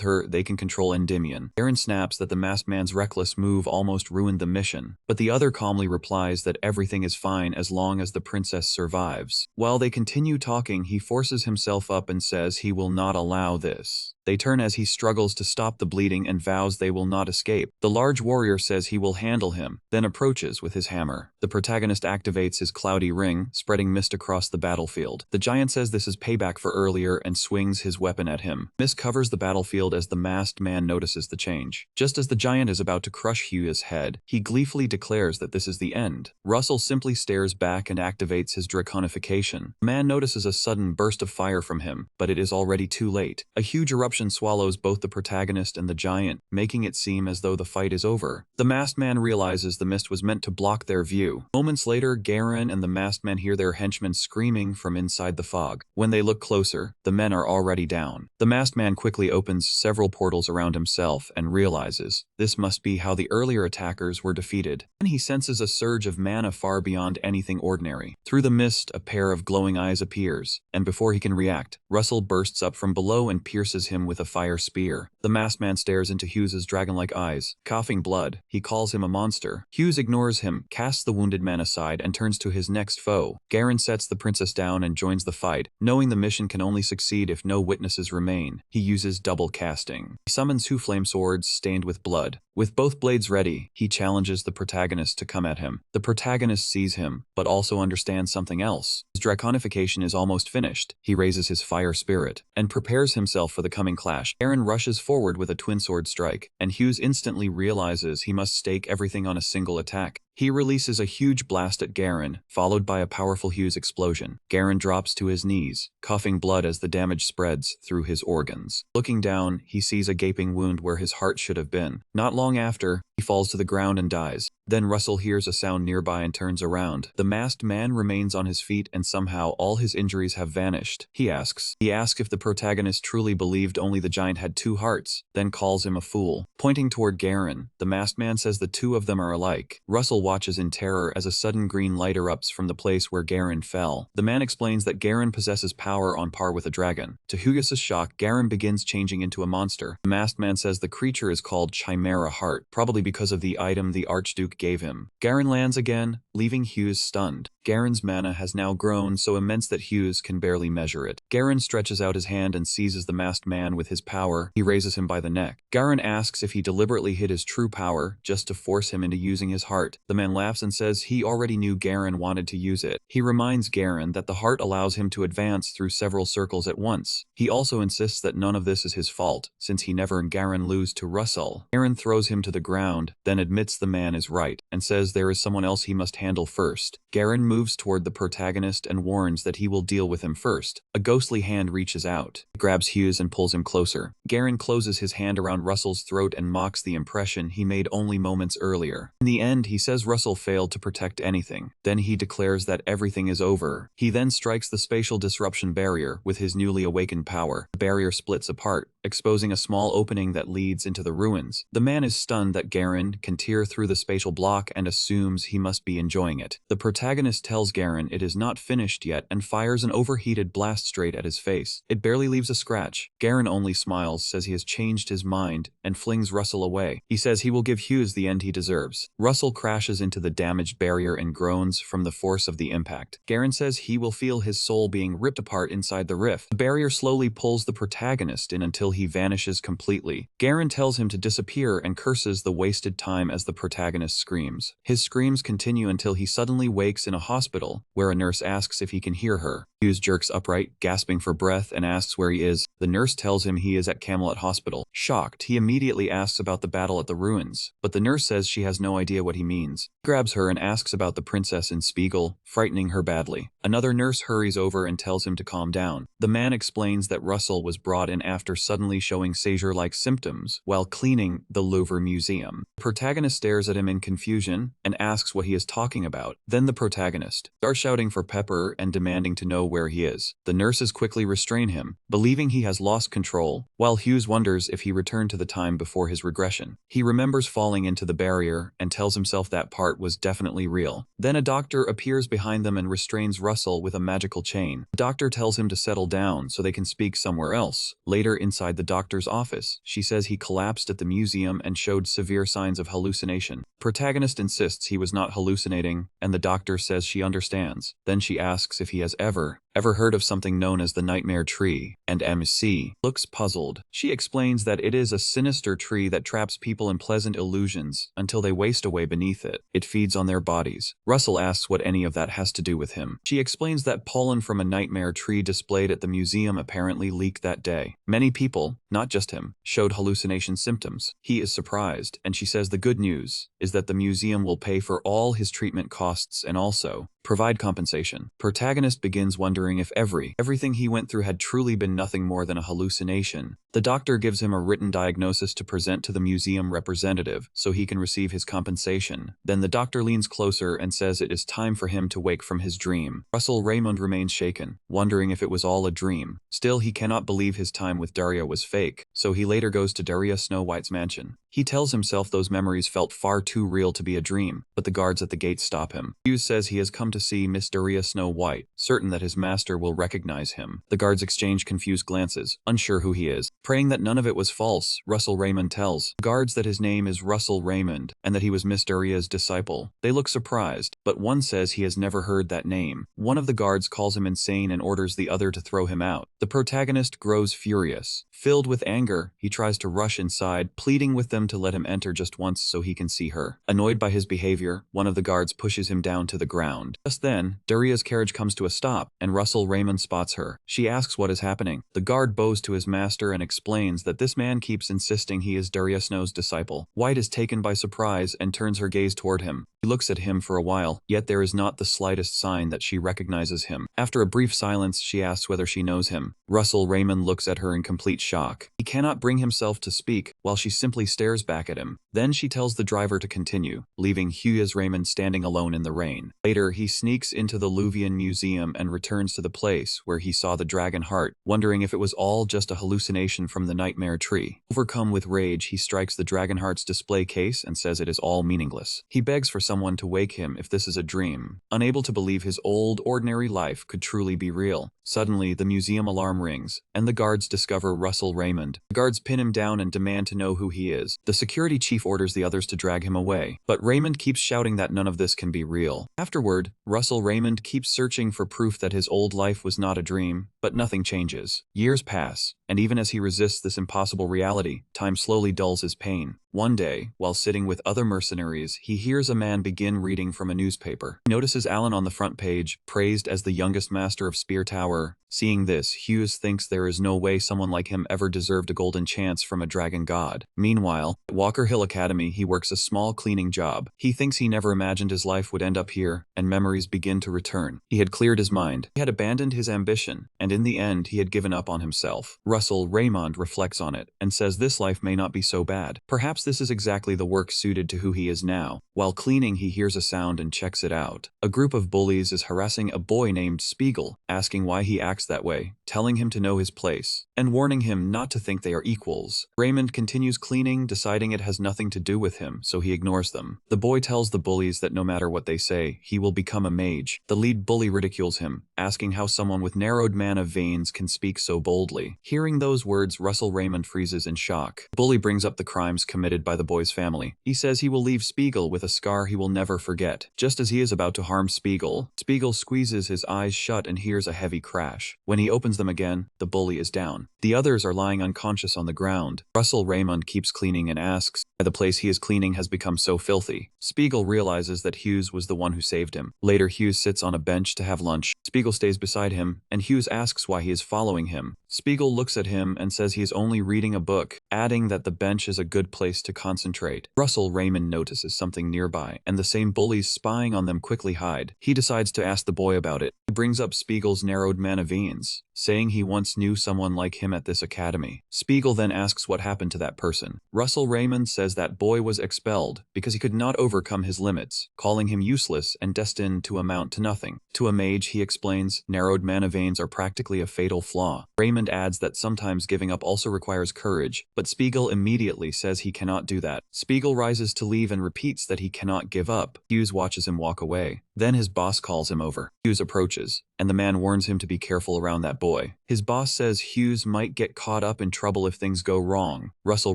her, they can control Endymion. Garen snaps that the masked man's reckless move almost ruined the mission, but the other calmly replies that everything is fine as long as the princess survives. While they continue talking, he forces himself up and says he will not allow this. They turn as he struggles to stop the bleeding and vows they will not escape. The large warrior says he will handle him, then approaches with his hammer. The protagonist activates his cloudy ring, spreading mist across the battlefield. The giant says this is payback for earlier and swings his weapon at him. Mist covers the battlefield as the masked man notices the change. Just as the giant is about to crush Hugh's head, he gleefully declares that this is the end. Russell simply stares back and activates his draconification. The man notices a sudden burst of fire from him, but it is already too late. A huge eruption swallows both the protagonist and the giant, making it seem as though the fight is over. The masked man realizes the mist was meant to block their view. Moments later, Garen and the masked man hear their henchmen screaming from inside the fog. When they look closer, the men are already down. The masked man quickly opens several portals around himself and realizes this must be how the earlier attackers were defeated. Then he senses a surge of mana far beyond anything ordinary. Through the mist, a pair of glowing eyes appears, and before he can react, Russell bursts up from below and pierces him with a fire spear. The masked man stares into Hughes's dragon-like eyes. Coughing blood, he calls him a monster. Hughes ignores him, casts the wounded man aside, and turns to his next foe. Garen sets the princess down and joins the fight. Knowing the mission can only succeed if no witnesses remain, he uses double casting. He summons two flame swords stained with blood. With both blades ready, he challenges the protagonist to come at him. The protagonist sees him, but also understands something else. His draconification is almost finished. He raises his fire spirit and prepares himself for the coming clash. Garen rushes forward with a twin sword strike, and Hughes instantly realizes he must stake everything on a single attack. He releases a huge blast at Garen, followed by a powerful Hughes explosion. Garen drops to his knees, coughing blood as the damage spreads through his organs. Looking down, he sees a gaping wound where his heart should have been. Not long after, he falls to the ground and dies. Then Russell hears a sound nearby and turns around. The masked man remains on his feet and somehow all his injuries have vanished. He asks if the protagonist truly believed only the giant had two hearts, then calls him a fool. Pointing toward Garen, the masked man says the two of them are alike. Russell watches in terror as a sudden green light erupts from the place where Garen fell. The man explains that Garen possesses power on par with a dragon. To Hughes's shock, Garen begins changing into a monster. The masked man says the creature is called Chimera Heart, probably because of the item the Archduke gave him. Garen lands again, leaving Hughes stunned. Garen's mana has now grown so immense that Hughes can barely measure it. Garen stretches out his hand and seizes the masked man with his power. He raises him by the neck. Garen asks if he deliberately hid his true power just to force him into using his heart. The man laughs and says he already knew Garen wanted to use it. He reminds Garen that the heart allows him to advance through several circles at once. He also insists that none of this is his fault, since he never and Garen lose to Russell. Garen throws him to the ground, then admits the man is right, and says there is someone else he must handle first. Garen moves toward the protagonist and warns that he will deal with him first. A ghostly hand reaches out, grabs Hughes and pulls him closer. Garen closes his hand around Russell's throat and mocks the impression he made only moments earlier. In the end, he says Russell failed to protect anything. Then he declares that everything is over. He then strikes the spatial disruption barrier with his newly awakened power. The barrier splits apart, exposing a small opening that leads into the ruins. The man is stunned that Garen can tear through the spatial block and assumes he must be enjoying it. The protagonist tells Garen it is not finished yet and fires an overheated blast straight at his face. It barely leaves a scratch. Garen only smiles, says he has changed his mind, and flings Russell away. He says he will give Hughes the end he deserves. Russell crashes into the damaged barrier and groans from the force of the impact. Garen says he will feel his soul being ripped apart inside the rift. The barrier slowly pulls the protagonist in until he vanishes completely. Garen tells him to disappear and curses the wasted time as the protagonist screams. His screams continue until he suddenly wakes in a hospital, where a nurse asks if he can hear her. Hughes jerks upright, gasping for breath, and asks where he is. The nurse tells him he is at Camelot Hospital. Shocked, he immediately asks about the battle at the ruins, but the nurse says she has no idea what he means. He grabs her and asks about the princess in Spiegel, frightening her badly. Another nurse hurries over and tells him to calm down. The man explains that Russell was brought in after suddenly showing seizure-like symptoms while cleaning the Louvre Museum. The protagonist stares at him in confusion and asks what he is talking about. Then the protagonist starts shouting for Pepper and demanding to know where he is. The nurses quickly restrain him, believing he has lost control, while Hughes wonders if he returned to the time before his regression. He remembers falling into the barrier and tells himself that part was definitely real. Then a doctor appears behind them and restrains Russell with a magical chain. The doctor tells him to settle down so they can speak somewhere else. Later, inside the doctor's office, she says he collapsed at the museum and showed severe signs of hallucination. Protagonist insists he was not hallucinating, and the doctor says she understands. Then she asks if he has ever heard of something known as the Nightmare Tree, and MC looks puzzled. She explains that it is a sinister tree that traps people in pleasant illusions until they waste away beneath it. It feeds on their bodies. Russell asks what any of that has to do with him. She explains that pollen from a nightmare tree displayed at the museum apparently leaked that day. Many people, not just him, showed hallucination symptoms. He is surprised, and she says the good news is that the museum will pay for all his treatment costs and also provide compensation. Protagonist begins wondering if everything he went through had truly been nothing more than a hallucination. The doctor gives him a written diagnosis to present to the museum representative so he can receive his compensation. Then the doctor leans closer and says it is time for him to wake from his dream. Russell Raymond remains shaken, wondering if it was all a dream. Still, he cannot believe his time with Daria was fake, so he later goes to Daria Snow White's mansion. He tells himself those memories felt far too real to be a dream, but the guards at the gate stop him. Hughes says he has come to see Miss Daria Snow White, certain that his master will recognize him. The guards exchange confused glances, unsure who he is. Praying that none of it was false, Russell Raymond tells guards that his name is Russell Raymond and that he was Miss Daria's disciple. They look surprised, but one says he has never heard that name. One of the guards calls him insane and orders the other to throw him out. The protagonist grows furious. Filled with anger, he tries to rush inside, pleading with them to let him enter just once so he can see her. Annoyed by his behavior, one of the guards pushes him down to the ground. Just then, Daria's carriage comes to a stop, and Russell Raymond spots her. She asks what is happening. The guard bows to his master and explains that this man keeps insisting he is Daria Snow's disciple. White is taken by surprise and turns her gaze toward him. He looks at him for a while, yet there is not the slightest sign that she recognizes him. After a brief silence, she asks whether she knows him. Russell Raymond looks at her in complete shock. He cannot bring himself to speak, while she simply stares back at him. Then she tells the driver to continue, leaving Hughes Raymond standing alone in the rain. Later, he sneaks into the Louvre Museum and returns to the place where he saw the dragon heart, wondering if it was all just a hallucination from the nightmare tree. Overcome with rage, he strikes the dragon heart's display case and says it is all meaningless. He begs for someone to wake him if this is a dream, unable to believe his old, ordinary life could truly be real. Suddenly, the museum alarm rings, and the guards discover Russell Raymond. The guards pin him down and demand to know who he is. The security chief orders the others to drag him away, but Raymond keeps shouting that none of this can be real. Afterward, Russell Raymond keeps searching for proof that his old life was not a dream, but nothing changes. Years pass, and even as he resists this impossible reality, time slowly dulls his pain. One day, while sitting with other mercenaries, he hears a man begin reading from a newspaper. He notices Alan on the front page, praised as the youngest master of Spear Tower. Seeing this, Hughes thinks there is no way someone like him ever deserved a golden chance from a dragon god. Meanwhile, at Walker Hill Academy, he works a small cleaning job. He thinks he never imagined his life would end up here, and memories begin to return. He had cleared his mind. He had abandoned his ambition, and in the end, he had given up on himself. Russell Raymond reflects on it, and says this life may not be so bad. Perhaps this is exactly the work suited to who he is now. While cleaning, he hears a sound and checks it out. A group of bullies is harassing a boy named Spiegel, asking why he acts that way, telling him to know his place, and warning him not to think they are equals. Raymond continues cleaning, deciding it has nothing to do with him, so he ignores them. The boy tells the bullies that no matter what they say, he will become a mage. The lead bully ridicules him, asking how someone with narrowed mana veins can speak so boldly. Hearing those words, Russell Raymond freezes in shock. The bully brings up the crimes committed by the boy's family. He says he will leave Spiegel with a scar he will never forget. Just as he is about to harm Spiegel, Spiegel squeezes his eyes shut and hears a heavy crash. When he opens them again, the bully is down. down. The others are lying unconscious on the ground. Russell Raymond keeps cleaning and asks why the place he is cleaning has become so filthy. Spiegel realizes that Hughes was the one who saved him. Later, Hughes sits on a bench to have lunch. Spiegel stays beside him, and Hughes asks why he is following him. Spiegel looks at him and says he is only reading a book, adding that the bench is a good place to concentrate. Russell Raymond notices something nearby, and the same bullies spying on them quickly hide. He decides to ask the boy about it. He brings up Spiegel's narrowed mana veins, saying he once knew someone like him at this academy. Spiegel then asks what happened to that person. Russell Raymond says that boy was expelled because he could not overcome his limits, calling him useless and destined to amount to nothing. To a mage, he explains, narrowed mana veins are practically a fatal flaw. Raymond adds that sometimes giving up also requires courage, but Spiegel immediately says he cannot do that. Spiegel rises to leave and repeats that he cannot give up. Hughes watches him walk away. Then his boss calls him over. Hughes approaches, and the man warns him to be careful around that boy. His boss says Hughes might get caught up in trouble if things go wrong. Russell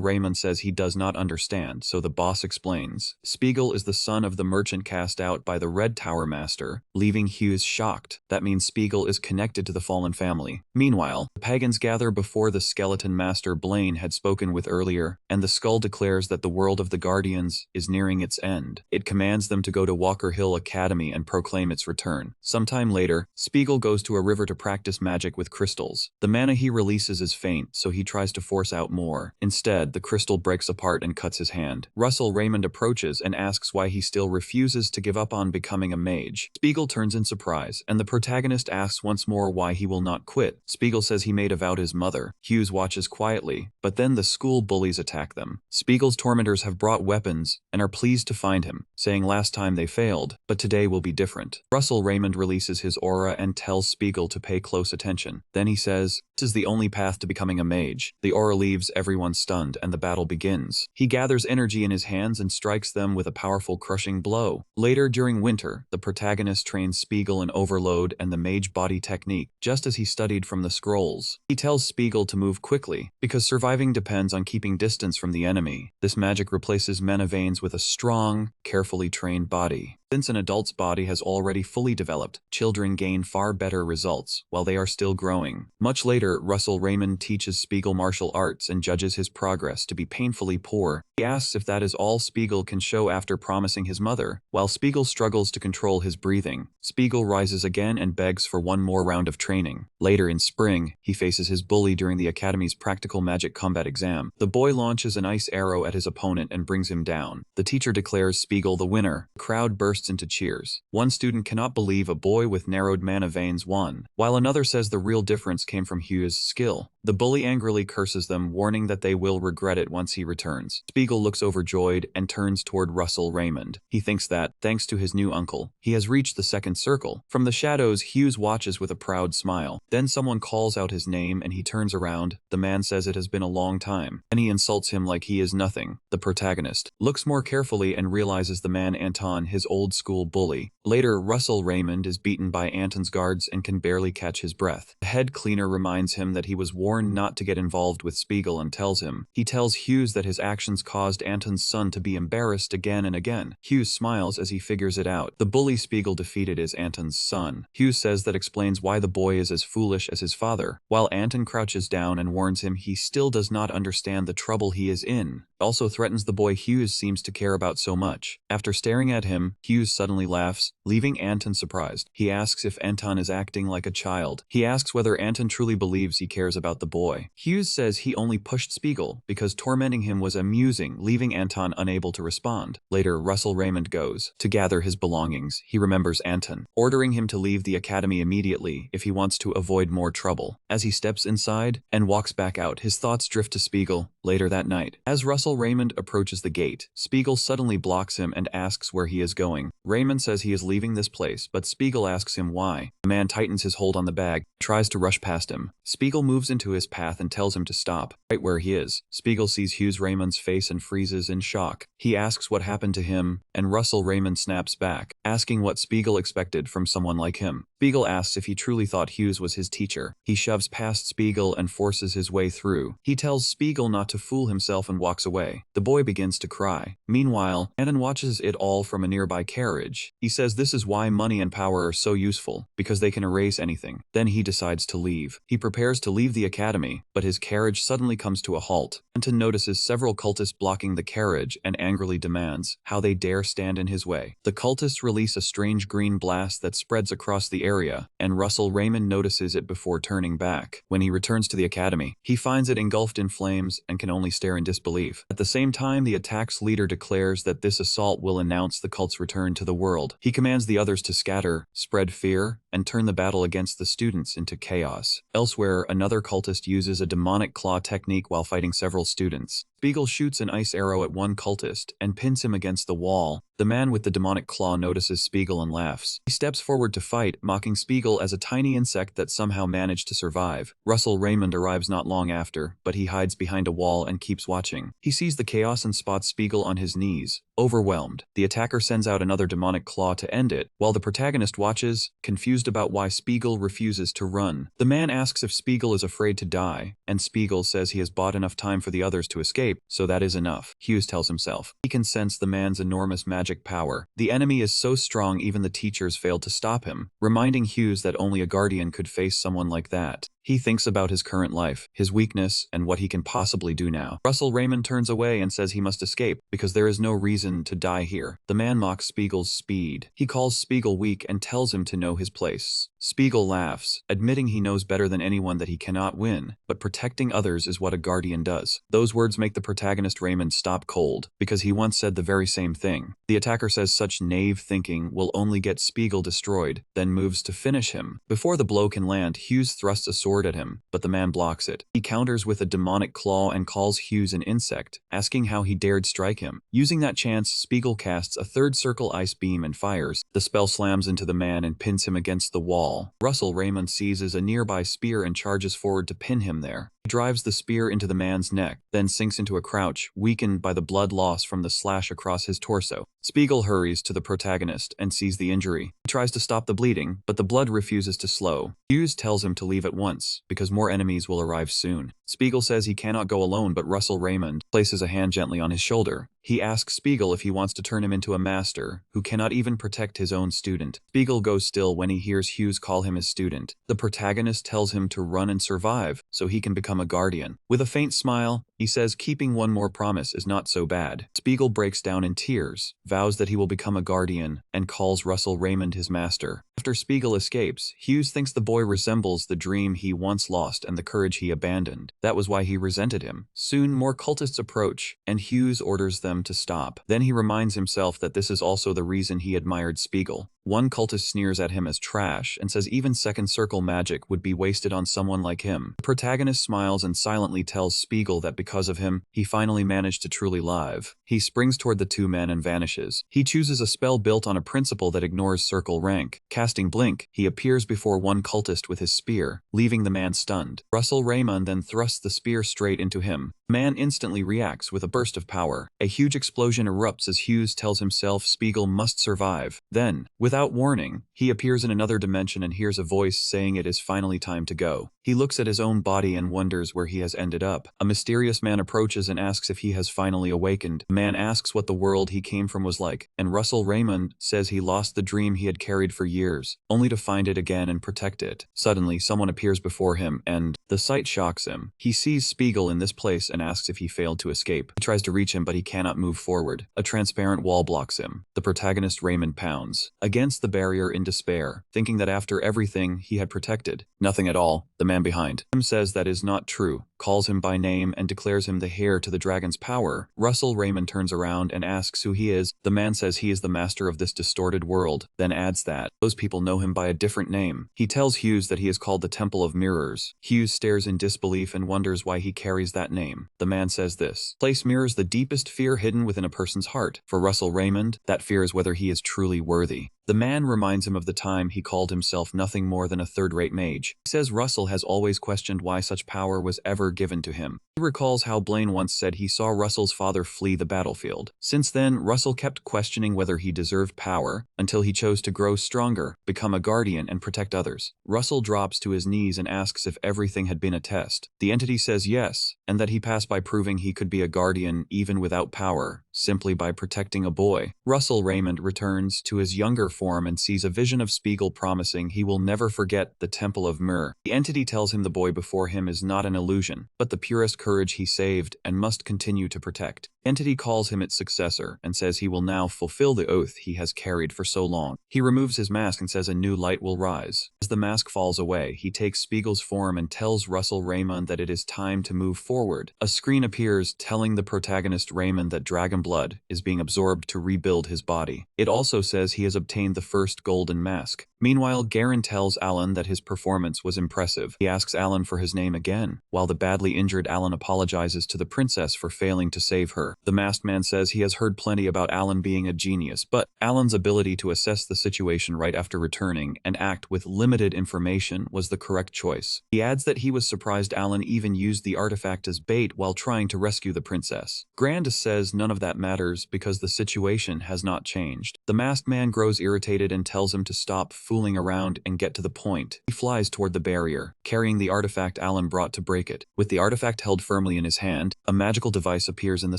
Raymond says he does not understand, so the boss explains. Spiegel is the son of the merchant cast out by the Red Tower Master, leaving Hughes shocked. That means Spiegel is connected to the fallen family. Meanwhile, the pagans gather before the skeleton master Blaine had spoken with earlier, and the skull declares that the world of the Guardians is nearing its end. It commands them to go to Walker Hill Academy and proclaim its return. Sometime later, Spiegel goes to a river to practice magic with crystals. The mana he releases is faint, so he tries to force out more. Instead, the crystal breaks apart and cuts his hand. Russell Raymond approaches and asks why he still refuses to give up on becoming a mage. Spiegel turns in surprise, and the protagonist asks once more why he will not quit. Spiegel says he made a vow to his mother. Hughes watches quietly, but then the school bullies attack them. Spiegel's tormentors have brought weapons and are pleased to find him, saying last time they failed, but today will be different. Russell Raymond releases his aura and tells Spiegel to pay close attention. Then he says, "This is the only path to becoming a mage." The aura leaves everyone stunned and the battle begins. He gathers energy in his hands and strikes them with a powerful crushing blow. Later, during winter, the protagonist trains Spiegel in Overload and the mage body technique, just as he studied from the scrolls. He tells Spiegel to move quickly, because surviving depends on keeping distance from the enemy. This magic replaces mana veins with a strong, carefully trained body. Since an adult's body has already fully developed, children gain far better results while they are still growing. Much later, Russell Raymond teaches Spiegel martial arts and judges his progress to be painfully poor. He asks if that is all Spiegel can show after promising his mother. While Spiegel struggles to control his breathing, Spiegel rises again and begs for one more round of training. Later in spring, he faces his bully during the Academy's practical magic combat exam. The boy launches an ice arrow at his opponent and brings him down. The teacher declares Spiegel the winner. The crowd bursts into cheers. One student cannot believe a boy with narrowed mana veins won, while another says the real difference came from Hughes' skill. The bully angrily curses them, warning that they will regret it once he returns. Spiegel looks overjoyed and turns toward Russell Raymond. He thinks that, thanks to his new uncle, he has reached the second circle. From the shadows, Hughes watches with a proud smile. Then someone calls out his name and he turns around. The man says it has been a long time, and he insults him like he is nothing. The protagonist looks more carefully and realizes the man Anton, his old school bully. Later, Russell Raymond is beaten by Anton's guards and can barely catch his breath. The head cleaner reminds him that he was warned not to get involved with Spiegel and tells Hughes that his actions caused Anton's son to be embarrassed again and again. Hughes smiles as he figures it out. The bully Spiegel defeated is Anton's son. Hughes says that explains why the boy is as foolish as his father, while Anton crouches down and warns him he still does not understand the trouble he is in. Also threatens the boy Hughes seems to care about so much. After staring at him, Hughes suddenly laughs, leaving Anton surprised. He asks if Anton is acting like a child. He asks whether Anton truly believes he cares about the boy. Hughes says he only pushed Spiegel because tormenting him was amusing, leaving Anton unable to respond. Later, Russell Raymond goes to gather his belongings. He remembers Anton, ordering him to leave the academy immediately if he wants to avoid more trouble. As he steps inside and walks back out, his thoughts drift to Spiegel later that night. As Russell Raymond approaches the gate, Spiegel suddenly blocks him and asks where he is going. Raymond says he is leaving this place, but Spiegel asks him why. The man tightens his hold on the bag, tries to rush past him. Spiegel moves into his path and tells him to stop. Right where he is, Spiegel sees Hughes Raymond's face and freezes in shock. He asks what happened to him, and Russell Raymond snaps back, asking what Spiegel expected from someone like him. Spiegel asks if he truly thought Hughes was his teacher. He shoves past Spiegel and forces his way through. He tells Spiegel not to fool himself and walks away. The boy begins to cry. Meanwhile, Anon watches it all from a nearby carriage. He says this is why money and power are so useful, because they can erase anything. Then he decides to leave. He prepares to leave the academy, but his carriage suddenly comes to a halt. Anton notices several cultists blocking the carriage and angrily demands how they dare stand in his way. The cultists release a strange green blast that spreads across the area, and Russell Raymond notices it before turning back. When he returns to the academy, he finds it engulfed in flames and can only stare in disbelief. At the same time, the attack's leader declares that this assault will announce the cult's return to the world. He commands the others to scatter, spread fear, and turn the battle against the students into chaos. Elsewhere, another cultist uses a demonic claw technique while fighting several students. Spiegel shoots an ice arrow at one cultist and pins him against the wall. The man with the demonic claw notices Spiegel and laughs. He steps forward to fight, mocking Spiegel as a tiny insect that somehow managed to survive. Russell Raymond arrives not long after, but he hides behind a wall and keeps watching. He sees the chaos and spots Spiegel on his knees. Overwhelmed, the attacker sends out another demonic claw to end it, while the protagonist watches, confused about why Spiegel refuses to run. The man asks if Spiegel is afraid to die, and Spiegel says he has bought enough time for the others to escape, so that is enough. Hughes tells himself. He can sense the man's enormous magic power. The enemy is so strong even the teachers failed to stop him, reminding Hughes that only a guardian could face someone like that. He thinks about his current life, his weakness, and what he can possibly do now. Russell Raymond turns away and says he must escape, because there is no reason to die here. The man mocks Spiegel's speed. He calls Spiegel weak and tells him to know his place. Spiegel laughs, admitting he knows better than anyone that he cannot win, but protecting others is what a guardian does. Those words make the protagonist Raymond stop cold, because he once said the very same thing. The attacker says such naive thinking will only get Spiegel destroyed, then moves to finish him. Before the blow can land, Hughes thrusts a sword at him, but the man blocks it. He counters with a demonic claw and calls Hughes an insect, asking how he dared strike him. Using that chance, Spiegel casts a third circle ice beam and fires. The spell slams into the man and pins him against the wall. Russell Raymond seizes a nearby spear and charges forward to pin him there. He drives the spear into the man's neck, then sinks into a crouch, weakened by the blood loss from the slash across his torso. Spiegel hurries to the protagonist and sees the injury. He tries to stop the bleeding, but the blood refuses to slow. Hughes tells him to leave at once, because more enemies will arrive soon. Spiegel says he cannot go alone, but Russell Raymond places a hand gently on his shoulder. He asks Spiegel if he wants to turn him into a master, who cannot even protect his own student. Spiegel goes still when he hears Hughes call him his student. The protagonist tells him to run and survive, so he can become a guardian. With a faint smile, he says keeping one more promise is not so bad. Spiegel breaks down in tears, vows that he will become a guardian, and calls Russell Raymond his master. After Spiegel escapes, Hughes thinks the boy resembles the dream he once lost and the courage he abandoned. That was why he resented him. Soon, more cultists approach, and Hughes orders them to stop. Then he reminds himself that this is also the reason he admired Spiegel. One cultist sneers at him as trash and says even second circle magic would be wasted on someone like him. The protagonist smiles and silently tells Spiegel that because of him, he finally managed to truly live. He springs toward the two men and vanishes. He chooses a spell built on a principle that ignores circle rank. Casting Blink, he appears before one cultist with his spear, leaving the man stunned. Russell Raymond then thrusts the spear straight into him. The man instantly reacts with a burst of power. A huge explosion erupts as Hughes tells himself Spiegel must survive. Then, without warning, he appears in another dimension and hears a voice saying it is finally time to go. He looks at his own body and wonders where he has ended up. A mysterious man approaches and asks if he has finally awakened. The man asks what the world he came from was like, and Russell Raymond says he lost the dream he had carried for years, only to find it again and protect it. Suddenly, someone appears before him, and the sight shocks him. He sees Spiegel in this place and asks if he failed to escape. He tries to reach him, but he cannot move forward. A transparent wall blocks him. The protagonist Raymond pounds against the barrier in despair, thinking that after everything he had protected, nothing at all, the man behind him says that is not true, calls him by name and declares him the heir to the dragon's power. Russell Raymond turns around and asks who he is. The man says he is the master of this distorted world, then adds that those people know him by a different name. He tells Hughes that he is called the Temple of Mirrors. Hughes stares in disbelief and wonders why he carries that name. The man says this place mirrors the deepest fear hidden within a person's heart. For Russell Raymond, that fear is whether he is truly worthy. The man reminds him of the time he called himself nothing more than a third-rate mage. He says Russell has always questioned why such power was ever given to him. He recalls how Blaine once said he saw Russell's father flee the battlefield. Since then, Russell kept questioning whether he deserved power, until he chose to grow stronger, become a guardian, and protect others. Russell drops to his knees and asks if everything had been a test. The entity says yes, and that he passed by proving he could be a guardian even without power, simply by protecting a boy. Russell Raymond returns to his younger form and sees a vision of Spiegel promising he will never forget the Temple of Myrrh. The entity tells him the boy before him is not an illusion, but the purest courage he saved and must continue to protect. Entity calls him its successor and says he will now fulfill the oath he has carried for so long. He removes his mask and says a new light will rise. As the mask falls away, he takes Spiegel's form and tells Russell Raymond that it is time to move forward. A screen appears telling the protagonist Raymond that dragon blood is being absorbed to rebuild his body. It also says he has obtained the first golden mask. Meanwhile, Garen tells Alan that his performance was impressive. He asks Alan for his name again, while the badly injured Alan apologizes to the princess for failing to save her. The masked man says he has heard plenty about Alan being a genius, but Alan's ability to assess the situation right after returning and act with limited information was the correct choice. He adds that he was surprised Alan even used the artifact as bait while trying to rescue the princess. Grandis says none of that matters because the situation has not changed. The masked man grows irritated and tells him to stop fooling around and get to the point. He flies toward the barrier, carrying the artifact Alan brought to break it. With the artifact held firmly in his hand, a magical device appears in the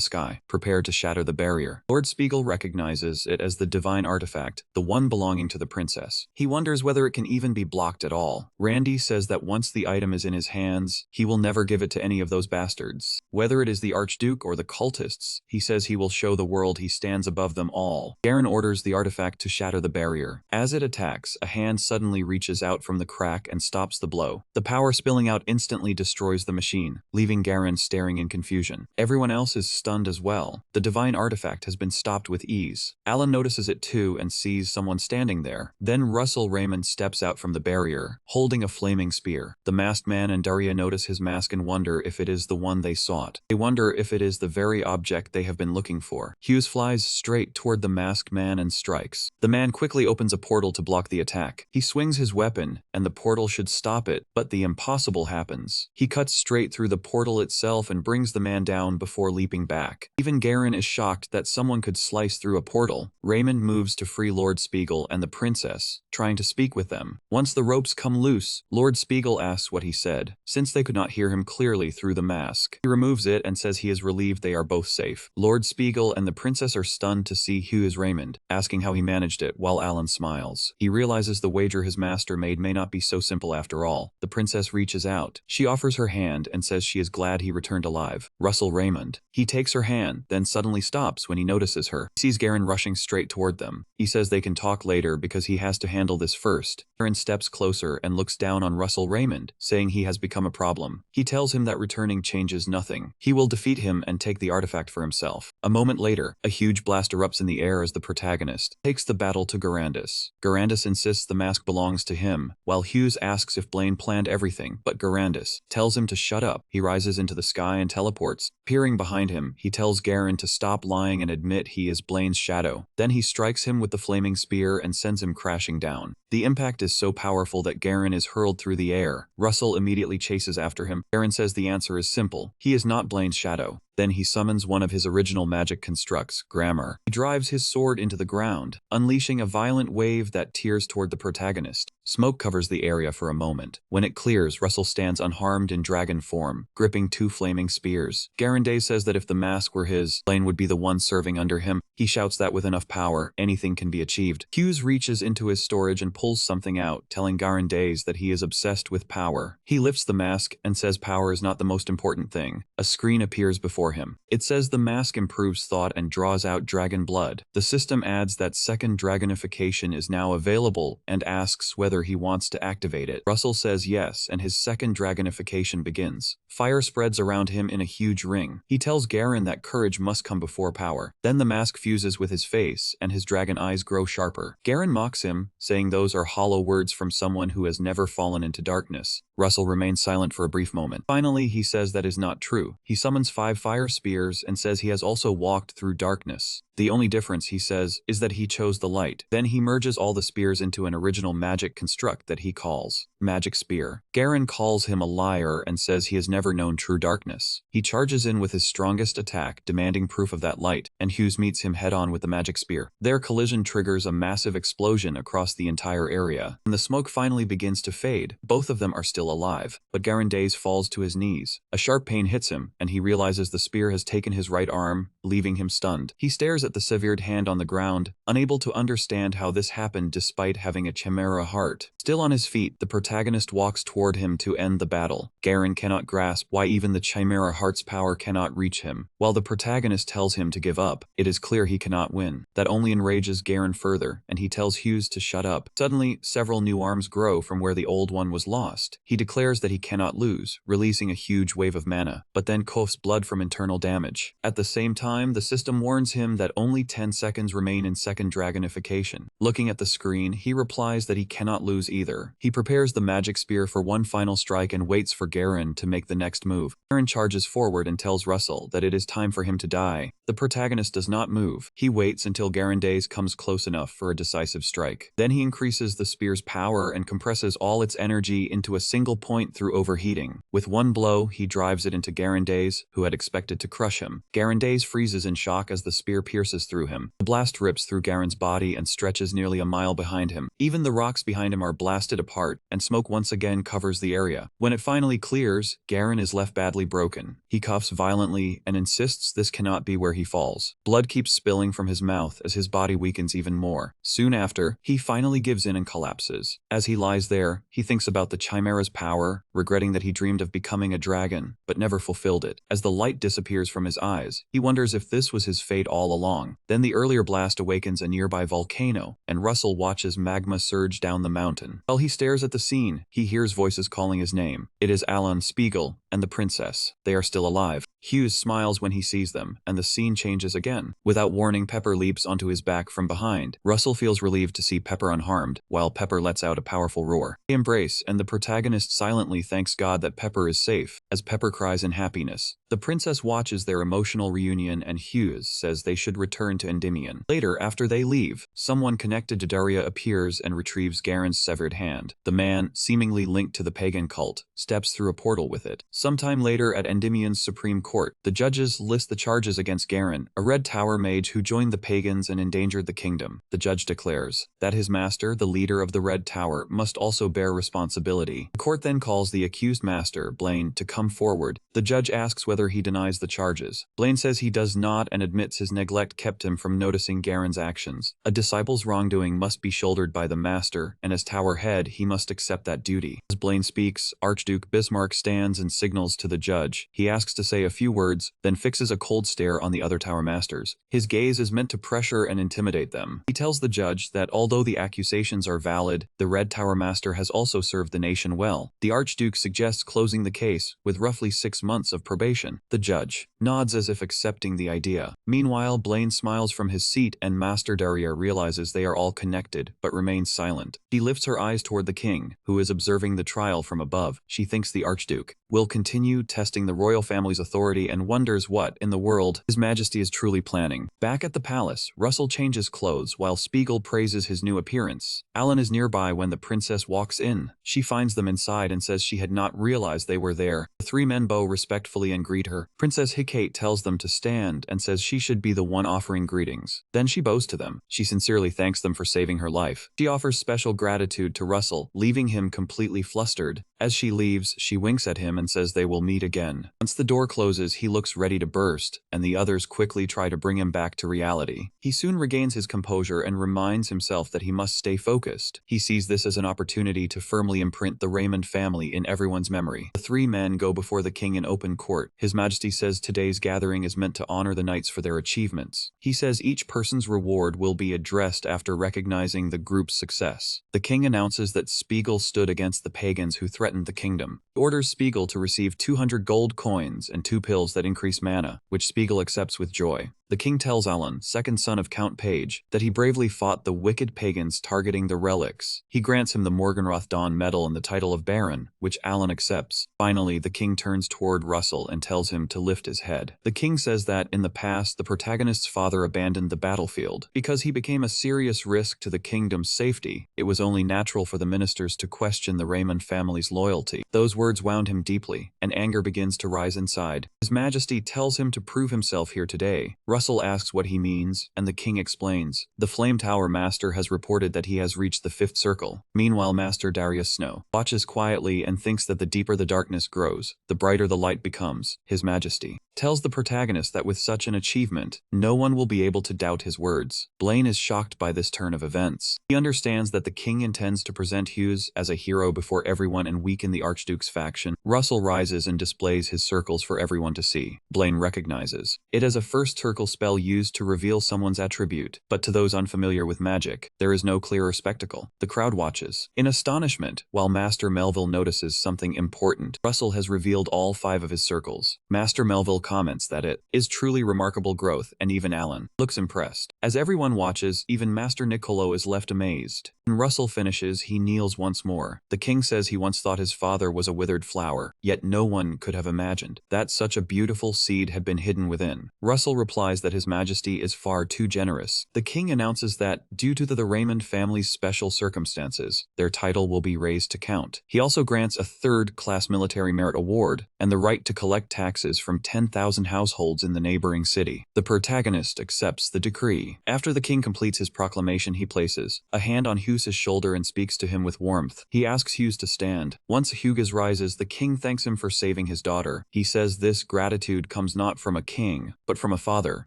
sky, prepared to shatter the barrier. Lord Spiegel recognizes it as the divine artifact, the one belonging to the princess. He wonders whether it can even be blocked at all. Randy says that once the item is in his hands, he will never give it to any of those bastards. Whether it is the Archduke or the cultists, he says he will show the world he stands above them all. Garen orders the artifact to shatter the barrier. As it attacks, a hand suddenly reaches out from the crack and stops the blow. The power spilling out instantly destroys the machine, leaving Garen staring in confusion. Everyone else is stunned as well. The divine artifact has been stopped with ease. Alan notices it too and sees someone standing there. Then Russell Raymond steps out from the barrier, holding a flaming spear. The masked man and Daria notice his mask and wonder if it is the one they sought. They wonder if it is the very object they have been looking for. Hughes flies straight toward the masked man and strikes. The man quickly opens a portal to block the attack. He swings his weapon, and the portal should stop it, but the impossible happens. He cuts straight through the portal itself and brings the man down before leaping back. Even Garen is shocked that someone could slice through a portal. Raymond moves to free Lord Spiegel and the princess, trying to speak with them. Once the ropes come loose, Lord Spiegel asks what he said, since they could not hear him clearly through the mask. He removes it and says he is relieved they are both safe. Lord Spiegel and the princess are stunned to see Hughes Raymond, asking how he managed it, while Alan smiles. He realizes the wager his master made may not be so simple after all. The princess reaches out. She offers her hand and says she is glad he returned alive. Russell Raymond. He takes her hand, then suddenly stops when he notices her. He sees Garen rushing straight toward them. He says they can talk later because he has to handle this first. Garen steps closer and looks down on Russell Raymond, saying he has become a problem. He tells him that returning changes nothing. He will defeat him and take the artifact for himself. A moment later, a huge blast erupts in the air as the protagonist takes the battle to Garandis. Garandis insists the mask belongs to him, while Hughes asks if Blaine planned everything, but Garandis tells him to shut up. He rises into the sky and teleports. Peering behind him, he tells Garen to stop lying and admit he is Blaine's shadow. Then he strikes him with the flaming spear and sends him crashing down. The impact is so powerful that Garen is hurled through the air. Russell immediately chases after him. Garen says the answer is simple. He is not Blaine's shadow. Then he summons one of his original magic constructs, Grammar. He drives his sword into the ground, unleashing a violent wave that tears toward the protagonist. Smoke covers the area for a moment. When it clears, Russell stands unharmed in dragon form, gripping two flaming spears. Garanday says that if the mask were his, Blaine would be the one serving under him. He shouts that with enough power, anything can be achieved. Hughes reaches into his storage and pulls something out, telling Garandays that he is obsessed with power. He lifts the mask and says power is not the most important thing. A screen appears before him. It says the mask improves thought and draws out dragon blood. The system adds that second dragonification is now available and asks whether he wants to activate it. Russell says yes, and his second dragonification begins. Fire spreads around him in a huge ring. He tells Garen that courage must come before power. Then the mask fuses with his face, and his dragon eyes grow sharper. Garen mocks him, saying those are hollow words from someone who has never fallen into darkness. Russell remains silent for a brief moment. Finally, he says that is not true. He summons 5 fire spears and says he has also walked through darkness. The only difference, he says, is that he chose the light. Then he merges all the spears into an original magic construct that he calls Magic Spear. Garen calls him a liar and says he has never known true darkness. He charges in with his strongest attack, demanding proof of that light, and Hughes meets him head-on with the magic spear. Their collision triggers a massive explosion across the entire area. When the smoke finally begins to fade, both of them are still alive, but Garandaze falls to his knees. A sharp pain hits him, and he realizes the spear has taken his right arm, leaving him stunned. He stares at the severed hand on the ground, unable to understand how this happened despite having a Chimera heart. Still on his feet, the protagonist walks toward him to end the battle. Garen cannot grasp why even the Chimera heart's power cannot reach him. While the protagonist tells him to give up, it is clear he cannot win. That only enrages Garen further, and he tells Hughes to shut up. Suddenly, several new arms grow from where the old one was lost. He declares that he cannot lose, releasing a huge wave of mana, but then coughs blood from internal damage. At the same time, the system warns him that only 10 seconds remain in second dragonification. Looking at the screen, he replies that he cannot lose either. He prepares the magic spear for one final strike and waits for Garen to make the next move. Garen charges forward and tells Russell that it is time for him to die. The protagonist does not move. He waits until Garandaze comes close enough for a decisive strike. Then he increases the spear's power and compresses all its energy into a single point through overheating. With one blow, he drives it into Garandaze, who had expected to crush him. Garandaze freezes in shock as the spear pierces through him. The blast rips through Garen's body and stretches nearly a mile behind him. Even the rocks behind him are blasted apart, and smoke once again covers the area. When it finally clears, Garen is left badly broken. He coughs violently and insists this cannot be where he falls. Blood keeps spilling from his mouth as his body weakens even more. Soon after, he finally gives in and collapses. As he lies there, he thinks about the Chimera's power, regretting that he dreamed of becoming a dragon, but never fulfilled it. As the light disappears from his eyes, he wonders if this was his fate all along. Then the earlier blast awakens a nearby volcano, and Russell watches magma surge down the mountain. While he stares at the scene, he hears voices calling his name. It is Alan, Spiegel, and the princess. They are still alive. Hughes smiles when he sees them, and the scene changes again. Without warning, Pepper leaps onto his back from behind. Russell feels relieved to see Pepper unharmed, while Pepper lets out a powerful roar. They embrace, and the protagonist silently thanks God that Pepper is safe, as Pepper cries in happiness. The princess watches their emotional reunion, and Hughes says they should return to Endymion. Later, after they leave, someone connected to Daria appears and retrieves Garen's severed hand. The man, seemingly linked to the pagan cult, steps through a portal with it. Sometime later at Endymion's Supreme Court, the judges list the charges against Garen, a Red Tower mage who joined the pagans and endangered the kingdom. The judge declares that his master, the leader of the Red Tower, must also bear responsibility. The court then calls the accused master, Blaine, to come forward. The judge asks whether he denies the charges. Blaine says he does not and admits his neglect kept him from noticing Garen's actions. A disciple's wrongdoing must be shouldered by the master, and as Tower head, he must accept that duty. As Blaine speaks, Archduke Bismarck stands and signals to the judge. He asks to say a few words, then fixes a cold stare on the other Tower masters. His gaze is meant to pressure and intimidate them. He tells the judge that although the accusations are valid, the Red Tower master has also served the nation well. The Archduke suggests closing the case with roughly 6 months of probation. The judge nods as if accepting the idea. Meanwhile, Blaine smiles from his seat and Master Daria realizes they are all connected, but remains silent. She lifts her eyes toward the king, who is observing the trial from above. She thinks the Archduke will continue testing the royal family's authority and wonders what, in the world, His Majesty is truly planning. Back at the palace, Russell changes clothes while Spiegel praises his new appearance. Alan is nearby when the princess walks in. She finds them inside and says she had not realized they were there. The three men bow respectfully and greet her. Princess Hecate tells them to stand and says she should be the one offering greetings. Then she bows to them. She sincerely thanks them for saving her life. She offers special gratitude to Russell, leaving him completely flustered. As she leaves, she winks at him and says they will meet again. Once the door closes, he looks ready to burst, and the others quickly try to bring him back to reality. He soon regains his composure and reminds himself that he must stay focused. He sees this as an opportunity to firmly imprint the Raymond family in everyone's memory. The three men go before the king in open court. His Majesty says today's gathering is meant to honor the knights for their achievements. He says each person's reward will be addressed after recognizing the group's success. The king announces that Spiegel stood against the pagans who threatened the kingdom. He orders Spiegel to receive 200 gold coins and 2 pills that increase mana, which Spiegel accepts with joy. The king tells Alan, second son of Count Page, that he bravely fought the wicked pagans targeting the relics. He grants him the Morgenroth Dawn medal and the title of Baron, which Alan accepts. Finally, the king king turns toward Russell and tells him to lift his head. The king says that in the past, the protagonist's father abandoned the battlefield. Because he became a serious risk to the kingdom's safety, it was only natural for the ministers to question the Raymond family's loyalty. Those words wound him deeply, and anger begins to rise inside. His Majesty tells him to prove himself here today. Russell asks what he means, and the king explains. The Flame Tower Master has reported that he has reached the 5th circle. Meanwhile, Master Darius Snow watches quietly and thinks that the deeper the darkness grows, the brighter the light becomes. His Majesty tells the protagonist that with such an achievement, no one will be able to doubt his words. Blaine is shocked by this turn of events. He understands that the king intends to present Hughes as a hero before everyone and weaken the Archduke's faction. Russell rises and displays his circles for everyone to see. Blaine recognizes it as a first circle spell used to reveal someone's attribute, but to those unfamiliar with magic, there is no clearer spectacle. The crowd watches in astonishment, while Master Melville notices something important. Russell has revealed all 5 of his circles. Master Melville comments that it is truly remarkable growth, and even Alan looks impressed. As everyone watches, even Master Niccolo is left amazed. When Russell finishes, he kneels once more. The king says he once thought his father was a withered flower, yet no one could have imagined that such a beautiful seed had been hidden within. Russell replies that His Majesty is far too generous. The king announces that, due to the Raymond family's special circumstances, their title will be raised to Count. He also grants a 3rd-class military merit award and the right to collect taxes from 10,000 households in the neighboring city. The protagonist accepts the decree. After the king completes his proclamation, he places a hand on Hughes' shoulder and speaks to him with warmth. He asks Hughes to stand. Once Hughes rises, the king thanks him for saving his daughter. He says this gratitude comes not from a king, but from a father.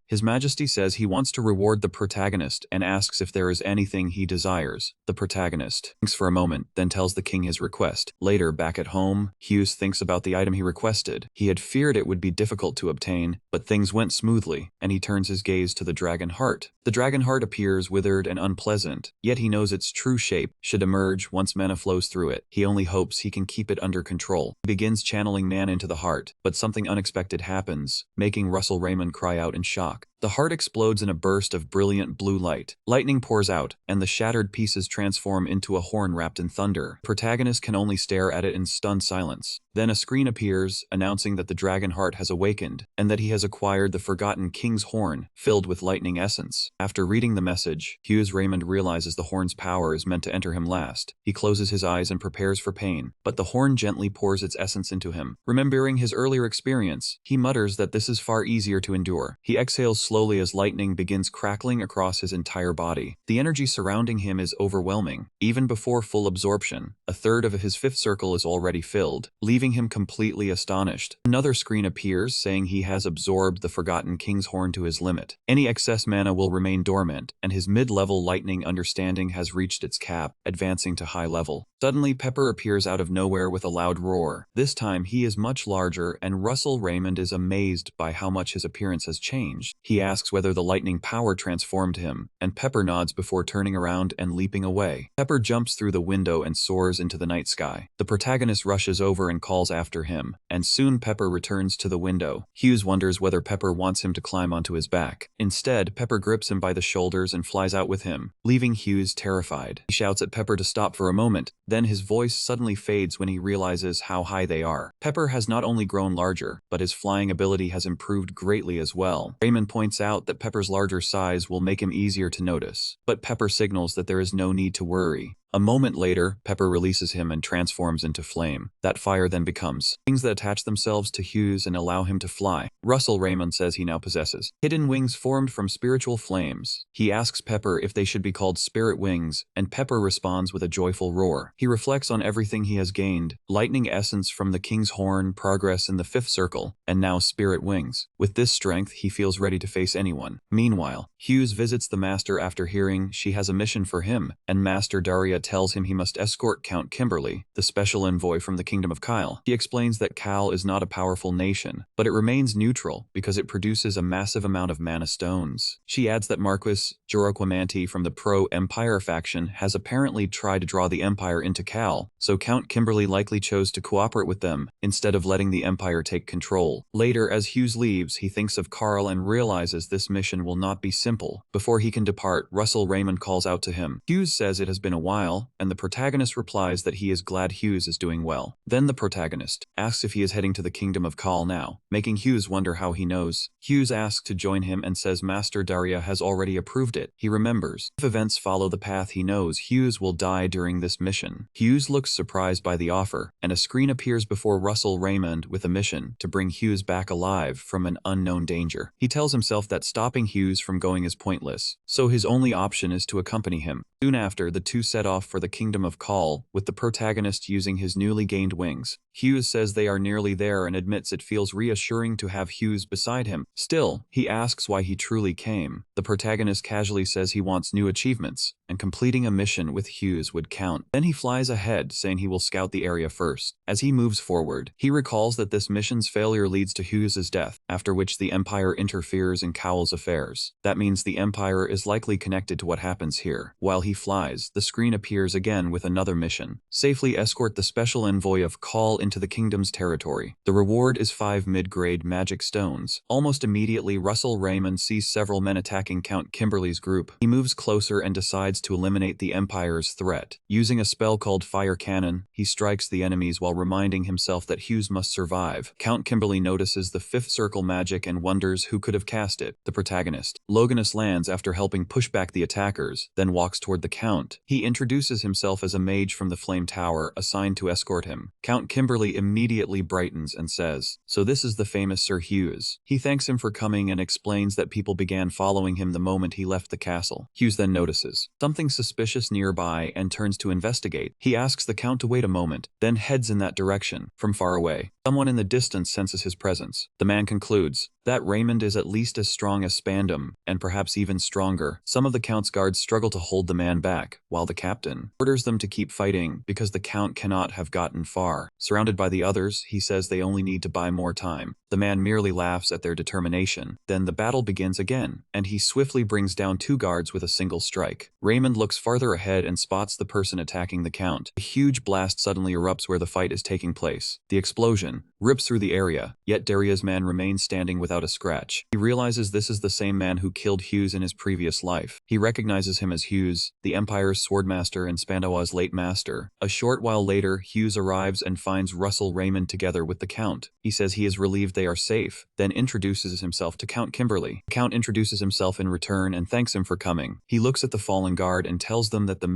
His Majesty says he wants to reward the protagonist and asks if there is anything he desires. The protagonist thinks for a moment, then tells the king his request. Later, back at home, Hughes thinks about the item he requested. He had feared it would be difficult to obtain, but things went smoothly, and he turns his gaze to the dragon heart. The dragon heart appears withered and unpleasant, yet he knows its true shape should emerge once mana flows through it. He only hopes he can keep it under control. He begins channeling mana into the heart, but something unexpected happens, making Russell Raymond cry out in shock. The heart explodes in a burst of brilliant blue light. Lightning pours out, and the shattered pieces transform into a horn wrapped in thunder. The protagonist can only stare at it in stunned silence. Then a screen appears, announcing that the dragon heart has awakened, and that he has acquired the forgotten king's horn, filled with lightning essence. After reading the message, Hughes Raymond realizes the horn's power is meant to enter him last. He closes his eyes and prepares for pain, but the horn gently pours its essence into him. Remembering his earlier experience, he mutters that this is far easier to endure. He exhales slowly as lightning begins crackling across his entire body. The energy surrounding him is overwhelming. Even before full absorption, a 1/3 of his 5th circle is already filled, leaving him completely astonished. Another screen appears, saying he has absorbed the forgotten king's horn to his limit. Any excess mana will remain dormant, and his mid-level lightning understanding has reached its cap, advancing to high level. Suddenly, Pepper appears out of nowhere with a loud roar. This time, he is much larger, and Russell Raymond is amazed by how much his appearance has changed. He asks whether the lightning power transformed him, and Pepper nods before turning around and leaping away. Pepper jumps through the window and soars into the night sky. The protagonist rushes over and calls after him, and soon Pepper returns to the window. Hughes wonders whether Pepper wants him to climb onto his back. Instead, Pepper grips him by the shoulders and flies out with him, leaving Hughes terrified. He shouts at Pepper to stop for a moment, then his voice suddenly fades when he realizes how high they are. Pepper has not only grown larger, but his flying ability has improved greatly as well. Raymond points out that Pepper's larger size will make him easier to notice, but Pepper signals that there is no need to worry. A moment later, Pepper releases him and transforms into flame. That fire then becomes wings that attach themselves to Hughes and allow him to fly. Russell Raymond says he now possesses hidden wings formed from spiritual flames. He asks Pepper if they should be called spirit wings, and Pepper responds with a joyful roar. He reflects on everything he has gained: lightning essence from the king's horn, progress in the 5th circle, and now spirit wings. With this strength, he feels ready to face anyone. Meanwhile, Hughes visits the master after hearing she has a mission for him, and Master Daria tells him he must escort Count Kimberly, the special envoy from the Kingdom of Kyle. He explains that Kyle is not a powerful nation, but it remains neutral because it produces a massive amount of mana stones. She adds that Marquis Joroquimanti from the pro-Empire faction has apparently tried to draw the Empire into Cal, so Count Kimberly likely chose to cooperate with them instead of letting the Empire take control. Later, as Hughes leaves, he thinks of Carl and realizes this mission will not be simple. Before he can depart, Russell Raymond calls out to him. Hughes says it has been a while, smile, and the protagonist replies that he is glad Hughes is doing well. Then the protagonist asks if he is heading to the Kingdom of Kal now, making Hughes wonder how he knows. Hughes asks to join him and says Master Daria has already approved it. He remembers, if events follow the path he knows, Hughes will die during this mission. Hughes looks surprised by the offer, and a screen appears before Russell Raymond with a mission to bring Hughes back alive from an unknown danger. He tells himself that stopping Hughes from going is pointless, so his only option is to accompany him. Soon after, the two set off for the Kingdom of Kal, with the protagonist using his newly gained wings. Hughes says they are nearly there and admits it feels reassuring to have Hughes beside him. Still, he asks why he truly came. The protagonist casually says he wants new achievements, and completing a mission with Hughes would count. Then he flies ahead, saying he will scout the area first. As he moves forward, he recalls that this mission's failure leads to Hughes's death, after which the Empire interferes in Cowell's affairs. That means the Empire is likely connected to what happens here. While he flies, the screen appears again with another mission. Safely escort the special envoy of Kal into the kingdom's territory. The reward is 5 mid-grade magic stones. Almost immediately, Russell Raymond sees several men attacking Count Kimberly's group. He moves closer and decides to eliminate the Empire's threat. Using a spell called Fire Cannon, he strikes the enemies while reminding himself that Hughes must survive. Count Kimberly notices the 5th circle magic and wonders who could have cast it. The protagonist, Loganus, lands after helping push back the attackers, then walks toward the Count. He introduces himself as a mage from the Flame Tower assigned to escort him. Count Kimberly immediately brightens and says, "So this is the famous Sir Hughes." He thanks him for coming and explains that people began following him the moment he left the castle. Hughes then notices something suspicious nearby and turns to investigate. He asks the Count to wait a moment, then heads in that direction. From far away, someone in the distance senses his presence. The man concludes that Raymond is at least as strong as Spandam, and perhaps even stronger. Some of the Count's guards struggle to hold the man back, while the captain orders them to keep fighting because the Count cannot have gotten far. Surrounded by the others, he says they only need to buy more time. The man merely laughs at their determination. Then the battle begins again, and he swiftly brings down 2 guards with a single strike. Raymond looks farther ahead and spots the person attacking the Count. A huge blast suddenly erupts where the fight is taking place. The explosion rips through the area, yet Daria's man remains standing without a scratch. He realizes this is the same man who killed Hughes in his previous life. He recognizes him as Hughes, the Empire's swordmaster and Spandawa's late master. A short while later, Hughes arrives and finds Russell Raymond together with the Count. He says he is relieved they are safe, then introduces himself to Count Kimberly. The Count introduces himself in return and thanks him for coming. He looks at the fallen guard and tells them that the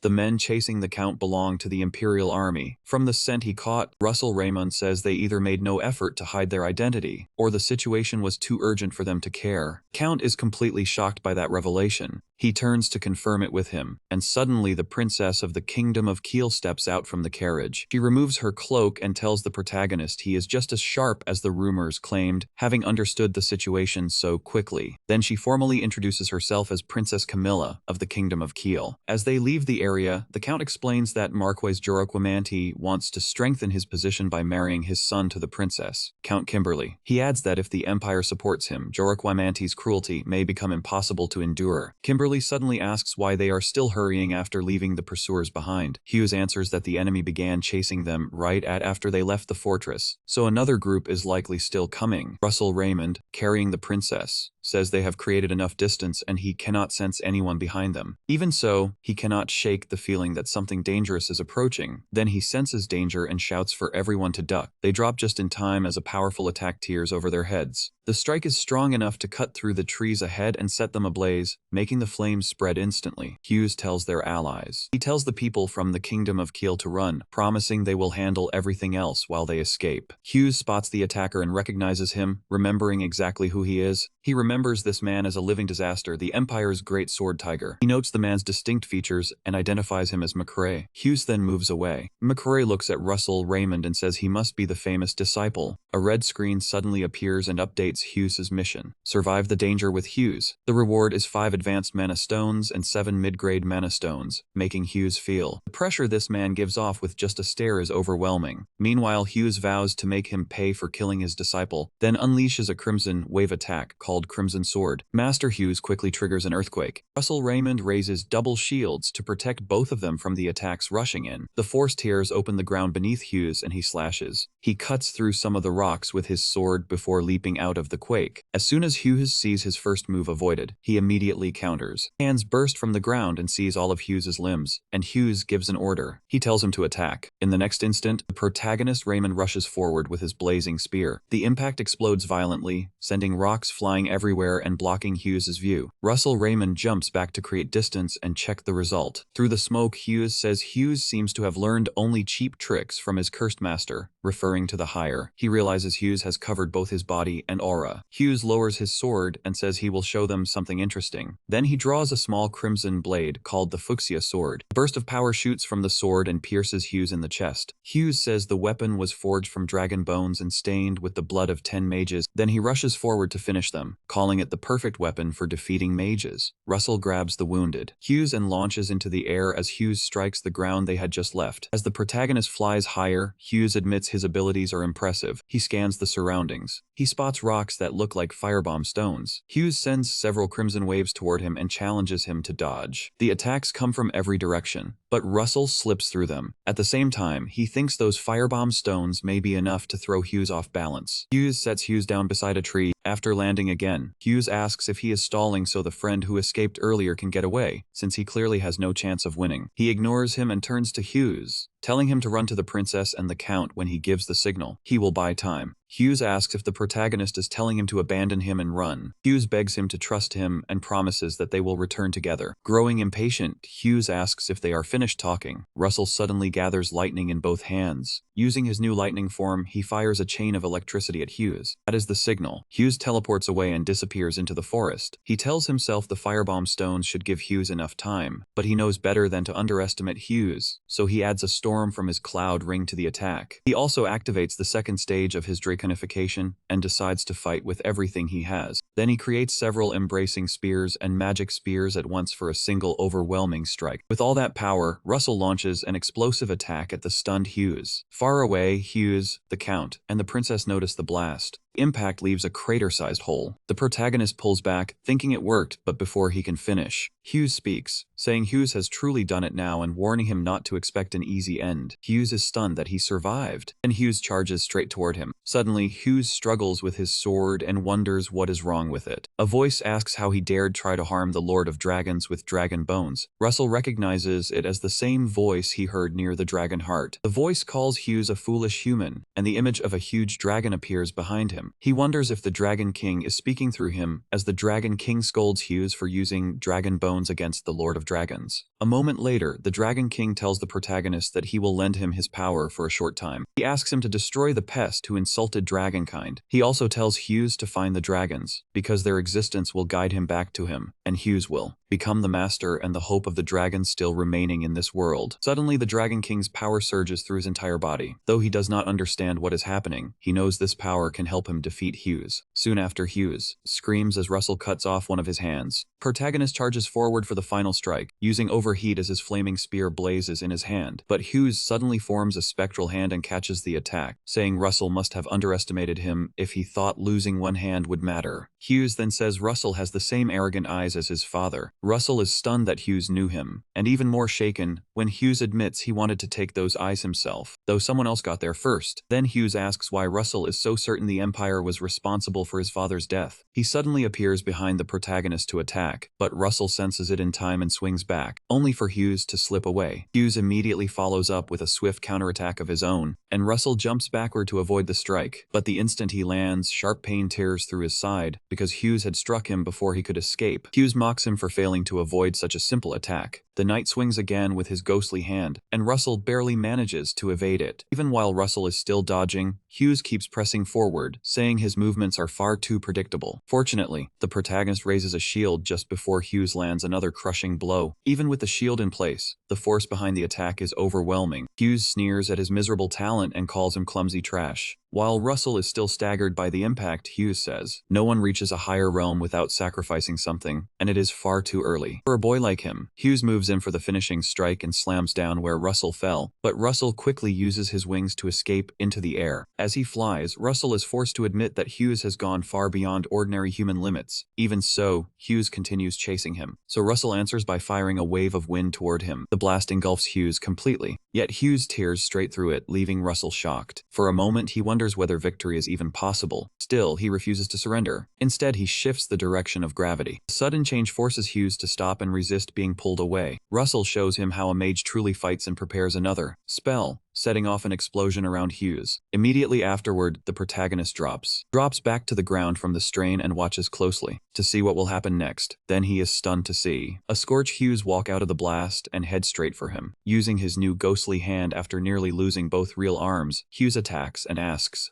men chasing the Count belong to the Imperial Army. From the scent he caught, Russell Raymond says they either made no effort to hide their identity, or the situation was too urgent for them to care. Count is completely shocked by that revelation. He turns to confirm it with him, and suddenly the princess of the Kingdom of Kiel steps out from the carriage. She removes her cloak and tells the protagonist he is just as sharp as the rumors claimed, having understood the situation so quickly. Then she formally introduces herself as Princess Camilla of the Kingdom of Kiel. As they leave the area, the Count explains that Marquess Joroquamanti wants to strengthen his position by marrying his son to the princess, Count Kimberly. He adds that if the Empire supports him, Joroquamanti's cruelty may become impossible to endure. Kimberly suddenly asks why they are still hurrying after leaving the pursuers behind. Hughes answers that the enemy began chasing them right after they left the fortress, so another group is likely still coming. Russell Raymond, carrying the princess, says they have created enough distance and he cannot sense anyone behind them. Even so, he cannot shake the feeling that something dangerous is approaching. Then he senses danger and shouts for everyone to duck. They drop just in time as a powerful attack tears over their heads. The strike is strong enough to cut through the trees ahead and set them ablaze, making the flames spread instantly. Hughes tells their allies. He tells the people from the Kingdom of Kiel to run, promising they will handle everything else while they escape. Hughes spots the attacker and recognizes him, remembering exactly who he is. He remembers this man as a living disaster, the Empire's great sword tiger. He notes the man's distinct features and identifies him as McCrae. Hughes then moves away. McCrae looks at Russell Raymond and says he must be the famous disciple. A red screen suddenly appears and updates Hughes's mission. Survive the danger with Hughes. The reward is 5 advanced mana stones and 7 mid-grade mana stones, making Hughes feel the pressure this man gives off with just a stare is overwhelming. Meanwhile, Hughes vows to make him pay for killing his disciple, then unleashes a Crimson Wave attack called Crimson crimson sword. Master Hughes quickly triggers an earthquake. Russell Raymond raises double shields to protect both of them from the attacks rushing in. The force tears open the ground beneath Hughes and he slashes. He cuts through some of the rocks with his sword before leaping out of the quake. As soon as Hughes sees his first move avoided, he immediately counters. Hands burst from the ground and seize all of Hughes's limbs, and Hughes gives an order. He tells him to attack. In the next instant, the protagonist Raymond rushes forward with his blazing spear. The impact explodes violently, sending rocks flying everywhere and blocking Hughes's view. Russell Raymond jumps back to create distance and check the result. Through the smoke, Hughes says Hughes seems to have learned only cheap tricks from his cursed master, referring to the higher. He realizes Hughes has covered both his body and aura. Hughes lowers his sword and says he will show them something interesting. Then he draws a small crimson blade called the fuchsia sword. A burst of power shoots from the sword and pierces Hughes in the chest. Hughes says the weapon was forged from dragon bones and stained with the blood of 10 mages. Then he rushes forward to finish them, calling it the perfect weapon for defeating mages. Russell grabs the wounded Hughes and launches into the air as Hughes strikes the ground they had just left. As the protagonist flies higher, Hughes admits his abilities are impressive. He scans the surroundings. He spots rocks that look like firebomb stones. Hughes sends several crimson waves toward him and challenges him to dodge. The attacks come from every direction, but Russell slips through them. At the same time, he thinks those firebomb stones may be enough to throw Hughes off balance. Hughes sets Hughes down beside a tree. After landing again, Hughes asks if he is stalling so the friend who escaped earlier can get away, since he clearly has no chance of winning. He ignores him and turns to Hughes, telling him to run to the princess and the count when he gives the signal. He will buy time. Hughes asks if the protagonist is telling him to abandon him and run. Hughes begs him to trust him and promises that they will return together. Growing impatient, Hughes asks if they are finished talking. Russell suddenly gathers lightning in both hands. Using his new lightning form, he fires a chain of electricity at Hughes. That is the signal. Hughes teleports away and disappears into the forest. He tells himself the firebomb stones should give Hughes enough time, but he knows better than to underestimate Hughes, so he adds a storm from his cloud ring to the attack. He also activates the second stage of his draconification and decides to fight with everything he has. Then he creates several embracing spears and magic spears at once for a single overwhelming strike. With all that power, Russell launches an explosive attack at the stunned Hughes. Far away, Hughes, the Count, and the princess notice the blast. Impact leaves a crater-sized hole. The protagonist pulls back, thinking it worked, but before he can finish, Hughes speaks, saying Hughes has truly done it now and warning him not to expect an easy end. Hughes is stunned that he survived, and Hughes charges straight toward him. Suddenly, Hughes struggles with his sword and wonders what is wrong with it. A voice asks how he dared try to harm the Lord of Dragons with dragon bones. Russell recognizes it as the same voice he heard near the dragon heart. The voice calls Hughes a foolish human, and the image of a huge dragon appears behind him. He wonders if the Dragon King is speaking through him, as the Dragon King scolds Hughes for using dragon bones against the Lord of Dragons. A moment later, the Dragon King tells the protagonist that he will lend him his power for a short time. He asks him to destroy the pest who insulted dragonkind. He also tells Hughes to find the dragons, because their existence will guide him back to him, and Hughes will become the master and the hope of the dragons still remaining in this world. Suddenly, the Dragon King's power surges through his entire body. Though he does not understand what is happening, he knows this power can help him defeat Hughes. Soon after, Hughes screams as Russell cuts off one of his hands. Protagonist charges forward for the final strike, using overheat as his flaming spear blazes in his hand. But Hughes suddenly forms a spectral hand and catches the attack, saying Russell must have underestimated him if he thought losing one hand would matter. Hughes then says Russell has the same arrogant eyes as his father. Russell is stunned that Hughes knew him, and even more shaken when Hughes admits he wanted to take those eyes himself, though someone else got there first. Then Hughes asks why Russell is so certain the Empire was responsible for his father's death. He suddenly appears behind the protagonist to attack, but Russell senses it in time and swings back, only for Hughes to slip away. Hughes immediately follows up with a swift counterattack of his own, and Russell jumps backward to avoid the strike. But the instant he lands, sharp pain tears through his side, because Hughes had struck him before he could escape. Hughes mocks him for failing to avoid such a simple attack. The knight swings again with his ghostly hand, and Russell barely manages to evade it. Even while Russell is still dodging, Hughes keeps pressing forward, saying his movements are far too predictable. Fortunately, the protagonist raises a shield just before Hughes lands another crushing blow. Even with the shield in place, the force behind the attack is overwhelming. Hughes sneers at his miserable talent and calls him clumsy trash. While Russell is still staggered by the impact, Hughes says, "No one reaches a higher realm without sacrificing something, and it is far too early for a boy like him." Hughes moves in for the finishing strike and slams down where Russell fell, but Russell quickly uses his wings to escape into the air. As he flies, Russell is forced to admit that Hughes has gone far beyond ordinary human limits. Even so, Hughes continues chasing him, so Russell answers by firing a wave of wind toward him. The blast engulfs Hughes completely, yet Hughes tears straight through it, leaving Russell shocked. For a moment, he wonders whether victory is even possible. Still, he refuses to surrender. Instead, he shifts the direction of gravity. A sudden change forces Hughes to stop and resist being pulled away. Russell shows him how a mage truly fights and prepares another spell, setting off an explosion around Hughes. Immediately afterward, the protagonist drops back to the ground from the strain and watches closely to see what will happen next. Then he is stunned to see a Scorch Hughes walk out of the blast and head straight for him. Using his new ghostly hand after nearly losing both real arms, Hughes attacks and asks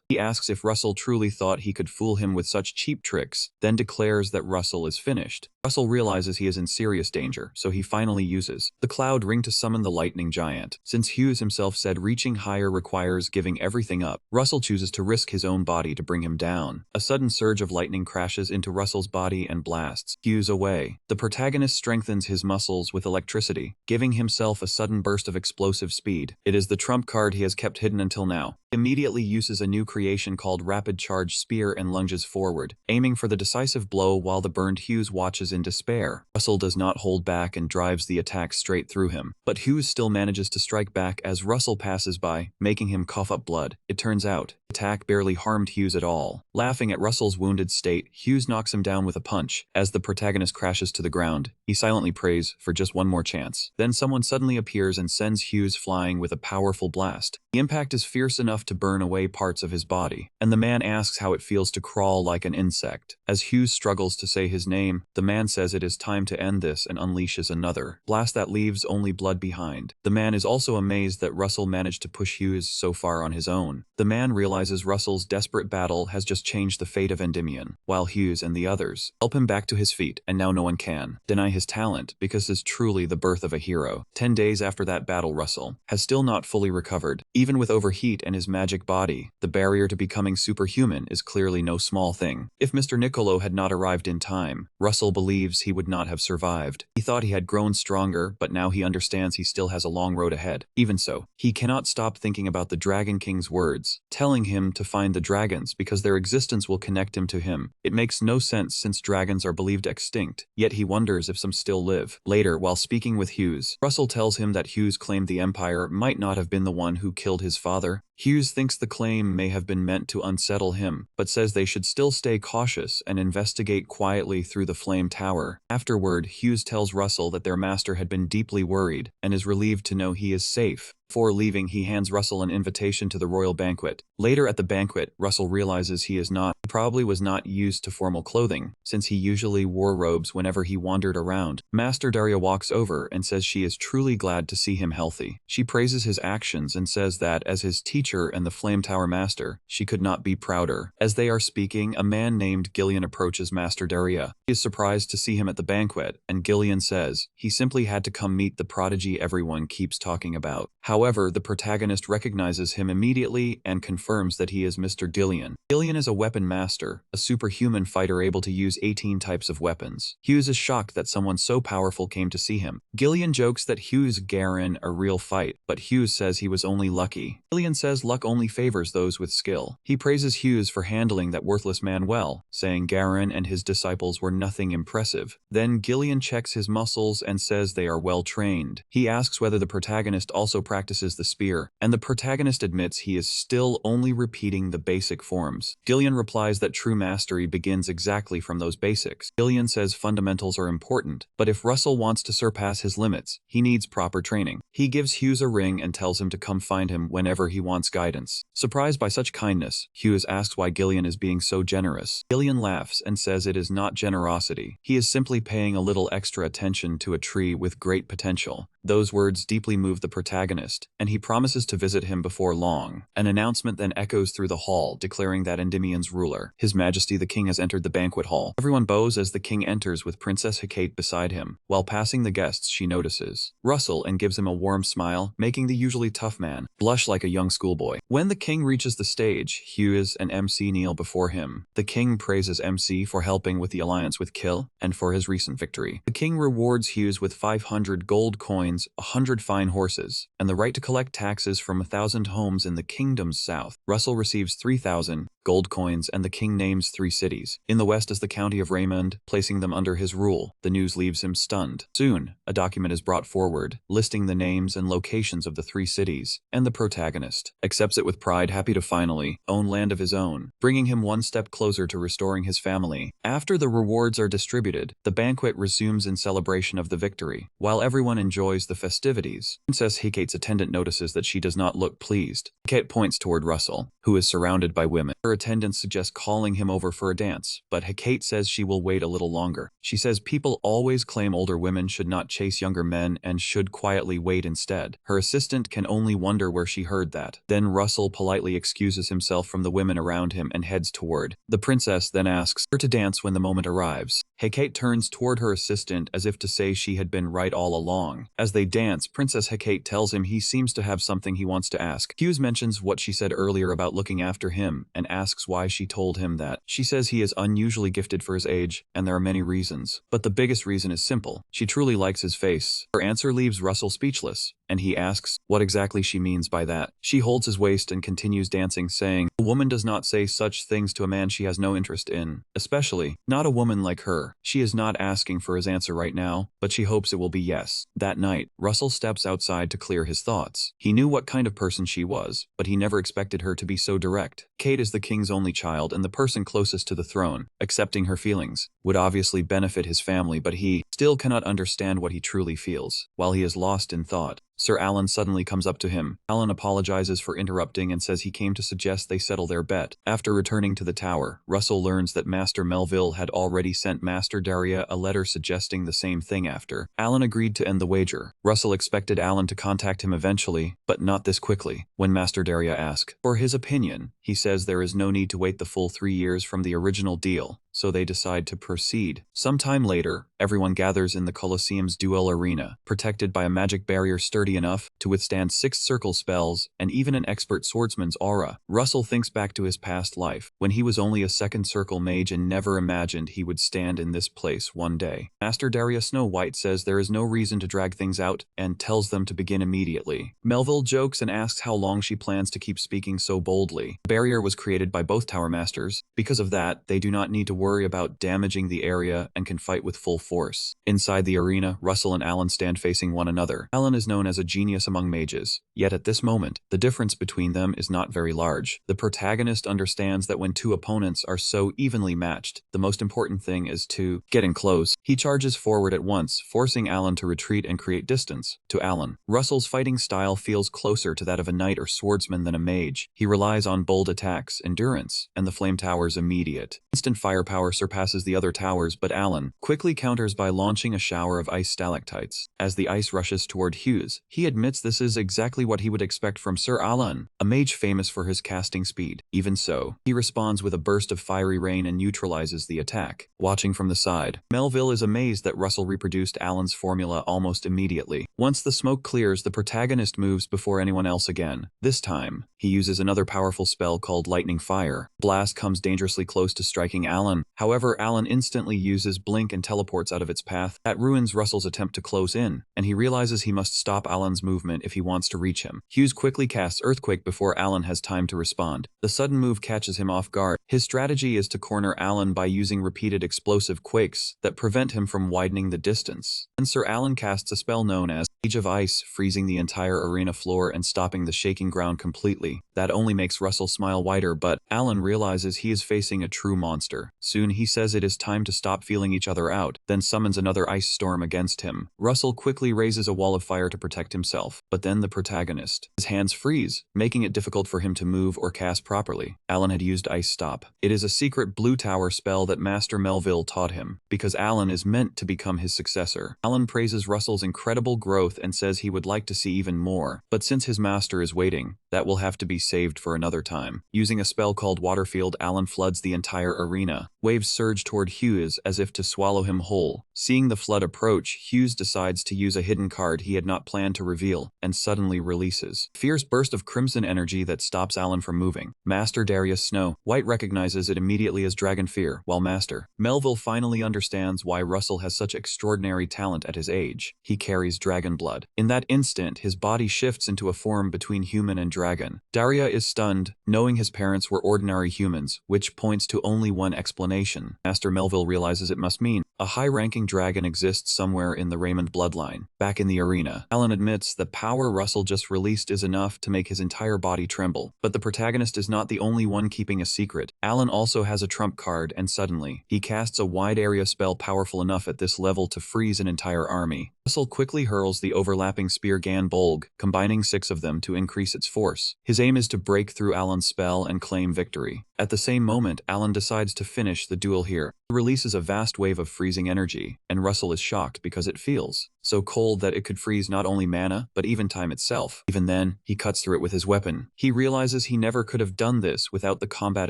if Russell truly thought he could fool him with such cheap tricks, then declares that Russell is finished. Russell realizes he is in serious danger, so he finally uses the cloud ring to summon the lightning giant. Since Hughes himself said reaching higher requires giving everything up, Russell chooses to risk his own body to bring him down. A sudden surge of lightning crashes into Russell's body and blasts Hughes away. The protagonist strengthens his muscles with electricity, giving himself a sudden burst of explosive speed. It is the trump card he has kept hidden until now. He immediately uses a new creation called Rapid Charge Spear and lunges forward, aiming for the decisive blow while the burned Hughes watches in despair. Russell does not hold back and drives the attack straight through him, but Hughes still manages to strike back as Russell passes by, making him cough up blood. It turns out, the attack barely harmed Hughes at all. Laughing at Russell's wounded state, Hughes knocks him down with a punch. As the protagonist crashes to the ground, he silently prays for just one more chance. Then someone suddenly appears and sends Hughes flying with a powerful blast. The impact is fierce enough to burn away parts of his body, and the man asks how it feels to crawl like an insect. As Hughes struggles to say his name, the man says it is time to end this and unleashes another blast that leaves only blood behind. The man is also amazed that Russell managed to push Hughes so far on his own. The man realizes Russell's desperate battle has just changed the fate of Endymion, while Hughes and the others help him back to his feet, and now no one can deny his talent because it's truly the birth of a hero. 10 days after that battle, Russell has still not fully recovered. Even with overheat and his magic body, the barrier to becoming superhuman is clearly no small thing. If Mr. Niccolo had not arrived in time, Russell believes he would not have survived. He thought he had grown stronger, but now he understands he still has a long road ahead. Even so, he cannot stop thinking about the Dragon King's words, telling him to find the dragons because their existence will connect him to him. It makes no sense since dragons are believed extinct, yet he wonders if some still live. Later, while speaking with Hughes, Russell tells him that Hughes claimed the Empire might not have been the one who killed his father. Hughes thinks the claim may have been meant to unsettle him, but says they should still stay cautious and investigate quietly through the Flame Tower. Afterward, Hughes tells Russell that their master had been deeply worried and is relieved to know he is safe. Before leaving, he hands Russell an invitation to the royal banquet. Later at the banquet, Russell realizes he probably was not used to formal clothing, since he usually wore robes whenever he wandered around. Master Daria walks over and says she is truly glad to see him healthy. She praises his actions and says that, as his teacher and the Flame Tower master, she could not be prouder. As they are speaking, a man named Gillian approaches Master Daria. He is surprised to see him at the banquet, and Gillian says he simply had to come meet the prodigy everyone keeps talking about. However, the protagonist recognizes him immediately and confirms that he is Mr. Gillian. Gillian is a weapon master, a superhuman fighter able to use 18 types of weapons. Hughes is shocked that someone so powerful came to see him. Gillian jokes that Hughes Garen a real fight, but Hughes says he was only lucky. Gillian says luck only favors those with skill. He praises Hughes for handling that worthless man well, saying Garen and his disciples were nothing impressive. Then Gillian checks his muscles and says they are well trained. He asks whether the protagonist also practices the spear, and the protagonist admits he is still only repeating the basic forms. Gillian replies that true mastery begins exactly from those basics. Gillian says fundamentals are important, but if Russell wants to surpass his limits, he needs proper training. He gives Hughes a ring and tells him to come find him whenever he wants guidance. Surprised by such kindness, Hughes asks why Gillian is being so generous. Gillian laughs and says it is not generosity. He is simply paying a little extra attention to a tree with great potential. Those words deeply move the protagonist, and he promises to visit him before long. An announcement then echoes through the hall, declaring that Endymion's ruler, His Majesty the King, has entered the banquet hall. Everyone bows as the king enters with Princess Hecate beside him. While passing the guests, she notices Russell and gives him a warm smile, making the usually tough man blush like a young schoolboy. When the king reaches the stage, Hughes and MC kneel before him. The king praises MC for helping with the alliance with Kill and for his recent victory. The king rewards Hughes with 500 gold coins, 100 fine horses, and the right to collect taxes from 1,000 homes in the kingdom's south. Russell receives 3,000 gold coins, and the king names 3 cities. In the west is the county of Raymond, placing them under his rule. The news leaves him stunned. Soon, a document is brought forward, listing the names and locations of the 3 cities, and the protagonist accepts it with pride, happy to finally own land of his own, bringing him one step closer to restoring his family. After the rewards are distributed, the banquet resumes in celebration of the victory. While everyone enjoys the festivities, Princess Hecate's attendant notices that she does not look pleased. Hecate points toward Russell, who is surrounded by women. Her attendant suggests calling him over for a dance, but Hecate says she will wait a little longer. She says people always claim older women should not chase younger men and should quietly wait instead. Her assistant can only wonder where she heard that. Then Russell politely excuses himself from the women around him and heads toward. The princess then asks her to dance when the moment arrives. Hecate turns toward her assistant as if to say she had been right all along. As they dance, Princess Hecate tells him he seems to have something he wants to ask. Hughes mentions what she said earlier about looking after him and asks why she told him that. She says he is unusually gifted for his age, and there are many reasons. But the biggest reason is simple. She truly likes his face. Her answer leaves Russell speechless, and he asks what exactly she means by that. She holds his waist and continues dancing, saying, "A woman does not say such things to a man she has no interest in, especially not a woman like her." She is not asking for his answer right now, but she hopes it will be yes. That night, Russell steps outside to clear his thoughts. He knew what kind of person she was, but he never expected her to be so direct. Kate is the king's only child and the person closest to the throne. Accepting her feelings would obviously benefit his family, but he still cannot understand what he truly feels. While he is lost in thought, Sir Alan suddenly comes up to him. Alan apologizes for interrupting and says he came to suggest they settle their bet. After returning to the tower, Russell learns that Master Melville had already sent Master Daria a letter suggesting the same thing after. Alan agreed to end the wager. Russell expected Alan to contact him eventually, but not this quickly. When Master Daria asks for his opinion, he says there is no need to wait the full 3 years from the original deal, so they decide to proceed. Sometime later, everyone gathers in the Colosseum's duel arena, protected by a magic barrier sturdy enough to withstand 6 circle spells and even an expert swordsman's aura. Russell thinks back to his past life, when he was only a second circle mage and never imagined he would stand in this place one day. Master Daria Snow White says there is no reason to drag things out and tells them to begin immediately. Melville jokes and asks how long she plans to keep speaking so boldly. The barrier was created by both tower masters. Because of that, they do not need to worry about damaging the area and can fight with full force. Inside the arena, Russell and Alan stand facing one another. Alan is known as a genius among mages, yet at this moment, the difference between them is not very large. The protagonist understands that when 2 opponents are so evenly matched, the most important thing is to get in close. He charges forward at once, forcing Alan to retreat and create distance. To Alan, Russell's fighting style feels closer to that of a knight or swordsman than a mage. He relies on bold attacks, endurance, and the flame tower's immediate instant firepower surpasses the other towers, but Alan quickly counters by launching a shower of ice stalactites. As the ice rushes toward Hughes, he admits this is exactly what he would expect from Sir Alan, a mage famous for his casting speed. Even so, he responds with a burst of fiery rain and neutralizes the attack. Watching from the side, Melville is amazed that Russell reproduced Alan's formula almost immediately. Once the smoke clears, the protagonist moves before anyone else again. This time, he uses another powerful spell called Lightning Fire. Blast comes dangerously close to striking Alan. However, Alan instantly uses Blink and teleports out of its path. That ruins Russell's attempt to close in, and he realizes he must stop Alan's movement if he wants to reach him. Hughes quickly casts Earthquake before Alan has time to respond. The sudden move catches him off guard. His strategy is to corner Alan by using repeated explosive quakes that prevent him from widening the distance. And Sir Alan casts a spell known as Age of Ice, freezing the entire arena floor and stopping the shaking ground completely. That only makes Russell smile wider, but Alan realizes he is facing a true monster. Soon he says it is time to stop feeling each other out, then summons another ice storm against him. Russell quickly raises a wall of fire to protect himself, but then the protagonist. His hands freeze, making it difficult for him to move or cast properly. Alan had used Ice Stop. It is a secret blue tower spell that Master Melville taught him, because Alan is meant to become his successor. Alan praises Russell's incredible growth and says he would like to see even more, but since his master is waiting, that will have to be saved for another time. Using a spell called Waterfield, Alan floods the entire arena. Waves surge toward Hughes as if to swallow him whole. Seeing the flood approach, Hughes decides to use a hidden card he had not planned to reveal, and suddenly releases. Fierce burst of crimson energy that stops Alan from moving. Master Darius Snow White recognizes it immediately as Dragon Fear, while Master Melville finally understands why Russell has such extraordinary talent at his age. He carries dragon blood. In that instant, his body shifts into a form between human and dragon. Daria is stunned, knowing his parents were ordinary humans, which points to only one explanation. Master Melville realizes it must mean a high-ranking dragon exists somewhere in the Raymond bloodline. Back in the arena, Alan admits the power Russell just released is enough to make his entire body tremble. But the protagonist is not the only one keeping a secret. Alan also has a trump card, and suddenly, he casts a wide area spell powerful enough at this level to freeze an entire army. Russell quickly hurls the overlapping spear Gan Bolg, combining 6 of them to increase its force. His aim is to break through Alan's spell and claim victory. At the same moment, Alan decides to finish the duel here. He releases a vast wave of freezing energy, and Russell is shocked because it feels so cold that it could freeze not only mana, but even time itself. Even then, he cuts through it with his weapon. He realizes he never could have done this without the combat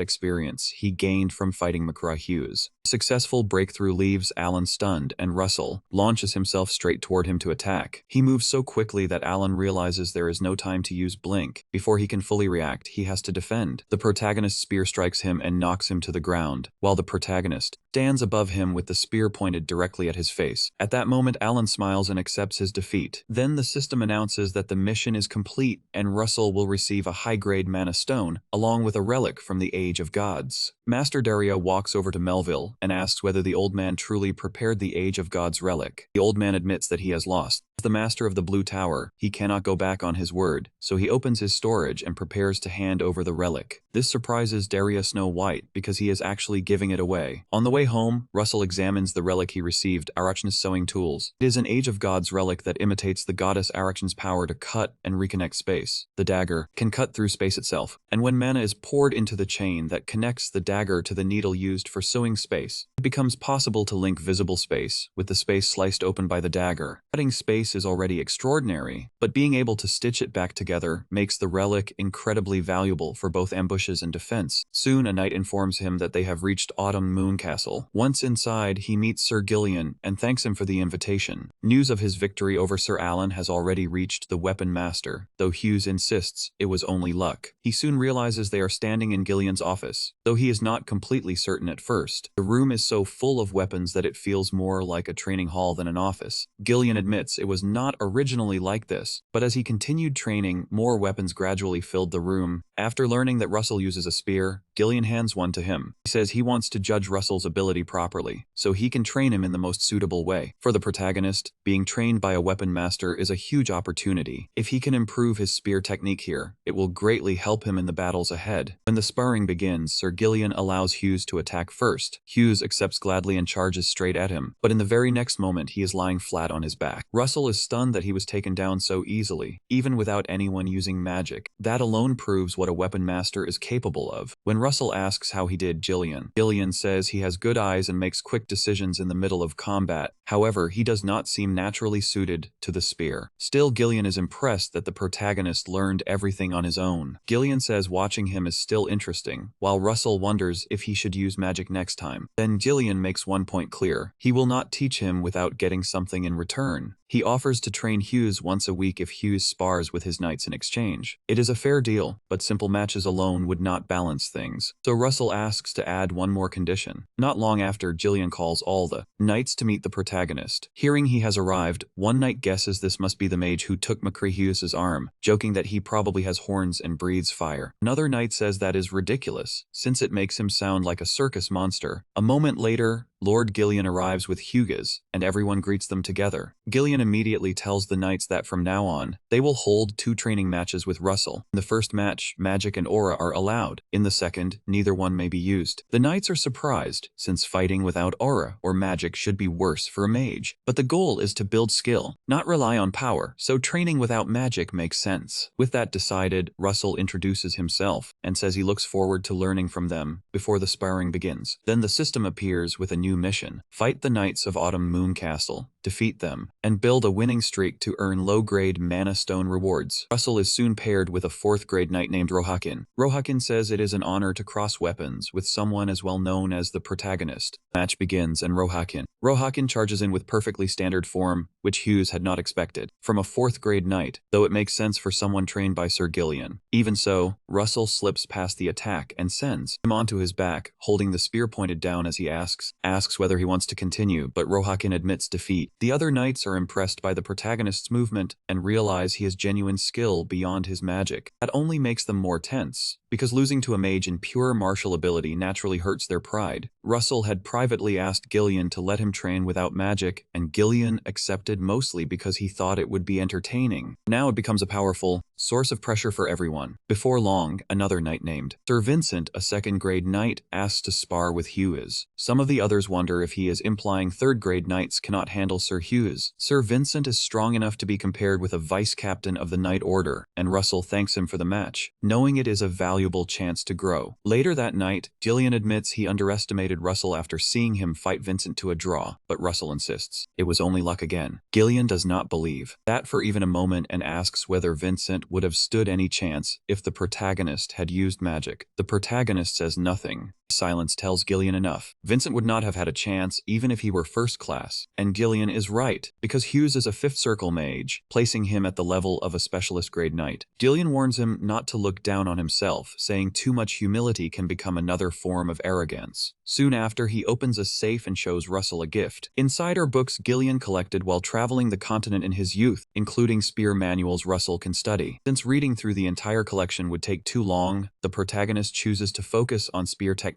experience he gained from fighting McCraw Hughes. Successful breakthrough leaves Alan stunned, and Russell launches himself straight toward him to attack. He moves so quickly that Alan realizes there is no time to use Blink. Before he can fully react, he has to defend. The protagonist's spear strikes him and knocks him to the ground, while the protagonist stands above him with the spear pointed directly at his face. At that moment, Alan smiles and accepts his defeat. Then the system announces that the mission is complete and Russell will receive a high-grade mana stone, along with a relic from the Age of Gods. Master Daria walks over to Melville and asks whether the old man truly prepared the Age of Gods relic. The old man admits that he has lost. As the master of the Blue Tower, he cannot go back on his word, so he opens his storage and prepares to hand over the relic. This surprises Daria Snow White because he is actually giving it away. On the way home, Russell examines the relic he received, Arachne's sewing tools. It is an Age of Gods relic that imitates the goddess Arachne's power to cut and reconnect space. The dagger can cut through space itself, and when mana is poured into the chain that connects the dagger to the needle used for sewing space, it becomes possible to link visible space with the space sliced open by the dagger. Cutting space is already extraordinary, but being able to stitch it back together makes the relic incredibly valuable for both ambushes and defense. Soon a knight informs him that they have reached Autumn Moon Castle. Once inside, he meets Sir Gillian and thanks him for the invitation. News of his victory over Sir Alan has already reached the weapon master, though Hughes insists it was only luck. He soon realizes they are standing in Gillian's office, though he is not completely certain at first. The room is so full of weapons that it feels more like a training hall than an office. Gillian admits it was not originally like this, but as he continued training, more weapons gradually filled the room. After learning that Russell uses a spear, Gillian hands one to him. He says he wants to judge Russell's ability properly, so he can train him in the most suitable way. For the protagonist, being trained by a weapon master is a huge opportunity. If he can improve his spear technique here, it will greatly help him in the battles ahead. When the sparring begins, Sir Gillian allows Hughes to attack first. Hughes accepts gladly and charges straight at him, but in the very next moment he is lying flat on his back. Russell is stunned that he was taken down so easily, even without anyone using magic. That alone proves what a weapon master is capable of. When Russell asks how he did Gillian says he has good eyes and makes quick decisions in the middle of combat. However, he does not seem naturally suited to the spear. Still, Gillian is impressed that the protagonist learned everything on his own. Gillian says watching him is still interesting, while Russell wonders if he should use magic next time. Then Gillian makes one point clear. He will not teach him without getting something in return. He offers to train Hughes once a week if Hughes spars with his knights in exchange. It is a fair deal, but simple matches alone would not balance things. So Russell asks to add one more condition. Not long after, Gillian calls all the knights to meet the protagonist. Hearing he has arrived, one knight guesses this must be the mage who took McCrae Hughes's arm, joking that he probably has horns and breathes fire. Another knight says that is ridiculous, since it makes him sound like a circus monster. A moment later, Lord Gillian arrives with Hugas, and everyone greets them together. Gillian immediately tells the knights that from now on, they will hold 2 training matches with Russell. In the first match, magic and aura are allowed. In the second, neither one may be used. The knights are surprised, since fighting without aura or magic should be worse for a mage. But the goal is to build skill, not rely on power, so training without magic makes sense. With that decided, Russell introduces himself and says he looks forward to learning from them before the sparring begins. Then the system appears with a new mission: fight the Knights of Autumn Moon Castle, defeat them, and build a winning streak to earn low-grade mana stone rewards. Russell is soon paired with a 4th-grade knight named Rohakin. Rohakin says it is an honor to cross weapons with someone as well known as the protagonist. Match begins and Rohakin charges in with perfectly standard form, which Hughes had not expected from a 4th-grade knight, though it makes sense for someone trained by Sir Gillian. Even so, Russell slips past the attack and sends him onto his back, holding the spear pointed down as he asks whether he wants to continue, but Rohakin admits defeat. The other knights are impressed by the protagonist's movement and realize he has genuine skill beyond his magic. That only makes them more tense, because losing to a mage in pure martial ability naturally hurts their pride. Russell had privately asked Gillian to let him train without magic, and Gillian accepted mostly because he thought it would be entertaining. Now it becomes a powerful source of pressure for everyone. Before long, another knight named Sir Vincent, a 2nd-grade knight, asks to spar with Hughes. Some of the others wonder if he is implying 3rd-grade knights cannot handle Sir Hughes. Sir Vincent is strong enough to be compared with a vice-captain of the Knight Order, and Russell thanks him for the match, knowing it is a valuable chance to grow. Later that night, Gillian admits he underestimated Russell after seeing him fight Vincent to a draw, but Russell insists it was only luck again. Gillian does not believe that for even a moment and asks whether Vincent would have stood any chance if the protagonist had used magic. The protagonist says nothing. Silence tells Gillian enough. Vincent would not have had a chance even if he were 1st class, and Gillian is right, because Hughes is a 5th circle mage, placing him at the level of a specialist grade knight. Gillian warns him not to look down on himself, saying too much humility can become another form of arrogance. Soon after, he opens a safe and shows Russell a gift. Inside are books Gillian collected while traveling the continent in his youth, including spear manuals Russell can study. Since reading through the entire collection would take too long, the protagonist chooses to focus on spear techniques.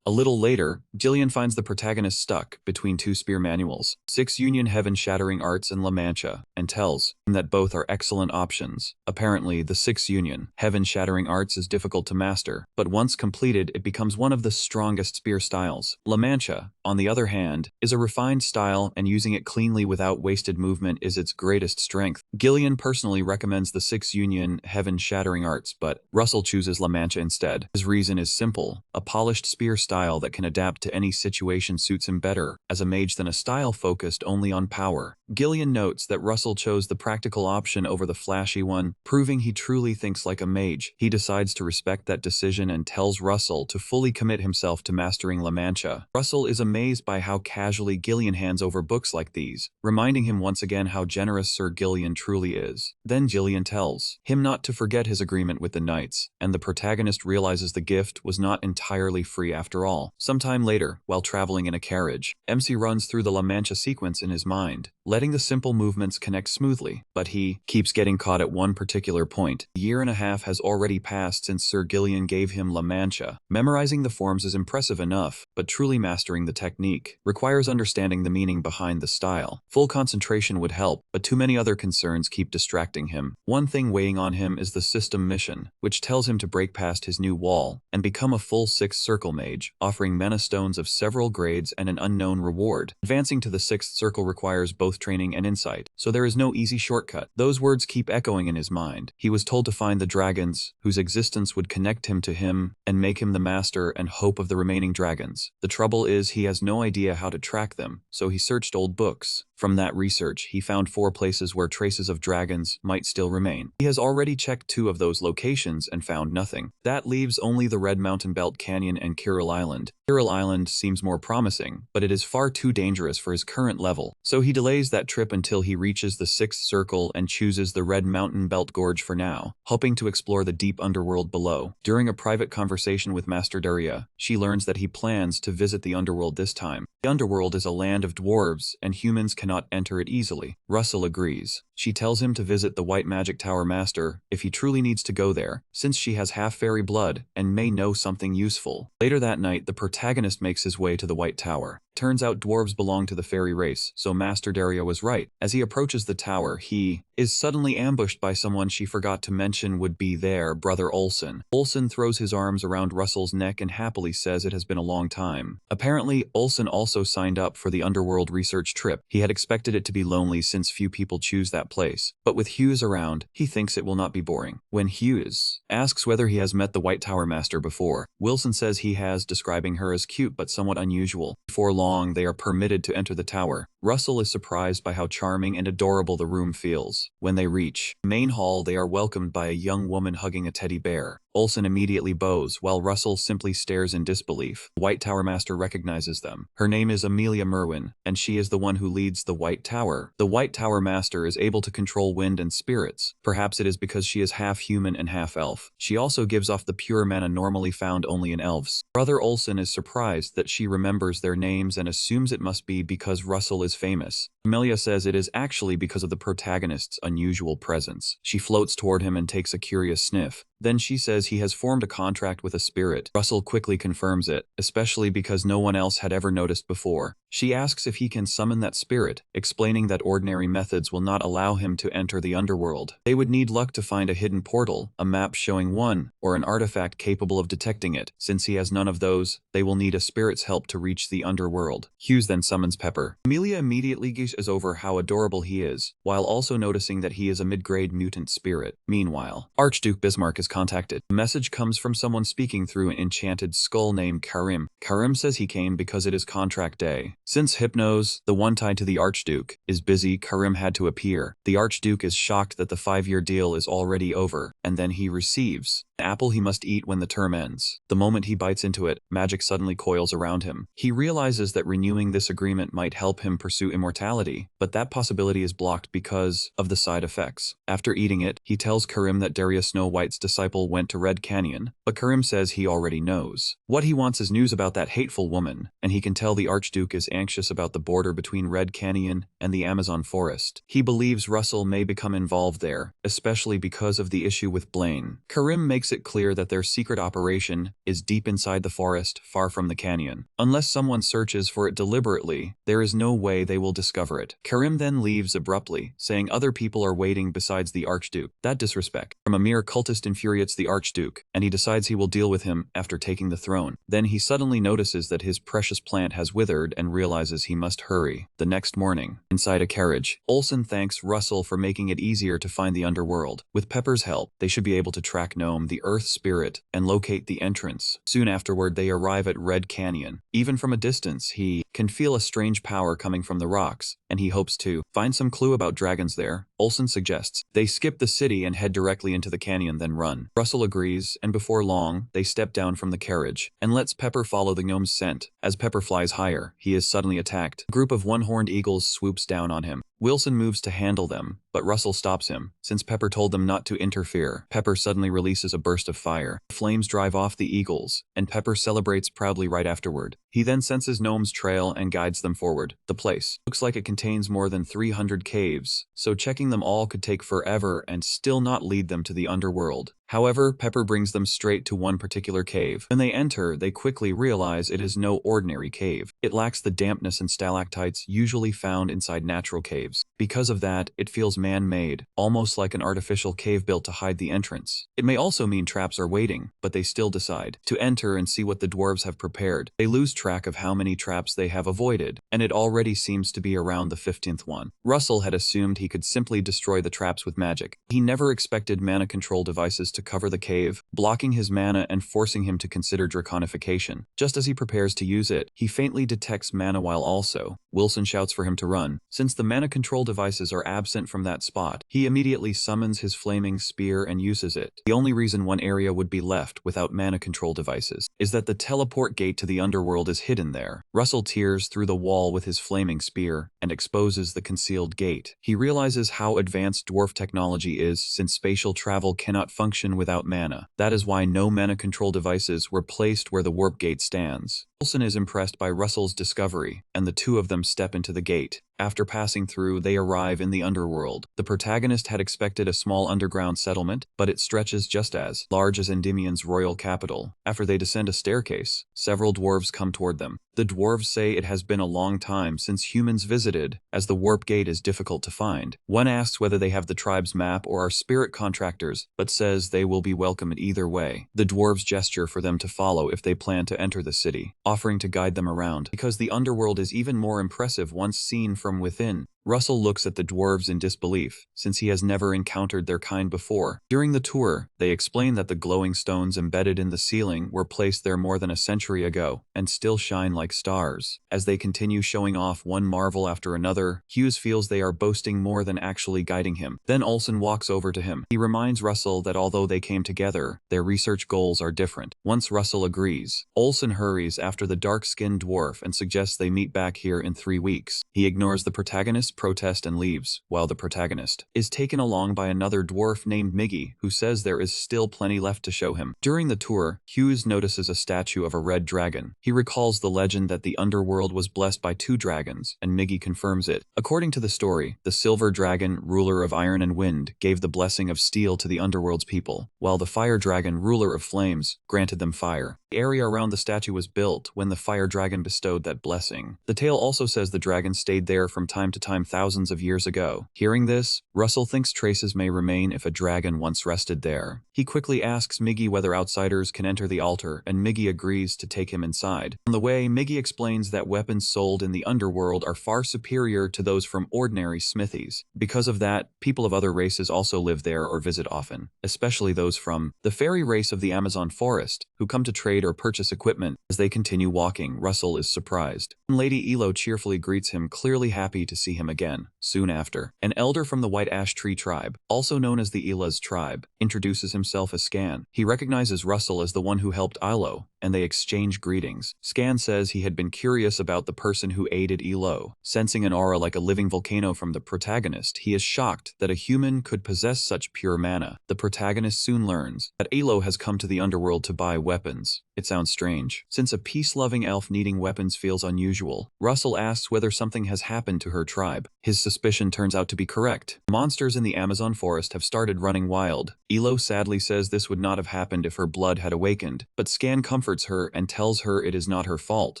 A little later, Gillian finds the protagonist stuck between 2 spear manuals, 6 Union Heaven-Shattering Arts and La Mancha, and tells him that both are excellent options. Apparently, the 6 Union Heaven-Shattering Arts is difficult to master, but once completed, it becomes one of the strongest spear styles. La Mancha, on the other hand, is a refined style, and using it cleanly without wasted movement is its greatest strength. Gillian personally recommends the 6 Union Heaven-Shattering Arts, but Russell chooses La Mancha instead. His reason is simple: a polished spear style that can adapt to any situation suits him better as a mage than a style focused only on power. Gillian notes that Russell chose the practical option over the flashy one, proving he truly thinks like a mage. He decides to respect that decision and tells Russell to fully commit himself to mastering La Mancha. Russell is amazed by how casually Gillian hands over books like these, reminding him once again how generous Sir Gillian truly is. Then Gillian tells him not to forget his agreement with the knights, and the protagonist realizes the gift was not entirely free after all. Sometime later, while traveling in a carriage, MC runs through the La Mancha sequence in his mind, letting the simple movements connect smoothly, but he keeps getting caught at one particular point. A year and a half has already passed since Sir Gillian gave him La Mancha. Memorizing the forms is impressive enough, but truly mastering the technique requires understanding the meaning behind the style. Full concentration would help, but too many other concerns keep distracting him. One thing weighing on him is the system mission, which tells him to break past his new wall and become a full 6th circle mage, offering mana stones of several grades and an unknown reward. Advancing to the 6th circle requires both training and insight, so there is no easy shortcut. Those words keep echoing in his mind. He was told to find the dragons, whose existence would connect him to him and make him the master and hope of the remaining dragons. The trouble is he has no idea how to track them, so he searched old books. From that research, he found 4 places where traces of dragons might still remain. He has already checked 2 of those locations and found nothing. That leaves only the Red Mountain Belt Canyon and Kirill Island. Kirill Island seems more promising, but it is far too dangerous for his current level, so he delays that trip until he reaches the 6th circle and chooses the Red Mountain Belt Gorge for now, hoping to explore the deep underworld below. During a private conversation with Master Daria, she learns that he plans to visit the underworld this time. The underworld is a land of dwarves, and humans can cannot enter it easily. Russell agrees. She tells him to visit the White Magic Tower Master if he truly needs to go there, since she has half fairy blood and may know something useful. Later that night, the protagonist makes his way to the White Tower. Turns out dwarves belong to the fairy race, so Master Dario was right. As he approaches the tower, he is suddenly ambushed by someone she forgot to mention would be there, Brother Olsen. Olsen throws his arms around Russell's neck and happily says it has been a long time. Apparently, Olsen also signed up for the underworld research trip. He had expected it to be lonely since few people choose that place, but with Hughes around, he thinks it will not be boring. When Hughes asks whether he has met the White Tower Master before, Wilson says he has, describing her as cute but somewhat unusual. Before long, they are permitted to enter the tower. Russell is surprised by how charming and adorable the room feels. When they reach the main hall, they are welcomed by a young woman hugging a teddy bear. Olsen immediately bows, while Russell simply stares in disbelief. The White Tower Master recognizes them. Her name is Amelia Merwin, and she is the one who leads the White Tower. The White Tower Master is able to control wind and spirits. Perhaps it is because she is half human and half elf. She also gives off the pure mana normally found only in elves. Brother Olsen is surprised that she remembers their names and assumes it must be because Russell is famous. Amelia says it is actually because of the protagonist's unusual presence. She floats toward him and takes a curious sniff. Then she says he has formed a contract with a spirit. Russell quickly confirms it, especially because no one else had ever noticed before. She asks if he can summon that spirit, explaining that ordinary methods will not allow him to enter the underworld. They would need luck to find a hidden portal, a map showing one, or an artifact capable of detecting it. Since he has none of those, they will need a spirit's help to reach the underworld. Hughes then summons Pepper. Amelia immediately gushes over how adorable he is, while also noticing that he is a mid-grade mutant spirit. Meanwhile, Archduke Bismarck is contacted. A message comes from someone speaking through an enchanted skull named Karim. Karim says he came because it is contract day. Since Hypnos, the one tied to the Archduke, is busy, Karim had to appear. The Archduke is shocked that the 5-year deal is already over, and then he receives an apple he must eat when the term ends. The moment he bites into it, magic suddenly coils around him. He realizes that renewing this agreement might help him pursue immortality, but that possibility is blocked because of the side effects. After eating it, he tells Karim that Darius Snow White's disciple went to Red Canyon, but Karim says he already knows. What he wants is news about that hateful woman, and he can tell the Archduke is anxious about the border between Red Canyon and the Amazon forest. He believes Russell may become involved there, especially because of the issue with Blaine. Karim makes it clear that their secret operation is deep inside the forest, far from the canyon. Unless someone searches for it deliberately, there is no way they will discover it. Karim then leaves abruptly, saying other people are waiting besides the Archduke. That disrespect from a mere cultist infuriates the Archduke, and he decides he will deal with him after taking the throne. Then he suddenly notices that his precious plant has withered and realizes he must hurry. The next morning, inside a carriage, Olsen thanks Russell for making it easier to find the underworld. With Pepper's help, they should be able to track Gnome, the Earth Spirit, and locate the entrance. Soon afterward, they arrive at Red Canyon. Even from a distance, he can feel a strange power coming from the rocks, and he hopes to find some clue about dragons there. Olsen suggests they skip the city and head directly into the canyon, then run. Russell agrees, and before long, they step down from the carriage and lets Pepper follow the gnome's scent. As Pepper flies higher, he is suddenly attacked. A group of one-horned eagles swoops down on him. Wilson moves to handle them, but Russell stops him. Since Pepper told them not to interfere, Pepper suddenly releases a burst of fire. Flames drive off the eagles, and Pepper celebrates proudly right afterward. He then senses Gnome's trail and guides them forward. The place looks like it contains more than 300 caves, so checking them all could take forever and still not lead them to the underworld. However, Pepper brings them straight to one particular cave. When they enter, they quickly realize it is no ordinary cave. It lacks the dampness and stalactites usually found inside natural caves. Because of that, it feels man-made, almost like an artificial cave built to hide the entrance. It may also mean traps are waiting, but they still decide to enter and see what the dwarves have prepared. They lose track of how many traps they have avoided, and it already seems to be around the 15th one. Russell had assumed he could simply destroy the traps with magic. He never expected mana control devices to cover the cave, blocking his mana and forcing him to consider draconification. Just as he prepares to use it, he faintly detects mana while also. Wilson shouts for him to run. Since the mana control devices are absent from that spot, he immediately summons his flaming spear and uses it. The only reason one area would be left without mana control devices is that the teleport gate to the underworld is hidden there. Russell tears through the wall with his flaming spear and exposes the concealed gate. He realizes how advanced dwarf technology is since spatial travel cannot function without mana. That is why no mana control devices were placed where the warp gate stands. Wilson is impressed by Russell's discovery, and the two of them step into the gate. After passing through, they arrive in the underworld. The protagonist had expected a small underground settlement, but it stretches just as large as Endymion's royal capital. After they descend a staircase, several dwarves come toward them. The dwarves say it has been a long time since humans visited, as the warp gate is difficult to find. One asks whether they have the tribe's map or are spirit contractors, but says they will be welcome either way. The dwarves gesture for them to follow if they plan to enter the city, offering to guide them around, because the underworld is even more impressive once seen from within. Russell looks at the dwarves in disbelief, since he has never encountered their kind before. During the tour, they explain that the glowing stones embedded in the ceiling were placed there more than a century ago, and still shine like stars. As they continue showing off one marvel after another, Hughes feels they are boasting more than actually guiding him. Then Olsen walks over to him. He reminds Russell that although they came together, their research goals are different. Once Russell agrees, Olsen hurries after the dark-skinned dwarf and suggests they meet back here in 3 weeks. He ignores the protagonist's protest and leaves, while the protagonist is taken along by another dwarf named Miggy, who says there is still plenty left to show him. During the tour, Hughes notices a statue of a red dragon. He recalls the legend that the underworld was blessed by 2 dragons, and Miggy confirms it. According to the story, the silver dragon, ruler of iron and wind, gave the blessing of steel to the underworld's people, while the fire dragon, ruler of flames, granted them fire. The area around the statue was built when the fire dragon bestowed that blessing. The tale also says the dragon stayed there from time to time thousands of years ago. Hearing this, Russell thinks traces may remain if a dragon once rested there. He quickly asks Miggy whether outsiders can enter the altar, and Miggy agrees to take him inside. On the way, Miggy explains that weapons sold in the underworld are far superior to those from ordinary smithies. Because of that, people of other races also live there or visit often, especially those from the fairy race of the Amazon forest, who come to trade or purchase equipment. As they continue walking, Russell is surprised. Lady Elo cheerfully greets him, clearly happy to see him again. Soon after, an elder from the White Ash Tree tribe, also known as the Elas tribe, introduces himself as Scan. He recognizes Russell as the one who helped Ilo, and they exchange greetings. Scan says he had been curious about the person who aided Elo. Sensing an aura like a living volcano from the protagonist, he is shocked that a human could possess such pure mana. The protagonist soon learns that Elo has come to the underworld to buy weapons. It sounds strange, since a peace-loving elf needing weapons feels unusual. Russell asks whether something has happened to her tribe. His suspicion turns out to be correct. Monsters in the Amazon forest have started running wild. Elo sadly says this would not have happened if her blood had awakened, but Scan comforts her and tells her it is not her fault.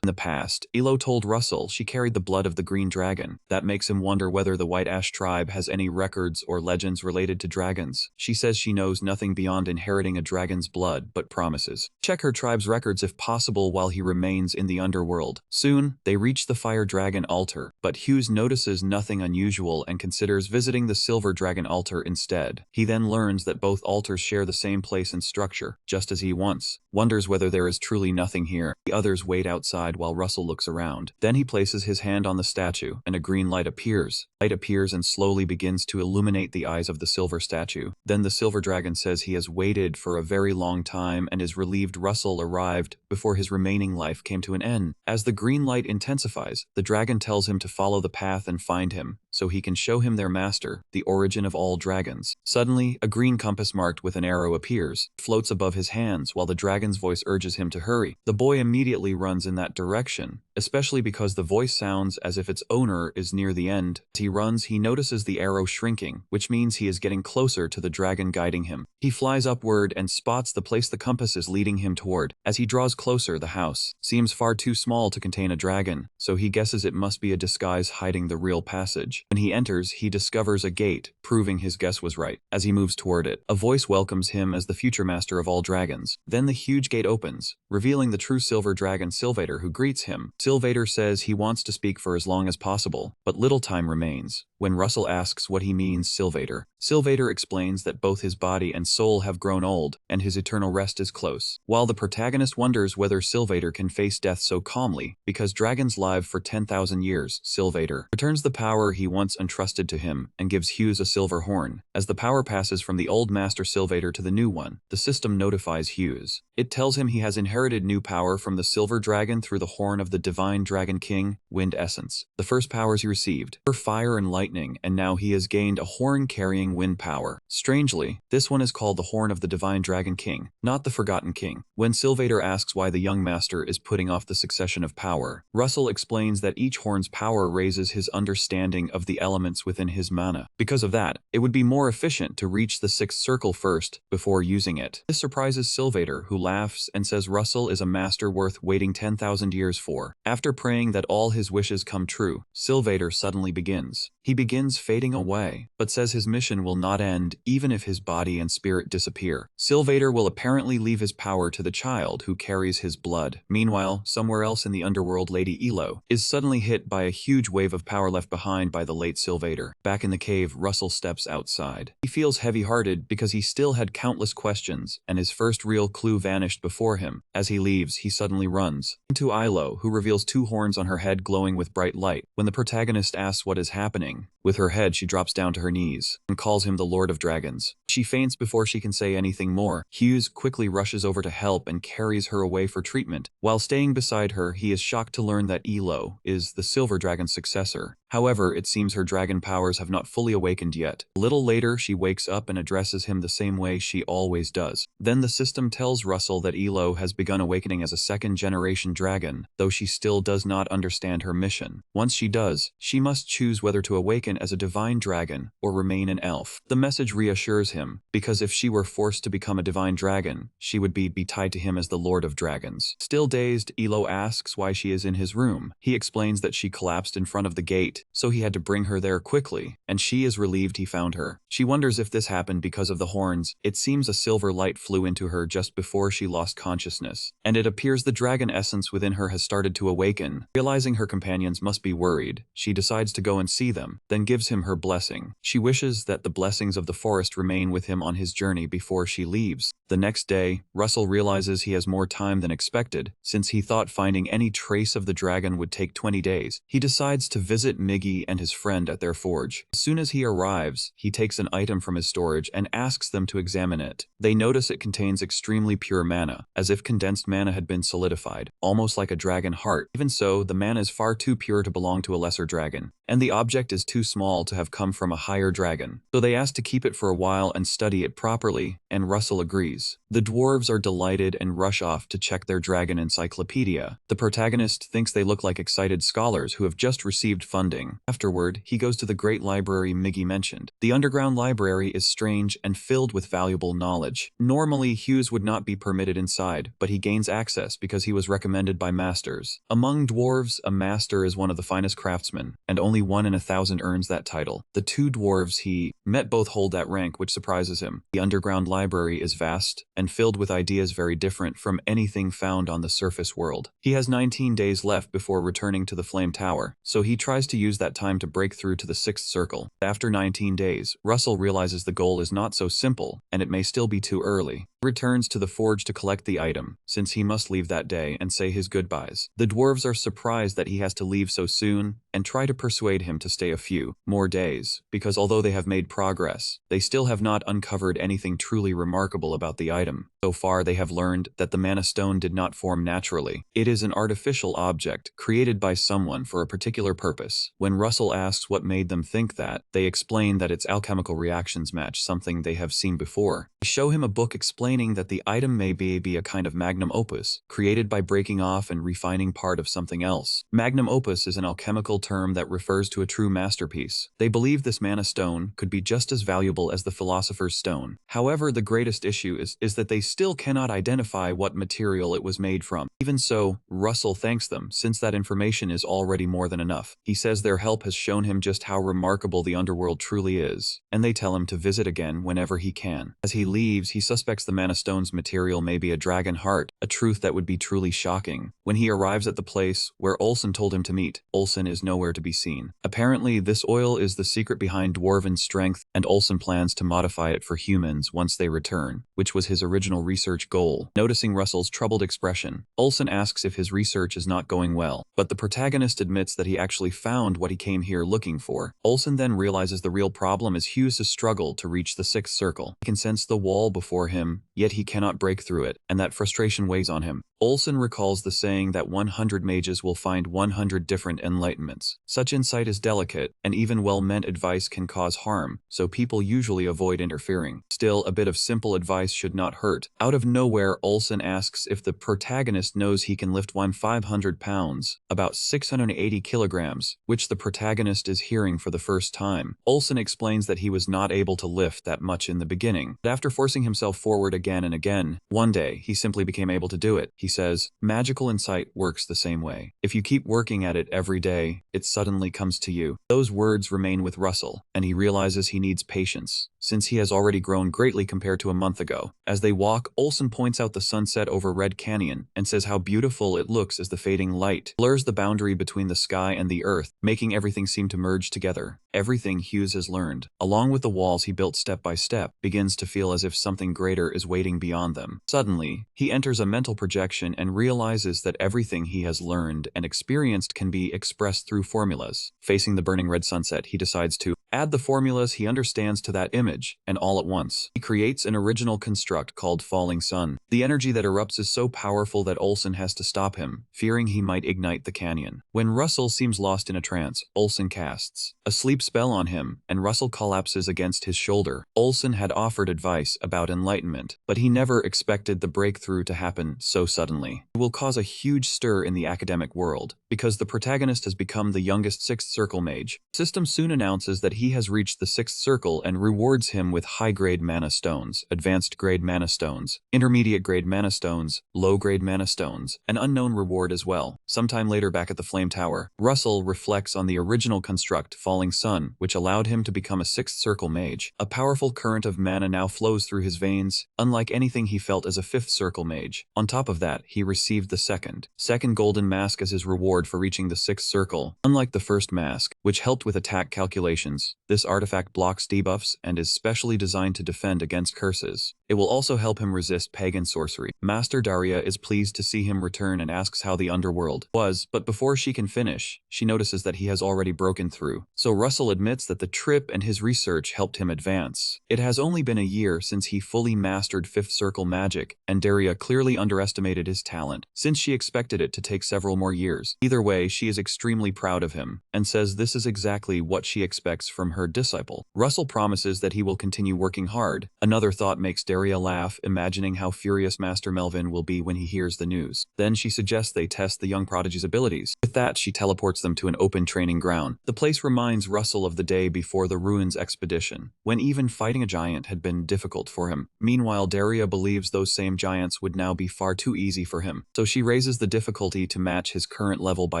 In the past, Elo told Russell she carried the blood of the green dragon. That makes him wonder whether the White Ash tribe has any records or legends related to dragons. She says she knows nothing beyond inheriting a dragon's blood, but promises check her tribe's records if possible while he remains in the underworld. Soon, they reach the fire dragon altar, but Hughes notices nothing unusual and considers visiting the silver dragon altar instead. He then learns that both altars share the same place and structure, just as he once wonders whether there is truly nothing here. The others wait outside while Russell looks around. Then he places his hand on the statue, and a green light appears. Light appears and slowly begins to illuminate the eyes of the silver statue. Then the silver dragon says he has waited for a very long time and is relieved Russell arrived before his remaining life came to an end. As the green light intensifies, the dragon tells him to follow the path and find him, so he can show him their master, the origin of all dragons. Suddenly, a green compass marked with an arrow appears, floats above his hands while the dragon's voice urges him to hurry. The boy immediately runs in that direction, especially because the voice sounds as if its owner is near the end. As he runs, he notices the arrow shrinking, which means he is getting closer to the dragon guiding him. He flies upward and spots the place the compass is leading him toward. As he draws closer, the house seems far too small to contain a dragon, so he guesses it must be a disguise hiding the real passage. When he enters, he discovers a gate, proving his guess was right. As he moves toward it, a voice welcomes him as the future master of all dragons. Then the huge gate opens, revealing the true silver dragon Sylvator, who greets him. Sylvator says he wants to speak for as long as possible, but little time remains. When Russell asks what he means Sylvator explains that both his body and soul have grown old, and his eternal rest is close. While the protagonist wonders whether Sylvator can face death so calmly, because dragons live for 10,000 years, Sylvator returns the power he once entrusted to him and gives Hughes a silver horn. As the power passes from the old master Sylvator to the new one, the system notifies Hughes. It tells him he has inherited new power from the silver dragon through the horn of the divine dragon king, Wind Essence. The first powers he received were fire and lightning, and now he has gained a horn carrying wind power. Strangely, this one is called the Horn of the Divine Dragon King, not the Forgotten King. When Sylvader asks why the young master is putting off the succession of power, Russell explains that each horn's power raises his understanding of the elements within his mana. Because of that, it would be more efficient to reach the sixth circle first before using it. This surprises Sylvader, who laughs and says Russell is a master worth waiting 10,000 years for. After praying that all his wishes come true, Sylvader suddenly begins. He begins fading away, but says his mission will not end even if his body and spirit disappear. Sylvader will apparently leave his power to the child who carries his blood. Meanwhile, somewhere else in the underworld, Lady Elo is suddenly hit by a huge wave of power left behind by the late Sylvader. Back in the cave, Russell steps outside. He feels heavy-hearted because he still had countless questions, and his first real clue vanished before him. As he leaves, he suddenly runs into Ilo, who reveals two horns on her head glowing with bright light. When the protagonist asks what is happening, with her head she drops down to her knees and calls him the Lord of Dragons. She faints before she can say anything more. Hughes quickly rushes over to help and carries her away for treatment. While staying beside her, he is shocked to learn that Elo is the Silver Dragon's successor. However, it seems her dragon powers have not fully awakened yet. A little later, she wakes up and addresses him the same way she always does. Then the system tells Russell that Elo has begun awakening as a second-generation dragon, though she still does not understand her mission. Once she does, she must choose whether to awaken as a divine dragon or remain an elf. The message reassures him, because if she were forced to become a divine dragon, she would be tied to him as the Lord of Dragons. Still dazed, Elo asks why she is in his room. He explains that she collapsed in front of the gate, so he had to bring her there quickly, and she is relieved he found her. She wonders if this happened because of the horns. It seems a silver light flew into her just before she lost consciousness, and it appears the dragon essence within her has started to awaken. Realizing her companions must be worried, she decides to go and see them, then gives him her blessing. She wishes that the blessings of the forest remain with him on his journey before she leaves. The next day, Russell realizes he has more time than expected, since he thought finding any trace of the dragon would take 20 days. He decides to visit Miggy and his friend at their forge. As soon as he arrives, he takes an item from his storage and asks them to examine it. They notice it contains extremely pure mana, as if condensed mana had been solidified, almost like a dragon heart. Even so, the mana is far too pure to belong to a lesser dragon, and the object is too small to have come from a higher dragon. So they ask to keep it for a while and study it properly, and Russell agrees. The dwarves are delighted and rush off to check their dragon encyclopedia. The protagonist thinks they look like excited scholars who have just received funding. Afterward, he goes to the great library Miggy mentioned. The underground library is strange and filled with valuable knowledge. Normally, Hughes would not be permitted inside, but he gains access because he was recommended by masters. Among dwarves, a master is one of the finest craftsmen, and only 1 in 1,000 earns that title. The two dwarves he met both hold that rank, which surprises him. The underground library is vast and filled with ideas very different from anything found on the surface world. He has 19 days left before returning to the Flame Tower, so he tries to use that time to break through to the sixth circle. After 19 days, Russell realizes the goal is not so simple, and it may still be too early. He returns to the forge to collect the item, since he must leave that day and say his goodbyes. The dwarves are surprised that he has to leave so soon, and try to persuade him to stay a few more days, because although they have made progress, they still have not uncovered anything truly remarkable about the item. So far, they have learned that the mana stone did not form naturally. It is an artificial object created by someone for a particular purpose. When Russell asks what made them think that, they explain that its alchemical reactions match something they have seen before. They show him a book explaining that the item may be a kind of magnum opus, created by breaking off and refining part of something else. Magnum opus is an alchemical term that refers to a true masterpiece. They believe this mana stone could be just as valuable as the philosopher's stone. However, the greatest issue is that they still cannot identify what material it was made from. Even so, Russell thanks them, since that information is already more than enough. He says their help has shown him just how remarkable the underworld truly is, and they tell him to visit again whenever he can. As he leaves, he suspects the mana stone's material may be a dragon heart, a truth that would be truly shocking. When he arrives at the place where Olsen told him to meet, Olsen is nowhere to be seen. Apparently, this oil is the secret behind dwarven strength, and Olsen plans to modify it for humans once they return, which was his original research goal. Noticing Russell's troubled expression, Olsen asks if his research is not going well, but the protagonist admits that he actually found what he came here looking for. Olsen then realizes the real problem is Hughes' struggle to reach the sixth circle. He can sense the wall before him, yet he cannot break through it, and that frustration weighs on him. Olsen recalls the saying that 100 mages will find 100 different enlightenments. Such insight is delicate, and even well-meant advice can cause harm, so people usually avoid interfering. Still, a bit of simple advice should not hurt. Out of nowhere, Olsen asks if the protagonist knows he can lift 500 pounds, about 680 kilograms, which the protagonist is hearing for the first time. Olsen explains that he was not able to lift that much in the beginning, but after forcing himself forward again and again, one day he simply became able to do it. He says, magical insight works the same way. If you keep working at it every day, it suddenly comes to you. Those words remain with Russell, and he realizes he needs patience, since he has already grown greatly compared to a month ago. As they walk, Olsen points out the sunset over Red Canyon and says how beautiful it looks as the fading light blurs the boundary between the sky and the earth, making everything seem to merge together. Everything Hughes has learned, along with the walls he built step by step, begins to feel as if something greater is waiting beyond them. Suddenly, he enters a mental projection and realizes that everything he has learned and experienced can be expressed through formulas. Facing the burning red sunset, he decides to add the formulas he understands to that image, and all at once, he creates an original construct called Falling Sun. The energy that erupts is so powerful that Olsen has to stop him, fearing he might ignite the canyon. When Russell seems lost in a trance, Olsen casts a sleep spell on him, and Russell collapses against his shoulder. Olsen had offered advice about enlightenment, but he never expected the breakthrough to happen so suddenly. It will cause a huge stir in the academic world, because the protagonist has become the youngest Sixth Circle mage. System soon announces that he has reached the Sixth Circle and rewards him with high-grade mana stones, advanced-grade mana stones, intermediate-grade mana stones, low-grade mana stones, an unknown reward as well. Sometime later back at the Flame Tower, Russell reflects on the original construct, Falling Sun, which allowed him to become a Sixth Circle mage. A powerful current of mana now flows through his veins, unlike anything he felt as a Fifth Circle mage. On top of that, he received the second golden mask as his reward for reaching the Sixth Circle. Unlike the first mask, which helped with attack calculations, this artifact blocks debuffs and is specially designed to defend against curses. It will also help him resist pagan sorcery. Master Daria is pleased to see him return and asks how the underworld was, but before she can finish, she notices that he has already broken through. So Russell admits that the trip and his research helped him advance. It has only been a year since he fully mastered Fifth Circle magic, and Daria clearly underestimated his talent, since she expected it to take several more years. Either way, she is extremely proud of him, and says this is exactly what she expects from her disciple. Russell promises that he will continue working hard. Another thought makes Daria laugh, imagining how furious Master Melvin will be when he hears the news. Then she suggests they test the young prodigy's abilities. With that, she teleports them to an open training ground. The place reminds Russell of the day before the Ruins expedition, when even fighting a giant had been difficult for him. Meanwhile, Daria believes those same giants would now be far too easy for him, so she raises the difficulty to match his current level by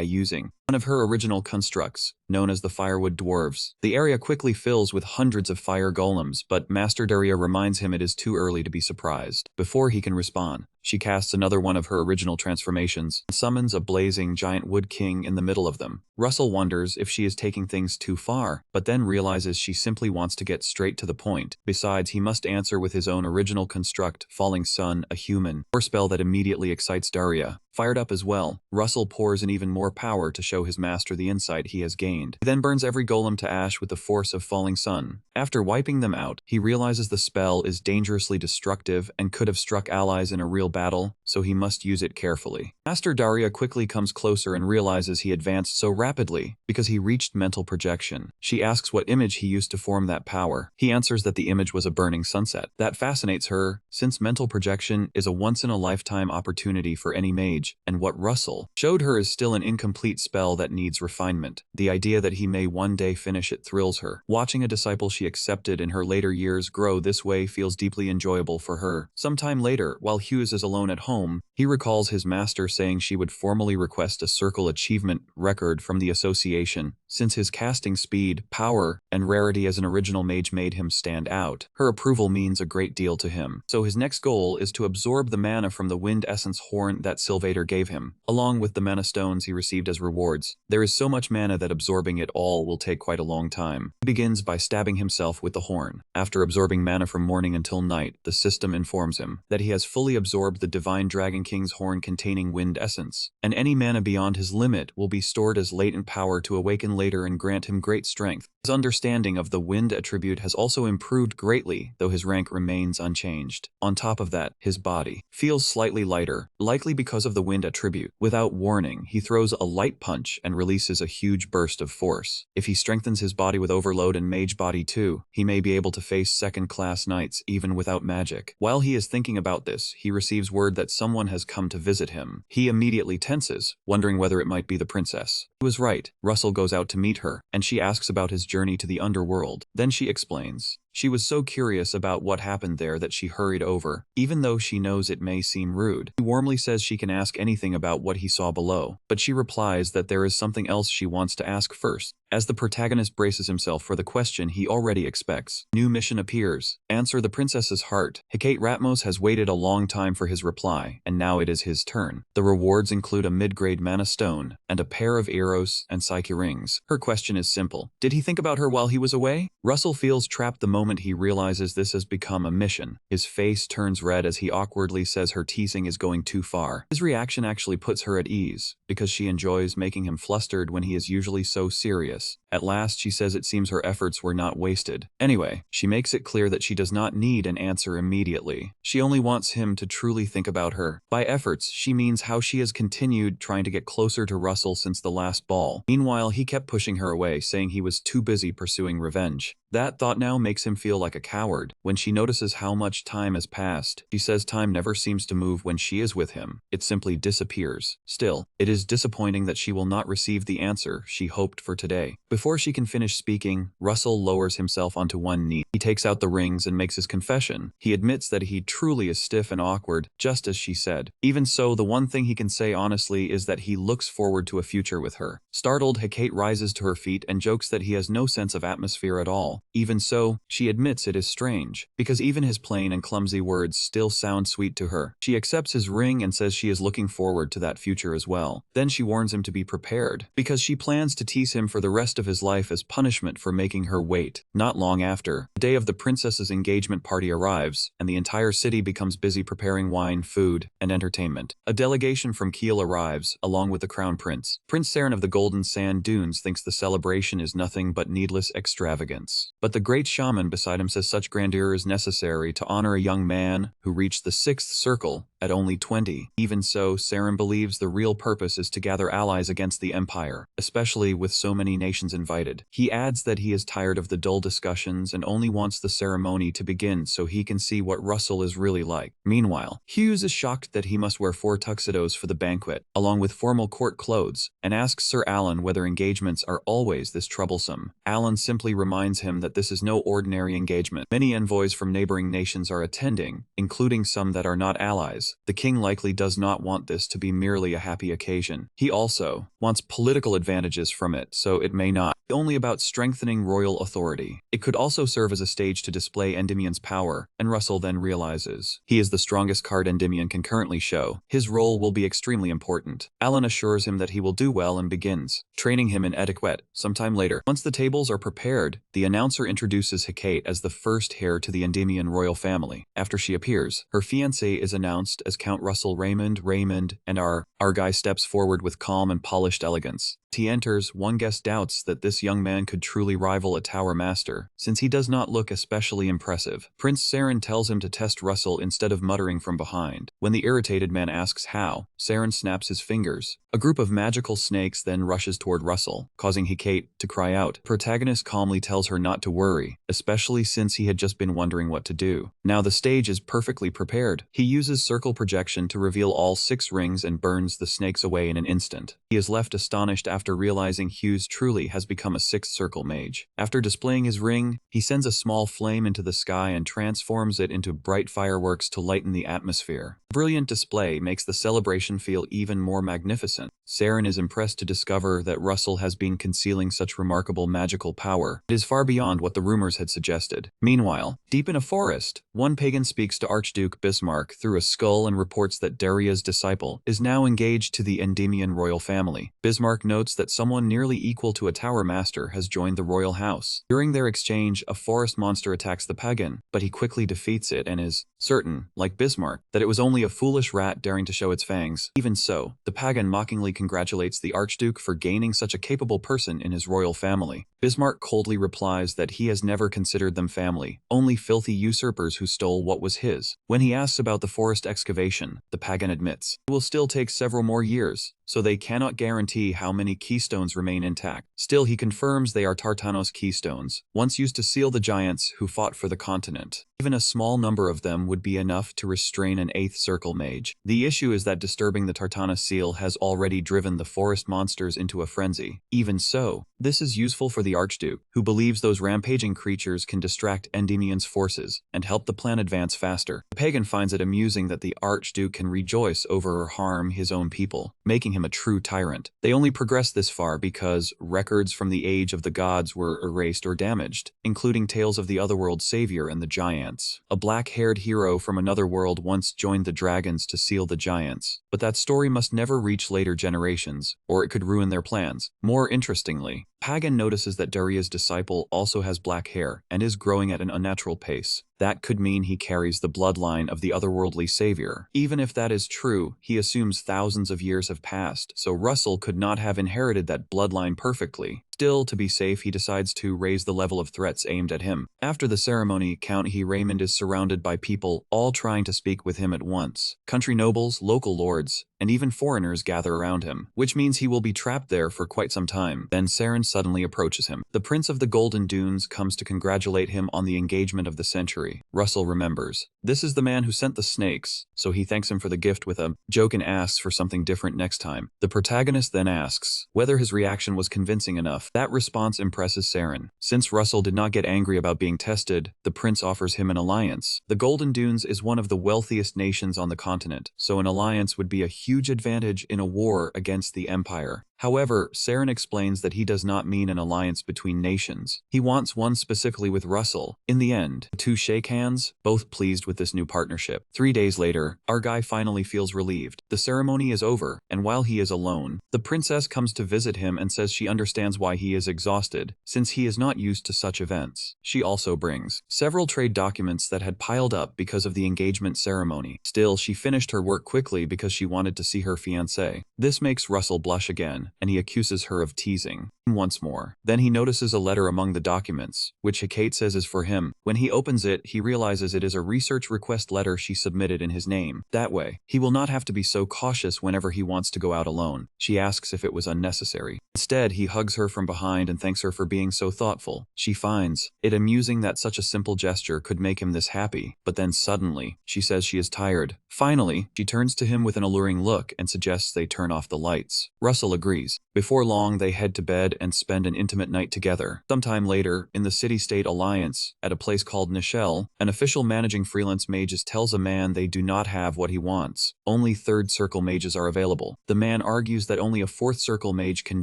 using one of her original constructs, known as the Firewood Dwarves. The area quickly fills with hundreds of fire golems, but Master Daria reminds him it is too early to be surprised. Before he can respond, she casts another one of her original transformations and summons a blazing giant wood king in the middle of them. Russell wonders if she is taking things too far, but then realizes she simply wants to get straight to the point. Besides, he must answer with his own original construct, Falling Sun, a human, or spell that immediately excites Daria. Fired up as well, Russell pours in even more power to show his master the insight he has gained. He then burns every golem to ash with the force of Falling Sun. After wiping them out, he realizes the spell is dangerously destructive and could have struck allies in a real battle, so he must use it carefully. Master Daria quickly comes closer and realizes he advanced so rapidly because he reached mental projection. She asks what image he used to form that power. He answers that the image was a burning sunset. That fascinates her, since mental projection is a once-in-a-lifetime opportunity for any mage, and what Russell showed her is still an incomplete spell that needs refinement. The idea that he may one day finish it thrills her. Watching a disciple she accepted in her later years grow this way feels deeply enjoyable for her. Sometime later, while Hughes is alone at home, he recalls his master saying she would formally request a circle achievement record from the association, since his casting speed, power, and rarity as an original mage made him stand out. Her approval means a great deal to him. So his next goal is to absorb the mana from the wind essence horn that Sylvator gave him, along with the mana stones he received as rewards. There is so much mana that absorbing it all will take quite a long time. He begins by stabbing himself with the horn. After absorbing mana from morning until night, the system informs him that he has fully absorbed the Divine Dragon King's horn containing wind essence, and any mana beyond his limit will be stored as latent power to awaken later and grant him great strength. His understanding of the wind attribute has also improved greatly, though his rank remains unchanged. On top of that, his body feels slightly lighter, likely because of the wind attribute. Without warning, he throws a light punch and releases a huge burst of force. If he strengthens his body with overload and mage body too, he may be able to face second-class knights even without magic. While he is thinking about this, he receives word that someone has come to visit him. He immediately tenses, wondering whether it might be the princess. He was right. Russell goes out to meet her, and she asks about his journey to the underworld. Then she explains. She was so curious about what happened there that she hurried over, even though she knows it may seem rude. He warmly says she can ask anything about what he saw below, but she replies that there is something else she wants to ask first. As the protagonist braces himself for the question he already expects, new mission appears. Answer the princess's heart. Hecate Ratmos has waited a long time for his reply, and now it is his turn. The rewards include a mid-grade mana stone, and a pair of Eros and Psyche rings. Her question is simple. Did he think about her while he was away? Russell feels trapped the moment he realizes this has become a mission. His face turns red as he awkwardly says her teasing is going too far. His reaction actually puts her at ease, because she enjoys making him flustered when he is usually so serious. At last, she says it seems her efforts were not wasted. Anyway, she makes it clear that she does not need an answer immediately. She only wants him to truly think about her. By efforts, she means how she has continued trying to get closer to Russell since the last ball. Meanwhile, he kept pushing her away, saying he was too busy pursuing revenge. That thought now makes him feel like a coward. When she notices how much time has passed, she says time never seems to move when she is with him. It simply disappears. Still, it is disappointing that she will not receive the answer she hoped for today. Before she can finish speaking, Russell lowers himself onto one knee. He takes out the rings and makes his confession. He admits that he truly is stiff and awkward, just as she said. Even so, the one thing he can say honestly is that he looks forward to a future with her. Startled, Hecate rises to her feet and jokes that he has no sense of atmosphere at all. Even so, she admits it is strange, because even his plain and clumsy words still sound sweet to her. She accepts his ring and says she is looking forward to that future as well. Then she warns him to be prepared, because she plans to tease him for the rest of his life as punishment for making her wait. Not long after, the day of the princess's engagement party arrives, and the entire city becomes busy preparing wine, food, and entertainment. A delegation from Kiel arrives, along with the crown prince. Prince Saren of the Golden Sand Dunes thinks the celebration is nothing but needless extravagance. But the great shaman beside him says such grandeur is necessary to honor a young man who reached the 6th circle at only 20. Even so, Saren believes the real purpose is to gather allies against the Empire, especially with so many nations invited. He adds that he is tired of the dull discussions and only wants the ceremony to begin so he can see what Russell is really like. Meanwhile, Hughes is shocked that he must wear 4 tuxedos for the banquet, along with formal court clothes, and asks Sir Alan whether engagements are always this troublesome. Alan simply reminds him that this is no ordinary engagement. Many envoys from neighboring nations are attending, including some that are not allies. The king likely does not want this to be merely a happy occasion. He also wants political advantages from it, so it may not be only about strengthening royal authority. It could also serve as a stage to display Endymion's power, and Russell then realizes he is the strongest card Endymion can currently show. His role will be extremely important. Alan assures him that he will do well and begins training him in etiquette sometime later. Once the tables are prepared, the announcer introduces Hecate as the first heir to the Endymion royal family. After she appears, her fiancé is announced as Count Russell Raymond, and our guy steps forward with calm and polished elegance. He enters, one guest doubts that this young man could truly rival a Tower Master, since he does not look especially impressive. Prince Saren tells him to test Russell instead of muttering from behind. When the irritated man asks how, Saren snaps his fingers. A group of magical snakes then rushes toward Russell, causing Hecate to cry out. The protagonist calmly tells her not to worry, especially since he had just been wondering what to do. Now the stage is perfectly prepared. He uses circle projection to reveal all 6 rings and burns the snakes away in an instant. He is left astonished after realizing Hughes truly has become a 6th circle mage. After displaying his ring, he sends a small flame into the sky and transforms it into bright fireworks to lighten the atmosphere. The brilliant display makes the celebration feel even more magnificent. Saren is impressed to discover that Russell has been concealing such remarkable magical power. It is far beyond what the rumors had suggested. Meanwhile, deep in a forest, one pagan speaks to Archduke Bismarck through a skull and reports that Daria's disciple is now engaged to the Endymion royal family. Bismarck notes that someone nearly equal to a Tower Master has joined the royal house. During their exchange, a forest monster attacks the pagan, but he quickly defeats it and is certain, like Bismarck, that it was only a foolish rat daring to show its fangs. Even so, the pagan mockingly congratulates the Archduke for gaining such a capable person in his royal family. Bismarck coldly replies that he has never considered them family, only filthy usurpers who stole what was his. When he asks about the forest excavation, the pagan admits it will still take several more years, so they cannot guarantee how many keystones remain intact. Still, he confirms they are Tartanos keystones, once used to seal the giants who fought for the continent. Even a small number of them would be enough to restrain an 8th circle mage. The issue is that disturbing the Tartana seal has already driven the forest monsters into a frenzy. Even so, this is useful for the Archduke, who believes those rampaging creatures can distract Endymion's forces and help the plan advance faster. The pagan finds it amusing that the Archduke can rejoice over or harm his own people, making him a true tyrant. They only progressed this far because records from the age of the gods were erased or damaged, including tales of the otherworld savior and the giants. A black-haired hero from another world once joined the dragons to seal the giants, but that story must never reach later generations, or it could ruin their plans. More interestingly, Pagan notices that Daria's disciple also has black hair and is growing at an unnatural pace. That could mean he carries the bloodline of the otherworldly savior. Even if that is true, he assumes thousands of years have passed, so Russell could not have inherited that bloodline perfectly. Still, to be safe, he decides to raise the level of threats aimed at him. After the ceremony, Count Raymond is surrounded by people, all trying to speak with him at once. Country nobles, local lords, and even foreigners gather around him, which means he will be trapped there for quite some time. Then Saren suddenly approaches him. The Prince of the Golden Dunes comes to congratulate him on the engagement of the century. Russell remembers. This is the man who sent the snakes, so he thanks him for the gift with a joke and asks for something different next time. The protagonist then asks whether his reaction was convincing enough. That response impresses Saren. Since Russell did not get angry about being tested, the prince offers him an alliance. The Golden Dunes is one of the wealthiest nations on the continent, so an alliance would be a huge advantage in a war against the Empire. However, Saren explains that he does not mean an alliance between nations. He wants one specifically with Russell. In the end, the two shake hands, both pleased with this new partnership. 3 days later, our guy finally feels relieved. The ceremony is over, and while he is alone, the princess comes to visit him and says she understands why he is exhausted, since he is not used to such events. She also brings several trade documents that had piled up because of the engagement ceremony. Still, she finished her work quickly because she wanted to see her fiancé. This makes Russell blush again, and he accuses her of teasing once more. Then he notices a letter among the documents, which Hecate says is for him. When he opens it, he realizes it is a research request letter she submitted in his name. That way, he will not have to be so cautious whenever he wants to go out alone. She asks if it was unnecessary. Instead, he hugs her from behind and thanks her for being so thoughtful. She finds it amusing that such a simple gesture could make him this happy, but then suddenly, she says she is tired. Finally, she turns to him with an alluring look and suggests they turn off the lights. Russell agrees. Before long, they head to bed and spend an intimate night together. Sometime later, in the City-State Alliance, at a place called Nichelle, an official managing freelance mages tells a man they do not have what he wants. Only 3rd circle mages are available. The man argues that only a 4th circle mage can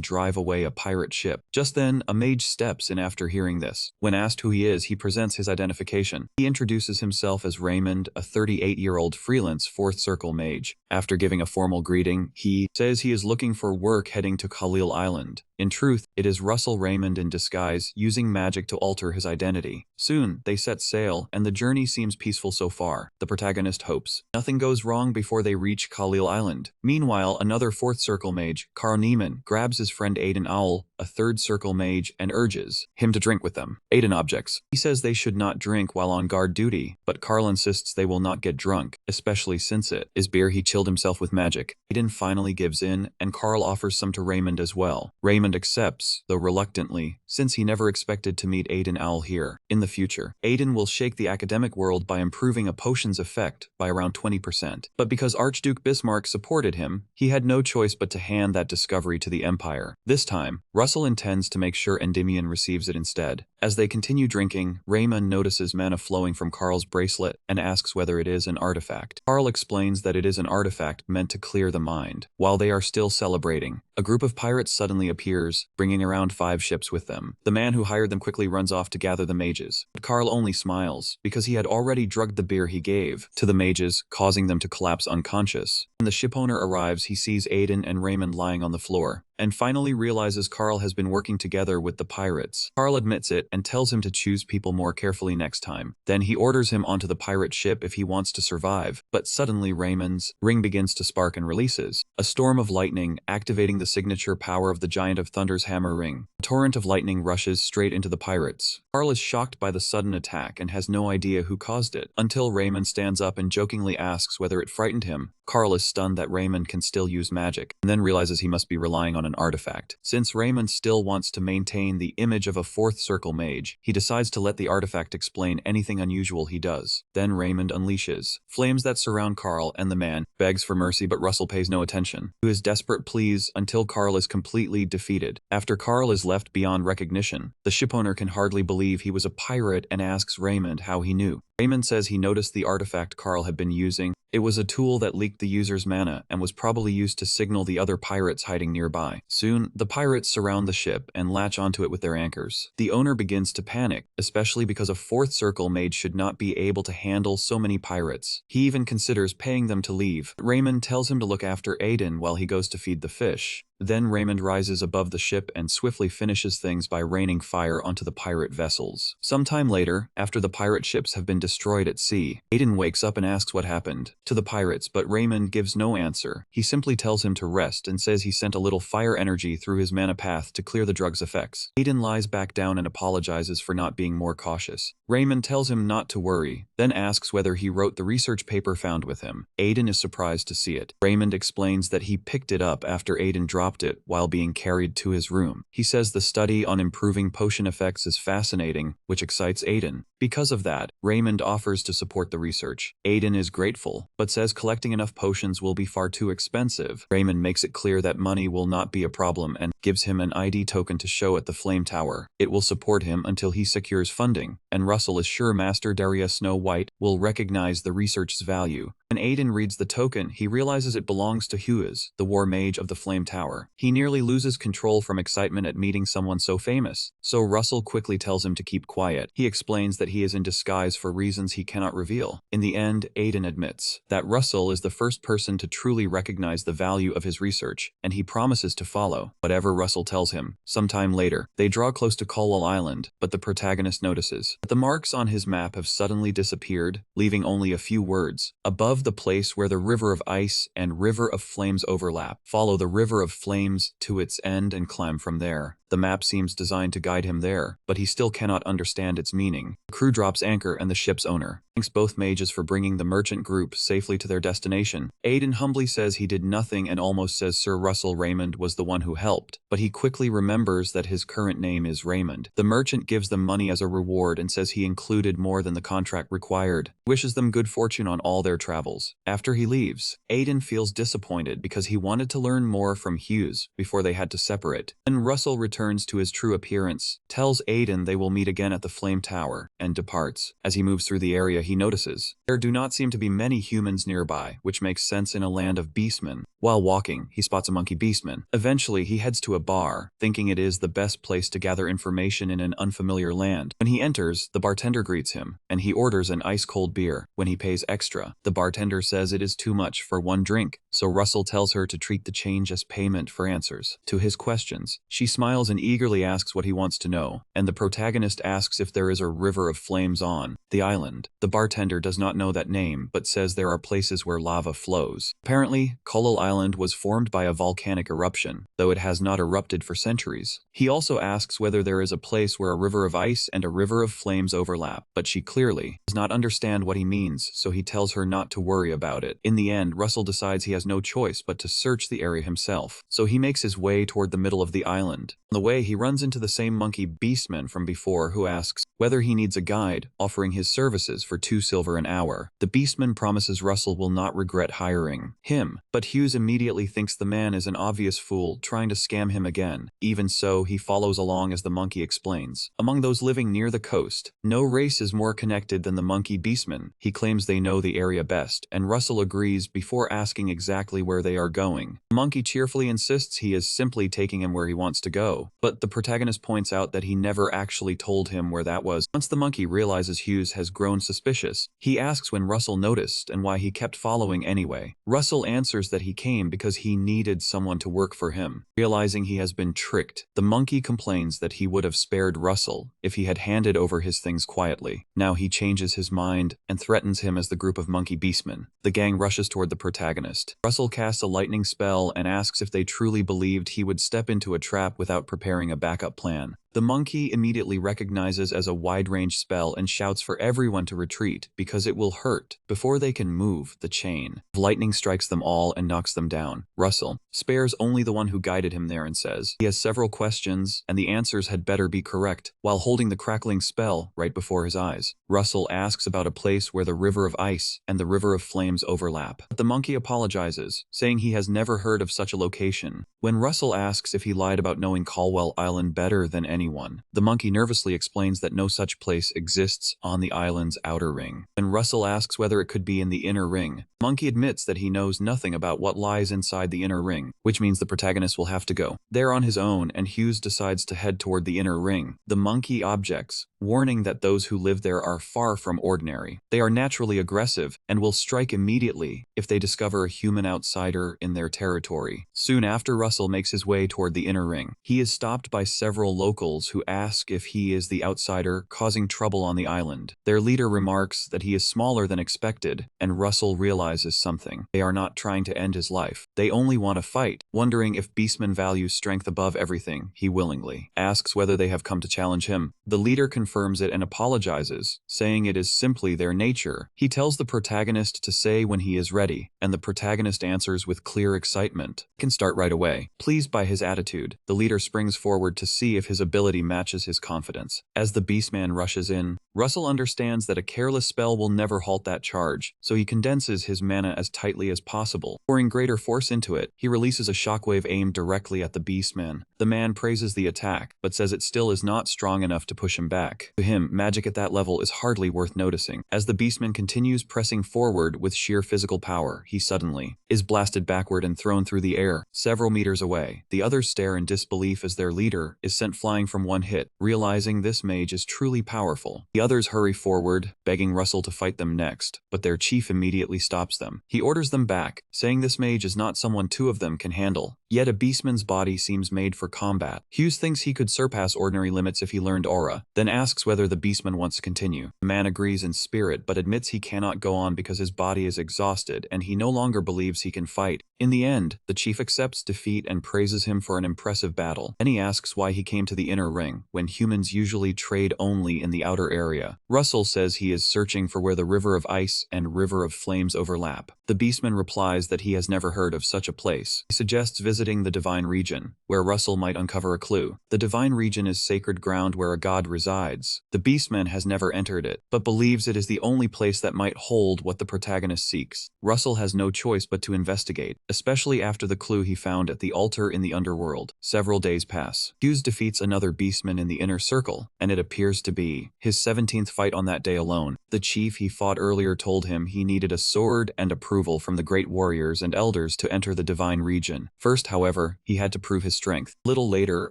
drive away a pirate ship. Just then, a mage steps in after hearing this. When asked who he is, he presents his identification. He introduces himself as Raymond, a 38-year-old freelance 4th circle mage. After giving a formal greeting, he says he is looking for work heading to Khalil Island. In truth, it is Russell Raymond in disguise, using magic to alter his identity. Soon, they set sail, and the journey seems peaceful so far. The protagonist hopes nothing goes wrong before they reach Khalil Island. Meanwhile, another 4th circle mage, Carl Neiman, grabs his friend Aiden Owl, a 3rd circle mage, and urges him to drink with them. Aiden objects. He says they should not drink while on guard duty, but Carl insists they will not get drunk, especially since it is beer he chilled himself with magic. Aiden finally gives in, and Carl offers some to Raymond as well. Raymond accepts, though reluctantly, since he never expected to meet Aiden Owl here. In the future, Aiden will shake the academic world by improving a potion's effect by around 20%. But because Archduke Bismarck supported him, he had no choice but to hand that discovery to the Empire. This time, Russell intends to make sure Endymion receives it instead. As they continue drinking, Raymond notices mana flowing from Carl's bracelet and asks whether it is an artifact. Carl explains that it is an artifact meant to clear the mind. While they are still celebrating, a group of pirates suddenly appears, bringing around 5 ships with them. The man who hired them quickly runs off to gather the mages, but Carl only smiles, because he had already drugged the beer he gave to the mages, causing them to collapse unconscious. When the shipowner arrives, he sees Aiden and Raymond lying on the floor. and finally realizes Carl has been working together with the pirates. Carl admits it and tells him to choose people more carefully next time. Then he orders him onto the pirate ship if he wants to survive, but suddenly Raymond's ring begins to spark and releases a storm of lightning, activating the signature power of the Giant of Thunder's hammer ring. A torrent of lightning rushes straight into the pirates. Carl is shocked by the sudden attack and has no idea who caused it, until Raymond stands up and jokingly asks whether it frightened him. Carl is stunned that Raymond can still use magic, and then realizes he must be relying on an artifact. Since Raymond still wants to maintain the image of a fourth circle mage, he decides to let the artifact explain anything unusual he does. Then Raymond unleashes flames that surround Carl, and the man begs for mercy, but Russell pays no attention to his desperate pleas until Carl is completely defeated. After Carl is left beyond recognition, the shipowner can hardly believe he was a pirate and asks Raymond how he knew. Raymond says he noticed the artifact Carl had been using. It was a tool that leaked the user's mana and was probably used to signal the other pirates hiding nearby. Soon, the pirates surround the ship and latch onto it with their anchors. The owner begins to panic, especially because a fourth circle mage should not be able to handle so many pirates. He even considers paying them to leave. Raymond tells him to look after Aiden while he goes to feed the fish. Then Raymond rises above the ship and swiftly finishes things by raining fire onto the pirate vessels. Sometime later, after the pirate ships have been destroyed at sea, Aiden wakes up and asks what happened to the pirates, but Raymond gives no answer. He simply tells him to rest and says he sent a little fire energy through his mana path to clear the drug's effects. Aiden lies back down and apologizes for not being more cautious. Raymond tells him not to worry, then asks whether he wrote the research paper found with him. Aiden is surprised to see it. Raymond explains that he picked it up after Aiden dropped it while being carried to his room. He says the study on improving potion effects is fascinating, which excites Aiden. Because of that, Raymond offers to support the research. Aiden is grateful, but says collecting enough potions will be far too expensive. Raymond makes it clear that money will not be a problem and gives him an ID token to show at the Flame Tower. It will support him until he secures funding, and Russell is sure Master Daria Snow White will recognize the research's value. When Aiden reads the token, he realizes it belongs to Huiz, the war mage of the Flame Tower. He nearly loses control from excitement at meeting someone so famous, so Russell quickly tells him to keep quiet. He explains that he is in disguise for reasons he cannot reveal. In the end, Aiden admits that Russell is the first person to truly recognize the value of his research, and he promises to follow whatever Russell tells him. Sometime later, they draw close to Colwell Island, but the protagonist notices that the marks on his map have suddenly disappeared, leaving only a few words. Above the place where the River of Ice and River of Flames overlap, follow the River of Flames to its end and climb from there. The map seems designed to guide him there, but he still cannot understand its meaning. The crew drops anchor and the ship's owner thanks both mages for bringing the merchant group safely to their destination. Aiden humbly says he did nothing and almost says Sir Russell Raymond was the one who helped, but he quickly remembers that his current name is Raymond. The merchant gives them money as a reward and says he included more than the contract required. He wishes them good fortune on all their travels. After he leaves, Aiden feels disappointed because he wanted to learn more from Huiz before they had to separate. Then Russell returns to his true appearance, tells Aiden they will meet again at the Flame Tower, and departs. As he moves through the area, he notices there do not seem to be many humans nearby, which makes sense in a land of beastmen. While walking, he spots a monkey beastman. Eventually, he heads to a bar, thinking it is the best place to gather information in an unfamiliar land. When he enters, the bartender greets him, and he orders an ice-cold beer. When he pays extra, the bartender says it is too much for one drink, so Russell tells her to treat the change as payment for answers to his questions. She smiles and eagerly asks what he wants to know, and the protagonist asks if there is a river of flames on the island. The bartender does not know that name, but says there are places where lava flows. Apparently, Colwell Island was formed by a volcanic eruption, though it has not erupted for centuries. He also asks whether there is a place where a river of ice and a river of flames overlap, but she clearly does not understand what he means, so he tells her not to worry about it. In the end, Russell decides he has no choice but to search the area himself, so he makes his way toward the middle of the island. On the way, he runs into the same monkey beastman from before, who asks whether he needs a guide, offering his services for 2 silver an hour. The beastman promises Russell will not regret hiring him, but Huiz immediately thinks the man is an obvious fool trying to scam him again. Even so, he follows along as the monkey explains. Among those living near the coast, no race is more connected than the monkey beastman. He claims they know the area best, and Russell agrees before asking exactly where they are going. The monkey cheerfully insists he is simply taking him where he wants to go, but the protagonist points out that he never actually told him where that was. Once the monkey realizes Huiz has grown suspicious, he asks when Russell noticed and why he kept following anyway. Russell answers that he came came because he needed someone to work for him. Realizing he has been tricked, the monkey complains that he would have spared Russell if he had handed over his things quietly. Now he changes his mind and threatens him as the group of monkey beastmen. The gang rushes toward the protagonist. Russell casts a lightning spell and asks if they truly believed he would step into a trap without preparing a backup plan. The monkey immediately recognizes as a wide-range spell and shouts for everyone to retreat because it will hurt. Before they can move, the chain of lightning strikes them all and knocks them down. Russell spares only the one who guided him there and says he has several questions and the answers had better be correct, while holding the crackling spell right before his eyes. Russell asks about a place where the river of ice and the river of flames overlap. But the monkey apologizes, saying he has never heard of such a location. When Russell asks if he lied about knowing Caldwell Island better than anyone, the monkey nervously explains that no such place exists on the island's outer ring. When Russell asks whether it could be in the inner ring, Monkey admits that he knows nothing about what lies inside the inner ring, which means the protagonist will have to go there on his own, and Hughes decides to head toward the inner ring. The monkey objects, warning that those who live there are far from ordinary. They are naturally aggressive and will strike immediately if they discover a human outsider in their territory. Soon after Russell makes his way toward the inner ring, he is stopped by several locals who ask if he is the outsider causing trouble on the island. Their leader remarks that he is smaller than expected, and Russell realizes something. They are not trying to end his life. They only want to fight. Wondering if Beastman values strength above everything, he willingly asks whether they have come to challenge him. The leader confirms it and apologizes, saying it is simply their nature. He tells the protagonist to say when he is ready, and the protagonist answers with clear excitement. He can start right away. Pleased by his attitude, the leader springs forward to see if his ability matches his confidence. As the Beastman rushes in, Russell understands that a careless spell will never halt that charge, so he condenses his mana as tightly as possible. Pouring greater force into it, he releases a shockwave aimed directly at the Beastman. The man praises the attack, but says it still is not strong enough to push him back. To him, magic at that level is hardly worth noticing. As the Beastman continues pressing forward with sheer physical power, he suddenly is blasted backward and thrown through the air, several meters away. The others stare in disbelief as their leader is sent flying from one hit, realizing this mage is truly powerful. The others hurry forward, begging Russell to fight them next, but their chief immediately stops them. He orders them back, saying this mage is not someone two of them can handle. Yet a Beastman's body seems made for combat. Hughes thinks he could surpass ordinary limits if he learned Aura, then asks whether the Beastman wants to continue. The man agrees in spirit, but admits he cannot go on because his body is exhausted and he no longer believes he can fight. In the end, the chief accepts defeat and praises him for an impressive battle. Then he asks why he came to the inner ring, when humans usually trade only in the outer area. Russell says he is searching for where the river of ice and river of flames overlap. The Beastman replies that he has never heard of such a place. He suggests visiting the Divine Region, where Russell might uncover a clue. The Divine Region is sacred ground where a god resides. The Beastman has never entered it, but believes it is the only place that might hold what the protagonist seeks. Russell has no choice but to investigate, especially after the clue he found at the altar in the underworld. Several days pass. Hughes defeats another Beastman in the inner circle, and it appears to be his 17th fight on that day alone. The chief he fought earlier told him he needed a sword and approval from the great warriors and elders to enter the Divine Region. First, however, he had to prove his strength. Little later,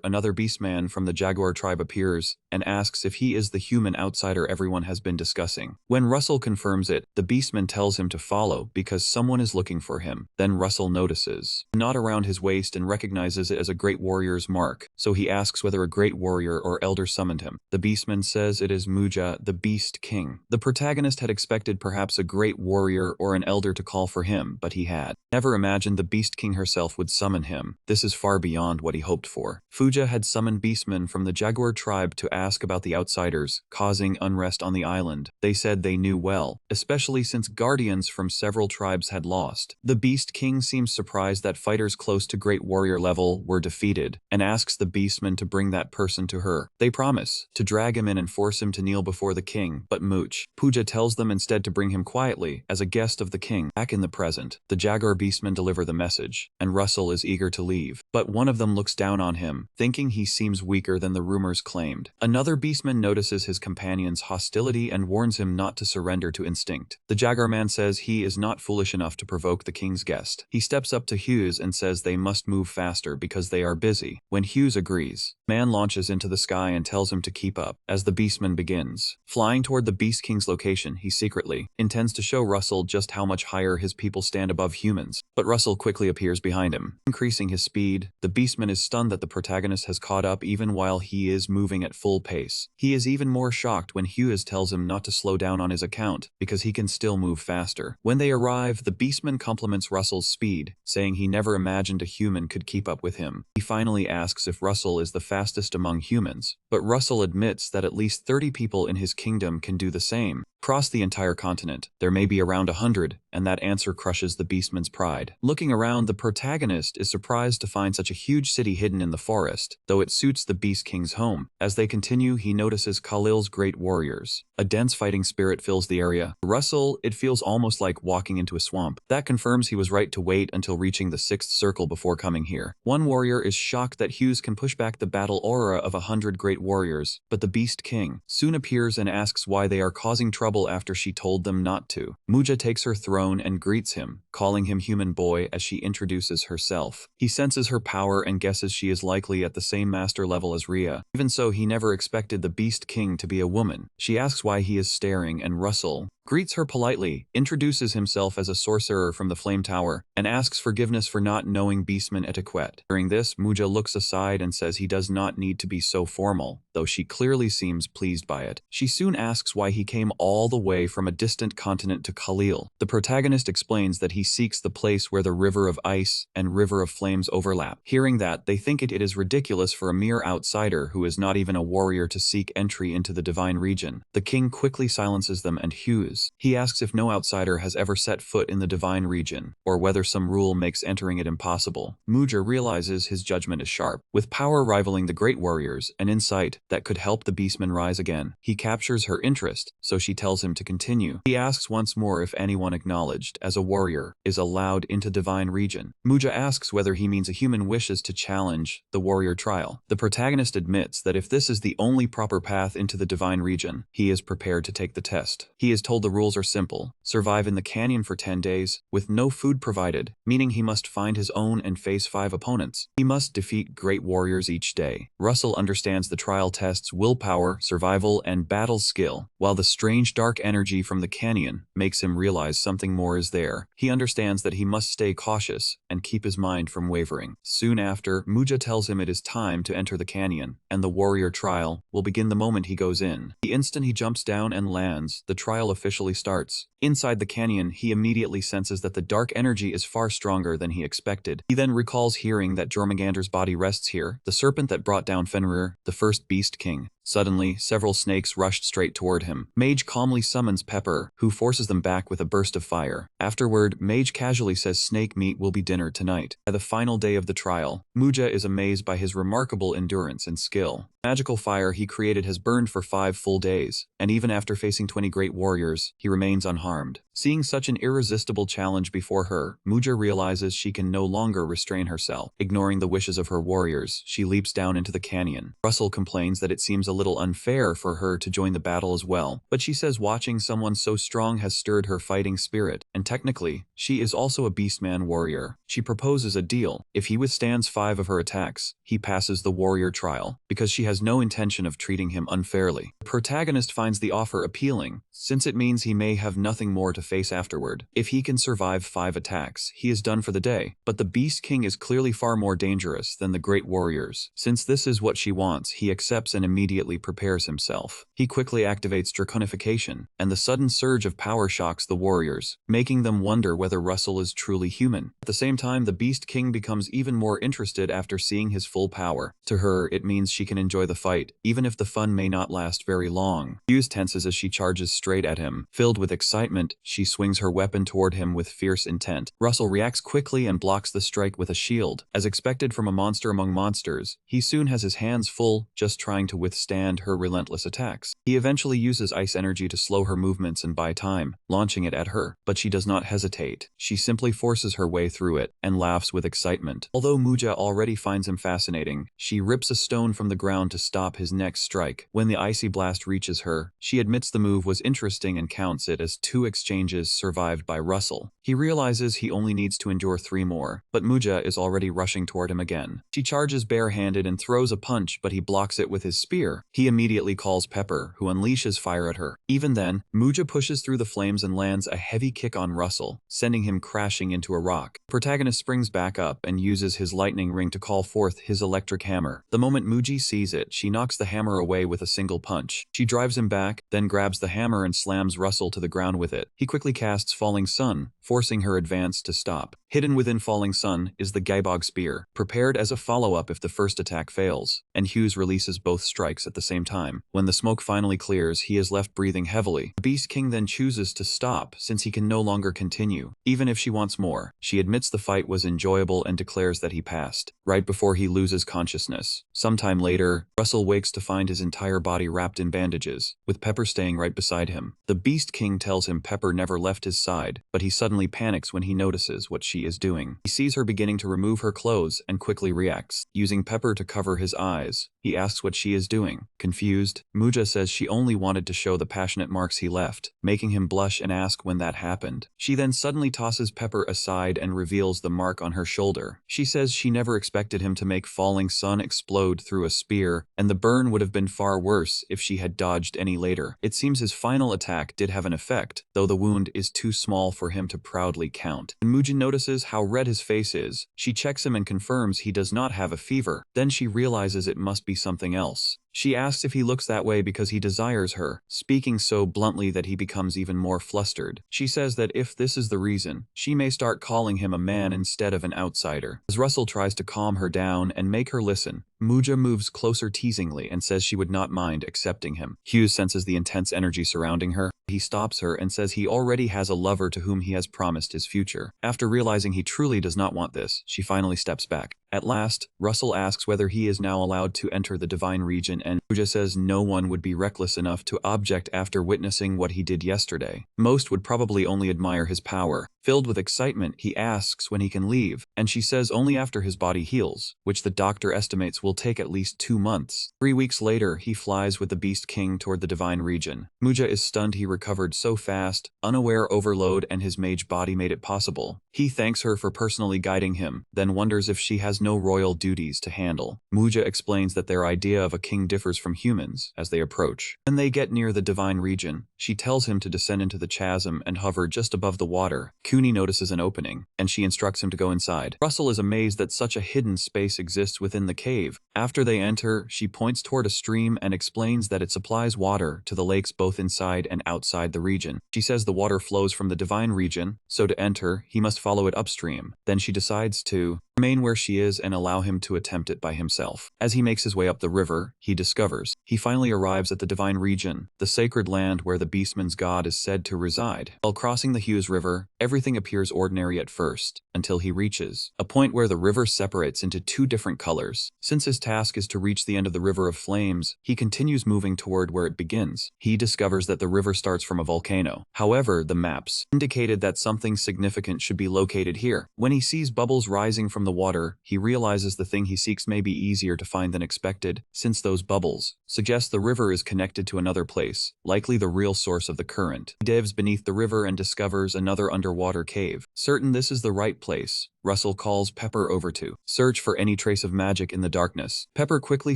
another Beastman from the Jaguar tribe appears and asks if he is the human outsider everyone has been discussing. When Russell confirms it, the Beastman tells him to follow because someone is looking for him. Then Russell notices a knot around his waist and recognizes it as a great warrior's mark, so he asks whether a great warrior or elder summoned him. The Beastman says it is Muja, the Beast King. The protagonist had expected perhaps a great warrior or an elder to call for him, but he had never imagined the Beast King herself would summon him. This is far beyond what he hoped for. Fuja had summoned Beastmen from the Jaguar tribe to ask about the outsiders, causing unrest on the island. They said they knew well, especially since guardians from several tribes had lost. The Beast King seems surprised that fighters close to great warrior level were defeated, and asks the Beastmen to bring that person to her. They promise to drag him in and force him to kneel before the king, but Mooch. Puja tells them instead to bring him quietly, as a guest of the king. Back in the present, the Jaguar Beastmen deliver the message, and Russell is eager to leave. But one of them looks down on him, thinking he seems weaker than the rumors claimed. Another Beastman notices his companion's hostility and warns him not to surrender to instinct. The Jaguar man says he is not foolish enough to provoke the king's guest. He steps up to Hughes and says they must move faster because they are busy. When Hughes agrees, man launches into the sky and tells him to keep up. As the Beastman begins flying toward the Beast King's location, he secretly intends to show Russell just how much higher swear his people stand above humans. But Russell quickly appears behind him, increasing his speed. The beastman is stunned that the protagonist has caught up even while he is moving at full pace. He is even more shocked when Hughes tells him not to slow down on his account, because he can still move faster. When they arrive, the beastman compliments Russell's speed, saying he never imagined a human could keep up with him. He finally asks if Russell is the fastest among humans, but Russell admits that at least 30 people in his kingdom can do the same. Across the entire continent, there may be around 100, and that answer crushes the beastman's pride. Looking around, the protagonist is surprised to find such a huge city hidden in the forest, though it suits the Beast King's home. As they continue, he notices Khalil's great warriors. A dense fighting spirit fills the area. Russell, it feels almost like walking into a swamp. That confirms he was right to wait until reaching the 6th circle before coming here. One warrior is shocked that Hughes can push back the battle aura of 100 great warriors, but the Beast King soon appears and asks why they are causing trouble after she told them not to. Muja takes her throne and greets him, calling him human boy as she introduces herself. He senses her power and guesses she is likely at the same master level as Rhea. Even so, he never expected the Beast King to be a woman. She asks why he is staring, and Russell greets her politely, introduces himself as a sorcerer from the Flame Tower, and asks forgiveness for not knowing beastman etiquette. During this, Muja looks aside and says he does not need to be so formal, though she clearly seems pleased by it. She soon asks why he came all the way from a distant continent to Khalil. The protagonist explains that he seeks the place where the River of Ice and River of Flames overlap. Hearing that, they think it is ridiculous for a mere outsider who is not even a warrior to seek entry into the divine region. The king quickly silences them and hews. He asks if no outsider has ever set foot in the divine region, or whether some rule makes entering it impossible. Muja realizes his judgment is sharp. With power rivaling the great warriors and insight that could help the beastman rise again, he captures her interest, so she tells him to continue. He asks once more if anyone acknowledged as a warrior is allowed into divine region. Muja asks whether he means a human wishes to challenge the warrior trial. The protagonist admits that if this is the only proper path into the divine region, he is prepared to take the test. He is told the rules are simple: survive in the canyon for 10 days, with no food provided, meaning he must find his own and face 5 opponents. He must defeat great warriors each day. Russell understands the trial tests willpower, survival, and battle skill, while the strange dark energy from the canyon makes him realize something more is there. He understands that he must stay cautious and keep his mind from wavering. Soon after, Muja tells him it is time to enter the canyon, and the warrior trial will begin the moment he goes in. The instant he jumps down and lands, the trial officially starts. Inside the canyon, he immediately senses that the dark energy is far stronger than he expected. He then recalls hearing that Jormungandr's body rests here, the serpent that brought down Fenrir, the first Beast King. Suddenly, several snakes rushed straight toward him. Mage calmly summons Pepper, who forces them back with a burst of fire. Afterward, Mage casually says snake meat will be dinner tonight. By the final day of the trial, Muja is amazed by his remarkable endurance and skill. Magical fire he created has burned for 5 full days, and even after facing 20 great warriors, he remains unharmed. Seeing such an irresistible challenge before her, Muja realizes she can no longer restrain herself. Ignoring the wishes of her warriors, she leaps down into the canyon. Russell complains that it seems a little unfair for her to join the battle as well, but she says watching someone so strong has stirred her fighting spirit, and technically, she is also a beastman warrior. She proposes a deal. If he withstands 5 of her attacks, he passes the warrior trial, because she has no intention of treating him unfairly. The protagonist finds the offer appealing, since it means he may have nothing more to face afterward. If he can survive 5 attacks, he is done for the day. But the Beast King is clearly far more dangerous than the great warriors. Since this is what she wants, he accepts and immediately prepares himself. He quickly activates Draconification, and the sudden surge of power shocks the warriors, making them wonder whether Russell is truly human. At the same time, the Beast King becomes even more interested after seeing his full power. To her, it means she can enjoy the fight, even if the fun may not last very long. Hughes tenses as she charges straight at him. Filled with excitement, she swings her weapon toward him with fierce intent. Russell reacts quickly and blocks the strike with a shield. As expected from a monster among monsters, he soon has his hands full, just trying to withstand her relentless attacks. He eventually uses ice energy to slow her movements and buy time, launching it at her, but she does not hesitate. She simply forces her way through it, and laughs with excitement. Although Muja already finds him fascinating, she rips a stone from the ground to stop his next strike. When the icy blast reaches her, she admits the move was interesting and counts it as 2 exchanges survived by Russell. He realizes he only needs to endure 3 more, but Muja is already rushing toward him again. She charges barehanded and throws a punch, but he blocks it with his spear. He immediately calls Pepper, who unleashes fire at her. Even then, Muja pushes through the flames and lands a heavy kick on on Russell, sending him crashing into a rock. The protagonist springs back up and uses his lightning ring to call forth his electric hammer. The moment Muji sees it, she knocks the hammer away with a single punch. She drives him back, then grabs the hammer and slams Russell to the ground with it. He quickly casts Falling Sun, forcing her advance to stop. Hidden within Falling Sun is the Gaibog Spear, prepared as a follow-up if the first attack fails, and Hughes releases both strikes at the same time. When the smoke finally clears, he is left breathing heavily. The Beast King then chooses to stop, since he can no longer continue, even if she wants more. She admits the fight was enjoyable and declares that he passed, right before he loses consciousness. Sometime later, Russell wakes to find his entire body wrapped in bandages, with Pepper staying right beside him. The Beast King tells him Pepper never left his side, but he suddenly panics when he notices what she is doing. He sees her beginning to remove her clothes and quickly reacts. Using Pepper to cover his eyes, he asks what she is doing. Confused, Muja says she only wanted to show the passionate marks he left, making him blush and ask when that happened. She then suddenly tosses Pepper aside and reveals the mark on her shoulder. She says she never expected him to make Falling Sun explode through a spear, and the burn would have been far worse if she had dodged any later. It seems his final attack did have an effect, though the wound is too small for him to proudly count. When Mujin notices how red his face is, she checks him and confirms he does not have a fever. Then she realizes it must be something else. She asks if he looks that way because he desires her, speaking so bluntly that he becomes even more flustered. She says that if this is the reason, she may start calling him a man instead of an outsider. As Russell tries to calm her down and make her listen, Muja moves closer teasingly and says she would not mind accepting him. Hughes senses the intense energy surrounding her. He stops her and says he already has a lover to whom he has promised his future. After realizing he truly does not want this, she finally steps back. At last, Russell asks whether he is now allowed to enter the divine region, and Muja says no one would be reckless enough to object after witnessing what he did yesterday. Most would probably only admire his power. Filled with excitement, he asks when he can leave, and she says only after his body heals, which the doctor estimates will take at least 2 months. 3 weeks later, he flies with the Beast King toward the divine region. Muja is stunned he recovered so fast, unaware overload and his mage body made it possible. He thanks her for personally guiding him, then wonders if she has no royal duties to handle. Muja explains that their idea of a king differs from humans as they approach. When they get near the divine region, she tells him to descend into the chasm and hover just above the water. Cooney notices an opening, and she instructs him to go inside. Russell is amazed that such a hidden space exists within the cave. After they enter, she points toward a stream and explains that it supplies water to the lakes both inside and outside the region. She says the water flows from the divine region, so to enter, he must follow it upstream. Then she decides to remain where she is and allow him to attempt it by himself. As he makes his way up the river, he discovers he finally arrives at the divine region, the sacred land where the Beastman's god is said to reside. While crossing the Hughes River, everything appears ordinary at first, until he reaches a point where the river separates into 2 different colors. Since his task is to reach the end of the River of Flames, he continues moving toward where it begins. He discovers that the river starts from a volcano. However, the maps indicated that something significant should be located here. When he sees bubbles rising from the water, he realizes the thing he seeks may be easier to find than expected, since those bubbles suggest the river is connected to another place, likely the real source of the current. He dives beneath the river and discovers another underwater cave. Certain this is the right place, Russell calls Pepper over to search for any trace of magic in the darkness. Pepper quickly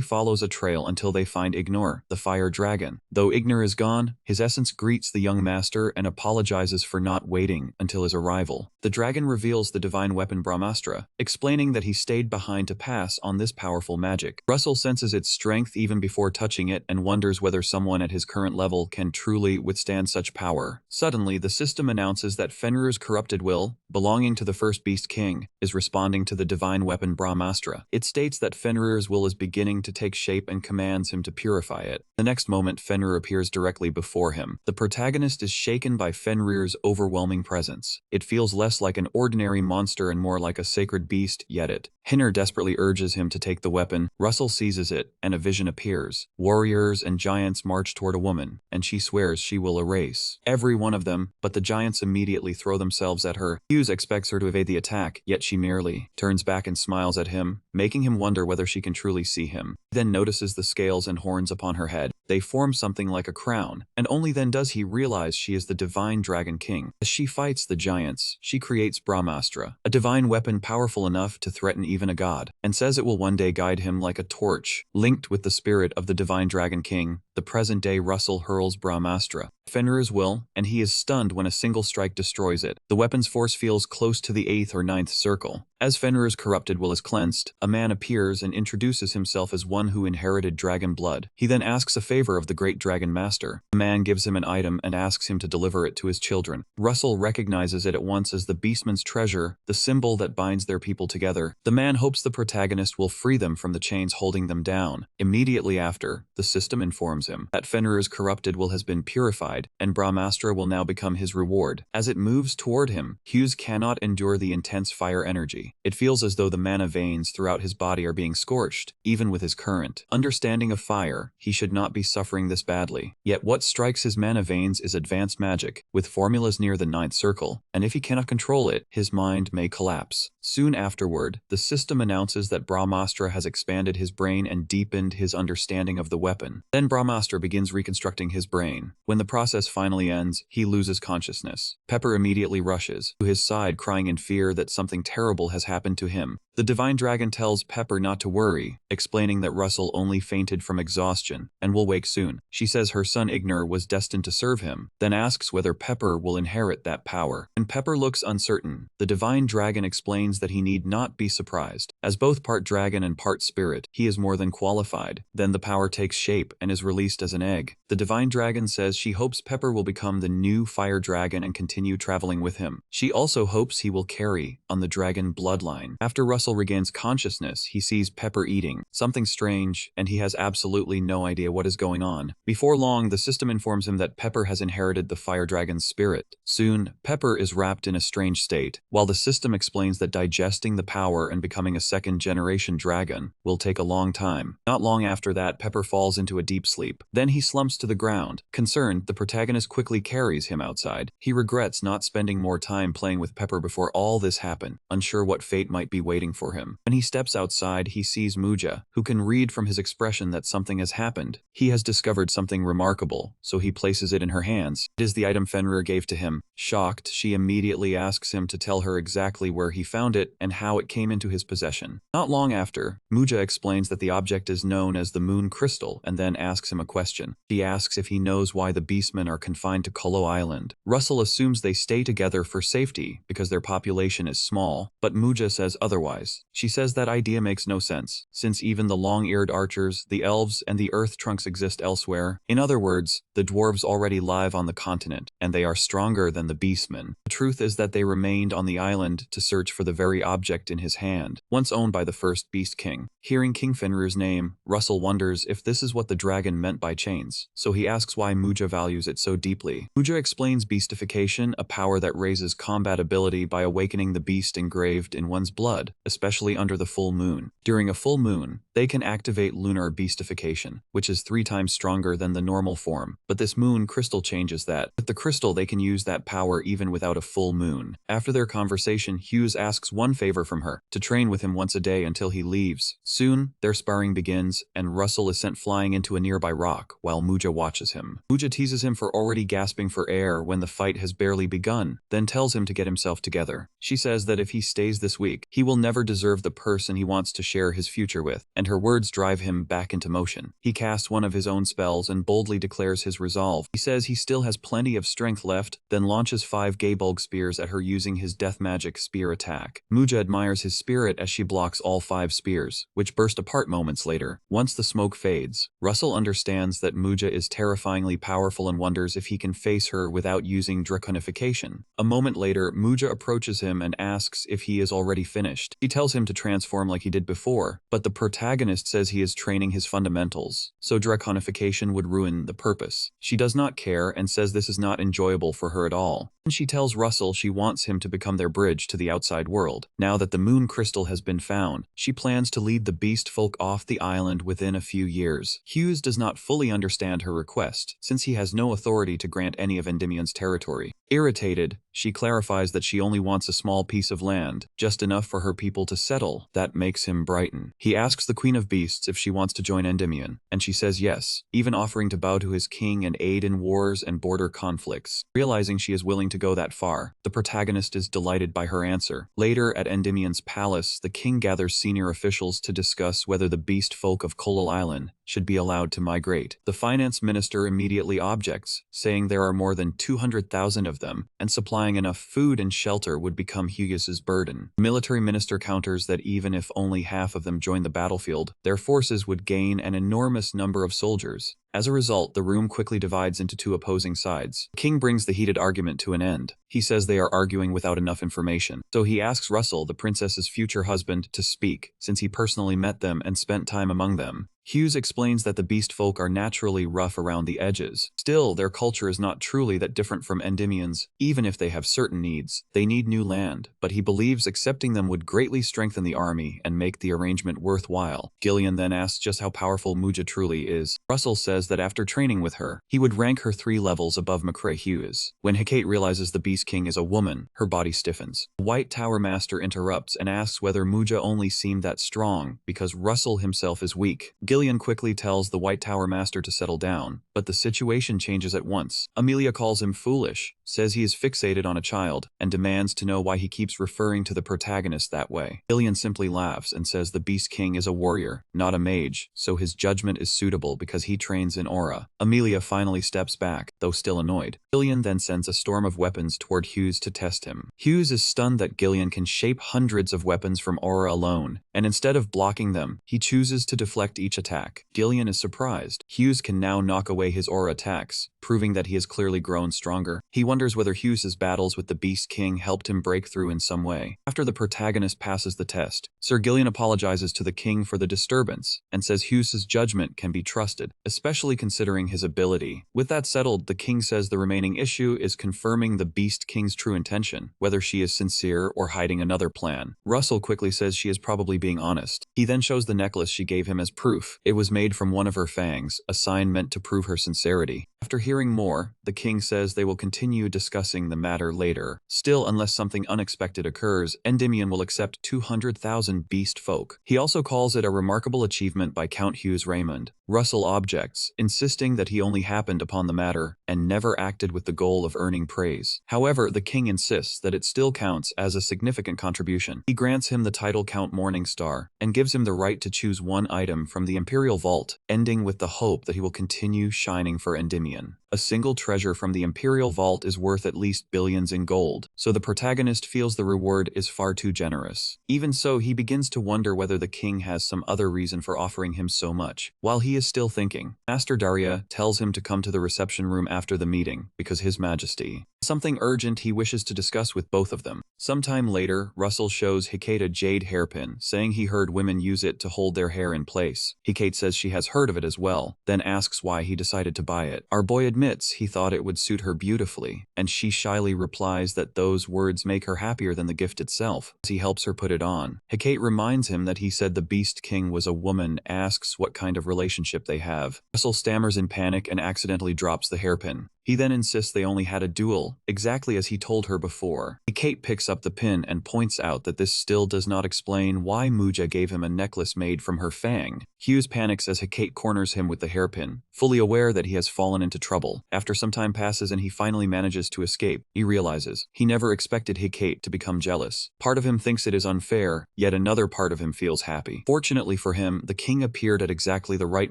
follows a trail until they find Ignore, the fire dragon. Though Ignore is gone, his essence greets the young master and apologizes for not waiting until his arrival. The dragon reveals the divine weapon Brahmastra, explaining that he stayed behind to pass on this powerful magic. Russell senses its strength even before touching it and wonders whether someone at his current level can truly withstand such power. Suddenly, the system announces that Fenrir's corrupted will, belonging to the first Beast King, is responding to the divine weapon Brahmastra. It states that Fenrir's will is beginning to take shape and commands him to purify it. The next moment, Fenrir appears directly before him. The protagonist is shaken by Fenrir's overwhelming presence. It feels less like an ordinary monster and more like a sacred beast, yet it. Hinner desperately urges him to take the weapon. Russell seizes it, and a vision appears. Warriors and giants march toward a woman, and she swears she will erase every one of them, but the giants immediately throw themselves at her. Hughes expects her to evade the attack, yet she merely turns back and smiles at him, making him wonder whether she can truly see him. He then notices the scales and horns upon her head. They form something like a crown, and only then does he realize she is the divine Dragon King. As she fights the giants, she creates Brahmastra, a divine weapon powerful enough to threaten even a god, and says it will one day guide him like a torch. Linked with the spirit of the divine Dragon King, the present-day Russell hurls Brahmastra Fenrir's will, and he is stunned when a single strike destroys it. The weapon's force feels close to the 8th or 9th circle. As Fenrir's corrupted will is cleansed, a man appears and introduces himself as one who inherited dragon blood. He then asks a favor of the great dragon master. The man gives him an item and asks him to deliver it to his children. Russell recognizes it at once as the beastman's treasure, the symbol that binds their people together. The man hopes the protagonist will free them from the chains holding them down. Immediately after, the system informs him that Fenrir's corrupted will has been purified, and Brahmastra will now become his reward. As it moves toward him, Hughes cannot endure the intense fire energy. It feels as though the mana veins throughout his body are being scorched, even with his current understanding of fire. He should not be suffering this badly. Yet what strikes his mana veins is advanced magic, with formulas near the 9th circle, and if he cannot control it, his mind may collapse. Soon afterward, the system announces that Brahmastra has expanded his brain and deepened his understanding of the weapon. Then Brahmastra begins reconstructing his brain. When the process finally ends, he loses consciousness. Pepper immediately rushes to his side, crying in fear that something terrible has happened to him. The divine dragon tells Pepper not to worry, explaining that Russell only fainted from exhaustion and will wake soon. She says her son Ignor was destined to serve him, then asks whether Pepper will inherit that power. When Pepper looks uncertain, the divine dragon explains that he need not be surprised. As both part dragon and part spirit, he is more than qualified. Then the power takes shape and is released as an egg. The divine dragon says she hopes Pepper will become the new fire dragon and continue traveling with him. She also hopes he will carry on the dragon bloodline. After Russell regains consciousness, he sees Pepper eating something strange, and he has absolutely no idea what is going on. Before long, the system informs him that Pepper has inherited the fire dragon's spirit. Soon, Pepper is wrapped in a strange state, while the system explains that digesting the power and becoming a second-generation dragon will take a long time. Not long after that, Pepper falls into a deep sleep. Then he slumps to the ground. Concerned, the protagonist quickly carries him outside. He regrets not spending more time playing with Pepper before all this happened, unsure what fate might be waiting for him. When he steps outside, he sees Muja, who can read from his expression that something has happened. He has discovered something remarkable, so he places it in her hands. It is the item Fenrir gave to him. Shocked, she immediately asks him to tell her exactly where he found it and how it came into his possession. Not long after, Muja explains that the object is known as the Moon Crystal and then asks him a question. She asks if he knows why the beastmen are confined to Kolo Island. Russell assumes they stay together for safety because their population is small, but Muja says otherwise. She says that idea makes no sense, since even the long-eared archers, the elves, and the earth trunks exist elsewhere. In other words, the dwarves already live on the continent, and they are stronger than the beastmen. The truth is that they remained on the island to search for the very object in his hand, once owned by the first Beast King. Hearing King Fenrir's name, Russell wonders if this is what the dragon meant by chains, so he asks why Muja values it so deeply. Muja explains beastification, a power that raises combat ability by awakening the beast engraved in one's blood, especially under the full moon. During a full moon, they can activate lunar beastification, which is 3 times stronger than the normal form, but this moon crystal changes that. With the crystal, they can use that power even without a full moon. After their conversation, Hughes asks one favor from her, to train with him once a day until he leaves. Soon, their sparring begins, and Russell is sent flying into a nearby rock while Muja watches him. Muja teases him for already gasping for air when the fight has barely begun, then tells him to get himself together. She says that if he stays this week, he will never deserve the person he wants to share his future with, and her words drive him back into motion. He casts one of his own spells and boldly declares his resolve. He says he still has plenty of strength left, then launches 5 Gaebulg spears at her using his death magic spear attack. Muja admires his spirit as she blocks all 5 spears, which burst apart moments later. Once the smoke fades, Russell understands that Muja is terrifyingly powerful and wonders if he can face her without using draconification. A moment later, Muja approaches him and asks if he is already finished. He tells him to transform like he did before, but the protagonist says he is training his fundamentals, so draconification would ruin the purpose. She does not care and says this is not enjoyable for her at all. She tells Russell she wants him to become their bridge to the outside world. Now that the moon crystal has been found, she plans to lead the beast folk off the island within a few years. Hughes does not fully understand her request, since he has no authority to grant any of Endymion's territory. Irritated, she clarifies that she only wants a small piece of land, just enough for her people to settle. That makes him brighten. He asks the Queen of Beasts if she wants to join Endymion, and she says yes, even offering to bow to his king and aid in wars and border conflicts. Realizing she is willing to go that far, the protagonist is delighted by her answer. Later, at Endymion's palace, the king gathers senior officials to discuss whether the beast folk of Kolal Island should be allowed to migrate. The finance minister immediately objects, saying there are more than 200,000 of them, and supplying enough food and shelter would become Hughes's burden. The military minister counters that even if only half of them join the battlefield, their forces would gain an enormous number of soldiers. As a result, the room quickly divides into two opposing sides. The king brings the heated argument to an end. He says they are arguing without enough information, so he asks Russell, the princess's future husband, to speak, since he personally met them and spent time among them. Hughes explains that the beast folk are naturally rough around the edges. Still, their culture is not truly that different from Endymion's. Even if they have certain needs, they need new land, but he believes accepting them would greatly strengthen the army and make the arrangement worthwhile. Gillian then asks just how powerful Muja truly is. Russell says that after training with her, he would rank her 3 levels above McCrae Hughes. When Hecate realizes the Beast King is a woman, her body stiffens. The White Tower Master interrupts and asks whether Muja only seemed that strong because Russell himself is weak. Gillian quickly tells the White Tower Master to settle down, but the situation changes at once. Amelia calls him foolish, says he is fixated on a child, and demands to know why he keeps referring to the protagonist that way. Gillian simply laughs and says the Beast King is a warrior, not a mage, so his judgment is suitable because he trains in aura. Amelia finally steps back, though still annoyed. Gillian then sends a storm of weapons toward Hughes to test him. Hughes is stunned that Gillian can shape hundreds of weapons from aura alone, and instead of blocking them, he chooses to deflect each attack. Gillian is surprised. Hughes can now knock away his aura attacks, proving that he has clearly grown stronger. He wonders whether Hughes's battles with the Beast King helped him break through in some way. After the protagonist passes the test, Sir Gillian apologizes to the king for the disturbance, and says Hughes's judgment can be trusted, especially considering his ability. With that settled, the king says the remaining issue is confirming the Beast King's true intention, whether she is sincere or hiding another plan. Russell quickly says she is probably being honest. He then shows the necklace she gave him as proof. It was made from one of her fangs, a sign meant to prove her sincerity. After hearing more, the king says they will continue discussing the matter later. Still, unless something unexpected occurs, Endymion will accept 200,000 beast folk. He also calls it a remarkable achievement by Count Hughes Raymond. Russell objects, insisting that he only happened upon the matter and never acted with the goal of earning praise. However, the king insists that it still counts as a significant contribution. He grants him the title Count Morningstar and gives him the right to choose one item from the Imperial Vault, ending with the hope that he will continue shining for Endymion. A single treasure from the Imperial Vault is worth at least billions in gold, so the protagonist feels the reward is far too generous. Even so, he begins to wonder whether the king has some other reason for offering him so much. While he is still thinking, Master Daria tells him to come to the reception room after the meeting, because His Majesty something urgent he wishes to discuss with both of them. Sometime later, Russell shows Hecate a jade hairpin, saying he heard women use it to hold their hair in place. Hecate says she has heard of it as well, then asks why he decided to buy it. Our boy admits he thought it would suit her beautifully, and she shyly replies that those words make her happier than the gift itself, as he helps her put it on. Hecate reminds him that he said the Beast King was a woman, asks what kind of relationship they have. Russell stammers in panic and accidentally drops the hairpin. He then insists they only had a duel, exactly as he told her before. Kate picks up the pin and points out that this still does not explain why Muja gave him a necklace made from her fang. Hughes panics as Hecate corners him with the hairpin, fully aware that he has fallen into trouble. After some time passes and he finally manages to escape, he realizes he never expected Hecate to become jealous. Part of him thinks it is unfair, yet another part of him feels happy. Fortunately for him, the king appeared at exactly the right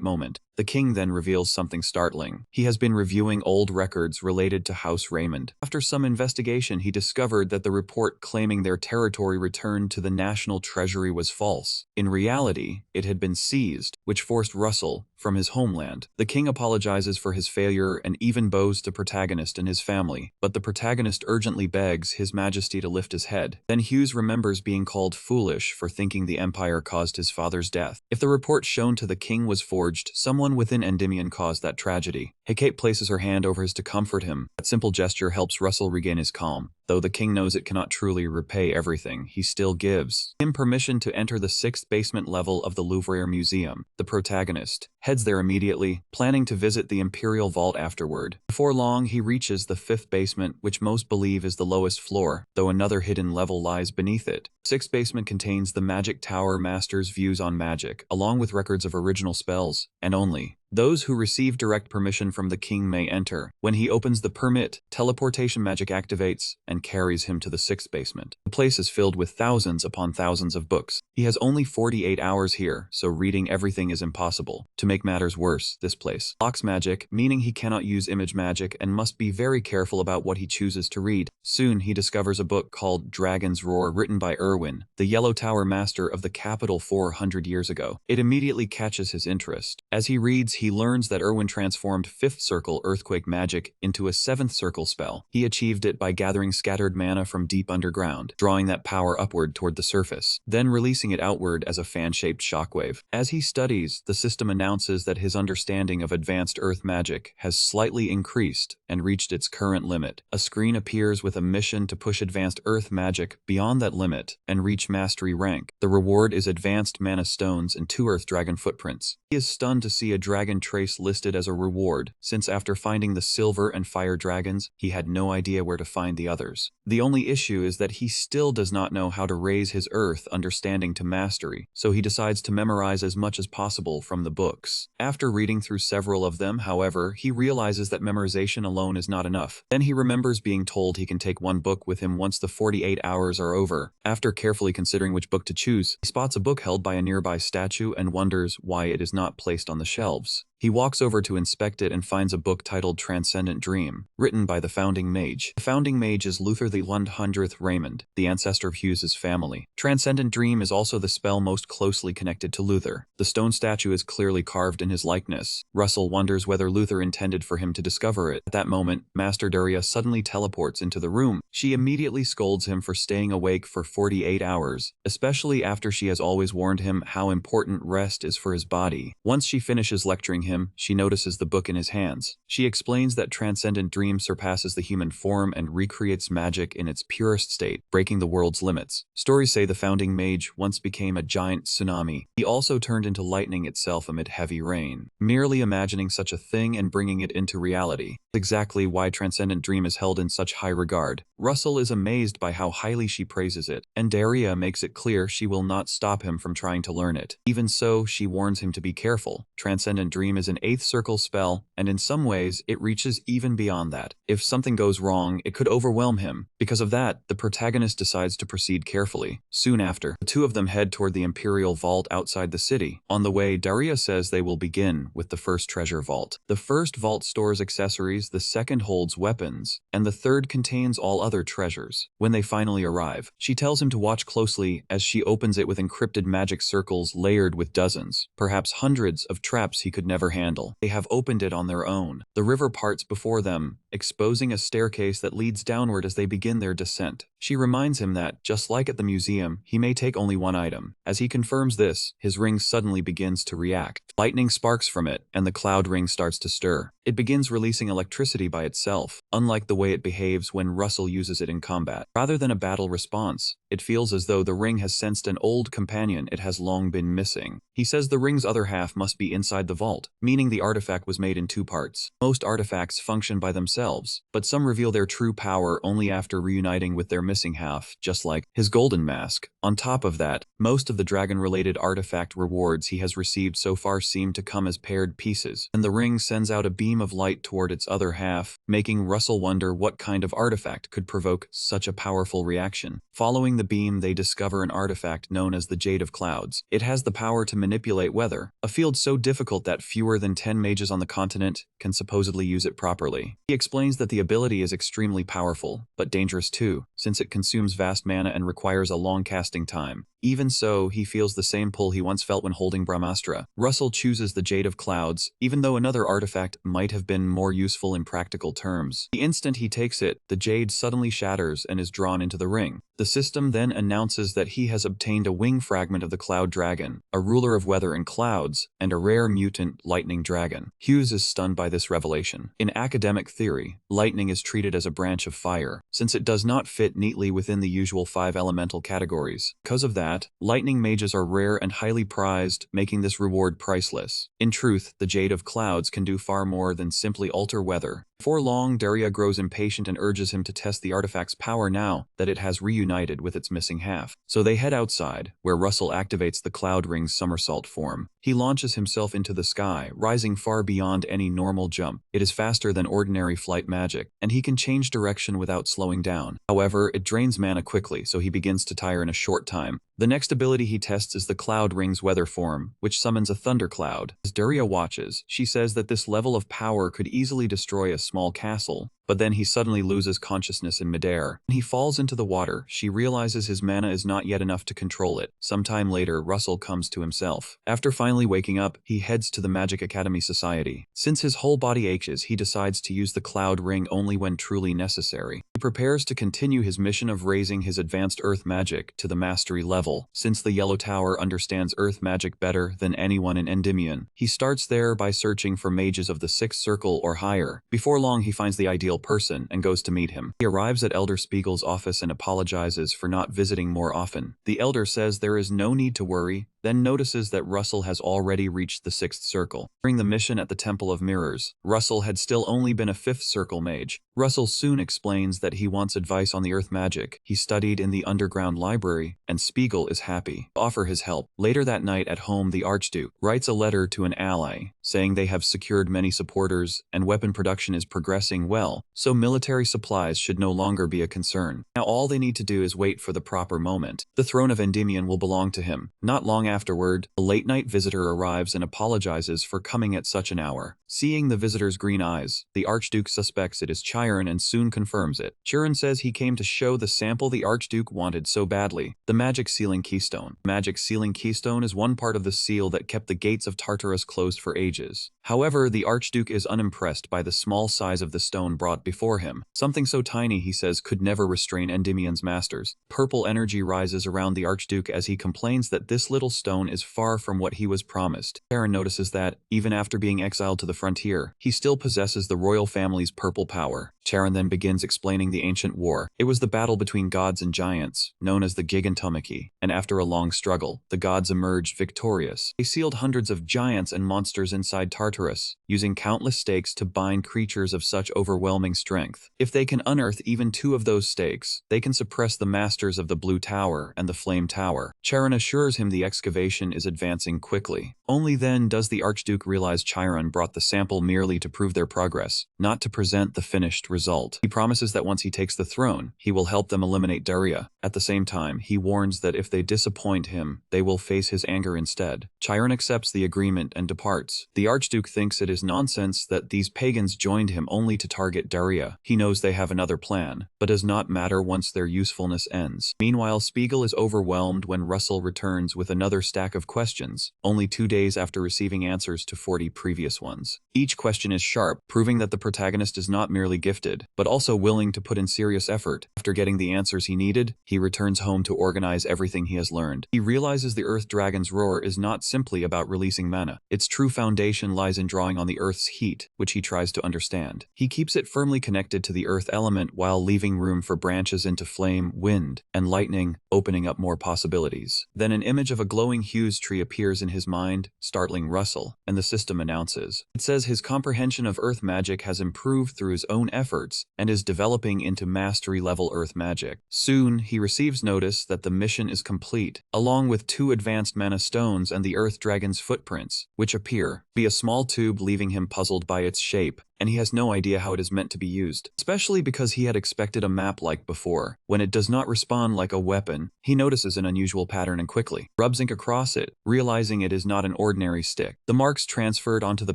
moment. The king then reveals something startling. He has been reviewing old records related to House Raymond. After some investigation, he discovered that the report claiming their territory returned to the National Treasury was false. In reality, it had been seized, which forced Russell, from his homeland. The king apologizes for his failure and even bows the protagonist and his family, but the protagonist urgently begs His Majesty to lift his head. Then Hughes remembers being called foolish for thinking the empire caused his father's death. If the report shown to the king was forged, someone within Endymion caused that tragedy. Hecate places her hand over his to comfort him. That simple gesture helps Russell regain his calm. Though the king knows it cannot truly repay everything, he still gives him permission to enter the 6th basement level of the Louvre Museum. The protagonist heads there immediately, planning to visit the Imperial Vault afterward. Before long, he reaches the 5th basement, which most believe is the lowest floor, though another hidden level lies beneath it. 6th basement contains the Magic Tower Master's views on magic, along with records of original spells, and only those who receive direct permission from the king may enter. When he opens the permit, teleportation magic activates and carries him to the 6th basement. The place is filled with thousands upon thousands of books. He has only 48 hours here, so reading everything is impossible. To make matters worse, this place blocks magic, meaning he cannot use image magic and must be very careful about what he chooses to read. Soon, he discovers a book called Dragon's Roar written by Erwin, the Yellow Tower Master of the capital 400 years ago. It immediately catches his interest. As he reads, he learns that Erwin transformed 5th circle earthquake magic into a 7th circle spell. He achieved it by gathering scattered mana from deep underground, drawing that power upward toward the surface, then releasing it outward as a fan-shaped shockwave. As he studies, the system announces that his understanding of advanced earth magic has slightly increased and reached its current limit. A screen appears with a mission to push advanced earth magic beyond that limit and reach mastery rank. The reward is advanced mana stones and 2 earth dragon footprints. He is stunned to see a dragon trace listed as a reward, since after finding the silver and fire dragons, he had no idea where to find the others. The only issue is that he still does not know how to raise his earth understanding to mastery, so he decides to memorize as much as possible from the books. After reading through several of them, however, he realizes that memorization alone is not enough. Then he remembers being told he can take one book with him once the 48 hours are over. After carefully considering which book to choose, he spots a book held by a nearby statue and wonders why it is not placed on the shelves. He walks over to inspect it and finds a book titled Transcendent Dream, written by the Founding Mage. The Founding Mage is Luther the 100th Raymond, the ancestor of Hughes's family. Transcendent Dream is also the spell most closely connected to Luther. The stone statue is clearly carved in his likeness. Russell wonders whether Luther intended for him to discover it. At that moment, Master Daria suddenly teleports into the room. She immediately scolds him for staying awake for 48 hours, especially after she has always warned him how important rest is for his body. Once she finishes lecturing him, she notices the book in his hands. She explains that Transcendent Dream surpasses the human form and recreates magic in its purest state, breaking the world's limits. Stories say the Founding Mage once became a giant tsunami. He also turned into lightning itself amid heavy rain. Merely imagining such a thing and bringing it into reality. Exactly why Transcendent Dream is held in such high regard. Russell is amazed by how highly she praises it, and Daria makes it clear she will not stop him from trying to learn it. Even so, she warns him to be careful. Transcendent Dream is an 8th circle spell, and in some ways, it reaches even beyond that. If something goes wrong, it could overwhelm him. Because of that, the protagonist decides to proceed carefully. Soon after, the two of them head toward the Imperial Vault outside the city. On the way, Daria says they will begin with the first treasure vault. The first vault stores accessories, the second holds weapons, and the third contains all other treasures. When they finally arrive, she tells him to watch closely as she opens it with encrypted magic circles layered with dozens, perhaps hundreds of traps he could never handle. They have opened it on their own. The river parts before them, exposing a staircase that leads downward as they begin their descent. She reminds him that, just like at the museum, he may take only one item. As he confirms this, his ring suddenly begins to react. Lightning sparks from it, and the cloud ring starts to stir. It begins releasing electricity by itself, unlike the way it behaves when Russell uses it in combat. Rather than a battle response, it feels as though the ring has sensed an old companion it has long been missing. He says the ring's other half must be inside the vault, meaning the artifact was made in 2 parts. Most artifacts function by themselves, but some reveal their true power only after reuniting with their missing half, just like his golden mask. On top of that, most of the dragon-related artifact rewards he has received so far seem to come as paired pieces, and the ring sends out a beam of light toward its other half, making Russell wonder what kind of artifact could provoke such a powerful reaction. Following the beam, they discover an artifact known as the Jade of Clouds. It has the power to manipulate weather, a field so difficult that fewer than 10 mages on the continent can supposedly use it properly. He explains that the ability is extremely powerful, but dangerous too, since it consumes vast mana and requires a long casting time. Even so, he feels the same pull he once felt when holding Brahmastra. Russell chooses the Jade of Clouds, even though another artifact might have been more useful in practical terms. The instant he takes it, the Jade suddenly shatters and is drawn into the ring. The system then announces that he has obtained a wing fragment of the Cloud Dragon, a ruler of weather and clouds, and a rare mutant lightning dragon. Hughes is stunned by this revelation. In academic theory, lightning is treated as a branch of fire, since it does not fit neatly within the usual 5 elemental categories. Because of that, lightning mages are rare and highly prized, making this reward priceless. In truth, the Jade of Clouds can do far more than simply alter weather. Before long, Daria grows impatient and urges him to test the artifact's power now that it has reunited with its missing half. So they head outside, where Russell activates the Cloud Ring's somersault form. He launches himself into the sky, rising far beyond any normal jump. It is faster than ordinary flight magic, and he can change direction without slowing down. However, it drains mana quickly, so he begins to tire in a short time. The next ability he tests is the Cloud Ring's weather form, which summons a thundercloud. As Daria watches, she says that this level of power could easily destroy a small castle, but then he suddenly loses consciousness in midair. When he falls into the water, she realizes his mana is not yet enough to control it. Sometime later, Russell comes to himself. After finally waking up, he heads to the Magic Academy Society. Since his whole body aches, he decides to use the Cloud Ring only when truly necessary. He prepares to continue his mission of raising his advanced earth magic to the mastery level. Since the Yellow Tower understands earth magic better than anyone in Endymion, he starts there by searching for mages of the 6th circle or higher. Before long, he finds the ideal person and goes to meet him. He arrives at Elder Spiegel's office and apologizes for not visiting more often. The Elder says there is no need to worry, then notices that Russell has already reached the 6th circle. During the mission at the Temple of Mirrors, Russell had still only been a 5th circle mage. Russell soon explains that he wants advice on the earth magic he studied in the underground library, and Spiegel is happy to offer his help. Later that night at home, the Archduke writes a letter to an ally, saying they have secured many supporters and weapon production is progressing well, so military supplies should no longer be a concern. Now all they need to do is wait for the proper moment. The throne of Endymion will belong to him. Not long afterward, a late-night visitor arrives and apologizes for coming at such an hour. Seeing the visitor's green eyes, the Archduke suspects it is Chiron and soon confirms it. Chiron says he came to show the sample the Archduke wanted so badly, the Magic Sealing Keystone. Magic Sealing Keystone is one part of the seal that kept the gates of Tartarus closed for ages. However, the Archduke is unimpressed by the small size of the stone brought before him. Something so tiny, he says, could never restrain Endymion's masters. Purple energy rises around the Archduke as he complains that this little stone is far from what he was promised. Charon notices that, even after being exiled to the frontier, he still possesses the royal family's purple power. Charon then begins explaining the ancient war. It was the battle between gods and giants, known as the Gigantomachy, and after a long struggle, the gods emerged victorious. They sealed hundreds of giants and monsters inside Tartarus, using countless stakes to bind creatures of such overwhelming strength. If they can unearth even 2 of those stakes, they can suppress the masters of the Blue Tower and the Flame Tower. Charon assures him the excavation is advancing quickly. Only then does the Archduke realize Chiron brought the sample merely to prove their progress, not to present the finished result. He promises that once he takes the throne, he will help them eliminate Daria. At the same time, he warns that if they disappoint him, they will face his anger instead. Chiron accepts the agreement and departs. The Archduke thinks it is nonsense that these pagans joined him only to target Daria. He knows they have another plan, but does not matter once their usefulness ends. Meanwhile, Spiegel is overwhelmed when Russell returns with another stack of questions, only 2 days after receiving answers to 40 previous ones. Each question is sharp, proving that the protagonist is not merely gifted, but also willing to put in serious effort. After getting the answers he needed, he returns home to organize everything he has learned. He realizes the Earth Dragon's roar is not simply about releasing mana. Its true foundation lies in drawing on the Earth's heat, which he tries to understand. He keeps it firmly connected to the Earth element while leaving room for branches into flame, wind, and lightning, opening up more possibilities. Then an image of a glowing Hughes tree appears in his mind, startling Russell, and the system announces. It says his comprehension of Earth magic has improved through his own efforts and is developing into mastery-level Earth magic. Soon, he receives notice that the mission is complete, along with 2 advanced mana stones and the Earth Dragon's footprints, which appear to be a small tube, leaving him puzzled by its shape. and he has no idea how it is meant to be used, especially because he had expected a map like before. When it does not respond like a weapon, he notices an unusual pattern and quickly rubs ink across it, realizing it is not an ordinary stick. The marks transferred onto the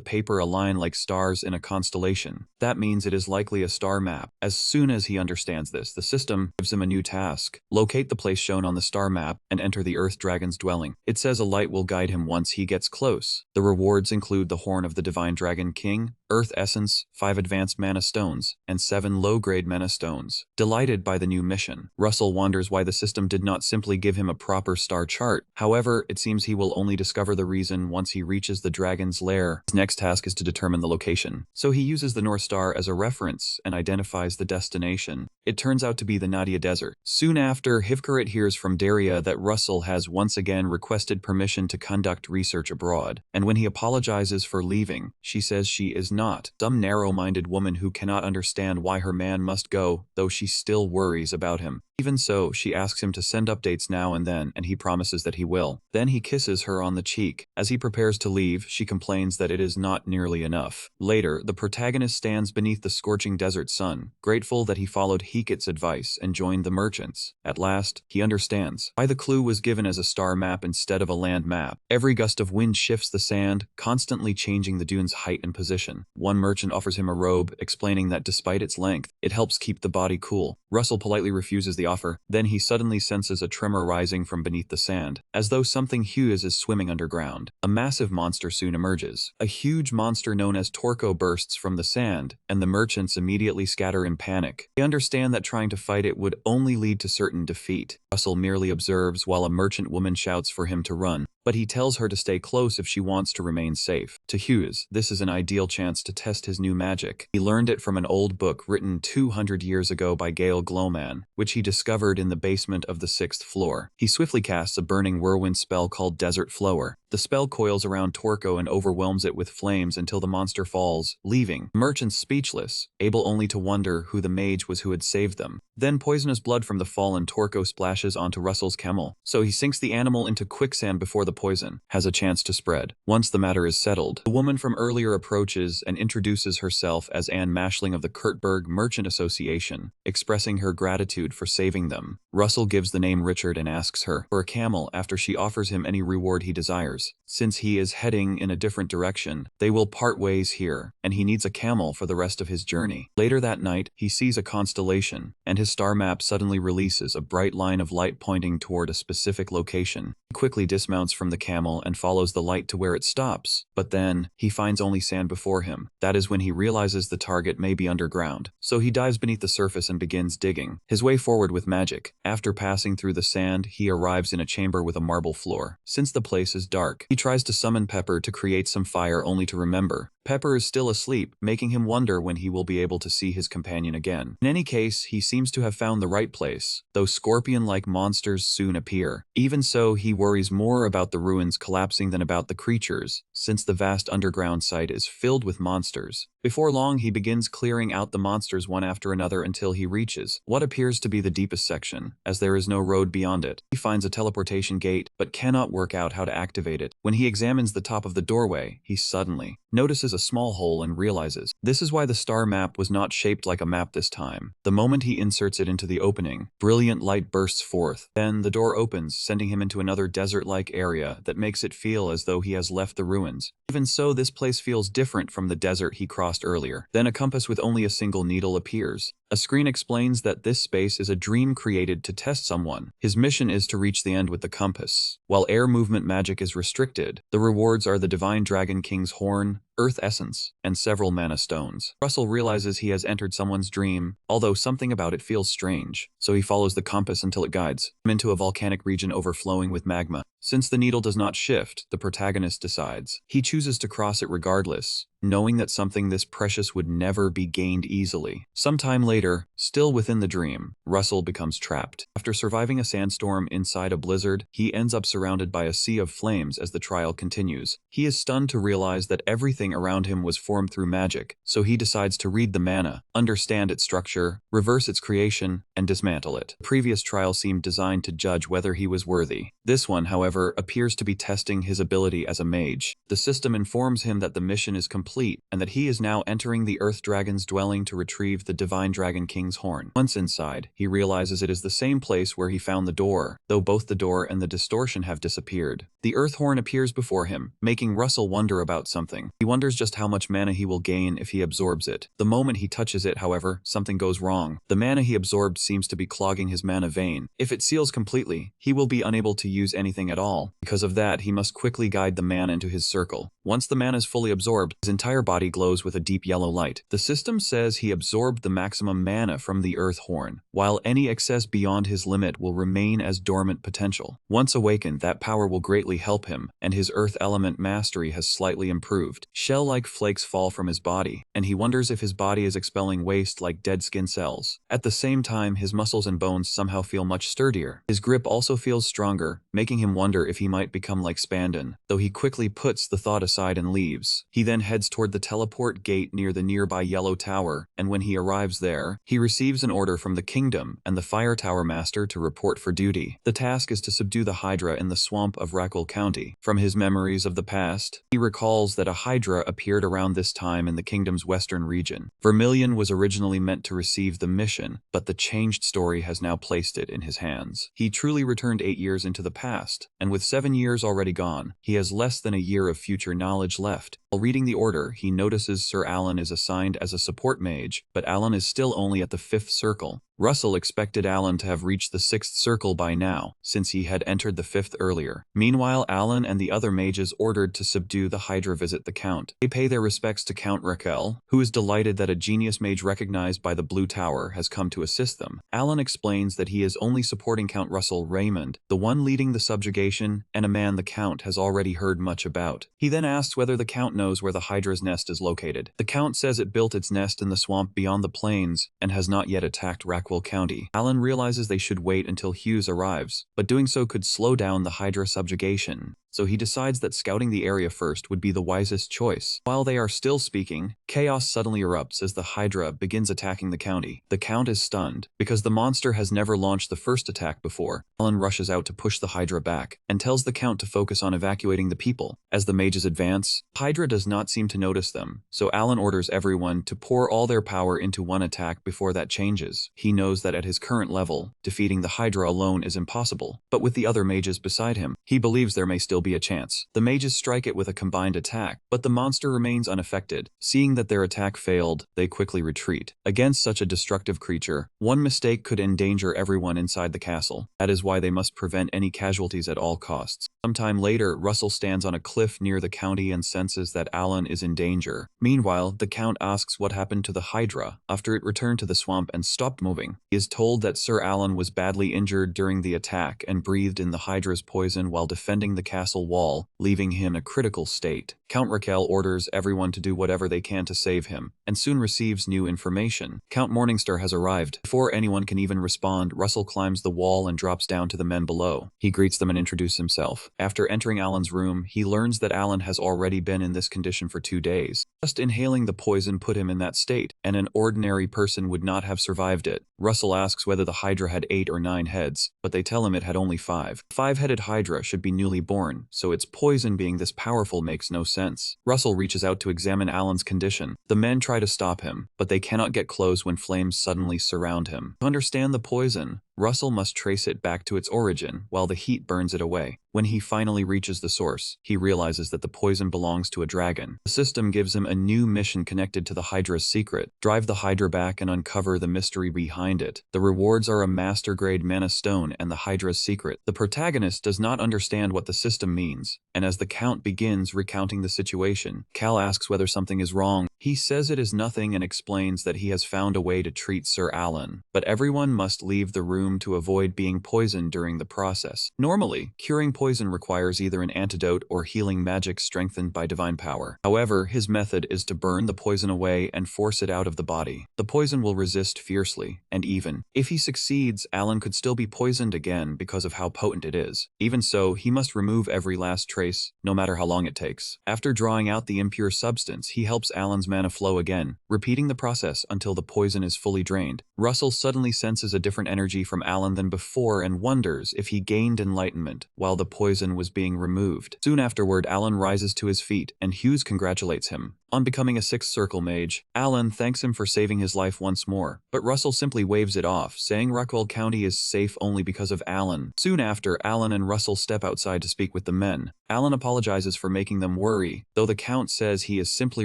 paper align like stars in a constellation. That means it is likely a star map. As soon as he understands this, the system gives him a new task: locate the place shown on the star map and enter the Earth Dragon's dwelling. It says a light will guide him once he gets close. The rewards include the Horn of the Divine Dragon King, Earth Essence, 5 advanced mana stones, and 7 low-grade mana stones. Delighted by the new mission, Russell wonders why the system did not simply give him a proper star chart. However, it seems he will only discover the reason once he reaches the dragon's lair. His next task is to determine the location, so he uses the North Star as a reference and identifies the destination. It turns out to be the Nadia Desert. Soon after, Hivkarit hears from Daria that Russell has once again requested permission to conduct research abroad, and when he apologizes for leaving, she says she is not some narrow-minded woman who cannot understand why her man must go, though she still worries about him. Even so, she asks him to send updates now and then, and he promises that he will. Then he kisses her on the cheek. As he prepares to leave, she complains that it is not nearly enough. Later, the protagonist stands beneath the scorching desert sun, grateful that he followed Hekit's advice and joined the merchants. At last, he understands why the clue was given as a star map instead of a land map. Every gust of wind shifts the sand, constantly changing the dune's height and position. One merchant offers him a robe, explaining that despite its length, it helps keep the body cool. Russell politely refuses the offer. Then he suddenly senses a tremor rising from beneath the sand, as though something huge is swimming underground. A massive monster soon emerges. A huge monster known as Torko bursts from the sand, and the merchants immediately scatter in panic. They understand that trying to fight it would only lead to certain defeat. Russell merely observes while a merchant woman shouts for him to run, but he tells her to stay close if she wants to remain safe. To Hughes, this is an ideal chance to test his new magic. He learned it from an old book written 200 years ago by Gail Glowman, which he discovered in the basement of the 6th floor. He swiftly casts a burning whirlwind spell called Desert Flower. The spell coils around Torko and overwhelms it with flames until the monster falls, leaving the merchants speechless, able only to wonder who the mage was who had saved them. Then poisonous blood from the fallen Torko splashes onto Russell's camel, so he sinks the animal into quicksand before the poison has a chance to spread. Once the matter is settled, the woman from earlier approaches and introduces herself as Anne Mashling of the Kurtberg Merchant Association, expressing her gratitude for saving them. Russell gives the name Richard and asks her for a camel after she offers him any reward he desires. Since he is heading in a different direction, they will part ways here, and he needs a camel for the rest of his journey. Later that night, he sees a constellation, and his star map suddenly releases a bright line of light pointing toward a specific location. He quickly dismounts from the camel and follows the light to where it stops, but then he finds only sand before him. That is when he realizes the target may be underground, so he dives beneath the surface and begins digging his way forward with magic. After passing through the sand, he arrives in a chamber with a marble floor. Since the place is dark, he tries to summon Pepper to create some fire only to remember Pepper is still asleep, making him wonder when he will be able to see his companion again. In any case, he seems to have found the right place, though scorpion-like monsters soon appear. Even so, he worries more about the ruins collapsing than about the creatures, since the vast underground site is filled with monsters. Before long, he begins clearing out the monsters one after another until he reaches what appears to be the deepest section, as there is no road beyond it. He finds a teleportation gate, but cannot work out how to activate it. When he examines the top of the doorway, he suddenly notices a small hole and realizes this is why the star map was not shaped like a map this time. The moment he inserts it into the opening, brilliant light bursts forth. Then the door opens, sending him into another desert-like area that makes it feel as though he has left the ruins. Even so, this place feels different from the desert he crossed earlier. Then a compass with only a single needle appears. A screen explains that this space is a dream created to test someone. His mission is to reach the end with the compass. While air movement magic is restricted, the rewards are the Divine Dragon King's Horn, Earth Essence, and several mana stones. Russell realizes he has entered someone's dream, although something about it feels strange, so he follows the compass until it guides him into a volcanic region overflowing with magma. Since the needle does not shift, the protagonist decides he chooses to cross it regardless, knowing that something this precious would never be gained easily. Sometime later, still within the dream, Russell becomes trapped. After surviving a sandstorm inside a blizzard, he ends up surrounded by a sea of flames as the trial continues. He is stunned to realize that everything around him was formed through magic, so he decides to read the mana, understand its structure, reverse its creation, and dismantle it. The previous trial seemed designed to judge whether he was worthy. This one, however, however, appears to be testing his ability as a mage. The system informs him that the mission is complete and that he is now entering the Earth Dragon's dwelling to retrieve the Divine Dragon King's horn. Once inside, he realizes it is the same place where he found the door, though both the door and the distortion have disappeared. The Earth Horn appears before him, making Russell wonder about something. He wonders just how much mana he will gain if he absorbs it. The moment he touches it, however, something goes wrong. The mana he absorbed seems to be clogging his mana vein. If it seals completely, he will be unable to use anything at all. Because of that, he must quickly guide the mana into his circle. Once the mana is fully absorbed, his entire body glows with a deep yellow light. The system says he absorbed the maximum mana from the Earth Horn, while any excess beyond his limit will remain as dormant potential. Once awakened, that power will greatly help him, and his Earth element mastery has slightly improved. Shell-like flakes fall from his body, and he wonders if his body is expelling waste like dead skin cells. At the same time, his muscles and bones somehow feel much sturdier. His grip also feels stronger, making him wonder if he might become like Spandon, though he quickly puts the thought aside and leaves. He then heads toward the teleport gate near the nearby Yellow Tower, and when he arrives there, he receives an order from the Kingdom and the Fire Tower Master to report for duty. The task is to subdue the Hydra in the swamp of Raquel County. From his memories of the past, he recalls that a Hydra appeared around this time in the Kingdom's western region. Vermilion was originally meant to receive the mission, but the changed story has now placed it in his hands. He truly returned 8 years into the past, and with 7 years already gone, he has less than a year of future knowledge left. While reading the order, he notices Sir Alan is assigned as a support mage, but Alan is still only at the 5th circle. Russell expected Alan to have reached the 6th circle by now, since he had entered the 5th earlier. Meanwhile, Alan and the other mages ordered to subdue the Hydra visit the Count. They pay their respects to Count Raquel, who is delighted that a genius mage recognized by the Blue Tower has come to assist them. Alan explains that he is only supporting Count Russell Raymond, the one leading the subjugation, and a man the Count has already heard much about. He then asks whether the Count knows where the Hydra's nest is located. The Count says it built its nest in the swamp beyond the plains and has not yet attacked Raquel County. Alan realizes they should wait until Hughes arrives, but doing so could slow down the Hydra subjugation, so he decides that scouting the area first would be the wisest choice. While they are still speaking, chaos suddenly erupts as the Hydra begins attacking the county. The Count is stunned, because the monster has never launched the first attack before. Alan rushes out to push the Hydra back, and tells the Count to focus on evacuating the people. As the mages advance, Hydra does not seem to notice them, so Alan orders everyone to pour all their power into one attack before that changes. He knows that at his current level, defeating the Hydra alone is impossible, but with the other mages beside him, he believes there may still be a chance. The mages strike it with a combined attack, but the monster remains unaffected. Seeing that their attack failed, they quickly retreat. Against such a destructive creature, one mistake could endanger everyone inside the castle. That is why they must prevent any casualties at all costs. Sometime later, Russell stands on a cliff near the county and senses that Alan is in danger. Meanwhile, the Count asks what happened to the Hydra after it returned to the swamp and stopped moving. He is told that Sir Alan was badly injured during the attack and breathed in the Hydra's poison while defending the castle wall, leaving him in a critical state. Count Raquel orders everyone to do whatever they can to save him, and soon receives new information. Count Morningstar has arrived. Before anyone can even respond, Russell climbs the wall and drops down to the men below. He greets them and introduces himself. After entering Alan's room, he learns that Alan has already been in this condition for 2 days. Just inhaling the poison put him in that state, and an ordinary person would not have survived it. Russell asks whether the Hydra had 8 or 9 heads, but they tell him it had only 5. The 5-headed Hydra should be newly born, so its poison being this powerful makes no sense. Russell reaches out to examine Alan's condition. The men try to stop him, but they cannot get close when flames suddenly surround him. To understand the poison, Russell must trace it back to its origin, while the heat burns it away. When he finally reaches the source, he realizes that the poison belongs to a dragon. The system gives him a new mission connected to the Hydra's secret: drive the Hydra back and uncover the mystery behind it. The rewards are a master-grade mana stone and the Hydra's secret. The protagonist does not understand what the system means, and as the Count begins recounting the situation, Cal asks whether something is wrong. He says it is nothing and explains that he has found a way to treat Sir Alan, but everyone must leave the room to avoid being poisoned during the process. Normally, curing poison requires either an antidote or healing magic strengthened by divine power. However, his method is to burn the poison away and force it out of the body. The poison will resist fiercely, and even if he succeeds, Alan could still be poisoned again because of how potent it is. Even so, he must remove every last trace, no matter how long it takes. After drawing out the impure substance, he helps Alan's mana flow again, repeating the process until the poison is fully drained. Russell suddenly senses a different energy from from Alan than before and wonders if he gained enlightenment while the poison was being removed. Soon afterward, Alan rises to his feet and Hughes congratulates him on becoming a sixth circle mage. Alan thanks him for saving his life once more, but Russell simply waves it off, saying Rockwell County is safe only because of Alan. Soon after, Alan and Russell step outside to speak with the men. Alan apologizes for making them worry, though the Count says he is simply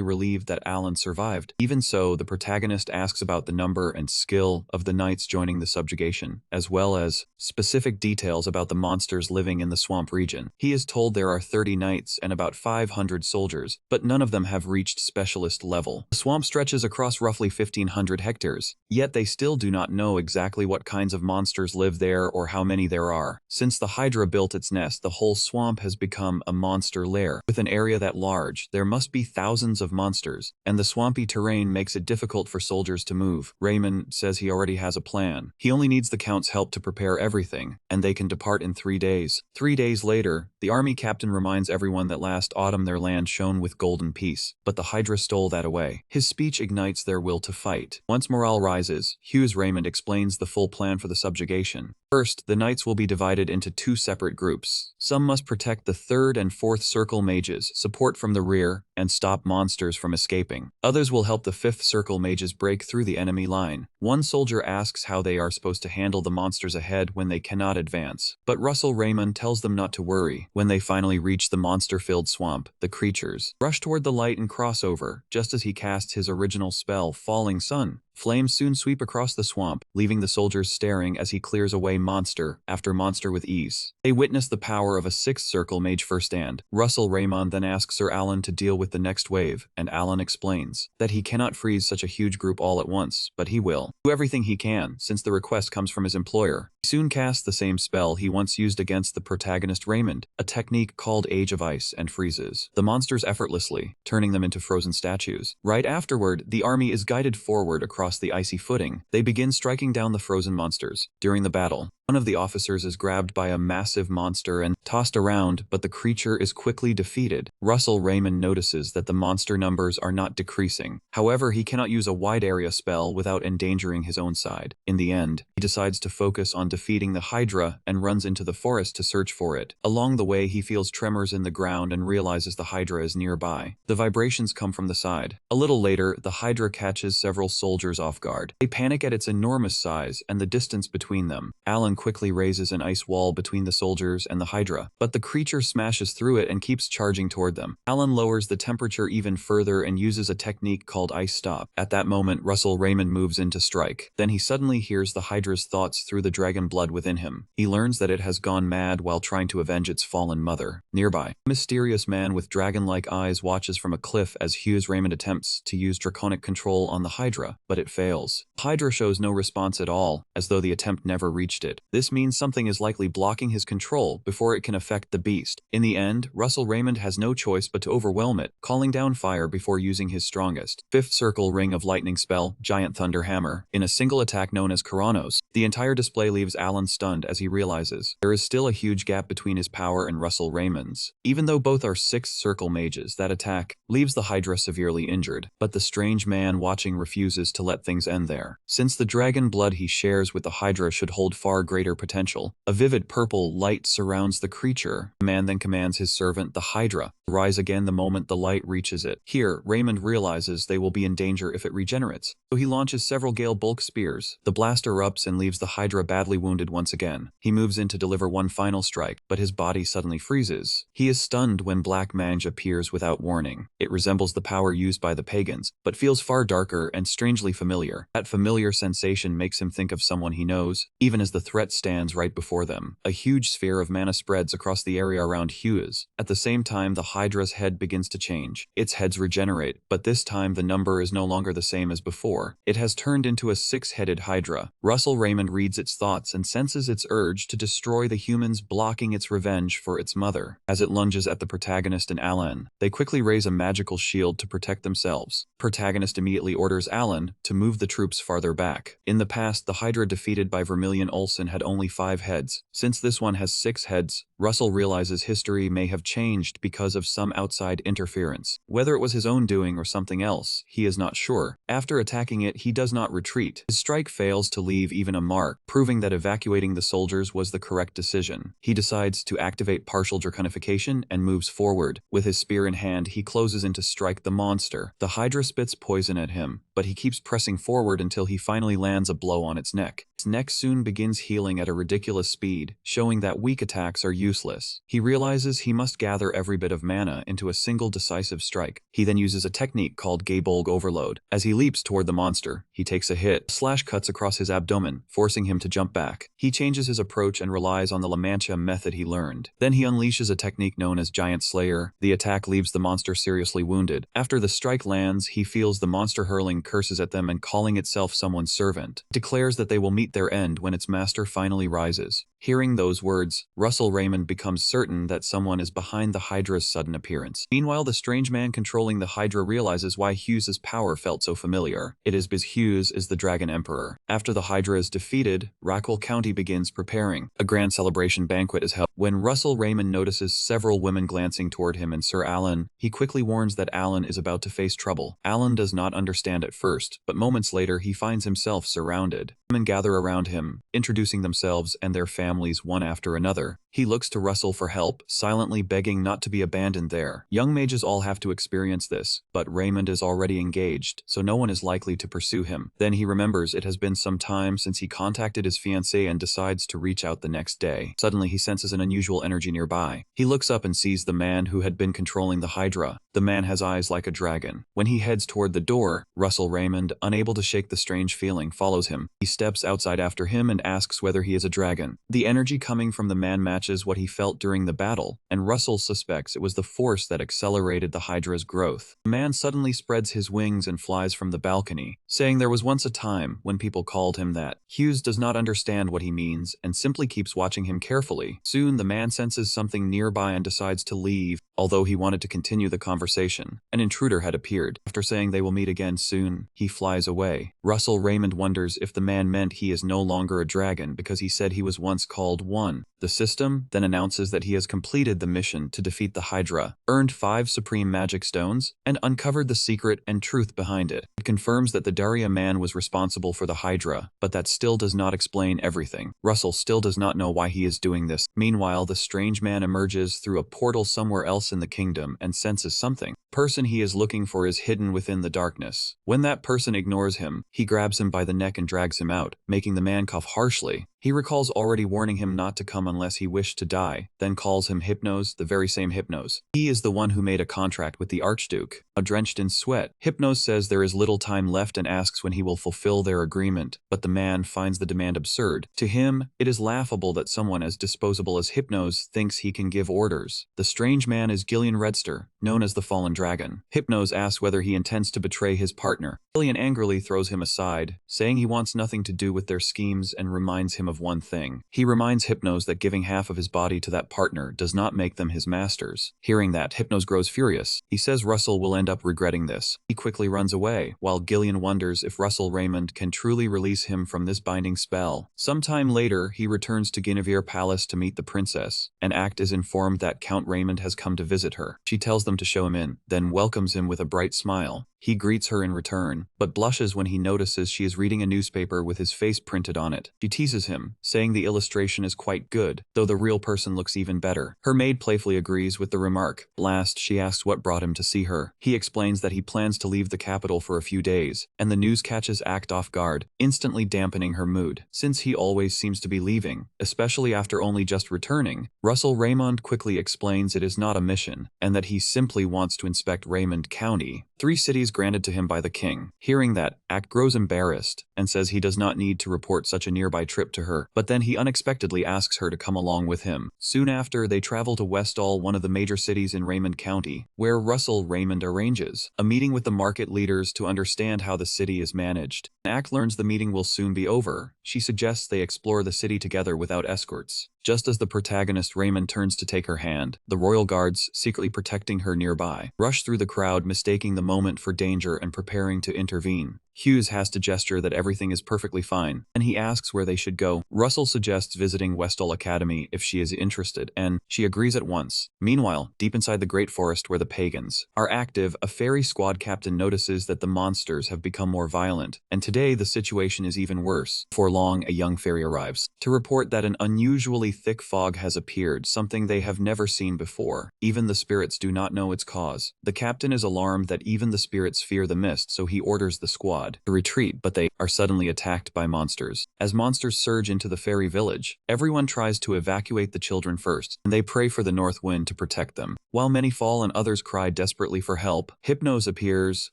relieved that Alan survived. Even so, the protagonist asks about the number and skill of the knights joining the subjugation, as well as specific details about the monsters living in the swamp region. He is told there are 30 knights and about 500 soldiers, but none of them have reached specialist level. The swamp stretches across roughly 1,500 hectares, yet they still do not know exactly what kinds of monsters live there or how many there are. Since the Hydra built its nest, the whole swamp has become a monster lair. With an area that large, there must be thousands of monsters, and the swampy terrain makes it difficult for soldiers to move. Raymond says he already has a plan. He only needs the Count's help to prepare everything, and they can depart in 3 days. 3 days later, the army captain reminds everyone that last autumn their land shone with golden peace, but the Hydra stole that away. His speech ignites their will to fight. Once morale rises, Hughes Raymond explains the full plan for the subjugation. First, the knights will be divided into 2 separate groups. Some must protect the 3rd and 4th circle mages, support from the rear, and stop monsters from escaping. Others will help the 5th circle mages break through the enemy line. One soldier asks how they are supposed to handle the monsters ahead when they cannot advance, but Russell Raymond tells them not to worry. When they finally reach the monster-filled swamp, the creatures rush toward the light and cross over, just as he casts his original spell, Falling Sun. Flames soon sweep across the swamp, leaving the soldiers staring as he clears away monster after monster with ease. They witness the power of a 6th circle mage firsthand. Russell Raymond then asks Sir Alan to deal with the next wave, and Alan explains that he cannot freeze such a huge group all at once, but he will do everything he can, since the request comes from his employer. He soon casts the same spell he once used against the protagonist Raymond, a technique called Age of Ice, and freezes the monsters effortlessly, turning them into frozen statues. Right afterward, the army is guided forward across the icy footing. They begin striking down the frozen monsters. During the battle, one of the officers is grabbed by a massive monster and tossed around, but the creature is quickly defeated. Russell Raymond notices that the monster numbers are not decreasing. However, he cannot use a wide area spell without endangering his own side. In the end, he decides to focus on defeating the Hydra and runs into the forest to search for it. Along the way, he feels tremors in the ground and realizes the Hydra is nearby. The vibrations come from the side. A little later, the Hydra catches several soldiers off guard. They panic at its enormous size and the distance between them. Alan quickly raises an ice wall between the soldiers and the Hydra, but the creature smashes through it and keeps charging toward them. Alan lowers the temperature even further and uses a technique called Ice Stop. At that moment, Russell Raymond moves in to strike. Then he suddenly hears the Hydra's thoughts through the dragon blood within him. He learns that it has gone mad while trying to avenge its fallen mother. Nearby, a mysterious man with dragon-like eyes watches from a cliff as Hughes Raymond attempts to use draconic control on the Hydra, but it fails. Hydra shows no response at all, as though the attempt never reached it. This means something is likely blocking his control before it can affect the beast. In the end, Russell Raymond has no choice but to overwhelm it, calling down fire before using his strongest 5th circle ring of lightning spell, Giant Thunder Hammer, in a single attack known as Karanos. The entire display leaves Alan stunned as he realizes there is still a huge gap between his power and Russell Raymond's. Even though both are 6th circle mages, that attack leaves the Hydra severely injured, but the strange man watching refuses to let things end there. Since the dragon blood he shares with the Hydra should hold far greater potential, a vivid purple light surrounds the creature. The man then commands his servant, the Hydra, to rise again the moment the light reaches it. Here, Raymond realizes they will be in danger if it regenerates, so he launches several Gale bulk spears. The blast erupts and leaves the Hydra badly wounded once again. He moves in to deliver one final strike, but his body suddenly freezes. He is stunned when black mange appears without warning. It resembles the power used by the pagans, but feels far darker and strangely familiar. That familiar sensation makes him think of someone he knows, even as the threat stands right before them. A huge sphere of mana spreads across the area around Hughes. At the same time, the Hydra's head begins to change. Its heads regenerate, but this time the number is no longer the same as before. It has turned into a 6-headed Hydra. Russell Raymond reads its thoughts and senses its urge to destroy the humans, blocking its revenge for its mother. As it lunges at the protagonist and Alan, they quickly raise a magical shield to protect themselves. Protagonist immediately orders Alan to move the troops farther back. In the past, the Hydra defeated by Vermilion Olsen had only 5 heads. Since this one has 6 heads, Russell realizes history may have changed because of some outside interference. Whether it was his own doing or something else, he is not sure. After attacking it, he does not retreat. His strike fails to leave even a mark, proving that evacuating the soldiers was the correct decision. He decides to activate partial draconification and moves forward. With his spear in hand, he closes in to strike the monster. The Hydra spits poison at him, but he keeps pressing forward until he finally lands a blow on its neck. Its neck soon begins healing at a ridiculous speed, showing that weak attacks are useless. He realizes he must gather every bit of mana into a single decisive strike. He then uses a technique called Gaybolg Overload. As he leaps toward the monster, he takes a hit. A slash cuts across his abdomen, forcing him to jump back. He changes his approach and relies on the La Mancha method he learned. Then he unleashes a technique known as Giant Slayer. The attack leaves the monster seriously wounded. After the strike lands, he feels the monster hurling curses at them and calling itself someone's servant. It declares that they will meet their end when its master finally rises. Hearing those words, Russell Raymond becomes certain that someone is behind the Hydra's sudden appearance. Meanwhile, the strange man controlling the Hydra realizes why Hughes's power felt so familiar. It is because Hughes is the Dragon Emperor. After the Hydra is defeated, Rackwell County begins preparing. A grand celebration banquet is held. When Russell Raymond notices several women glancing toward him and Sir Alan, he quickly warns that Alan is about to face trouble. Alan does not understand at first, but moments later he finds himself surrounded. Women gather around him, introducing themselves and their families one after another. He looks to Russell for help, silently begging not to be abandoned there. Young mages all have to experience this, but Raymond is already engaged, so no one is likely to pursue him. Then he remembers it has been some time since he contacted his fiancée and decides to reach out the next day. Suddenly he senses an unusual energy nearby. He looks up and sees the man who had been controlling the Hydra. The man has eyes like a dragon. When he heads toward the door, Russell Raymond, unable to shake the strange feeling, follows him. He steps outside after him and asks whether he is a dragon. The energy coming from the man matches what he felt during the battle, and Russell suspects it was the force that accelerated the Hydra's growth. The man suddenly spreads his wings and flies from the balcony, saying there was once a time when people called him that. Hughes does not understand what he means and simply keeps watching him carefully. Soon the man senses something nearby and decides to leave, although he wanted to continue the conversation. An intruder had appeared. After saying they will meet again soon, he flies away. Russell Raymond wonders if the man meant he is no longer a dragon because he said he was once called one. The system then announces that he has completed the mission to defeat the Hydra, earned 5 supreme magic stones, and uncovered the secret and truth behind it. It confirms that the Daria man was responsible for the Hydra, but that still does not explain everything. Russell still does not know why he is doing this. Meanwhile, the strange man emerges through a portal somewhere else in the kingdom and senses something. The person he is looking for is hidden within the darkness. When that person ignores him, he grabs him by the neck and drags him out, making the man cough harshly. He recalls already warning him not to come unless he wished to die, then calls him Hypnos, the very same Hypnos. He is the one who made a contract with the Archduke. Now drenched in sweat, Hypnos says there is little time left and asks when he will fulfill their agreement, but the man finds the demand absurd. To him, it is laughable that someone as disposable as Hypnos thinks he can give orders. The strange man is Gillian Redster, known as the Fallen Dragon. Hypnos asks whether he intends to betray his partner. Gillian angrily throws him aside, saying he wants nothing to do with their schemes and reminds him of one thing. He reminds Hypnos that giving half of his body to that partner does not make them his masters. Hearing that, Hypnos grows furious. He says Russell will end up regretting this. He quickly runs away, while Gillian wonders if Russell Raymond can truly release him from this binding spell. Sometime later, he returns to Guinevere Palace to meet the princess, and Act is informed that Count Raymond has come to visit her. She tells them to show him in, then welcomes him with a bright smile. He greets her in return, but blushes when he notices she is reading a newspaper with his face printed on it. She teases him, saying the illustration is quite good, though the real person looks even better. Her maid playfully agrees with the remark. Last, she asks what brought him to see her. He explains that he plans to leave the capital for a few days, and the news catches Act off guard, instantly dampening her mood. Since he always seems to be leaving, especially after only just returning, Russell Raymond quickly explains it is not a mission, and that he simply wants to inspect Raymond County, 3 cities granted to him by the king. Hearing that, Act grows embarrassed and says he does not need to report such a nearby trip to her, but then he unexpectedly asks her to come along with him. Soon after, they travel to Westall, one of the major cities in Raymond County, where Russell Raymond arranges a meeting with the market leaders to understand how the city is managed. Act learns the meeting will soon be over. She suggests they explore the city together without escorts. Just as the protagonist Raymond turns to take her hand, the royal guards, secretly protecting her nearby, rush through the crowd, mistaking the moment for danger and preparing to intervene. Hughes has to gesture that everything is perfectly fine, and he asks where they should go. Russell suggests visiting Westall Academy if she is interested, and she agrees at once. Meanwhile, deep inside the Great Forest where the pagans are active, a fairy squad captain notices that the monsters have become more violent, and today the situation is even worse. Before long, a young fairy arrives to report that an unusually thick fog has appeared, something they have never seen before. Even the spirits do not know its cause. The captain is alarmed that even the spirits fear the mist, so he orders the squad to retreat, but they are suddenly attacked by monsters. As monsters surge into the fairy village, everyone tries to evacuate the children first, and they pray for the north wind to protect them. While many fall and others cry desperately for help, Hypnos appears,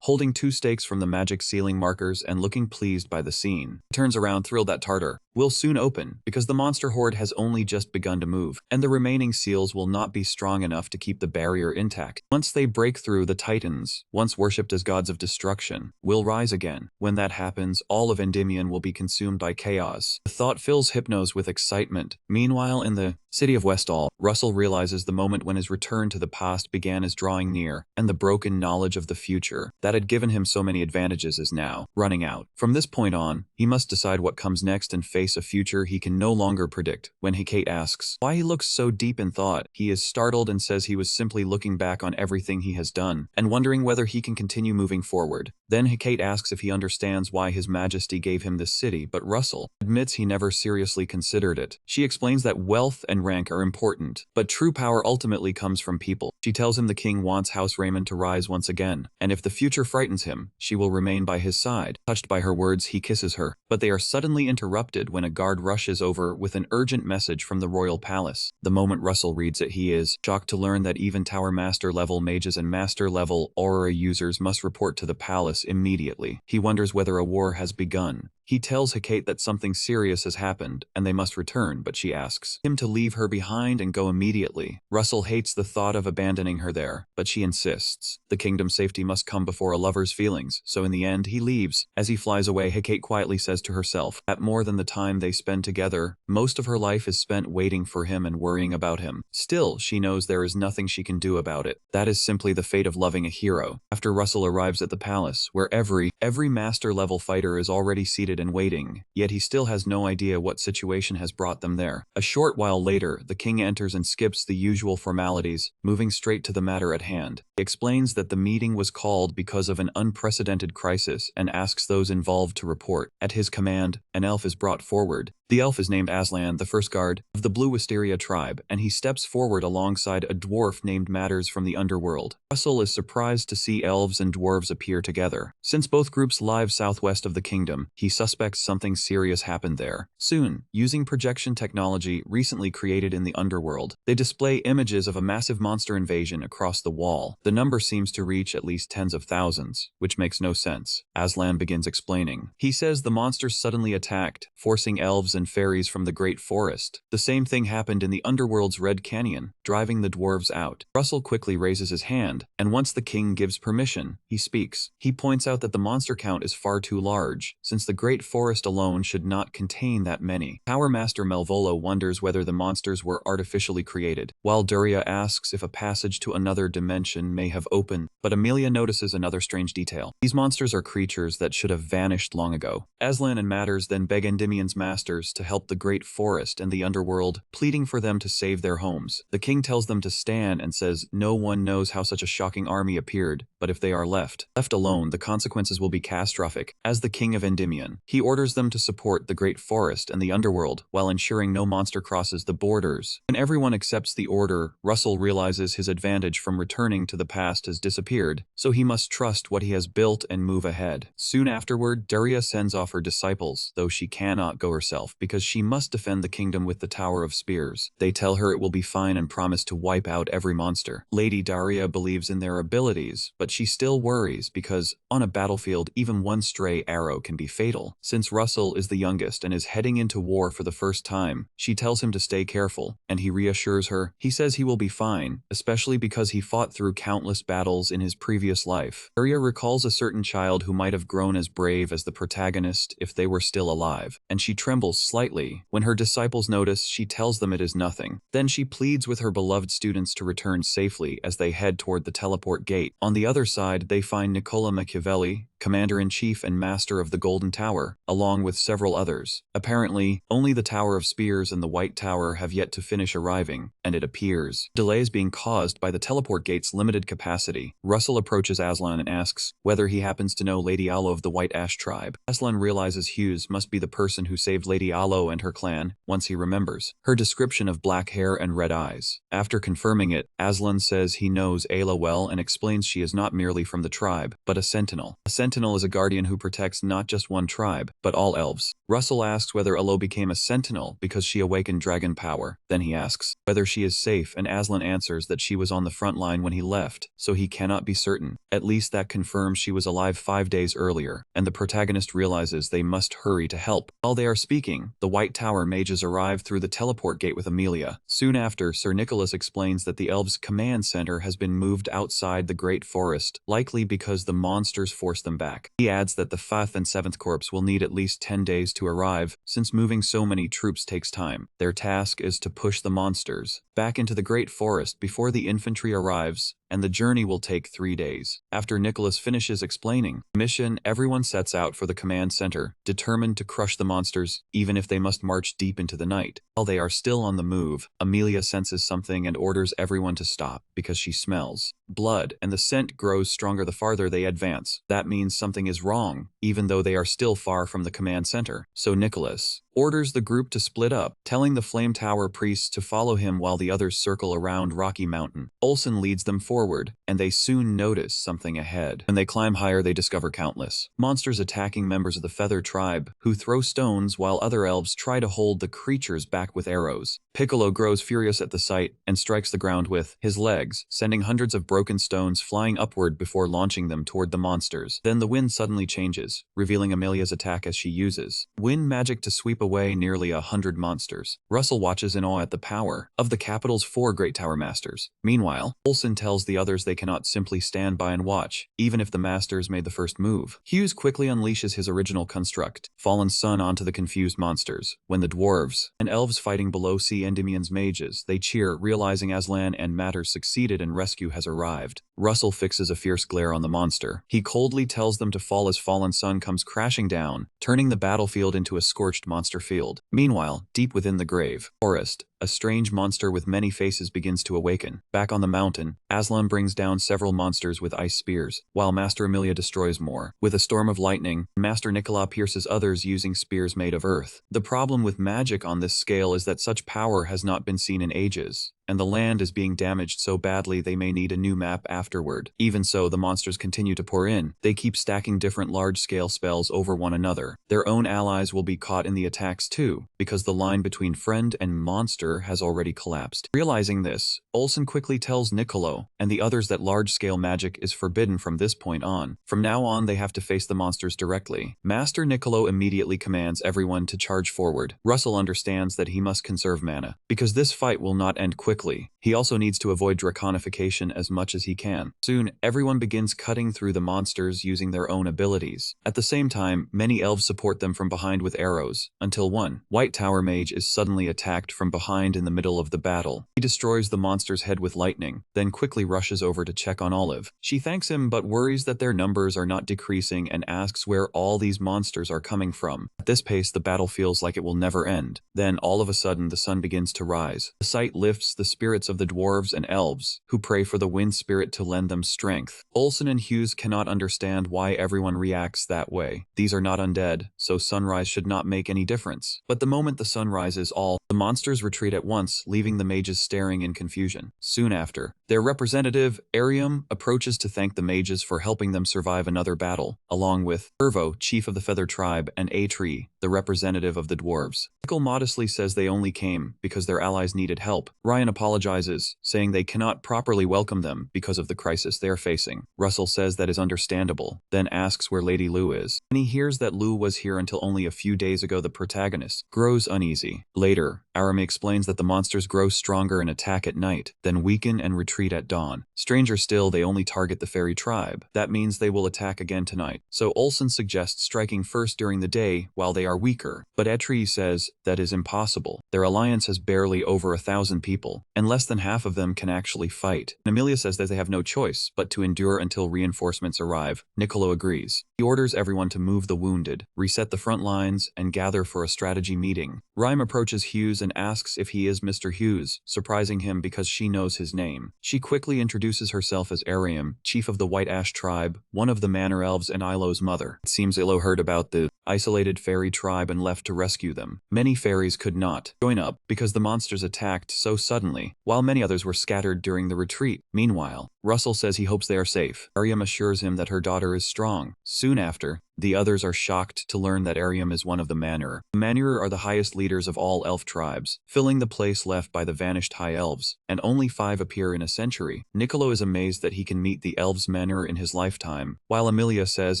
holding 2 stakes from the magic ceiling markers and looking pleased by the scene. He turns around thrilled that Tartar will soon open, because the monster horde has only just begun to move, and the remaining seals will not be strong enough to keep the barrier intact. Once they break through, the Titans, once worshipped as gods of destruction, will rise again. When that happens, all of Endymion will be consumed by chaos. The thought fills Hypnos with excitement. Meanwhile, in the city of Westall, Russell realizes the moment when his return to the past began is drawing near, and the broken knowledge of the future that had given him so many advantages is now running out. From this point on, he must decide what comes next and face a future he can no longer predict. When Hecate asks why he looks so deep in thought, he is startled and says he was simply looking back on everything he has done and wondering whether he can continue moving forward. Then Hecate asks if he understands why His Majesty gave him this city, but Russell admits he never seriously considered it. She explains that wealth and rank are important, but true power ultimately comes from people. She tells him the king wants House Raymond to rise once again, and if the future frightens him, she will remain by his side. Touched by her words, he kisses her, but they are suddenly interrupted when a guard rushes over with an urgent message from the royal palace. The moment Russell reads it, he is shocked to learn that even Tower Master level mages and Master level Aurora users must report to the palace immediately. He wonders whether a war has begun. He tells Hecate that something serious has happened and they must return, but she asks him to leave her behind and go immediately. Russell hates the thought of abandoning her there, but she insists. The kingdom's safety must come before a lover's feelings, so in the end he leaves. As he flies away, Hecate quietly says to herself that more than the time they spend together, most of her life is spent waiting for him and worrying about him. Still, she knows there is nothing she can do about it. That is simply the fate of loving a hero. After Russell arrives at the palace, where every master level fighter is already seated and waiting, yet he still has no idea what situation has brought them there. A short while later, the king enters and skips the usual formalities, moving straight to the matter at hand. He explains that the meeting was called because of an unprecedented crisis and asks those involved to report. At his command, an elf is brought forward. The elf is named Aslan, the first guard of the Blue Wisteria tribe, and he steps forward alongside a dwarf named Matters from the underworld. Russell is surprised to see elves and dwarves appear together. Since both groups live southwest of the kingdom, he suspects something serious happened there. Soon, using projection technology recently created in the underworld, they display images of a massive monster invasion across the wall. The number seems to reach at least tens of thousands, which makes no sense. Aslan begins explaining. He says the monsters suddenly attacked, forcing elves and fairies from the Great Forest. The same thing happened in the underworld's Red Canyon, driving the dwarves out. Russell quickly raises his hand, and once the king gives permission, he speaks. He points out that the monster count is far too large, since the Great Forest alone should not contain that many. Tower Master Malvolo wonders whether the monsters were artificially created, while Duria asks if a passage to another dimension may have opened, but Amelia notices another strange detail. These monsters are creatures that should have vanished long ago. Aslan and Matters then beg Endymion's masters to help the Great Forest and the underworld, pleading for them to save their homes. The king tells them to stand and says no one knows how such a shocking army appeared, but if they are left alone, the consequences will be catastrophic. As the king of Endymion, he orders them to support the Great Forest and the underworld while ensuring no monster crosses the borders. When everyone accepts the order, Russell realizes his advantage from returning to the past has disappeared, so he must trust what he has built and move ahead. Soon afterward, Duria sends off her disciples, though she cannot go herself because she must defend the kingdom with the Tower of Spears. They tell her it will be fine and promise to wipe out every monster. Lady Daria believes in their abilities, but she still worries because, on a battlefield, even one stray arrow can be fatal. Since Russell is the youngest and is heading into war for the first time, she tells him to stay careful, and he reassures her. He says he will be fine, especially because he fought through countless battles in his previous life. Daria recalls a certain child who might have grown as brave as the protagonist if they were still alive, and she trembles slightly. When her disciples notice, she tells them it is nothing. Then she pleads with her beloved students to return safely as they head toward the teleport gate. On the other side, they find Niccolo Machiavelli, commander-in-chief and master of the Golden Tower, along with several others. Apparently, only the Tower of Spears and the White Tower have yet to finish arriving, and it appears delays being caused by the teleport gate's limited capacity. Russell approaches Aslan and asks whether he happens to know Lady Aloe of the White Ash tribe. Aslan realizes Hughes must be the person who saved Lady Aloe and her clan once he remembers her description of black hair and red eyes. After confirming it, Aslan says he knows Ayla well and explains she is not merely from the tribe, but a sentinel. A sentinel is a guardian who protects not just one tribe, but all elves. Russell asks whether Aloe became a sentinel because she awakened dragon power. Then he asks whether she is safe, and Aslan answers that she was on the front line when he left, so he cannot be certain. At least that confirms she was alive 5 days earlier, and the protagonist realizes they must hurry to help. While they are speaking, the White Tower mages arrive through the teleport gate with Amelia. Soon after, Sir Nicholas explains that the elves' command center has been moved outside the Great Forest, likely because the monsters forced them back. He adds that the 5th and 7th Corps will need at least 10 days to arrive, since moving so many troops takes time. Their task is to push the monsters back into the Great Forest before the infantry arrives, and the journey will take 3 days. After Nicholas finishes explaining the mission, everyone sets out for the command center, determined to crush the monsters, even if they must march deep into the night. While they are still on the move, Amelia senses something and orders everyone to stop, because she smells blood, and the scent grows stronger the farther they advance. That means something is wrong, even though they are still far from the command center. So Nicholas orders the group to split up, telling the Flame Tower priests to follow him while the others circle around Rocky Mountain. Olsen leads them forward, and they soon notice something ahead. When they climb higher, they discover countless monsters attacking members of the Feather Tribe, who throw stones while other elves try to hold the creatures back with arrows. Piccolo grows furious at the sight and strikes the ground with his legs, sending hundreds of broken stones flying upward before launching them toward the monsters. Then the wind suddenly changes, revealing Amelia's attack as she uses wind magic to sweep away nearly 100 monsters. Russell watches in awe at the power of the capital's 4 Great Tower Masters. Meanwhile, Olsen tells the others they cannot simply stand by and watch, even if the Masters made the first move. Hughes quickly unleashes his original construct, Fallen Sun, onto the confused monsters. When the dwarves and elves fighting below see Endymion's mages, they cheer, realizing Aslan and Matter succeeded and rescue has arrived. Russell fixes a fierce glare on the monster. He coldly tells them to fall as Fallen Sun comes crashing down, turning the battlefield into a scorched monster field. Meanwhile, deep within the grave forest, a strange monster with many faces begins to awaken. Back on the mountain, Aslan brings down several monsters with ice spears, while Master Amelia destroys more. With a storm of lightning, Master Nicola pierces others using spears made of earth. The problem with magic on this scale is that such power has not been seen in ages, and the land is being damaged so badly they may need a new map afterward. Even so, the monsters continue to pour in. They keep stacking different large-scale spells over one another. Their own allies will be caught in the attacks too, because the line between friend and monster has already collapsed. Realizing this, Olsen quickly tells Niccolo and the others that large-scale magic is forbidden from this point on. From now on, they have to face the monsters directly. Master Niccolo immediately commands everyone to charge forward. Russell understands that he must conserve mana, because this fight will not end quickly. He also needs to avoid draconification as much as he can. Soon, everyone begins cutting through the monsters using their own abilities. At the same time, many elves support them from behind with arrows, until one White Tower mage is suddenly attacked from behind in the middle of the battle. He destroys the monster's head with lightning, then quickly rushes over to check on Olive. She thanks him but worries that their numbers are not decreasing and asks where all these monsters are coming from. At this pace, the battle feels like it will never end. Then, all of a sudden, the sun begins to rise. The sight lifts the spirits of the dwarves and elves, who pray for the wind spirit to lend them strength. Olsen and Hughes cannot understand why everyone reacts that way. These are not undead, so sunrise should not make any difference. But the moment the sun rises, all the monsters retreat at once, leaving the mages staring in confusion. Soon after, their representative, Arium, approaches to thank the mages for helping them survive another battle, along with Ervo, chief of the Feather Tribe, and Atri, the representative of the dwarves. Michael modestly says they only came because their allies needed help. Ryan apologizes, saying they cannot properly welcome them because of the crisis they are facing. Russell says that is understandable, then asks where Lady Lu is. When he hears that Lu was here until only a few days ago, the protagonist grows uneasy. Later, Arami explains that the monsters grow stronger and attack at night, then weaken and retreat at dawn. Stranger still, they only target the fairy tribe. That means they will attack again tonight. So Olsen suggests striking first during the day while they are weaker, but Etri says that is impossible. Their alliance has barely over 1,000 people, and less than half of them can actually fight. And Emilia says that they have no choice but to endure until reinforcements arrive. Niccolo agrees. He orders everyone to move the wounded, reset the front lines, and gather for a strategy meeting. Rhyme approaches Hughes and asks if he is Mr. Hughes, surprising him because she knows his name. She quickly introduces herself as Ariam, chief of the White Ash tribe, one of the Manor Elves and Ilo's mother. It seems Ilo heard about the isolated fairy tribe and left to rescue them. Many fairies could not join up because the monsters attacked so suddenly, while many others were scattered during the retreat. Meanwhile, Russell says he hopes they are safe. Ariam assures him that her daughter is strong. Soon after, the others are shocked to learn that Ariam is one of the Manor. The Manor are the highest leaders of all elf tribes, filling the place left by the vanished high elves, and only 5 appear in a century. Niccolo is amazed that he can meet the elves' Manor in his lifetime, while Emilia says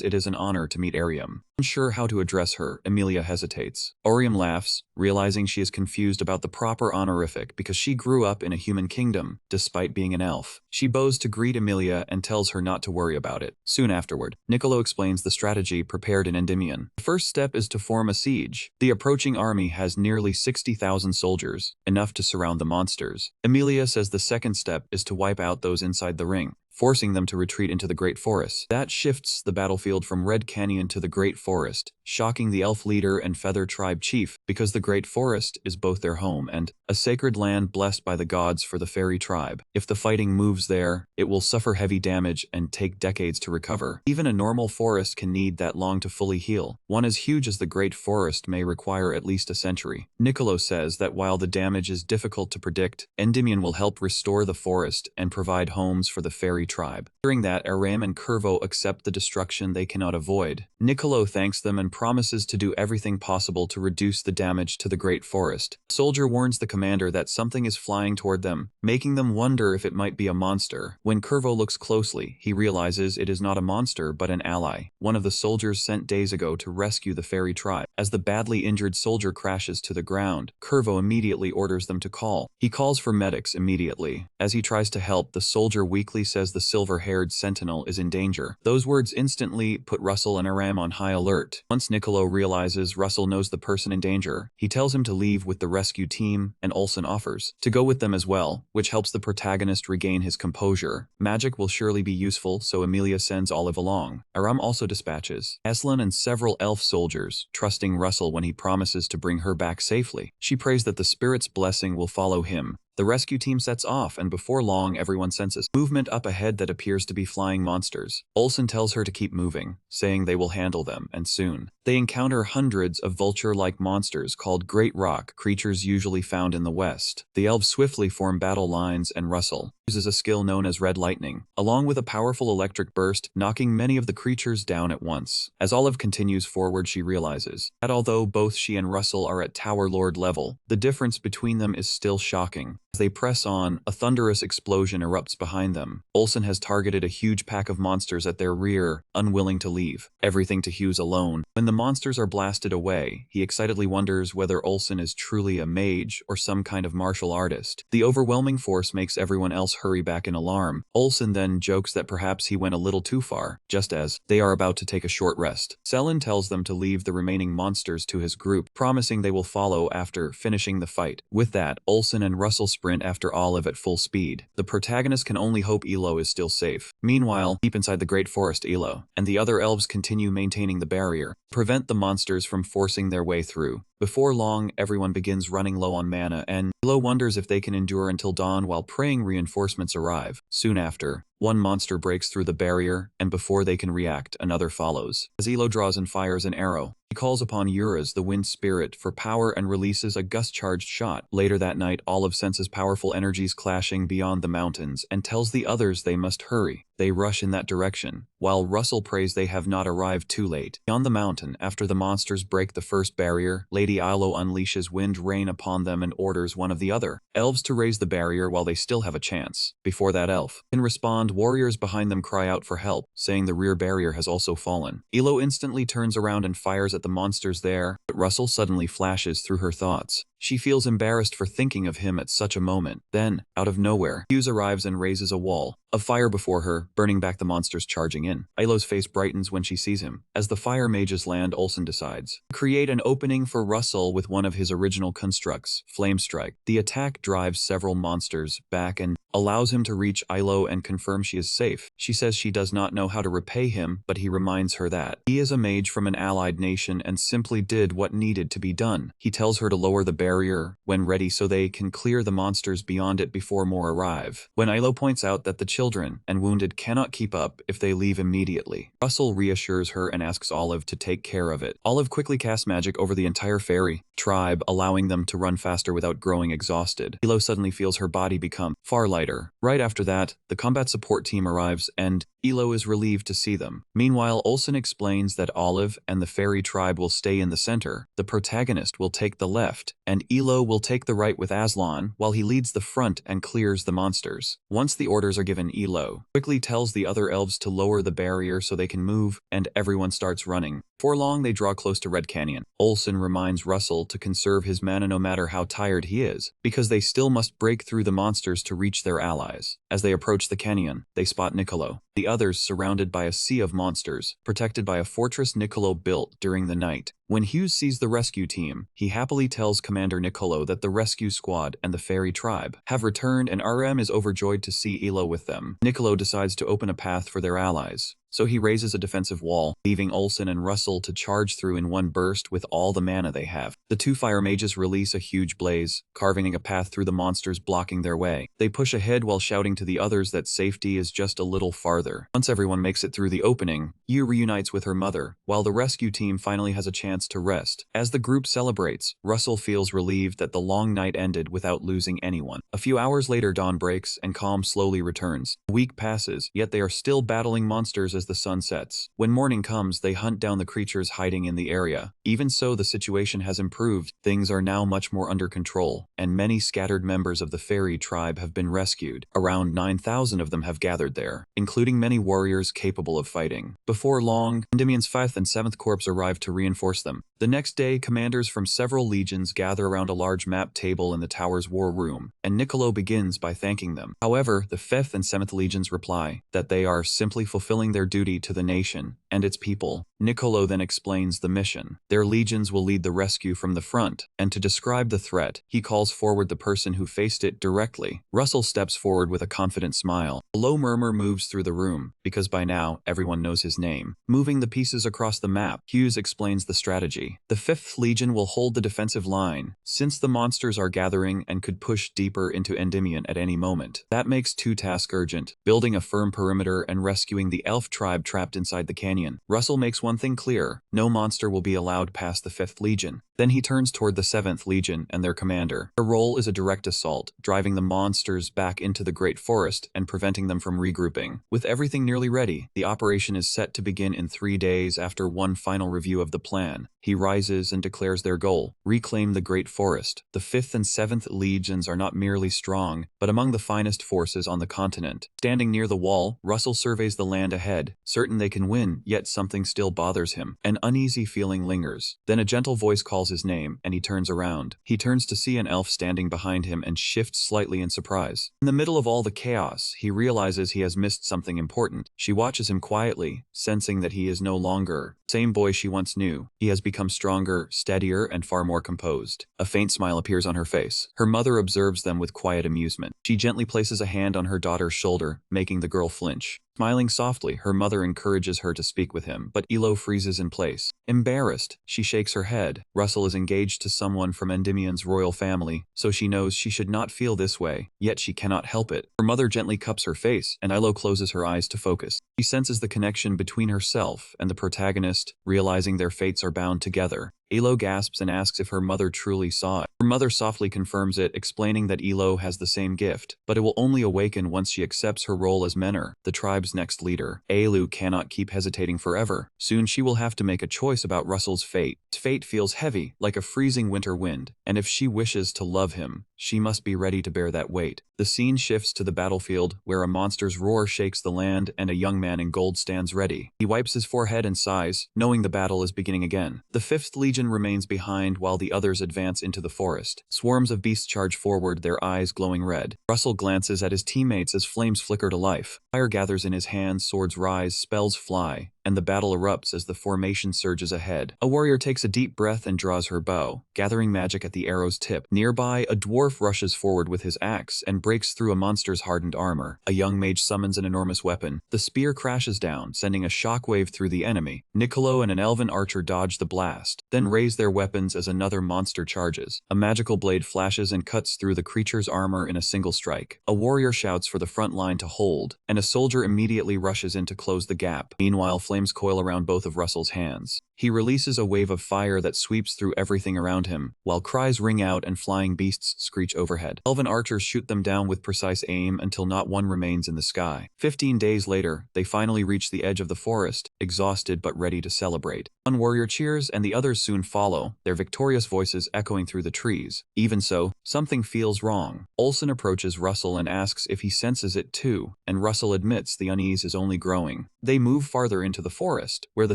it is an honor to meet Ariam. Unsure how to address her, Emilia hesitates. Ariam laughs, realizing she is confused about the proper honorific because she grew up in a human kingdom, despite being an elf. She bows to greet Emilia and tells her not to worry about it. Soon afterward, Niccolo explains the strategy prepared in Endymion. The first step is to form a siege. The approaching army has nearly 60,000 soldiers, enough to surround the monsters. Emilia says the second step is to wipe out those inside the ring, forcing them to retreat into the Great Forest. That shifts the battlefield from Red Canyon to the Great Forest, shocking the elf leader and Feather Tribe chief because the Great Forest is both their home and a sacred land blessed by the gods for the fairy tribe. If the fighting moves there, it will suffer heavy damage and take decades to recover. Even a normal forest can need that long to fully heal. One as huge as the Great Forest may require at least a century. Niccolo says that while the damage is difficult to predict, Endymion will help restore the forest and provide homes for the fairy tribe. During that, Aram and Curvo accept the destruction they cannot avoid. Niccolo thanks them and promises to do everything possible to reduce the damage to the Great Forest. The soldier warns the commander that something is flying toward them, making them wonder if it might be a monster. When Curvo looks closely, he realizes it is not a monster but an ally, one of the soldiers sent days ago to rescue the fairy tribe. As the badly injured soldier crashes to the ground, Curvo immediately orders them to call. He calls for medics immediately. As he tries to help, the soldier weakly says the silver-haired sentinel is in danger. Those words instantly put Russell and Aram on high alert. Once Niccolo realizes Russell knows the person in danger, he tells him to leave with the rescue team, and Olsen offers to go with them as well, which helps the protagonist regain his composure. Magic will surely be useful, so Emilia sends Olive along. Aram also dispatches Aslan and several elf soldiers, trusting Russell when he promises to bring her back safely. She prays that the spirit's blessing will follow him. The rescue team sets off, and before long everyone senses movement up ahead that appears to be flying monsters. Olsen tells her to keep moving, saying they will handle them, and soon they encounter hundreds of vulture-like monsters called Great Rock, creatures usually found in the west. The elves swiftly form battle lines, and Russell uses a skill known as Red Lightning, along with a powerful electric burst, knocking many of the creatures down at once. As Olive continues forward, she realizes that although both she and Russell are at Tower Lord level, the difference between them is still shocking. As they press on, a thunderous explosion erupts behind them. Olsen has targeted a huge pack of monsters at their rear, unwilling to leave. Everything to Hughes alone. When the monsters are blasted away, he excitedly wonders whether Olsen is truly a mage or some kind of martial artist. The overwhelming force makes everyone else hurry back in alarm. Olsen then jokes that perhaps he went a little too far, just as they are about to take a short rest. Selin tells them to leave the remaining monsters to his group, promising they will follow after finishing the fight. With that, Olsen and Russell sprint after Olive at full speed. The protagonist can only hope Elo is still safe. Meanwhile, deep inside the Great Forest, Elo and the other elves continue maintaining the barrier, prevent the monsters from forcing their way through. Before long, everyone begins running low on mana, and Elo wonders if they can endure until dawn while praying reinforcements arrive. Soon after, one monster breaks through the barrier, and before they can react, another follows. As Elo draws and fires an arrow, he calls upon Uras, the wind spirit, for power and releases a gust-charged shot. Later that night, Olive senses powerful energies clashing beyond the mountains and tells the others they must hurry. They rush in that direction, while Russell prays they have not arrived too late. Beyond the mountain, after the monsters break the first barrier, Lady Yahello unleashes wind rain upon them and orders one of the other elves to raise the barrier while they still have a chance. Before that elf can respond, warriors behind them cry out for help, saying the rear barrier has also fallen. Elo instantly turns around and fires at the monsters there, but Russell suddenly flashes through her thoughts. She feels embarrassed for thinking of him at such a moment. Then, out of nowhere, Hughes arrives and raises a wall of fire before her, burning back the monsters charging in. Ilo's face brightens when she sees him. As the fire mages land, Olsen decides to create an opening for Russell with one of his original constructs, Flame Strike. The attack drives several monsters back and allows him to reach Ilo and confirm she is safe. She says she does not know how to repay him, but he reminds her that he is a mage from an allied nation and simply did what needed to be done. He tells her to lower the barrier when ready so they can clear the monsters beyond it before more arrive. When Ilo points out that the children and wounded cannot keep up if they leave immediately, Russell reassures her and asks Olive to take care of it. Olive quickly casts magic over the entire fairy tribe, allowing them to run faster without growing exhausted. Ilo suddenly feels her body become far lighter. Right after that, the combat support team arrives and Elo is relieved to see them. Meanwhile, Olsen explains that Olive and the fairy tribe will stay in the center, the protagonist will take the left, and Elo will take the right with Aslan, while he leads the front and clears the monsters. Once the orders are given, Elo quickly tells the other elves to lower the barrier so they can move, and everyone starts running. Before long, they draw close to Red Canyon. Olsen reminds Russell to conserve his mana no matter how tired he is, because they still must break through the monsters to reach their allies. As they approach the canyon, they spot Niccolo. The others surrounded by a sea of monsters, protected by a fortress Niccolo built during the night. When Hughes sees the rescue team, he happily tells Commander Niccolo that the rescue squad and the fairy tribe have returned and RM is overjoyed to see Elo with them. Niccolo decides to open a path for their allies, so he raises a defensive wall, leaving Olsen and Russell to charge through in one burst with all the mana they have. The two fire mages release a huge blaze, carving a path through the monsters blocking their way. They push ahead while shouting to the others that safety is just a little farther. Once everyone makes it through the opening, Yu reunites with her mother, while the rescue team finally has a chance to rest. As the group celebrates, Russell feels relieved that the long night ended without losing anyone. A few hours later, dawn breaks and calm slowly returns. A week passes, yet they are still battling monsters as the sun sets. When morning comes, they hunt down the creatures hiding in the area. Even so, the situation has improved. Things are now much more under control, and many scattered members of the fairy tribe have been rescued. Around 9,000 of them have gathered there, including many warriors capable of fighting. Before long, Endymion's 5th and 7th Corps arrive to reinforce them. The next day, commanders from several legions gather around a large map table in the tower's war room, and Niccolo begins by thanking them. However, the 5th and 7th legions reply that they are simply fulfilling their duty to the nation and its people. Niccolo then explains the mission. Their legions will lead the rescue from the front, and to describe the threat, he calls forward the person who faced it directly. Russell steps forward with a confident smile. A low murmur moves through the room, because by now, everyone knows his name. Moving the pieces across the map, Hughes explains the strategy. The 5th Legion will hold the defensive line, since the monsters are gathering and could push deeper into Endymion at any moment. That makes two tasks urgent: building a firm perimeter and rescuing the elf tribe trapped inside the canyon. Russell makes one thing clear: no monster will be allowed past the 5th Legion. Then he turns toward the 7th Legion and their commander. Their role is a direct assault, driving the monsters back into the Great Forest and preventing them from regrouping. With everything nearly ready, the operation is set to begin in 3 days after one final review of the plan. He rises and declares their goal: reclaim the Great Forest. The 5th and 7th Legions are not merely strong, but among the finest forces on the continent. Standing near the wall, Russell surveys the land ahead, certain they can win, yet something still bothers him. An uneasy feeling lingers. Then a gentle voice calls his name, and he turns around. He turns to see an elf standing behind him and shifts slightly in surprise. In the middle of all the chaos, he realizes he has missed something important. She watches him quietly, sensing that he is no longer the same boy she once knew. He has become stronger, steadier, and far more composed. A faint smile appears on her face. Her mother observes them with quiet amusement. She gently places a hand on her daughter's shoulder, making the girl flinch. Smiling softly, her mother encourages her to speak with him, but Elo freezes in place. Embarrassed, she shakes her head. Russell is engaged to someone from Endymion's royal family, so she knows she should not feel this way, yet she cannot help it. Her mother gently cups her face, and Elo closes her eyes to focus. She senses the connection between herself and the protagonist, realizing their fates are bound together. Elo gasps and asks if her mother truly saw it. Her mother softly confirms it, explaining that Elo has the same gift, but it will only awaken once she accepts her role as Menor, the tribe's next leader. Elu cannot keep hesitating forever. Soon she will have to make a choice about Russell's fate. His fate feels heavy, like a freezing winter wind, and if she wishes to love him, she must be ready to bear that weight. The scene shifts to the battlefield, where a monster's roar shakes the land and a young man in gold stands ready. He wipes his forehead and sighs, knowing the battle is beginning again. The 5th Legion remains behind while the others advance into the forest. Swarms of beasts charge forward, their eyes glowing red. Russell glances at his teammates as flames flicker to life. Fire gathers in his hands, swords rise, spells fly, and the battle erupts as the formation surges ahead. A warrior takes a deep breath and draws her bow, gathering magic at the arrow's tip. Nearby, a dwarf rushes forward with his axe and breaks through a monster's hardened armor. A young mage summons an enormous weapon. The spear crashes down, sending a shockwave through the enemy. Niccolo and an elven archer dodge the blast, then raise their weapons as another monster charges. A magical blade flashes and cuts through the creature's armor in a single strike. A warrior shouts for the front line to hold, and a soldier immediately rushes in to close the gap. Meanwhile, flames coil around both of Russell's hands. He releases a wave of fire that sweeps through everything around him, while cries ring out and flying beasts screech overhead. Elven archers shoot them down with precise aim until not one remains in the sky. 15 days later, they finally reach the edge of the forest, exhausted but ready to celebrate. One warrior cheers and the others soon follow, their victorious voices echoing through the trees. Even so, something feels wrong. Olsen approaches Russell and asks if he senses it too, and Russell admits the unease is only growing. They move farther into the forest, where the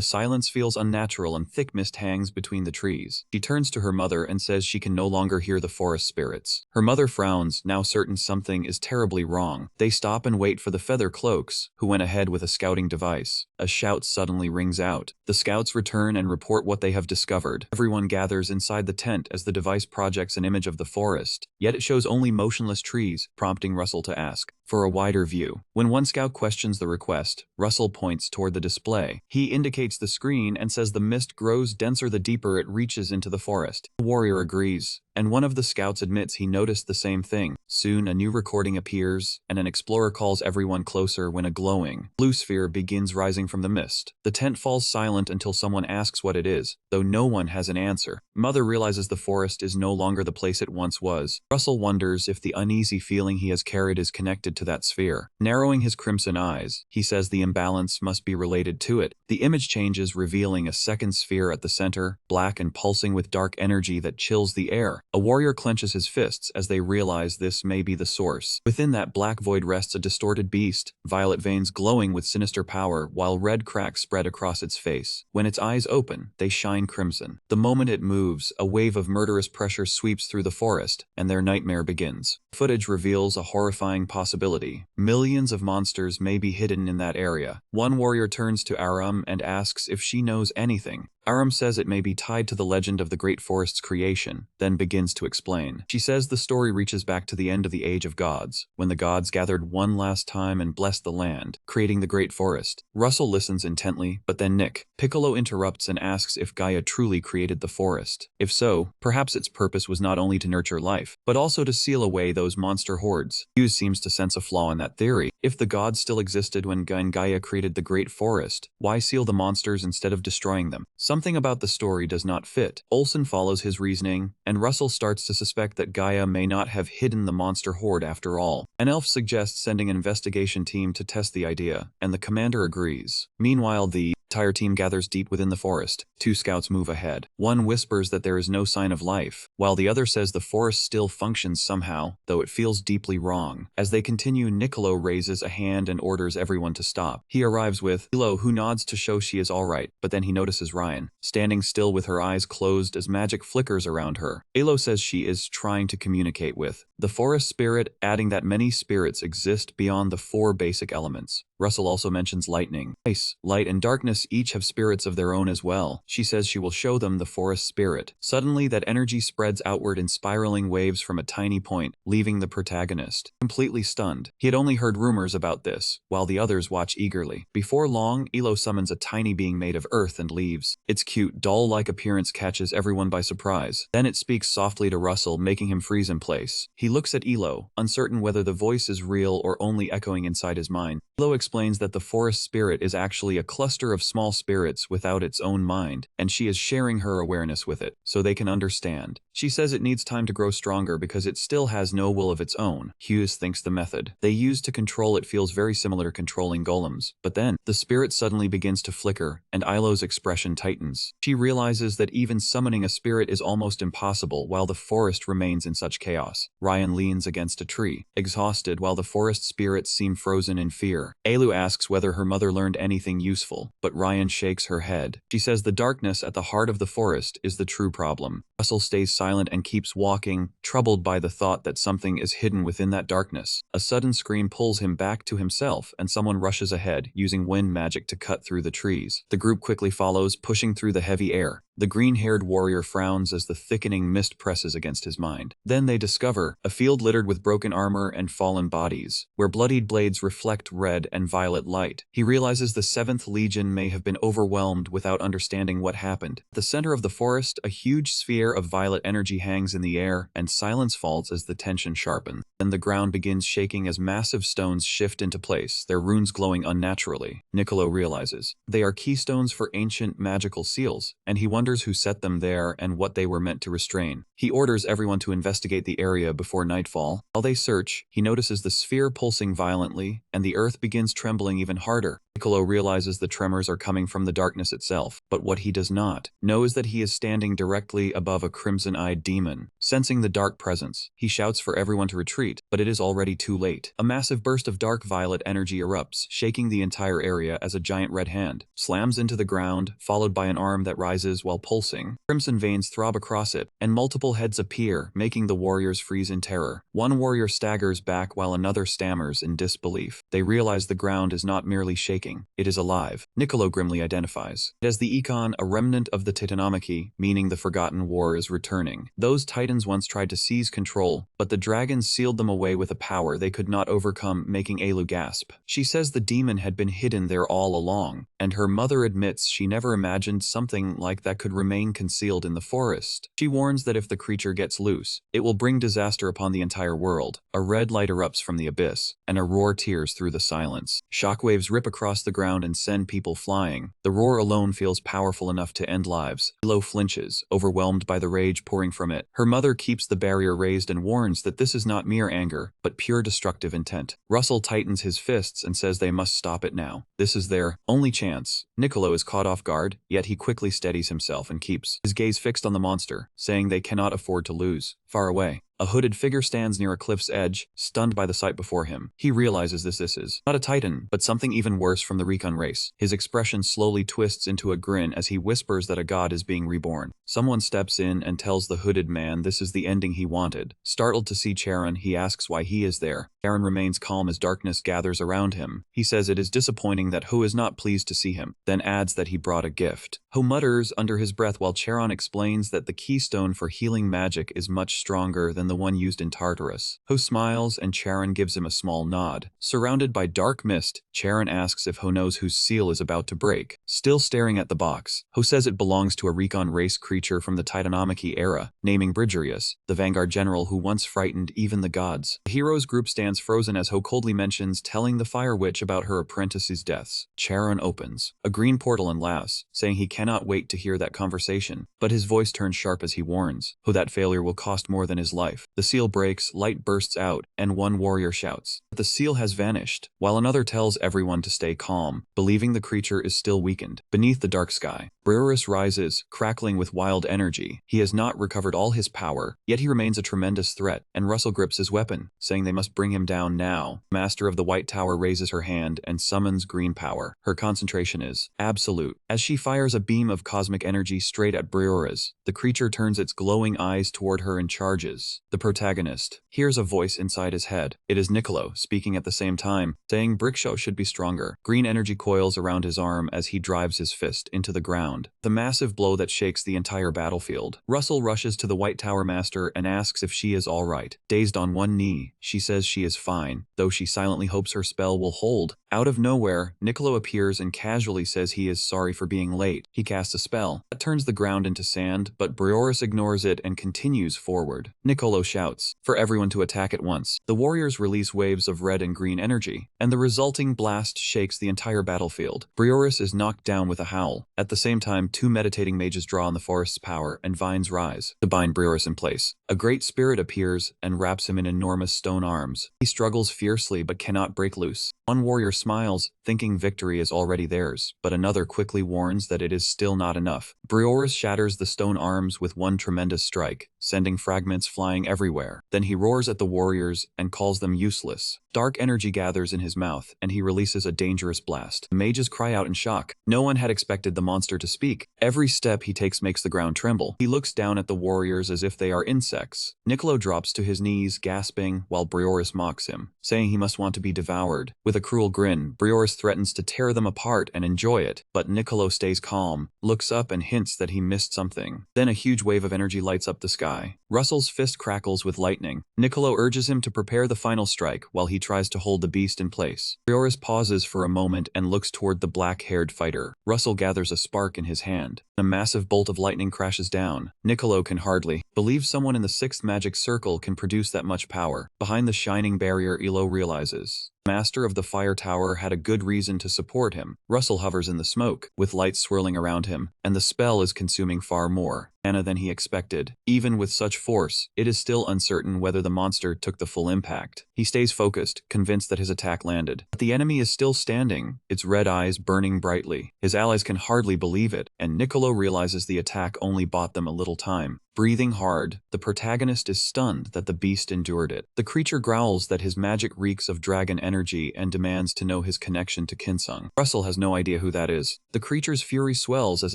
silence feels unnatural and thick mist hangs between the trees. She turns to her mother and says she can no longer hear the forest spirits. Her mother frowns, now certain something is terribly wrong. They stop and wait for the feather cloaks, who went ahead with a scouting device. A shout suddenly rings out. The scouts return and report what they have discovered. Everyone gathers inside the tent as the device projects an image of the forest, yet it shows only motionless trees, prompting Russell to ask for a wider view. When one scout questions the request, Russell points toward the display. He indicates the screen and says the mist grows denser the deeper it reaches into the forest. The warrior agrees, and one of the scouts admits he noticed the same thing. Soon a new recording appears, and an explorer calls everyone closer when a glowing blue sphere begins rising from the mist. The tent falls silent until someone asks what it is, though no one has an answer. Mother realizes the forest is no longer the place it once was. Russell wonders if the uneasy feeling he has carried is connected to that sphere. Narrowing his crimson eyes, he says the imbalance must be related to it. The image changes, revealing a second sphere at the center, black and pulsing with dark energy that chills the air. A warrior clenches his fists as they realize this may be the source. Within that black void rests a distorted beast, violet veins glowing with sinister power, while red cracks spread across its face. When its eyes open, they shine crimson. The moment it moves, a wave of murderous pressure sweeps through the forest, and their nightmare begins. Footage reveals a horrifying possibility. Millions of monsters may be hidden in that area. One warrior turns to Aram and asks if she knows anything. Aram says it may be tied to the legend of the Great Forest's creation, then begins to explain. She says the story reaches back to the end of the Age of Gods, when the gods gathered one last time and blessed the land, creating the Great Forest. Russell listens intently, but then Piccolo interrupts and asks if Gaia truly created the forest. If so, perhaps its purpose was not only to nurture life, but also to seal away those monster hordes. Hughes seems to sense a flaw in that theory. If the gods still existed when Gaia created the Great Forest, why seal the monsters instead of destroying them? Something about the story does not fit. Olsen follows his reasoning, and Russell starts to suspect that Gaia may not have hidden the monster horde after all. An elf suggests sending an investigation team to test the idea, and the commander agrees. Meanwhile, the entire team gathers deep within the forest. Two scouts move ahead. One whispers that there is no sign of life, while the other says the forest still functions somehow, though it feels deeply wrong. As they continue, Niccolo raises a hand and orders everyone to stop. He arrives with Elo, who nods to show she is alright, but then he notices Ryan, standing still with her eyes closed as magic flickers around her. Elo says she is trying to communicate with the forest spirit, adding that many spirits exist beyond the 4 basic elements. Russell also mentions lightning. Ice, light, and darkness each have spirits of their own as well. She says she will show them the forest spirit. Suddenly, that energy spreads outward in spiraling waves from a tiny point, leaving the protagonist completely stunned. He had only heard rumors about this, while the others watch eagerly. Before long, Elo summons a tiny being made of earth and leaves. Its cute, doll-like appearance catches everyone by surprise. Then it speaks softly to Russell, making him freeze in place. He looks at Elo, uncertain whether the voice is real or only echoing inside his mind. Yahello explains that the forest spirit is actually a cluster of small spirits without its own mind, and she is sharing her awareness with it, so they can understand. She says it needs time to grow stronger because it still has no will of its own. Hughes thinks the method they use to control it feels very similar to controlling golems, but then, the spirit suddenly begins to flicker, and Yahello's expression tightens. She realizes that even summoning a spirit is almost impossible while the forest remains in such chaos. Ryan leans against a tree, exhausted while the forest spirits seem frozen in fear. Yahello asks whether her mother learned anything useful, but Ryan shakes her head. She says the darkness at the heart of the forest is the true problem. Russell stays silent and keeps walking, troubled by the thought that something is hidden within that darkness. A sudden scream pulls him back to himself, and someone rushes ahead, using wind magic to cut through the trees. The group quickly follows, pushing through the heavy air. The green-haired warrior frowns as the thickening mist presses against his mind. Then they discover a field littered with broken armor and fallen bodies, where bloodied blades reflect red and violet light. He realizes the 7th Legion may have been overwhelmed without understanding what happened. At the center of the forest, a huge sphere of violet energy hangs in the air, and silence falls as the tension sharpens. Then the ground begins shaking as massive stones shift into place, their runes glowing unnaturally. Niccolo realizes they are keystones for ancient magical seals, and he wonders who set them there and what they were meant to restrain. He orders everyone to investigate the area before nightfall. While they search, he notices the sphere pulsing violently, and the earth begins trembling even harder. Niccolo realizes the tremors are coming from the darkness itself, but what he does not know is that he is standing directly above a crimson-eyed demon. Sensing the dark presence, he shouts for everyone to retreat, but it is already too late. A massive burst of dark violet energy erupts, shaking the entire area as a giant red hand slams into the ground, followed by an arm that rises while pulsing. Crimson veins throb across it, and multiple heads appear, making the warriors freeze in terror. One warrior staggers back while another stammers in disbelief. They realize the ground is not merely shaking, it is alive. Niccolo grimly identifies it as the Econ, a remnant of the Titanomachy, meaning the Forgotten War is returning. Those titans once tried to seize control, but the dragons sealed them away with a power they could not overcome, making Yahello gasp. She says the demon had been hidden there all along, and her mother admits she never imagined something like that could remain concealed in the forest. She warns that if the creature gets loose, it will bring disaster upon the entire world. A red light erupts from the abyss, and a roar tears through the silence. Shockwaves rip across the ground and send people flying. The roar alone feels powerful enough to end lives. Yahello flinches, overwhelmed by the rage pouring from it. Her mother keeps the barrier raised and warns that this is not mere anger, but pure destructive intent. Russell tightens his fists and says they must stop it now. This is their only chance. Niccolo is caught off guard, yet he quickly steadies himself and keeps his gaze fixed on the monster, saying they cannot afford to lose. Far away, a hooded figure stands near a cliff's edge, stunned by the sight before him. He realizes this is not a titan, but something even worse from the Recon race. His expression slowly twists into a grin as he whispers that a god is being reborn. Someone steps in and tells the hooded man this is the ending he wanted. Startled to see Charon, he asks why he is there. Charon remains calm as darkness gathers around him. He says it is disappointing that Ho is not pleased to see him, then adds that he brought a gift. Ho mutters under his breath while Charon explains that the keystone for healing magic is much stronger than the one used in Tartarus. Ho smiles and Charon gives him a small nod. Surrounded by dark mist, Charon asks if Ho knows whose seal is about to break. Still staring at the box, Ho says it belongs to a Recon race creature from the Titanomachy era, naming Brigerius, the vanguard general who once frightened even the gods. The heroes group stands frozen as Ho coldly mentions telling the Fire Witch about her apprentice's deaths. Charon opens a green portal and laughs, saying he cannot wait to hear that conversation, but his voice turns sharp as he warns Ho that failure will cost more than his life. The seal breaks, light bursts out, and one warrior shouts that the seal has vanished, while another tells everyone to stay calm, believing the creature is still weakened. Beneath the dark sky, Brerus rises, crackling with wild energy. He has not recovered all his power, yet he remains a tremendous threat, and Russell grips his weapon, saying they must bring him down now. Master of the White Tower raises her hand and summons green power. Her concentration is absolute. As she fires a beam of cosmic energy straight at Brerus, the creature turns its glowing eyes toward her and charges. The protagonist hears a voice inside his head. It is Niccolo, speaking at the same time, saying Brickshow should be stronger. Green energy coils around his arm as he drives his fist into the ground. The massive blow that shakes the entire battlefield. Russell rushes to the White Tower Master and asks if she is all right. Dazed on one knee, she says she is fine, though she silently hopes her spell will hold. Out of nowhere, Niccolo appears and casually says he is sorry for being late. He casts a spell that turns the ground into sand, but Brioris ignores it and continues forward. Niccolo shouts for everyone to attack at once. The warriors release waves of red and green energy, and the resulting blast shakes the entire battlefield. Brioris is knocked down with a howl. At the same time, two meditating mages draw on the forest's power, and vines rise to bind Brioris in place. A great spirit appears and wraps him in enormous stone arms. He struggles fiercely but cannot break loose. One warrior smiles, thinking victory is already theirs, but another quickly warns that it is still not enough. Brioris shatters the stone arms with one tremendous strike, sending fragments flying everywhere. Then he roars at the warriors and calls them useless. Dark energy gathers in his mouth, and he releases a dangerous blast. The mages cry out in shock. No one had expected the monster to speak. Every step he takes makes the ground tremble. He looks down at the warriors as if they are insects. Niccolo drops to his knees, gasping, while Brioris mocks him, saying he must want to be devoured. With a cruel grin, Brioris threatens to tear them apart and enjoy it, but Niccolo stays calm, looks up and hints that he missed something. Then a huge wave of energy lights up the sky. Russell's fist crackles with lightning. Niccolo urges him to prepare the final strike while he tries to hold the beast in place. Brioris pauses for a moment and looks toward the black-haired fighter. Russell gathers a spark in his hand. A massive bolt of lightning crashes down. Niccolo can hardly believe someone in the sixth magic circle can produce that much power. Behind the shining barrier, Elo realizes Master of the Fire Tower had a good reason to support him. Russell hovers in the smoke, with lights swirling around him, and the spell is consuming far more mana than he expected. Even with such force, it is still uncertain whether the monster took the full impact. He stays focused, convinced that his attack landed. But the enemy is still standing, its red eyes burning brightly. His allies can hardly believe it, and Niccolo realizes the attack only bought them a little time. Breathing hard, the protagonist is stunned that the beast endured it. The creature growls that his magic reeks of dragon energy and demands to know his connection to Kinsung. Russell has no idea who that is. The creature's fury swells as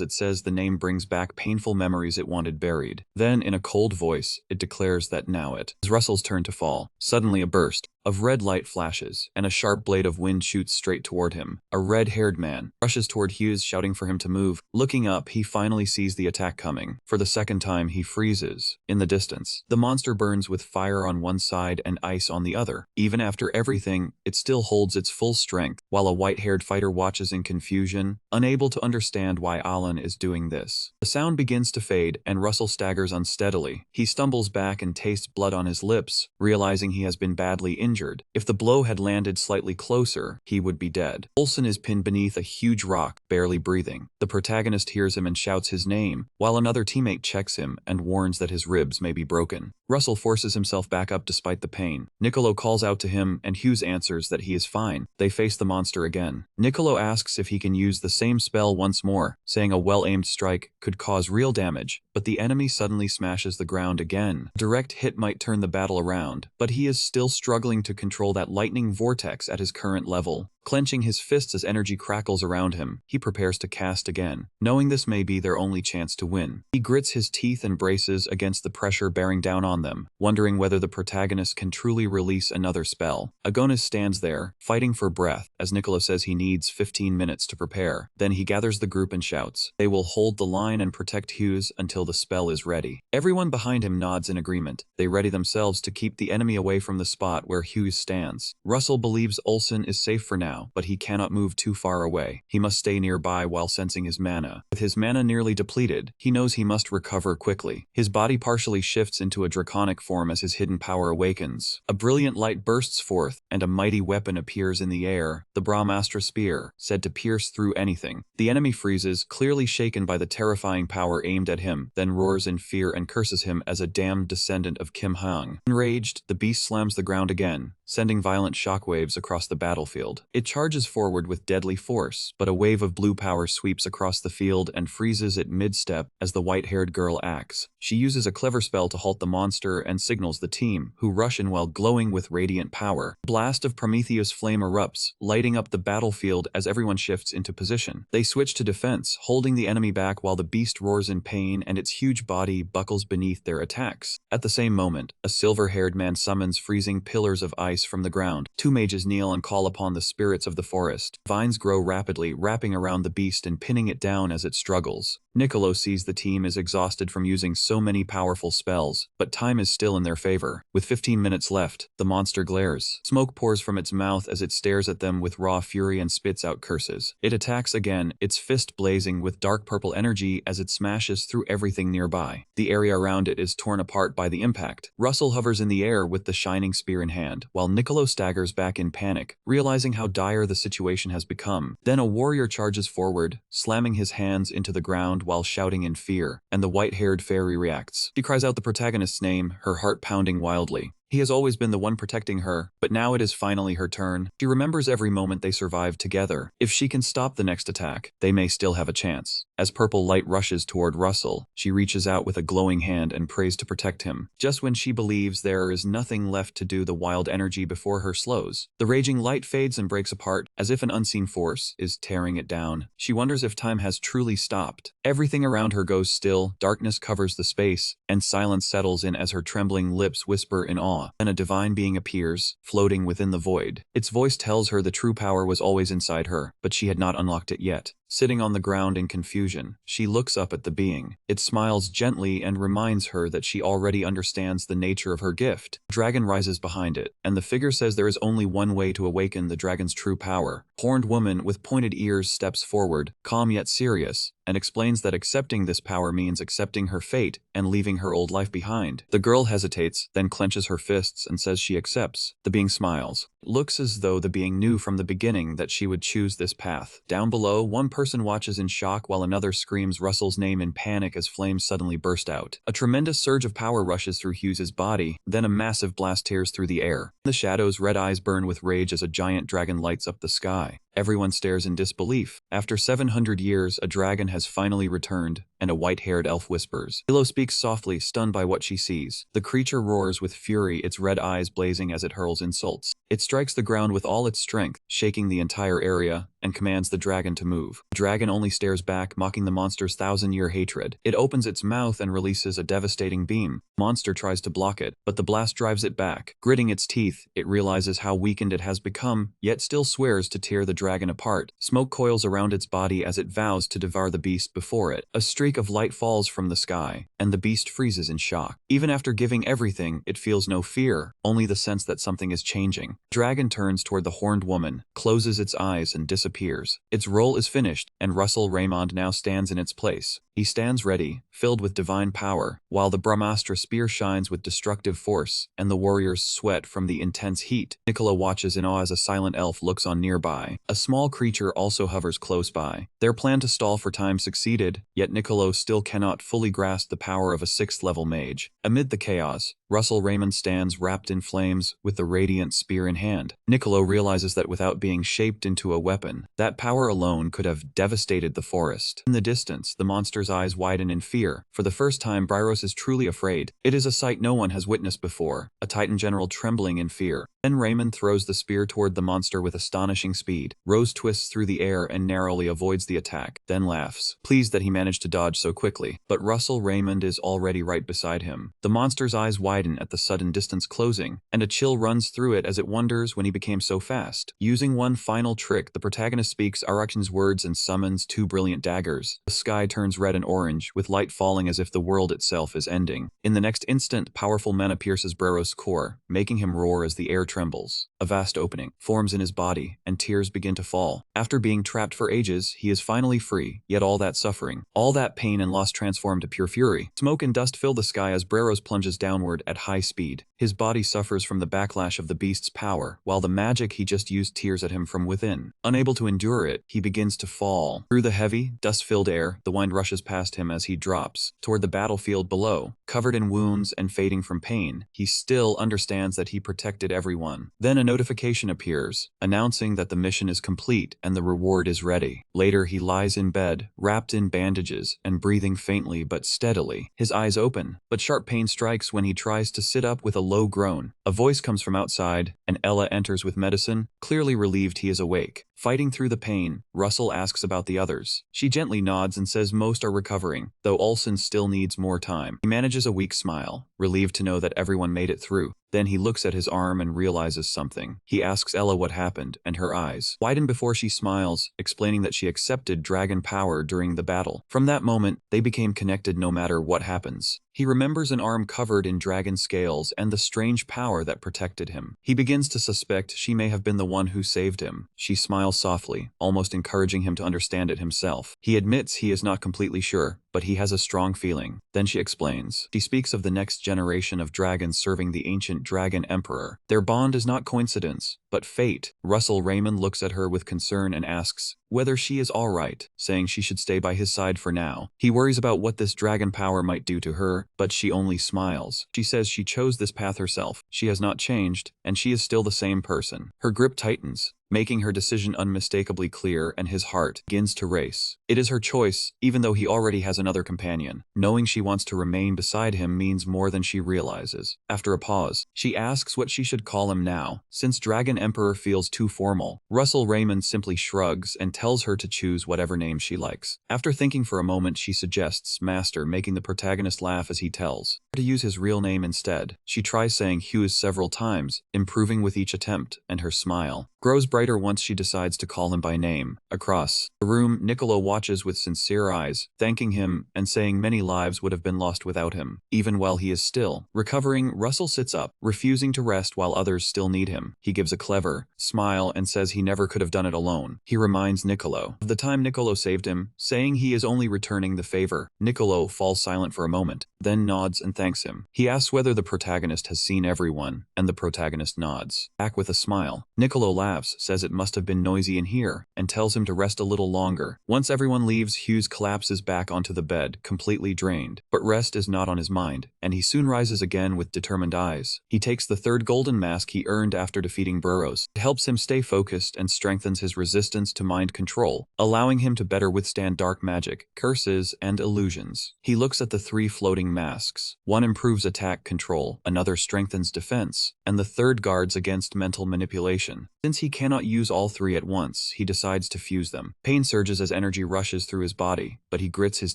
it says the name brings back painful memories it wanted buried. Then, in a cold voice, it declares that now it is Russell's turn to fall. Suddenly a burst of red light flashes, and a sharp blade of wind shoots straight toward him. A red-haired man rushes toward Hughes, shouting for him to move. Looking up, he finally sees the attack coming. For the second time, he freezes. In the distance, the monster burns with fire on one side and ice on the other. Even after everything, it still holds its full strength, while a white-haired fighter watches in confusion, unable to understand why Alan is doing this. The sound begins to fade, and Russell staggers unsteadily. He stumbles back and tastes blood on his lips, realizing he has been badly injured. If the blow had landed slightly closer, he would be dead. Olsen is pinned beneath a huge rock, barely breathing. The protagonist hears him and shouts his name, while another teammate checks him and warns that his ribs may be broken. Russell forces himself back up despite the pain. Niccolo calls out to him, and Hughes answers that he is fine. They face the monster again. Niccolo asks if he can use the same spell once more, saying a well-aimed strike could cause real damage, but the enemy suddenly smashes the ground again. A direct hit might turn the battle around, but he is still struggling to control that lightning vortex at his current level. Clenching his fists as energy crackles around him, he prepares to cast again, knowing this may be their only chance to win. He grits his teeth and braces against the pressure bearing down on them, wondering whether the protagonist can truly release another spell. Agonis stands there, fighting for breath, as Niccolo says he needs 15 minutes to prepare. Then he gathers the group and shouts. They will hold the line and protect Hughes until the spell is ready. Everyone behind him nods in agreement. They ready themselves to keep the enemy away from the spot where Hughes stands. Russell believes Olsen is safe for now, but he cannot move too far away. He must stay nearby while sensing his mana. With his mana nearly depleted, he knows he must recover quickly. His body partially shifts into a draconic form as his hidden power awakens. A brilliant light bursts forth, and a mighty weapon appears in the air, the Brahmastra spear, said to pierce through anything. The enemy freezes, clearly shaken by the terrifying power aimed at him, then roars in fear and curses him as a damned descendant of Kim Hang. Enraged, the beast slams the ground again, sending violent shockwaves across the battlefield. It charges forward with deadly force, but a wave of blue power sweeps across the field and freezes it mid-step as the white-haired girl acts. She uses a clever spell to halt the monster and signals the team, who rush in while glowing with radiant power. A blast of Prometheus flame erupts, lighting up the battlefield as everyone shifts into position. They switch to defense, holding the enemy back while the beast roars in pain and its huge body buckles beneath their attacks. At the same moment, a silver-haired man summons freezing pillars of ice ice from the ground. Two mages kneel and call upon the spirits of the forest. Vines grow rapidly, wrapping around the beast and pinning it down as it struggles. Niccolo sees the team is exhausted from using so many powerful spells, but time is still in their favor. With 15 minutes left, the monster glares. Smoke pours from its mouth as it stares at them with raw fury and spits out curses. It attacks again, its fist blazing with dark purple energy as it smashes through everything nearby. The area around it is torn apart by the impact. Russell hovers in the air with the shining spear in hand, while Niccolo staggers back in panic, realizing how dire the situation has become. Then a warrior charges forward, slamming his hands into the ground while shouting in fear, and the white-haired fairy reacts. She cries out the protagonist's name, her heart pounding wildly. He has always been the one protecting her, but now it is finally her turn. She remembers every moment they survived together. If she can stop the next attack, they may still have a chance. As purple light rushes toward Russell, she reaches out with a glowing hand and prays to protect him. Just when she believes there is nothing left to do, the wild energy before her slows. The raging light fades and breaks apart, as if an unseen force is tearing it down. She wonders if time has truly stopped. Everything around her goes still, darkness covers the space, and silence settles in as her trembling lips whisper in awe. Then a divine being appears, floating within the void. Its voice tells her the true power was always inside her, but she had not unlocked it yet. Sitting on the ground in confusion, she looks up at the being. It smiles gently and reminds her that she already understands the nature of her gift. The dragon rises behind it, and the figure says there is only one way to awaken the dragon's true power. Horned woman with pointed ears steps forward, calm yet serious, and explains that accepting this power means accepting her fate and leaving her old life behind. The girl hesitates, then clenches her fists and says she accepts. The being smiles. It looks as though the being knew from the beginning that she would choose this path. Down below, one person watches in shock while another screams Russell's name in panic as flames suddenly burst out. A tremendous surge of power rushes through Hughes's body, then a massive blast tears through the air. In the shadows, red eyes burn with rage as a giant dragon lights up the sky. Everyone stares in disbelief. After 700 years, a dragon has finally returned, and a white-haired elf whispers. Yahello speaks softly, stunned by what she sees. The creature roars with fury, its red eyes blazing as it hurls insults. It strikes the ground with all its strength, shaking the entire area, and commands the dragon to move. The dragon only stares back, mocking the monster's 1,000-year hatred. It opens its mouth and releases a devastating beam. The monster tries to block it, but the blast drives it back. Gritting its teeth, it realizes how weakened it has become, yet still swears to tear the dragon apart. Smoke coils around its body as it vows to devour the beast before it. A streak of light falls from the sky, and the beast freezes in shock. Even after giving everything, it feels no fear, only the sense that something is changing. The dragon turns toward the horned woman, closes its eyes and disappears. Its role is finished, and Russell Raymond now stands in its place. He stands ready, filled with divine power, while the Brahmastra spear shines with destructive force, and the warriors sweat from the intense heat. Niccolo watches in awe as a silent elf looks on nearby. A small creature also hovers close by. Their plan to stall for time succeeded, yet Niccolo still cannot fully grasp the power of a 6th-level mage. Amid the chaos, Russell Raymond stands wrapped in flames with the radiant spear in hand. Niccolo realizes that without being shaped into a weapon, that power alone could have devastated the forest. In the distance, the monster's eyes widen in fear. For the first time, Bryros is truly afraid. It is a sight no one has witnessed before, a Titan general trembling in fear. Then Raymond throws the spear toward the monster with astonishing speed. Rose twists through the air and narrowly avoids the attack, then laughs, pleased that he managed to dodge so quickly. But Russell Raymond is already right beside him. The monster's eyes widen at the sudden distance closing, and a chill runs through it as it wonders when he became so fast. Using one final trick, the protagonist speaks Arachn's words and summons 2 brilliant daggers. The sky turns red and orange, with light falling as if the world itself is ending. In the next instant, powerful mana pierces Bryros' core, making him roar as the air trembles. A vast opening forms in his body, and tears begin to fall. After being trapped for ages, he is finally free, yet all that suffering, all that pain and loss transform to pure fury. Smoke and dust fill the sky as Bryros plunges downward at high speed. His body suffers from the backlash of the beast's power, while the magic he just used tears at him from within. Unable to endure it, he begins to fall. Through the heavy, dust-filled air, the wind rushes past him as he drops toward the battlefield below. Covered in wounds and fading from pain, he still understands that he protected everyone. Then a notification appears, announcing that the mission is complete and the reward is ready. Later, he lies in bed, wrapped in bandages and breathing faintly but steadily. His eyes open, but sharp pain strikes when he tries to sit up with a low groan. A voice comes from outside, and Ella enters with medicine, clearly relieved he is awake. Fighting through the pain, Russell asks about the others. She gently nods and says most are recovering, though Olsen still needs more time. He manages a weak smile, relieved to know that everyone made it through. Then he looks at his arm and realizes something. He asks Ella what happened, and her eyes widen before she smiles, explaining that she accepted dragon power during the battle. From that moment, they became connected no matter what happens. He remembers an arm covered in dragon scales and the strange power that protected him. He begins to suspect she may have been the one who saved him. She smiles softly, almost encouraging him to understand it himself. He admits he is not completely sure, but he has a strong feeling. Then she explains. She speaks of the next generation of dragons serving the ancient dragon emperor. Their bond is not coincidence, but fate. Russell Raymond looks at her with concern and asks whether she is all right, saying she should stay by his side for now. He worries about what this dragon power might do to her, but she only smiles. She says she chose this path herself. She has not changed, and she is still the same person. Her grip tightens, making her decision unmistakably clear, and his heart begins to race. It is her choice, even though he already has another companion. Knowing she wants to remain beside him means more than she realizes. After a pause, she asks what she should call him now, since Dragon Emperor feels too formal. Russell Raymond simply shrugs and tells her to choose whatever name she likes. After thinking for a moment, she suggests Master, making the protagonist laugh as he tells her to use his real name instead. She tries saying Hughes several times, improving with each attempt, and her smile grows brighter once she decides to call him by name. Across the room, Niccolo watches with sincere eyes, thanking him and saying many lives would have been lost without him. Even while he is still recovering, Russell sits up, refusing to rest while others still need him. He gives a clever smile and says he never could have done it alone. He reminds Niccolo of the time Niccolo saved him, saying he is only returning the favor. Niccolo falls silent for a moment, then nods and thanks him. He asks whether the protagonist has seen everyone, and the protagonist nods back with a smile. Niccolo laughs, says it must have been noisy in here, and tells him to rest a little longer. Once everyone leaves, Hughes collapses back onto the bed, completely drained. But rest is not on his mind, and he soon rises again with determined eyes. He takes the third golden mask he earned after defeating Burroughs. It helps him stay focused and strengthens his resistance to mind control, allowing him to better withstand dark magic, curses, and illusions. He looks at the three floating masks. One improves attack control, another strengthens defense, and the third guards against mental manipulation. Since he cannot use all three at once, he decides to fuse them. Pain surges as energy rushes through his body, but he grits his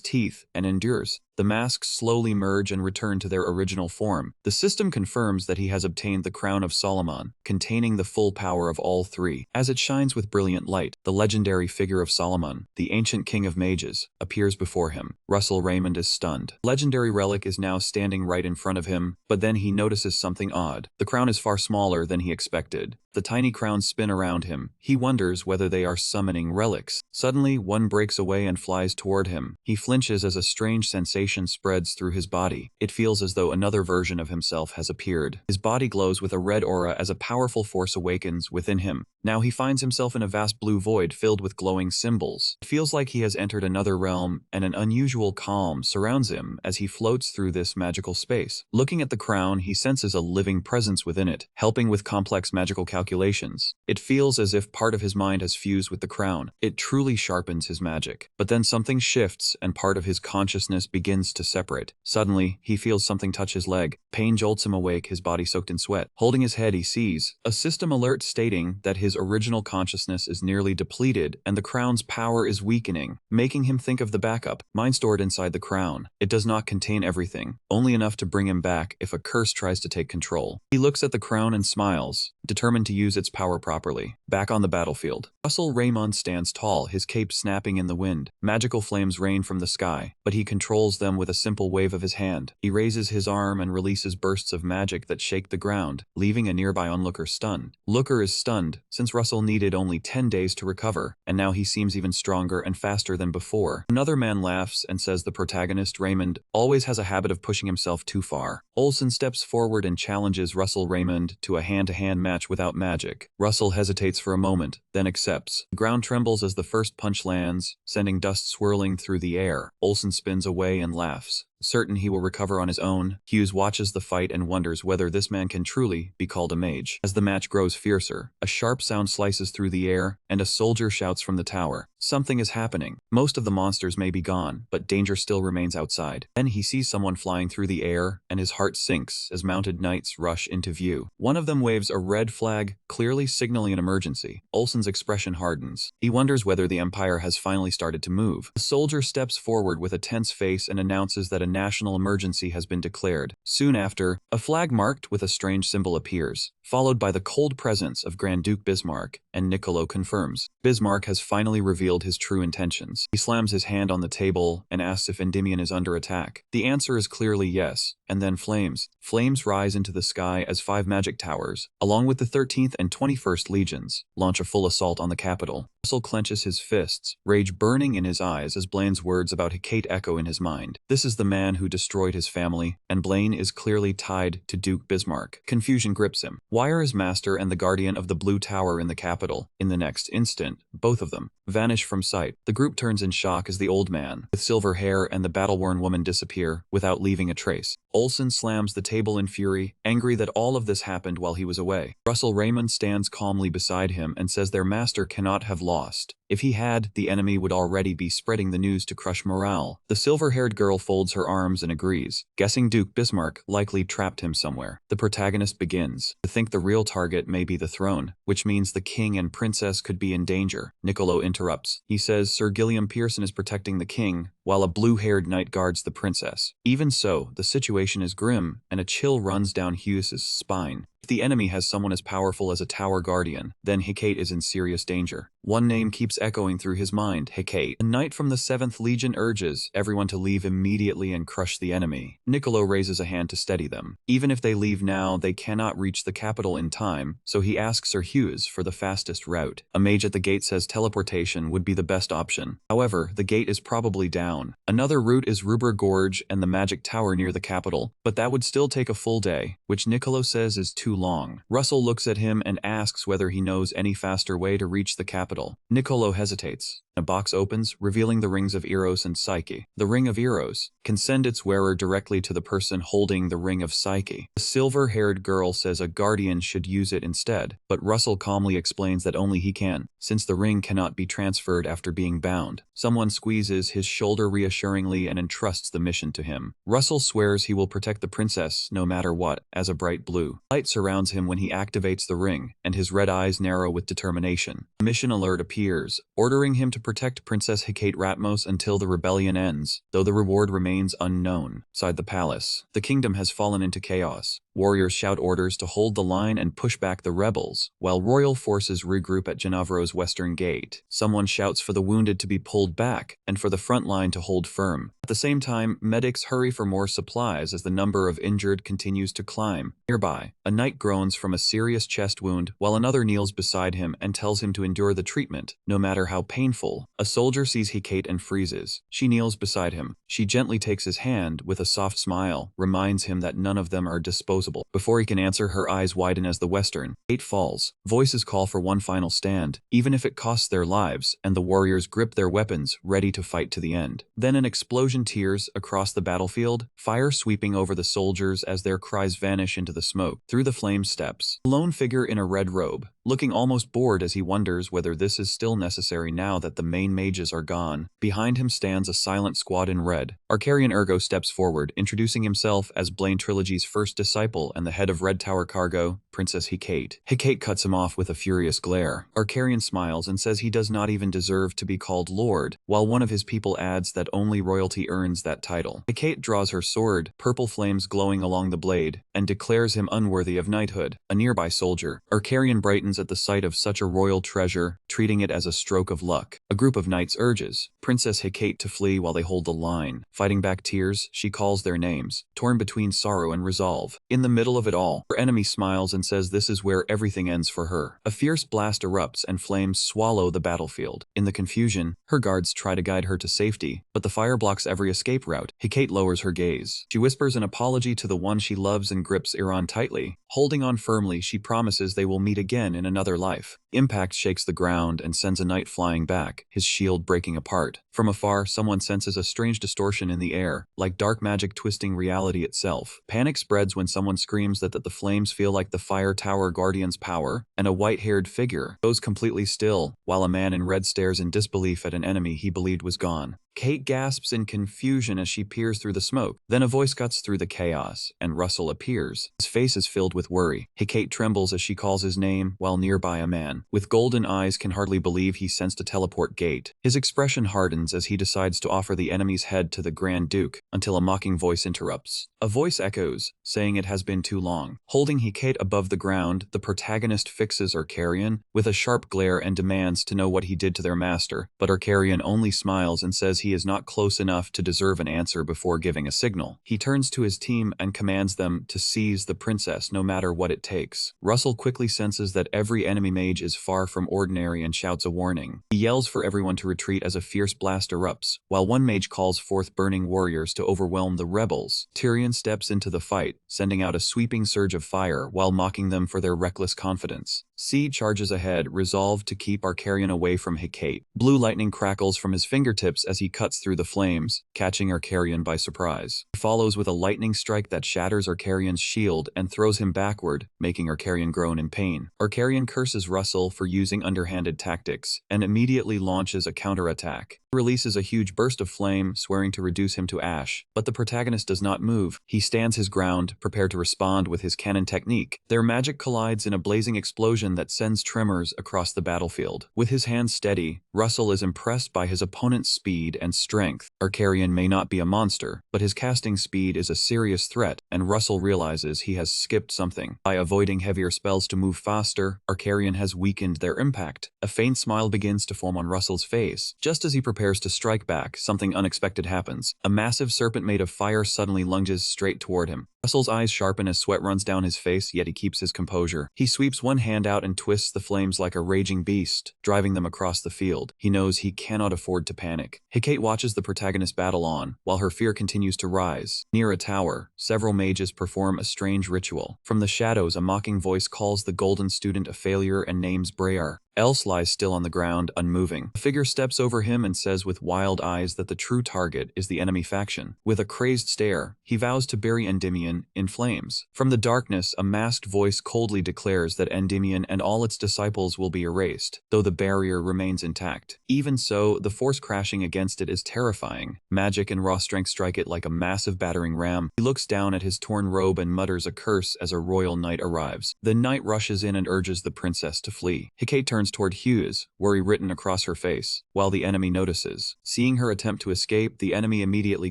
teeth and endures. The masks slowly merge and return to their original form. The system confirms that he has obtained the Crown of Solomon, containing the full power of all three. As it shines with brilliant light, the legendary figure of Solomon, the ancient king of mages, appears before him. Russell Raymond is stunned. Legendary relic is now standing right in front of him, but then he notices something odd. The crown is far smaller than he expected. The tiny crowns spin around him. He wonders whether they are summoning relics. Suddenly, one breaks away and flies toward him. He flinches as a strange sensation spreads through his body. It feels as though another version of himself has appeared. His body glows with a red aura as a powerful force awakens within him. Now he finds himself in a vast blue void filled with glowing symbols. It feels like he has entered another realm, and an unusual calm surrounds him as he floats through this magical space. Looking at the crown, he senses a living presence within it, helping with complex magical calculations. It feels as if part of his mind has fused with the crown. It truly sharpens his magic. But then something shifts, and part of his consciousness begins to separate. Suddenly, he feels something touch his leg. Pain jolts him awake, his body soaked in sweat. Holding his head, he sees a system alert stating that his original consciousness is nearly depleted and the crown's power is weakening, making him think of the backup mind stored inside the crown. It does not contain everything, only enough to bring him back if a curse tries to take control. He looks at the crown and smiles, determined to use its power properly. Back on the battlefield, Russell Raymond stands tall, his cape snapping in the wind. Magical flames rain from the sky, but he controls them with a simple wave of his hand. He raises his arm and releases bursts of magic that shake the ground, leaving a nearby onlooker stunned. Looker is stunned, since Russell needed only 10 days to recover, and now he seems even stronger and faster than before. Another man laughs and says the protagonist, Raymond, always has a habit of pushing himself too far. Olsen steps forward and challenges Russell Raymond to a hand-to-hand match without magic. Russell hesitates for a moment, then accepts. The ground trembles as the first punch lands, sending dust swirling through the air. Olsen spins away and laughs. Certain he will recover on his own, Hughes watches the fight and wonders whether this man can truly be called a mage. As the match grows fiercer, a sharp sound slices through the air, and a soldier shouts from the tower. Something is happening. Most of the monsters may be gone, but danger still remains outside. Then he sees someone flying through the air, and his heart sinks as mounted knights rush into view. One of them waves a red flag, clearly signaling an emergency. Olsen's expression hardens. He wonders whether the Empire has finally started to move. The soldier steps forward with a tense face and announces that a national emergency has been declared. Soon after, a flag marked with a strange symbol appears, followed by the cold presence of Grand Duke Bismarck, and Niccolo confirms. Bismarck has finally revealed his true intentions. He slams his hand on the table and asks if Endymion is under attack. The answer is clearly yes, and then flames. Flames rise into the sky as 5 magic towers, along with the 13th and 21st legions, launch a full assault on the capital. Russell clenches his fists, rage burning in his eyes as Blaine's words about Hecate echo in his mind. This is the man who destroyed his family, and Blaine is clearly tied to Duke Bismarck. Confusion grips him. Why are his master and the guardian of the Blue Tower in the capital? In the next instant, both of them vanish from sight. The group turns in shock as the old man, with silver hair, and the battle-worn woman disappear, without leaving a trace. Olsen slams the table in fury, angry that all of this happened while he was away. Russell Raymond stands calmly beside him and says their master cannot have lost. If he had, the enemy would already be spreading the news to crush morale. The silver-haired girl folds her arms and agrees, guessing Duke Bismarck likely trapped him somewhere. The protagonist begins to think the real target may be the throne, which means the king and princess could be in danger. Niccolo interrupts. He says Sir Gilliam Pearson is protecting the king, while a blue-haired knight guards the princess. Even so, the situation is grim, and a chill runs down Hughes's spine. If the enemy has someone as powerful as a tower guardian, then Hecate is in serious danger. One name keeps echoing through his mind, Hecate. A knight from the 7th Legion urges everyone to leave immediately and crush the enemy. Niccolo raises a hand to steady them. Even if they leave now, they cannot reach the capital in time, so he asks Sir Hughes for the fastest route. A mage at the gate says teleportation would be the best option. However, the gate is probably down. Another route is Ruber Gorge and the magic tower near the capital, but that would still take a full day, which Niccolo says is too long. Russell looks at him and asks whether he knows any faster way to reach the capital. Niccolo hesitates. A box opens, revealing the rings of Eros and Psyche. The ring of Eros can send its wearer directly to the person holding the ring of Psyche. The silver-haired girl says a guardian should use it instead, but Russell calmly explains that only he can, since the ring cannot be transferred after being bound. Someone squeezes his shoulder reassuringly and entrusts the mission to him. Russell swears he will protect the princess no matter what, as a bright blue light surrounds him when he activates the ring, and his red eyes narrow with determination. A mission alert appears, ordering him to protect Princess Hecate Ratmos until the rebellion ends, though the reward remains unknown. Inside the palace, the kingdom has fallen into chaos. Warriors shout orders to hold the line and push back the rebels, while royal forces regroup at Ginevro's western gate. Someone shouts for the wounded to be pulled back, and for the front line to hold firm. At the same time, medics hurry for more supplies as the number of injured continues to climb. Nearby, a knight groans from a serious chest wound, while another kneels beside him and tells him to endure the treatment, no matter how painful. A soldier sees Hecate and freezes. She kneels beside him. She gently takes his hand with a soft smile, reminds him that none of them are disposable. Before he can answer, her eyes widen as the western gate falls. Voices call for one final stand, even if it costs their lives, and the warriors grip their weapons, ready to fight to the end. Then an explosion tears across the battlefield, fire sweeping over the soldiers as their cries vanish into the smoke. Through the flame steps a lone figure in a red robe, looking almost bored as he wonders whether this is still necessary now that the main mages are gone. Behind him stands a silent squad in red. Arcarian Ergo steps forward, introducing himself as Blaine Trilogy's first disciple and the head of Red Tower Cargo, Princess Hecate. Hecate cuts him off with a furious glare. Arcarian smiles and says he does not even deserve to be called Lord, while one of his people adds that only royalty earns that title. Hecate draws her sword, purple flames glowing along the blade, and declares him unworthy of knighthood. A nearby soldier, Arcarian, brightens at the sight of such a royal treasure, treating it as a stroke of luck. A group of knights urges Princess Hecate to flee while they hold the line. Fighting back tears, she calls their names, torn between sorrow and resolve. In the middle of it all, her enemy smiles and says this is where everything ends for her. A fierce blast erupts and flames swallow the battlefield. In the confusion, her guards try to guide her to safety, but the fire blocks every escape route. Hecate lowers her gaze. She whispers an apology to the one she loves and grips Iran tightly. Holding on firmly, she promises they will meet again in another life. Impact shakes the ground and sends a knight flying back, his shield breaking apart. From afar, someone senses a strange distortion in the air, like dark magic twisting reality itself. Panic spreads when someone screams that the flames feel like the fire tower guardian's power, and a white-haired figure goes completely still, while a man in red stares in disbelief at an enemy he believed was gone. Kate gasps in confusion as she peers through the smoke. Then a voice cuts through the chaos, and Russell appears. His face is filled with worry. Kate trembles as she calls his name, while nearby a man with golden eyes can hardly believe he sensed a teleport gate. His expression hardens as he decides to offer the enemy's head to the Grand Duke, until a mocking voice interrupts. A voice echoes, saying it has been too long. Holding Kate above the ground, the protagonist fixes Arcarian with a sharp glare and demands to know what he did to their master, but Arcarian only smiles and says he is not close enough to deserve an answer before giving a signal. He turns to his team and commands them to seize the princess no matter what it takes. Russell quickly senses that every enemy mage is far from ordinary and shouts a warning. He yells for everyone to retreat as a fierce blast erupts, while one mage calls forth burning warriors to overwhelm the rebels. Tyrion steps into the fight, sending out a sweeping surge of fire while mocking them for their reckless confidence. C charges ahead, resolved to keep Arcarian away from Kate. Blue lightning crackles from his fingertips as he cuts through the flames, catching Arcarian by surprise. He follows with a lightning strike that shatters Arcarian's shield and throws him backward, making Arcarian groan in pain. Arcarian curses Russell for using underhanded tactics, and immediately launches a counterattack. He releases a huge burst of flame, swearing to reduce him to ash, but the protagonist does not move. He stands his ground, prepared to respond with his cannon technique. Their magic collides in a blazing explosion that sends tremors across the battlefield. With his hands steady, Russell is impressed by his opponent's speed and strength. Arcarian may not be a monster, but his casting speed is a serious threat, and Russell realizes he has skipped something. By avoiding heavier spells to move faster, Arcarian has weakened their impact. A faint smile begins to form on Russell's face. Just as he prepares to strike back, something unexpected happens. A massive serpent made of fire suddenly lunges straight toward him. Russell's eyes sharpen as sweat runs down his face, yet he keeps his composure. He sweeps one hand out and twists the flames like a raging beast, driving them across the field. He knows he cannot afford to panic. Kate watches the protagonist battle on, while her fear continues to rise. Near a tower, several mages perform a strange ritual. From the shadows, a mocking voice calls the golden student a failure and names Brayar. Else lies still on the ground, unmoving. A figure steps over him and says with wild eyes that the true target is the enemy faction. With a crazed stare, he vows to bury Endymion in flames. From the darkness, a masked voice coldly declares that Endymion and all its disciples will be erased, though the barrier remains intact. Even so, the force crashing against it is terrifying. Magic and raw strength strike it like a massive battering ram. He looks down at his torn robe and mutters a curse as a royal knight arrives. The knight rushes in and urges the princess to flee. Kate turns toward Hughes, worry written across her face, while the enemy notices. Seeing her attempt to escape, the enemy immediately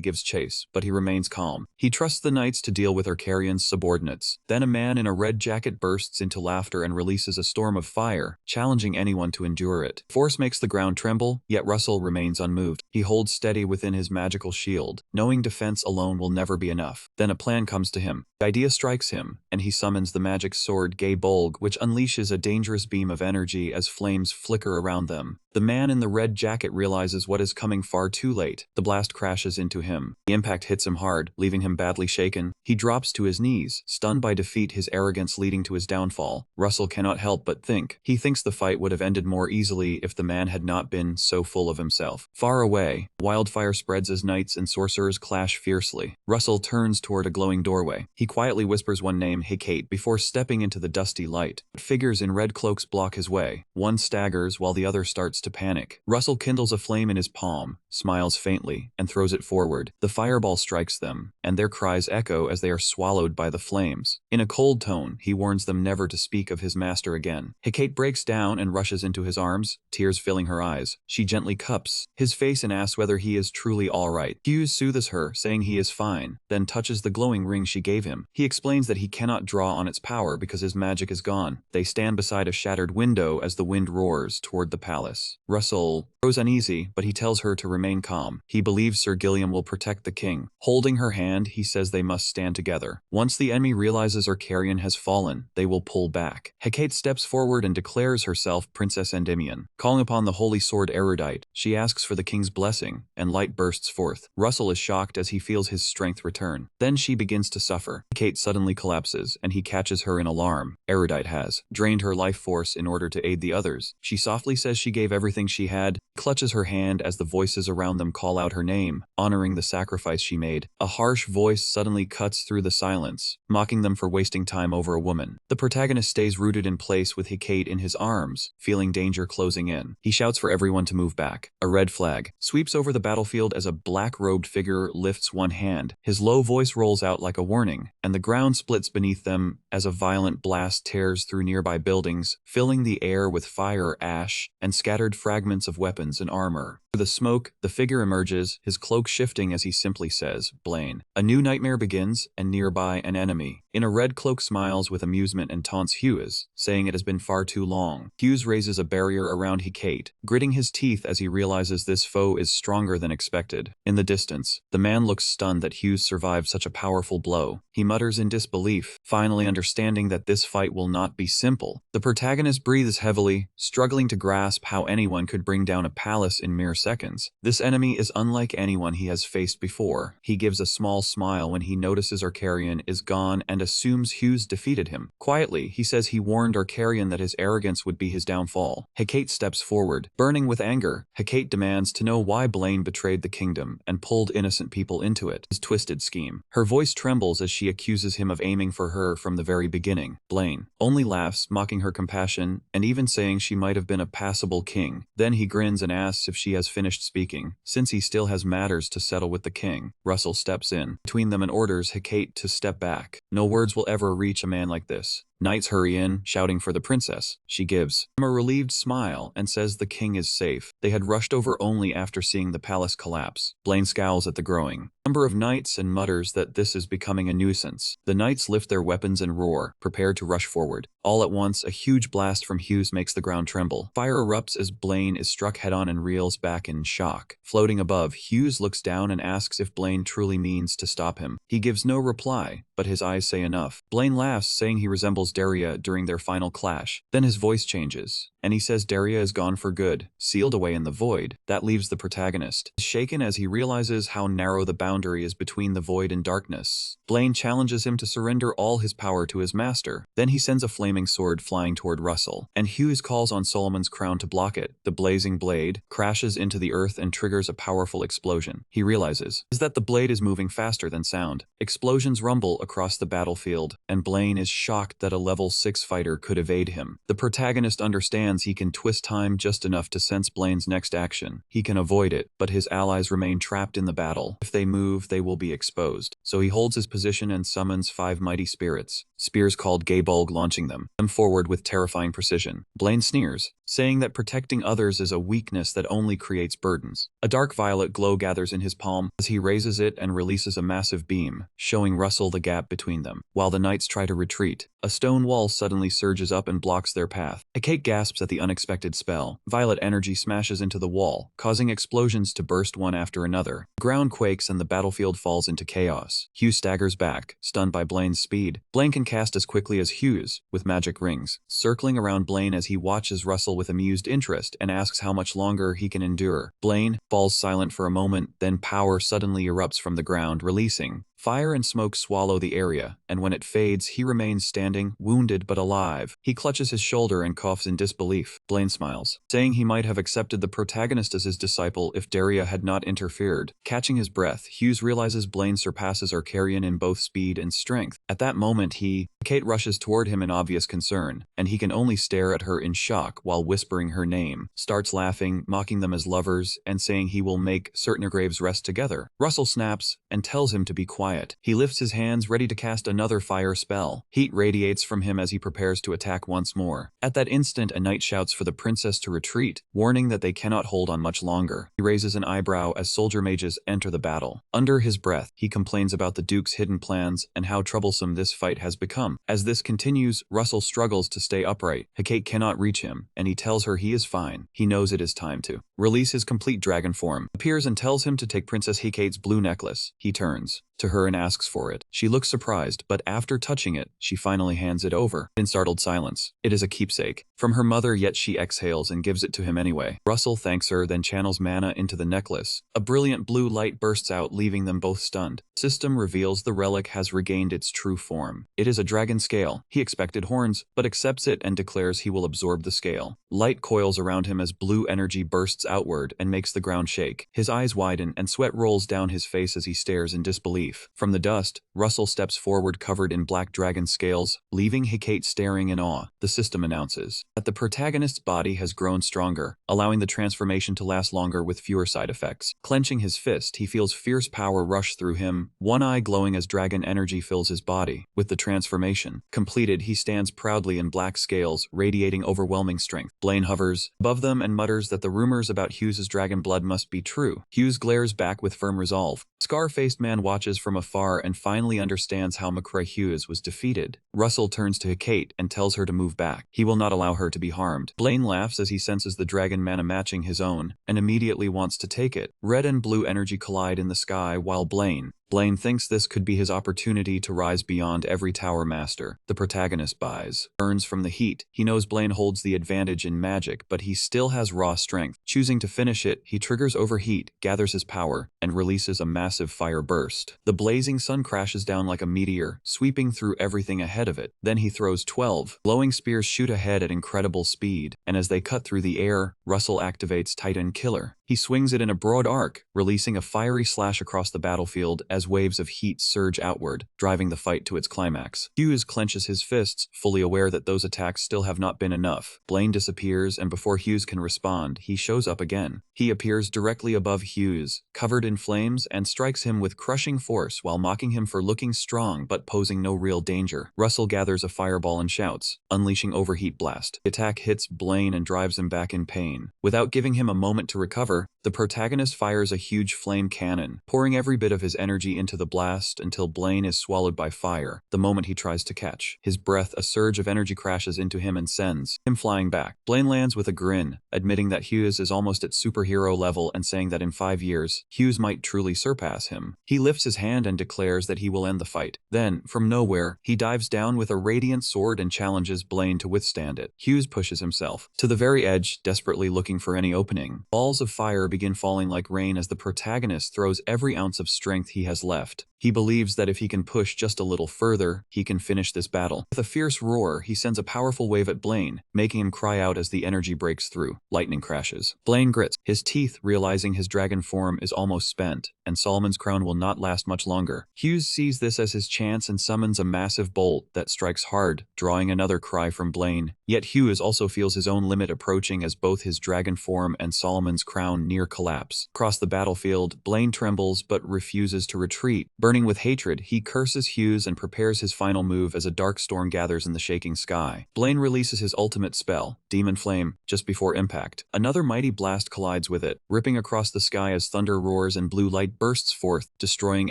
gives chase, but he remains calm. He trusts the knights to deal with Arcarian's subordinates. Then a man in a red jacket bursts into laughter and releases a storm of fire, challenging anyone to endure it. Force makes the ground tremble, yet Russell remains unmoved. He holds steady within his magical shield, knowing defense alone will never be enough. Then a plan comes to him. The idea strikes him, and he summons the magic sword Gay Bolg, which unleashes a dangerous beam of energy as flames flicker around them. The man in the red jacket realizes what is coming far too late. The blast crashes into him. The impact hits him hard, leaving him badly shaken. He drops to his knees, stunned by defeat, his arrogance leading to his downfall. Russell cannot help but think. He thinks the fight would have ended more easily if the man had not been so full of himself. Far away, wildfire spreads as knights and sorcerers clash fiercely. Russell turns toward a glowing doorway. He quietly whispers one name, Kate, before stepping into the dusty light. Figures in red cloaks block his way. One staggers while the other starts to panic. Russell kindles a flame in his palm, smiles faintly, and throws it forward. The fireball strikes them, and their cries echo as they are swallowed by the flames. In a cold tone, he warns them never to speak of his master again. Kate breaks down and rushes into his arms, tears filling her eyes. She gently cups his face and asks whether he is truly all right. Hughes soothes her, saying he is fine, then touches the glowing ring she gave him. He explains that he cannot draw on its power because his magic is gone. They stand beside a shattered window as the wind roars toward the palace. Russell grows uneasy, but he tells her to remain calm. He believes Sir Gilliam will protect the king. Holding her hand, he says they must stand together. Once the enemy realizes Arcarian has fallen, they will pull back. Kate steps forward and declares herself Princess Endymion. Calling upon the holy sword erudite, she asks for the king's blessing, and light bursts forth. Russell is shocked as he feels his strength return. Then she begins to suffer. Kate suddenly collapses, and he catches her in alarm. Erudite has drained her life force in order to aid the others. She softly says she gave everything she had, Clutches her hand as the voices around them call out her name, honoring the sacrifice she made. A harsh voice suddenly cuts through the silence, mocking them for wasting time over a woman. The protagonist stays rooted in place with Hecate in his arms, feeling danger closing in. He shouts for everyone to move back. A red flag sweeps over the battlefield as a black-robed figure lifts one hand. His low voice rolls out like a warning, and the ground splits beneath them as a violent blast tears through nearby buildings, filling the air with fire, ash, and scattered fragments of weapons and armor. Through the smoke, the figure emerges, his cloak shifting as he simply says, "Blaine." A new nightmare begins, and nearby an enemy in a red cloak smiles with amusement and taunts Hughes, saying it has been far too long. Hughes raises a barrier around Hecate, gritting his teeth as he realizes this foe is stronger than expected. In the distance, the man looks stunned that Hughes survived such a powerful blow. He mutters in disbelief, finally understanding that this fight will not be simple. The protagonist breathes heavily, struggling to grasp how anyone could bring down a palace in mere seconds. This enemy is unlike anyone he has faced before. He gives a small smile when he notices Arcarian is gone and assumes Hughes defeated him. Quietly, he says he warned Arcarian that his arrogance would be his downfall. Hecate steps forward. Burning with anger, Hecate demands to know why Blaine betrayed the kingdom and pulled innocent people into it. His twisted scheme. Her voice trembles as she accuses him of aiming for her from the very beginning. Blaine only laughs, mocking her compassion, and even saying she might have been a passable king. Then he grins and asks if she has finished speaking, since he still has matters to settle with the king. Russell steps in between them and orders Hecate to step back. No words will ever reach a man like this. Knights hurry in, shouting for the princess. She gives him a relieved smile and says the king is safe. They had rushed over only after seeing the palace collapse. Blaine scowls at the growing number of knights and mutters that this is becoming a nuisance. The knights lift their weapons and roar, prepared to rush forward. All at once, a huge blast from Hughes makes the ground tremble. Fire erupts as Blaine is struck head-on and reels back in shock. Floating above, Hughes looks down and asks if Blaine truly means to stop him. He gives no reply, but his eyes say enough. Blaine laughs, saying he resembles Daria during their final clash. Then his voice changes, and he says Daria is gone for good, sealed away in the void. That leaves the protagonist shaken as he realizes how narrow the boundary is between the void and darkness. Blaine challenges him to surrender all his power to his master. Then he sends a flaming sword flying toward Russell, and Hughes calls on Solomon's crown to block it. The blazing blade crashes into the earth and triggers a powerful explosion. He realizes that the blade is moving faster than sound. Explosions rumble across the battlefield, and Blaine is shocked that a level 6 fighter could evade him. The protagonist understands he can twist time just enough to sense Blaine's next action. He can avoid it, but his allies remain trapped in the battle. If they move, they will be exposed. So he holds his position and summons 5 mighty spirits, spears called Gaybulg, launching them forward with terrifying precision. Blaine sneers, saying that protecting others is a weakness that only creates burdens. A dark violet glow gathers in his palm as he raises it and releases a massive beam, showing Russell the gap between them. While the knights try to retreat, a stone wall suddenly surges up and blocks their path. Hecate gasps at the unexpected spell. Violet energy smashes into the wall, causing explosions to burst one after another. The ground quakes and the battlefield falls into chaos. Hughes staggers back, stunned by Blaine's speed. Blaine can cast as quickly as Hughes, with magic rings, circling around Blaine as he watches Russell with amused interest and asks how much longer he can endure. Blaine falls silent for a moment, then power suddenly erupts from the ground, releasing fire and smoke swallow the area, and when it fades, he remains standing, wounded but alive. He clutches his shoulder and coughs in disbelief. Blaine smiles, saying he might have accepted the protagonist as his disciple if Daria had not interfered. Catching his breath, Hughes realizes Blaine surpasses Arcarian in both speed and strength. At that moment, Kate rushes toward him in obvious concern, and he can only stare at her in shock while whispering her name, starts laughing, mocking them as lovers, and saying he will make certain graves rest together. Russell snaps and tells him to be quiet. He lifts his hands, ready to cast another fire spell. Heat radiates from him as he prepares to attack once more. At that instant, a knight shouts for the princess to retreat, warning that they cannot hold on much longer. He raises an eyebrow as soldier mages enter the battle. Under his breath, he complains about the Duke's hidden plans and how troublesome this fight has become. As this continues, Russell struggles to stay upright. Hecate cannot reach him, and he tells her he is fine. He knows it is time to release his complete dragon form. Appears and tells him to take Princess Hecate's blue necklace. He turns to her and asks for it. She looks surprised, but after touching it, she finally hands it over. In startled silence, it is a keepsake from her mother, yet she exhales and gives it to him anyway. Russell thanks her, then channels mana into the necklace. A brilliant blue light bursts out, leaving them both stunned. System reveals the relic has regained its true form. It is a dragon scale. He expected horns, but accepts it and declares he will absorb the scale. Light coils around him as blue energy bursts outward and makes the ground shake. His eyes widen and sweat rolls down his face as he stares in disbelief. From the dust, Russell steps forward covered in black dragon scales, leaving Hecate staring in awe. The system announces that the protagonist's body has grown stronger, allowing the transformation to last longer with fewer side effects. Clenching his fist, he feels fierce power rush through him, one eye glowing as dragon energy fills his body. With the transformation completed, he stands proudly in black scales, radiating overwhelming strength. Blaine hovers above them and mutters that the rumors about Hughes's dragon blood must be true. Hughes glares back with firm resolve. Scar-faced man watches from afar and finally understands how McCrae Hughes was defeated. Russell turns to Hecate and tells her to move back. He will not allow her to be harmed. Blaine laughs as he senses the dragon mana matching his own and immediately wants to take it. Red and blue energy collide in the sky while Blaine thinks this could be his opportunity to rise beyond every tower master. The protagonist burns from the heat. He knows Blaine holds the advantage in magic, but he still has raw strength. Choosing to finish it, he triggers overheat, gathers his power, and releases a massive fire burst. The blazing sun crashes down like a meteor, sweeping through everything ahead of it. Then he throws 12 glowing spears shoot ahead at incredible speed, and as they cut through the air, Russell activates Titan Killer. He swings it in a broad arc, releasing a fiery slash across the battlefield as waves of heat surge outward, driving the fight to its climax. Hughes clenches his fists, fully aware that those attacks still have not been enough. Blaine disappears, and before Hughes can respond, he shows up again. He appears directly above Hughes, covered in flames, and strikes him with crushing force while mocking him for looking strong but posing no real danger. Russell gathers a fireball and shouts, unleashing overheat blast. The attack hits Blaine and drives him back in pain. Without giving him a moment to recover, the protagonist fires a huge flame cannon, pouring every bit of his energy into the blast until Blaine is swallowed by fire. The moment he tries to catch his breath, a surge of energy crashes into him and sends him flying back. Blaine lands with a grin, admitting that Hughes is almost at superhero level and saying that in 5 years, Hughes might truly surpass him. He lifts his hand and declares that he will end the fight. Then, from nowhere, he dives down with a radiant sword and challenges Blaine to withstand it. Hughes pushes himself to the very edge, desperately looking for any opening. Balls of fire begin falling like rain as the protagonist throws every ounce of strength he has left. He believes that if he can push just a little further, he can finish this battle. With a fierce roar, he sends a powerful wave at Blaine, making him cry out as the energy breaks through. Lightning crashes. Blaine grits his teeth, realizing his dragon form is almost spent, and Solomon's crown will not last much longer. Hughes sees this as his chance and summons a massive bolt that strikes hard, drawing another cry from Blaine. Yet Hughes also feels his own limit approaching as both his dragon form and Solomon's crown near collapse. Across the battlefield, Blaine trembles but refuses to retreat. Burning with hatred, he curses Hughes and prepares his final move as a dark storm gathers in the shaking sky. Blaine releases his ultimate spell, Demon Flame, just before impact. Another mighty blast collides with it, ripping across the sky as thunder roars and blue light bursts forth, destroying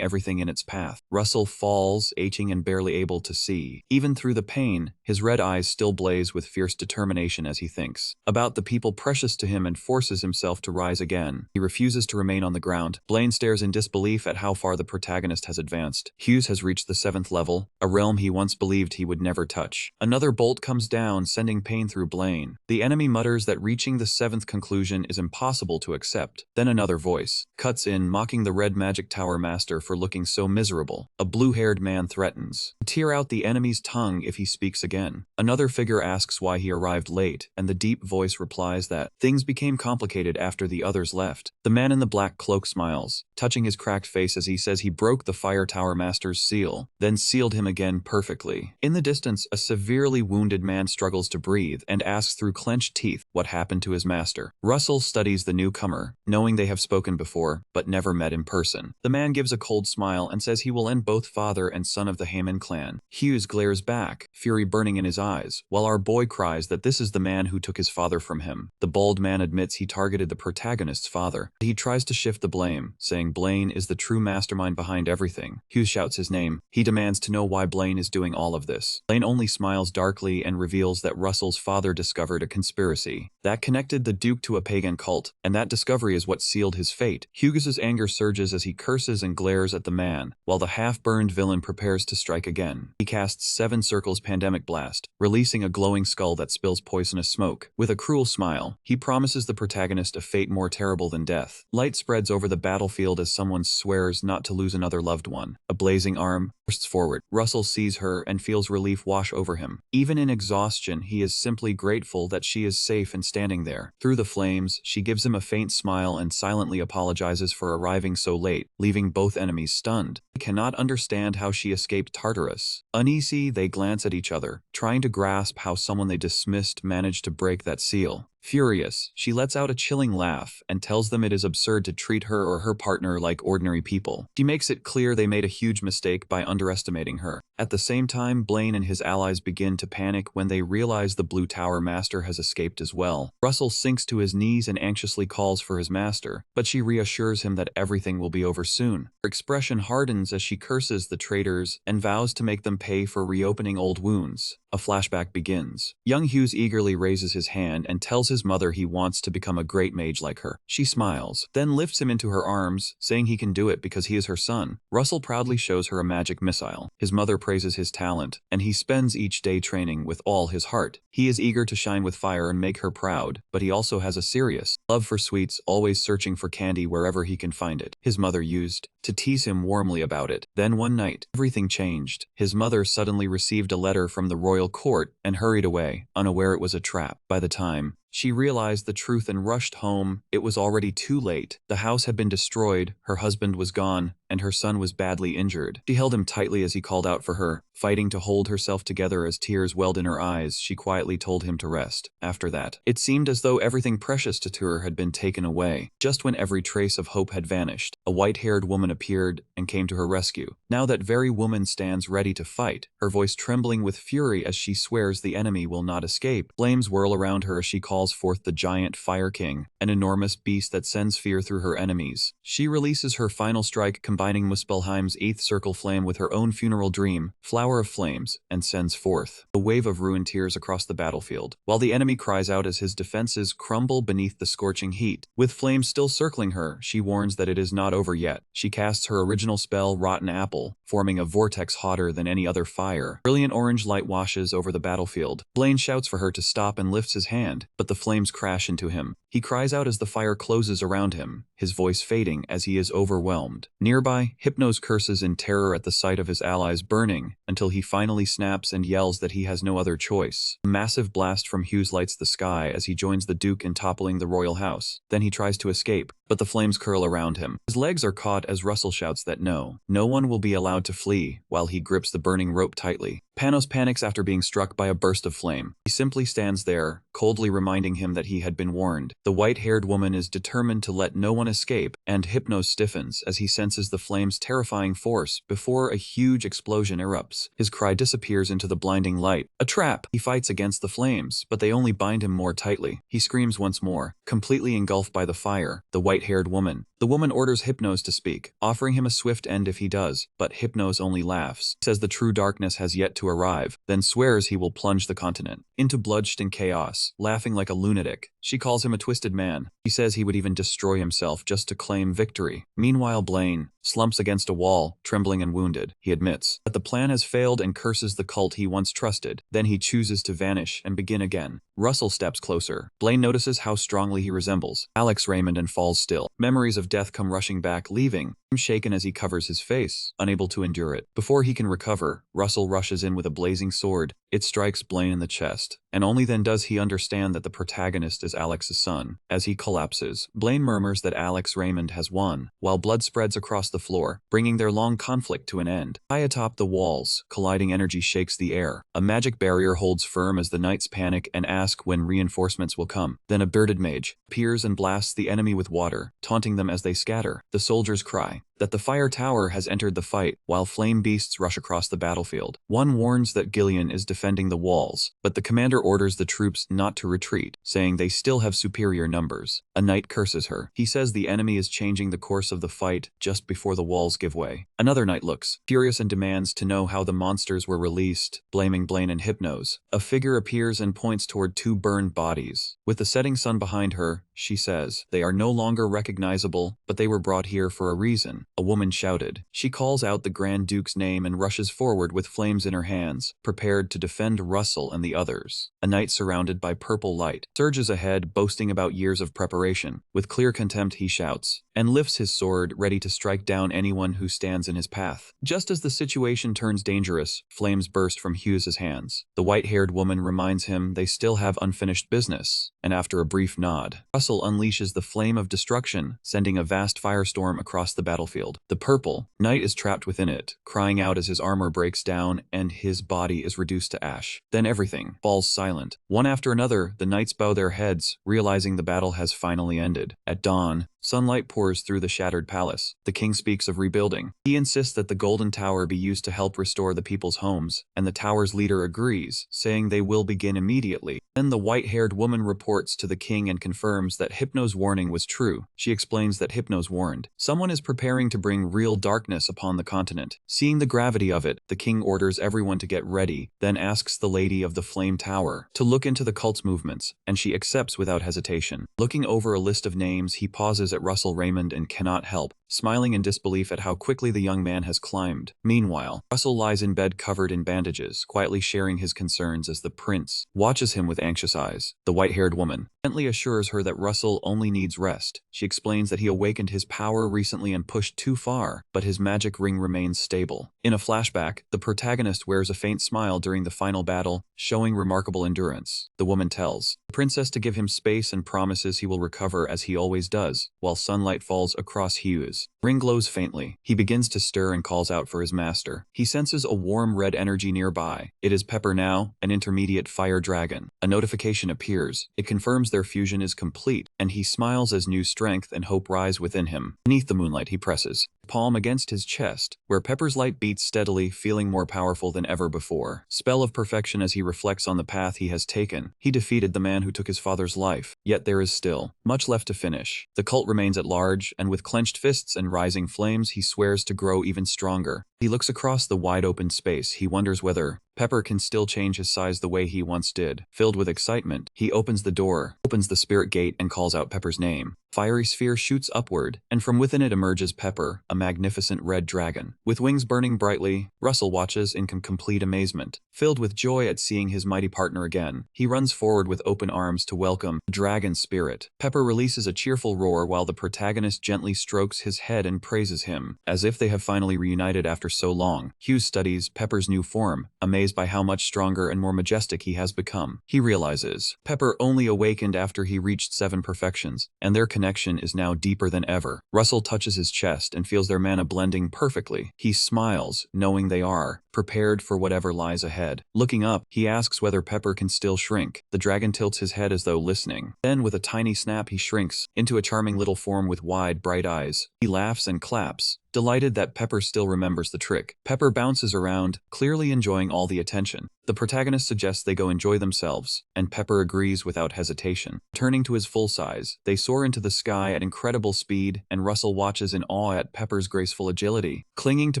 everything in its path. Russell falls, aching and barely able to see. Even through the pain, his red eyes still blaze with fierce determination as he thinks about the people precious to him and forces himself to rise again. He refuses to remain on the ground. Blaine stares in disbelief at how far the protagonist has advanced. Hughes has reached the 7th level, a realm he once believed he would never touch. Another bolt comes down, sending pain through Blaine. The enemy mutters that reaching the 7th conclusion is impossible to accept. Then another voice cuts in, mocking the red magic tower master for looking so miserable. A blue-haired man threatens to tear out the enemy's tongue if he speaks again. Another figure asks why he arrived late, and the deep voice replies that things became complicated after the others left. The man in the black cloak smiles, touching his cracked face as he says he broke the Fire Tower Master's seal, then sealed him again perfectly. In the distance, a severely wounded man struggles to breathe and asks through clenched teeth what happened to his master. Russell studies the newcomer, knowing they have spoken before, but never met in person. The man gives a cold smile and says he will end both father and son of the Haman clan. Hughes glares back, fury burning in his eyes, while our boy cries that this is the man who took his father from him. The bald man admits he targeted the protagonist's father. He tries to shift the blame, saying Blaine is the true mastermind behind everything. Hughes shouts his name. He demands to know why Blaine is doing all of this. Blaine only smiles darkly and reveals that Russell's father discovered a conspiracy that connected the Duke to a pagan cult, and that discovery is what sealed his fate. Hughes's anger surges as he curses and glares at the man, while the half-burned villain prepares to strike again. He casts 7 circles Pandemic Blast, releasing a glowing skull that spills poisonous smoke. With a cruel smile, he promises the protagonist a fate more terrible than death. Light spreads over the battlefield as someone swears not to lose another loved one. A blazing arm bursts forward. Russell sees her and feels relief wash over him. Even in exhaustion, he is simply grateful that she is safe and standing there. Through the flames, she gives him a faint smile and silently apologizes for arriving so late, leaving both enemies stunned. He cannot understand how she escaped Tartarus. Uneasy, they glance at each other, trying to grasp how someone they dismissed managed to break that seal. Furious, she lets out a chilling laugh and tells them it is absurd to treat her or her partner like ordinary people. She makes it clear they made a huge mistake by underestimating her. At the same time, Blaine and his allies begin to panic when they realize the Blue Tower Master has escaped as well. Russell sinks to his knees and anxiously calls for his master, but she reassures him that everything will be over soon. Her expression hardens as she curses the traitors and vows to make them pay for reopening old wounds. A flashback begins. Young Hughes eagerly raises his hand and tells his mother he wants to become a great mage like her. She smiles, then lifts him into her arms, saying he can do it because he is her son. Russell proudly shows her a magic missile. His mother praises his talent, and he spends each day training with all his heart. He is eager to shine with fire and make her proud, but he also has a serious love for sweets, always searching for candy wherever he can find it. His mother used to tease him warmly about it. Then one night, everything changed. His mother suddenly received a letter from the royal court and hurried away, unaware it was a trap. By the time she realized the truth and rushed home, it was already too late. The house had been destroyed, her husband was gone, and her son was badly injured. She held him tightly as he called out for her, fighting to hold herself together as tears welled in her eyes. She quietly told him to rest. After that, it seemed as though everything precious to her had been taken away. Just when every trace of hope had vanished, a white-haired woman appeared and came to her rescue. Now that very woman stands ready to fight, her voice trembling with fury as she swears the enemy will not escape. Flames whirl around her as she calls forth the giant Fire King, an enormous beast that sends fear through her enemies. She releases her final strike, combining Muspelheim's 8th circle flame with her own funeral dream, Flower of Flames, and sends forth a wave of ruined tears across the battlefield, while the enemy cries out as his defenses crumble beneath the scorching heat. With flames still circling her, she warns that it is not over yet. She casts her original spell, Rotten Apple, forming a vortex hotter than any other fire. Brilliant orange light washes over the battlefield. Blaine shouts for her to stop and lifts his hand, but the flames crash into him. He cries out as the fire closes around him, his voice fading as he is overwhelmed. Nearby, Hypnos curses in terror at the sight of his allies burning, until he finally snaps and yells that he has no other choice. A massive blast from Hughes lights the sky as he joins the Duke in toppling the royal house. Then he tries to escape, but the flames curl around him. His legs are caught as Russell shouts that no one will be allowed to flee, while he grips the burning rope tightly. Panos panics after being struck by a burst of flame. He simply stands there, coldly reminding him that he had been warned. The white-haired woman is determined to let no one escape, and Hypnos stiffens as he senses the flame's terrifying force before a huge explosion erupts. His cry disappears into the blinding light. A trap! He fights against the flames, but they only bind him more tightly. He screams once more, completely engulfed by the fire. The white-haired woman. The woman orders Hypnos to speak, offering him a swift end if he does, but Hypnos only laughs, says the true darkness has yet to arrive, then swears he will plunge the continent into bloodshed chaos, laughing like a lunatic. She calls him a twisted man. He says he would even destroy himself just to claim victory. Meanwhile, Blaine slumps against a wall, trembling and wounded. He admits that the plan has failed and curses the cult he once trusted. Then he chooses to vanish and begin again. Russell steps closer. Blaine notices how strongly he resembles Alex Raymond and falls still. Memories of death come rushing back, leaving him shaken as he covers his face, unable to endure it. Before he can recover, Russell rushes in with a blazing sword. It strikes Blaine in the chest, and only then does he understand that the protagonist is Alex's son. As he collapses, Blaine murmurs that Alex Raymond has won, while blood spreads across the floor, bringing their long conflict to an end. High atop the walls, colliding energy shakes the air. A magic barrier holds firm as the knights panic and ask when reinforcements will come. Then a bearded mage appears and blasts the enemy with water, taunting them as they scatter. The soldiers cry that the fire tower has entered the fight, while flame beasts rush across the battlefield. One warns that Gillian is defending the walls, but the commander orders the troops not to retreat, saying they still have superior numbers. A knight curses her. He says the enemy is changing the course of the fight just before the walls give way. Another knight looks furious and demands to know how the monsters were released, blaming Blaine and Hypnos. A figure appears and points toward two burned bodies. With the setting sun behind her, she says they are no longer recognizable, but they were brought here for a reason. A woman shouted. She calls out the Grand Duke's name and rushes forward with flames in her hands, prepared to defend Russell and the others. A knight surrounded by purple light surges ahead, boasting about years of preparation. With clear contempt he shouts, and lifts his sword, ready to strike down anyone who stands in his path. Just as the situation turns dangerous, flames burst from Hughes's hands. The white-haired woman reminds him they still have unfinished business, and after a brief nod, Russell unleashes the flame of destruction, sending a vast firestorm across the battlefield. The purple knight is trapped within it, crying out as his armor breaks down and his body is reduced to ash. Then everything falls silent. One after another, the knights bow their heads, realizing the battle has finally ended. At dawn, sunlight pours through the shattered palace. The king speaks of rebuilding. He insists that the Golden Tower be used to help restore the people's homes, and the tower's leader agrees, saying they will begin immediately. Then the white-haired woman reports to the king and confirms that Hypno's warning was true. She explains that Hypno's warned someone is preparing to bring real darkness upon the continent. Seeing the gravity of it, the king orders everyone to get ready, then asks the Lady of the Flame Tower to look into the cult's movements, and she accepts without hesitation. Looking over a list of names, he pauses at Russell Raymond and cannot help smiling in disbelief at how quickly the young man has climbed. Meanwhile, Russell lies in bed covered in bandages, quietly sharing his concerns as the prince watches him with anxious eyes. The white-haired woman gently assures her that Russell only needs rest. She explains that he awakened his power recently and pushed too far, but his magic ring remains stable. In a flashback, the protagonist wears a faint smile during the final battle, showing remarkable endurance. The woman tells the princess to give him space and promises he will recover as he always does, while sunlight falls across Hughes. Ring glows faintly. He begins to stir and calls out for his master. He senses a warm red energy nearby. It is Pepper now, an intermediate fire dragon. A notification appears. It confirms their fusion is complete, and he smiles as new strength and hope rise within him. Beneath the moonlight, he presses palm against his chest, where Pepper's light beats steadily, feeling more powerful than ever before. Spell of perfection as he reflects on the path he has taken. He defeated the man who took his father's life, yet there is still much left to finish. The cult remains at large, and with clenched fists and rising flames, he swears to grow even stronger. He looks across the wide-open space. He wonders whether Pepper can still change his size the way he once did. Filled with excitement, he opens the door, opens the spirit gate, and calls out Pepper's name. Fiery sphere shoots upward, and from within it emerges Pepper, a magnificent red dragon. With wings burning brightly, Russell watches in complete amazement. Filled with joy at seeing his mighty partner again, he runs forward with open arms to welcome the dragon spirit. Pepper releases a cheerful roar while the protagonist gently strokes his head and praises him, as if they have finally reunited after so long. Hughes studies Pepper's new form, amazed by how much stronger and more majestic he has become. He realizes Pepper only awakened after he reached 7 perfections, and their connection is now deeper than ever. Russell touches his chest and feels their mana blending perfectly. He smiles, knowing they are prepared for whatever lies ahead. Looking up, he asks whether Pepper can still shrink. The dragon tilts his head as though listening. Then, with a tiny snap, he shrinks into a charming little form with wide, bright eyes. He laughs and claps, delighted that Pepper still remembers the trick. Pepper bounces around, clearly enjoying all the attention. The protagonist suggests they go enjoy themselves, and Pepper agrees without hesitation. Turning to his full size, they soar into the sky at incredible speed, and Russell watches in awe at Pepper's graceful agility. Clinging to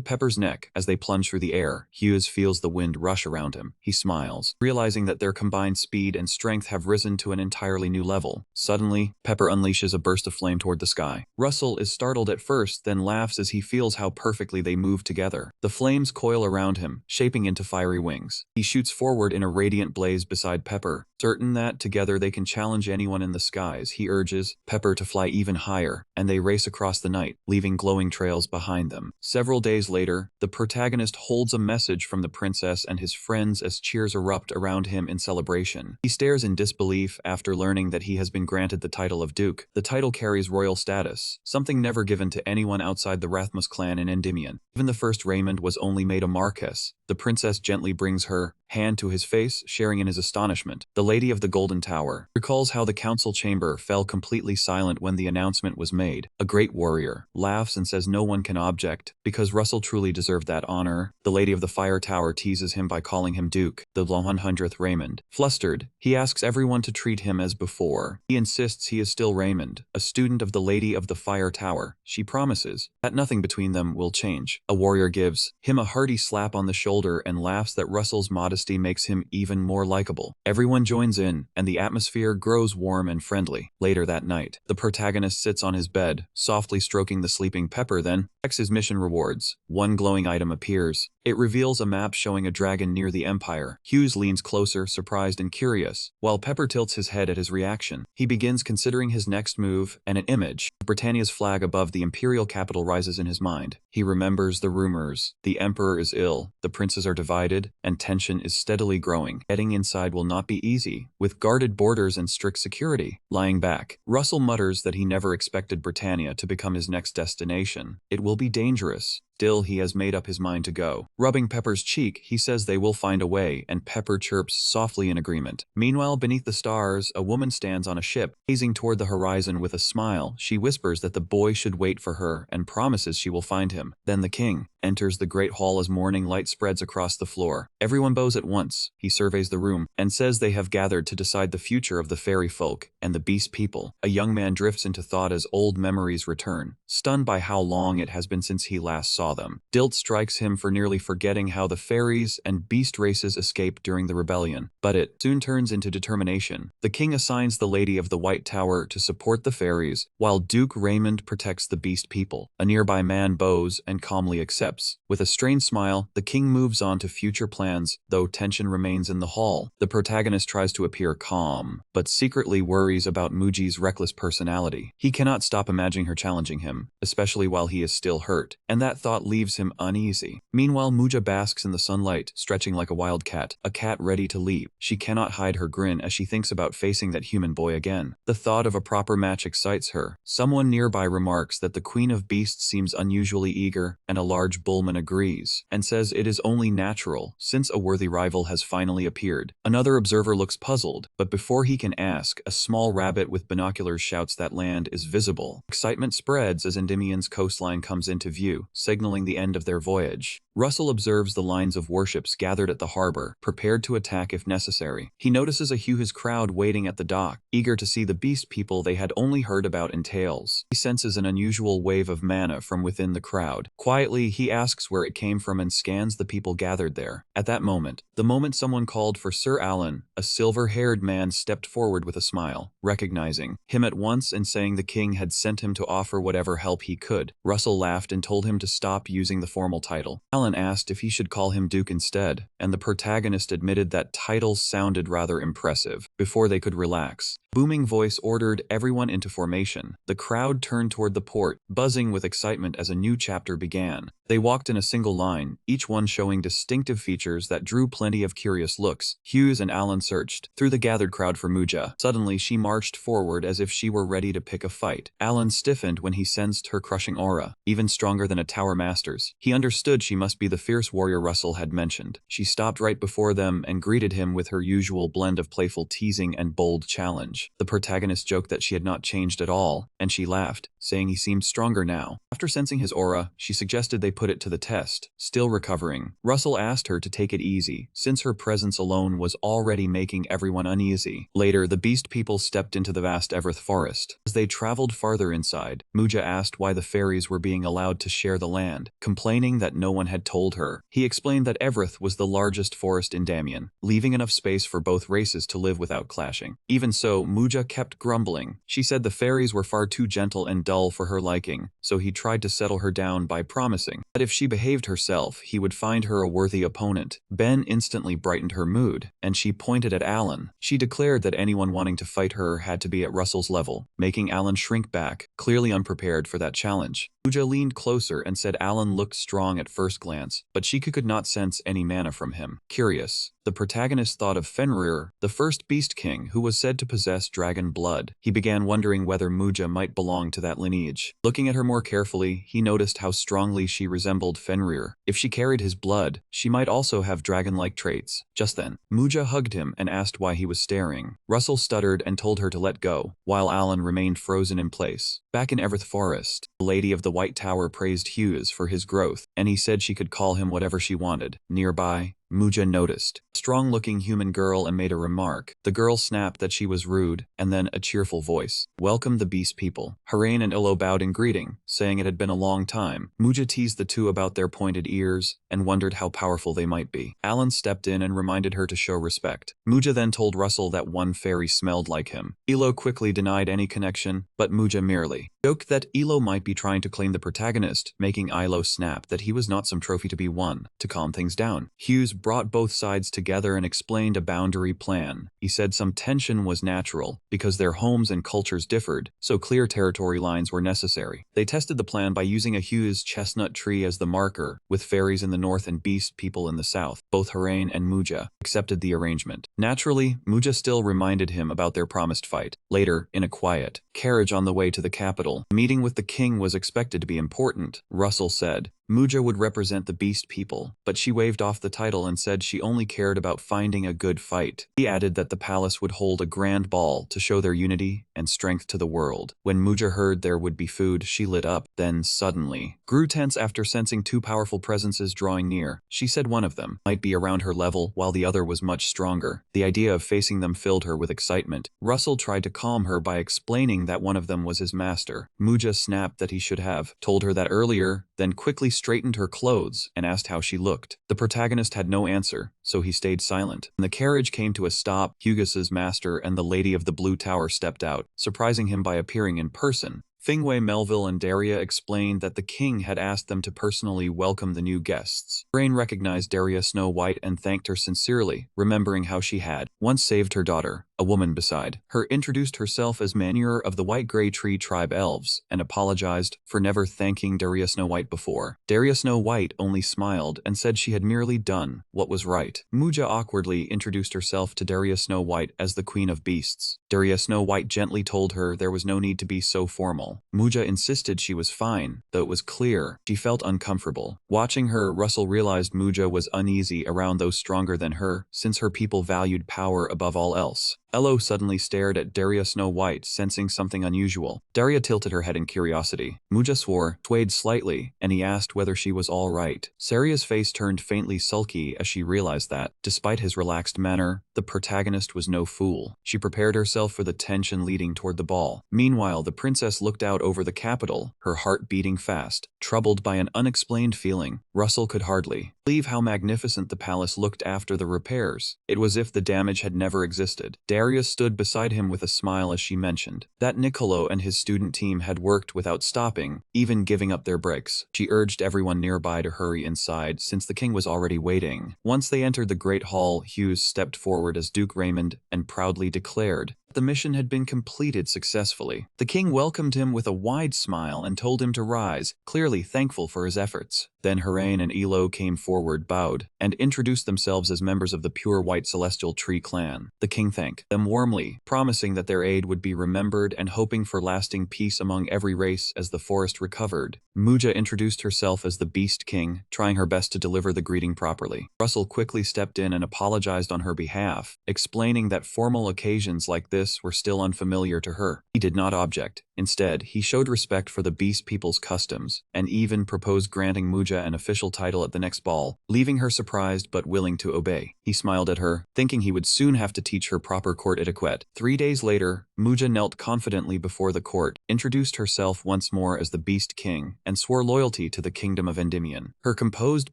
Pepper's neck as they plunge through the air, Hughes feels the wind rush around him. He smiles, realizing that their combined speed and strength have risen to an entirely new level. Suddenly, Pepper unleashes a burst of flame toward the sky. Russell is startled at first, then laughs as he feels how perfectly they move together. The flames coil around him, shaping into fiery wings. He shoots forward in a radiant blaze beside Pepper, certain that together they can challenge anyone in the skies. He urges Pepper to fly even higher, and they race across the night, leaving glowing trails behind them. Several days later, the protagonist holds a message from the princess and his friends as cheers erupt around him in celebration. He stares in disbelief after learning that he has been granted the title of Duke. The title carries royal status, something never given to anyone outside the Rathmus clan in Endymion. Even the first Raymond was only made a marquess. The princess gently brings her hand to his face, sharing in his astonishment. The Lady of the Golden Tower recalls how the council chamber fell completely silent when the announcement was made. A great warrior laughs and says no one can object, because Russell truly deserved that honor. The Lady of the Fire Tower teases him by calling him Duke, the 100th Raymond. Flustered, he asks everyone to treat him as before. He insists he is still Raymond, a student of the Lady of the Fire Tower. She promises that nothing between them will change. A warrior gives him a hearty slap on the shoulder and laughs that Russell's modesty modesty makes him even more likable. Everyone joins in, and the atmosphere grows warm and friendly. Later that night, the protagonist sits on his bed, softly stroking the sleeping Pepper, then checks his mission rewards. One glowing item appears. It reveals a map showing a dragon near the Empire. Hughes leans closer, surprised and curious, while Pepper tilts his head at his reaction. He begins considering his next move, and an image of Britannia's flag above the imperial capital rises in his mind. He remembers the rumors. The Emperor is ill, the princes are divided, and tension is steadily growing. Getting inside will not be easy, with guarded borders and strict security. Lying back, Russell mutters that he never expected Britannia to become his next destination. It will be dangerous. Still, he has made up his mind to go. Rubbing Pepper's cheek, he says they will find a way, and Pepper chirps softly in agreement. Meanwhile, beneath the stars, a woman stands on a ship, gazing toward the horizon with a smile. She whispers that the boy should wait for her and promises she will find him. Then the king enters the great hall as morning light spreads across the floor. Everyone bows at once. He surveys the room and says they have gathered to decide the future of the fairy folk and the beast people. A young man drifts into thought as old memories return, stunned by how long it has been since he last saw them. Guilt strikes him for nearly forgetting how the fairies and beast races escaped during the rebellion, but it soon turns into determination. The king assigns the Lady of the White Tower to support the fairies, while Duke Raymond protects the beast people. A nearby man bows and calmly accepts. With a strained smile, the king moves on to future plans, though tension remains in the hall. The protagonist tries to appear calm, but secretly worries about Muji's reckless personality. He cannot stop imagining her challenging him, especially while he is still hurt, and that thought leaves him uneasy. Meanwhile, Muja basks in the sunlight, stretching like a wild cat, a cat ready to leap. She cannot hide her grin as she thinks about facing that human boy again. The thought of a proper match excites her. Someone nearby remarks that the Queen of Beasts seems unusually eager, and a large bullman agrees, and says it is only natural, since a worthy rival has finally appeared. Another observer looks puzzled, but before he can ask, a small rabbit with binoculars shouts that land is visible. Excitement spreads as Endymion's coastline comes into view, signaling the end of their voyage. Russell observes the lines of warships gathered at the harbor, prepared to attack if necessary. He notices a huge crowd waiting at the dock, eager to see the beast people they had only heard about in tales. He senses an unusual wave of mana from within the crowd. Quietly, he asks where it came from and scans the people gathered there. At that moment, the moment someone called for Sir Alan, a silver-haired man stepped forward with a smile, recognizing him at once and saying the king had sent him to offer whatever help he could. Russell laughed and told him to stop using the formal title. Alan asked if he should call him Duke instead, and the protagonist admitted that titles sounded rather impressive. Before they could relax, booming voice ordered everyone into formation. The crowd turned toward the port, buzzing with excitement as a new chapter began. They walked in a single line, each one showing distinctive features that drew plenty of curious looks. Hughes and Alan searched through the gathered crowd for Muja. Suddenly, she marched forward as if she were ready to pick a fight. Alan stiffened when he sensed her crushing aura, even stronger than a Tower Master's. He understood she must be the fierce warrior Russell had mentioned. She stopped right before them and greeted him with her usual blend of playful teasing and bold challenge. The protagonist joked that she had not changed at all, and she laughed, saying he seemed stronger now. After sensing his aura, she suggested they put it to the test. Still recovering, Russell asked her to take it easy, since her presence alone was already making everyone uneasy. Later, the beast people stepped into the vast Everth forest. As they traveled farther inside, Muja asked why the fairies were being allowed to share the land, complaining that no one had told her. He explained that Everth was the largest forest in Damien, leaving enough space for both races to live without clashing. Even so, Muja kept grumbling. She said the fairies were far too gentle and dull for her liking, so he tried to settle her down by promising that if she behaved herself, he would find her a worthy opponent. Ben instantly brightened her mood, and she pointed at Alan. She declared that anyone wanting to fight her had to be at Russell's level, making Alan shrink back, clearly unprepared for that challenge. Muja leaned closer and said Alan looked strong at first glance, but she could not sense any mana from him. Curious, the protagonist thought of Fenrir, the first beast king who was said to possess dragon blood. He began wondering whether Muja might belong to that lineage. Looking at her more carefully, he noticed how strongly she resembled Fenrir. If she carried his blood, she might also have dragon-like traits. Just then, Muja hugged him and asked why he was staring. Russell stuttered and told her to let go, while Alan remained frozen in place. Back in Everth Forest, the Lady of the White Tower praised Hughes for his growth, and he said she could call him whatever she wanted. Nearby, Muja noticed. A strong-looking human girl and made a remark. The girl snapped that she was rude, and then a cheerful voice. Welcome the beast people. Harain and Illo bowed in greeting, saying it had been a long time. Muja teased the two about their pointed ears, and wondered how powerful they might be. Alan stepped in and reminded her to show respect. Muja then told Russell that one fairy smelled like him. Illo quickly denied any connection, but Muja merely joked that Illo might be trying to claim the protagonist, making Illo snap that he was not some trophy to be won. To calm things down, Hughes brought both sides together and explained a boundary plan. He said some tension was natural, because their homes and cultures differed, so clear territory lines were necessary. They tested the plan by using a Hughes chestnut tree as the marker, with fairies in the north and beast people in the south. Both Harain and Muja accepted the arrangement. Naturally, Muja still reminded him about their promised fight. Later, in a quiet carriage on the way to the capital, the meeting with the king was expected to be important. Russell said Muja would represent the beast people, but she waved off the title and said she only cared about finding a good fight. He added that the palace would hold a grand ball to show their unity and strength to the world. When Muja heard there would be food, she lit up, then suddenly grew tense after sensing two powerful presences drawing near. She said one of them might be around her level while the other was much stronger. The idea of facing them filled her with excitement. Russell tried to calm her by explaining that one of them was his master. Muja snapped that he should have told her that earlier, then quickly straightened her clothes and asked how she looked. The protagonist had no answer, so he stayed silent. When the carriage came to a stop, Hugis's master and the Lady of the Blue Tower stepped out, surprising him by appearing in person. Fingway, Melville, and Daria explained that the king had asked them to personally welcome the new guests. Brain recognized Daria Snow White and thanked her sincerely, remembering how she had once saved her daughter. A woman beside her introduced herself as Manhwa of the White Grey Tree Tribe Elves and apologized for never thanking Daria Snow White before. Daria Snow White only smiled and said she had merely done what was right. Muja awkwardly introduced herself to Daria Snow White as the Queen of Beasts. Daria Snow White gently told her there was no need to be so formal. Muja insisted she was fine, though it was clear she felt uncomfortable. Watching her, Russell realized Muja was uneasy around those stronger than her, since her people valued power above all else. Ello suddenly stared at Daria Snow White, sensing something unusual. Daria tilted her head in curiosity. Muja swayed slightly, and he asked whether she was all right. Saria's face turned faintly sulky as she realized that, despite his relaxed manner, the protagonist was no fool. She prepared herself for the tension leading toward the ball. Meanwhile, the princess looked out over the capital, her heart beating fast. Troubled by an unexplained feeling, Russell could hardly believe how magnificent the palace looked after the repairs. It was as if the damage had never existed. Daria stood beside him with a smile as she mentioned that Niccolo and his student team had worked without stopping, even giving up their breaks. She urged everyone nearby to hurry inside since the king was already waiting. Once they entered the great hall, Hughes stepped forward as Duke Raymond and proudly declared the mission had been completed successfully. The king welcomed him with a wide smile and told him to rise, clearly thankful for his efforts. Then Harain and Illo came forward, bowed, and introduced themselves as members of the Pure White Celestial Tree clan. The king thanked them warmly, promising that their aid would be remembered and hoping for lasting peace among every race as the forest recovered. Muja introduced herself as the Beast King, trying her best to deliver the greeting properly. Russell quickly stepped in and apologized on her behalf, explaining that formal occasions like this were still unfamiliar to her. He did not object. Instead, he showed respect for the beast people's customs, and even proposed granting Muja an official title at the next ball, leaving her surprised but willing to obey. He smiled at her, thinking he would soon have to teach her proper court etiquette. 3 days later, Muja knelt confidently before the court, introduced herself once more as the Beast King, and swore loyalty to the kingdom of Endymion. Her composed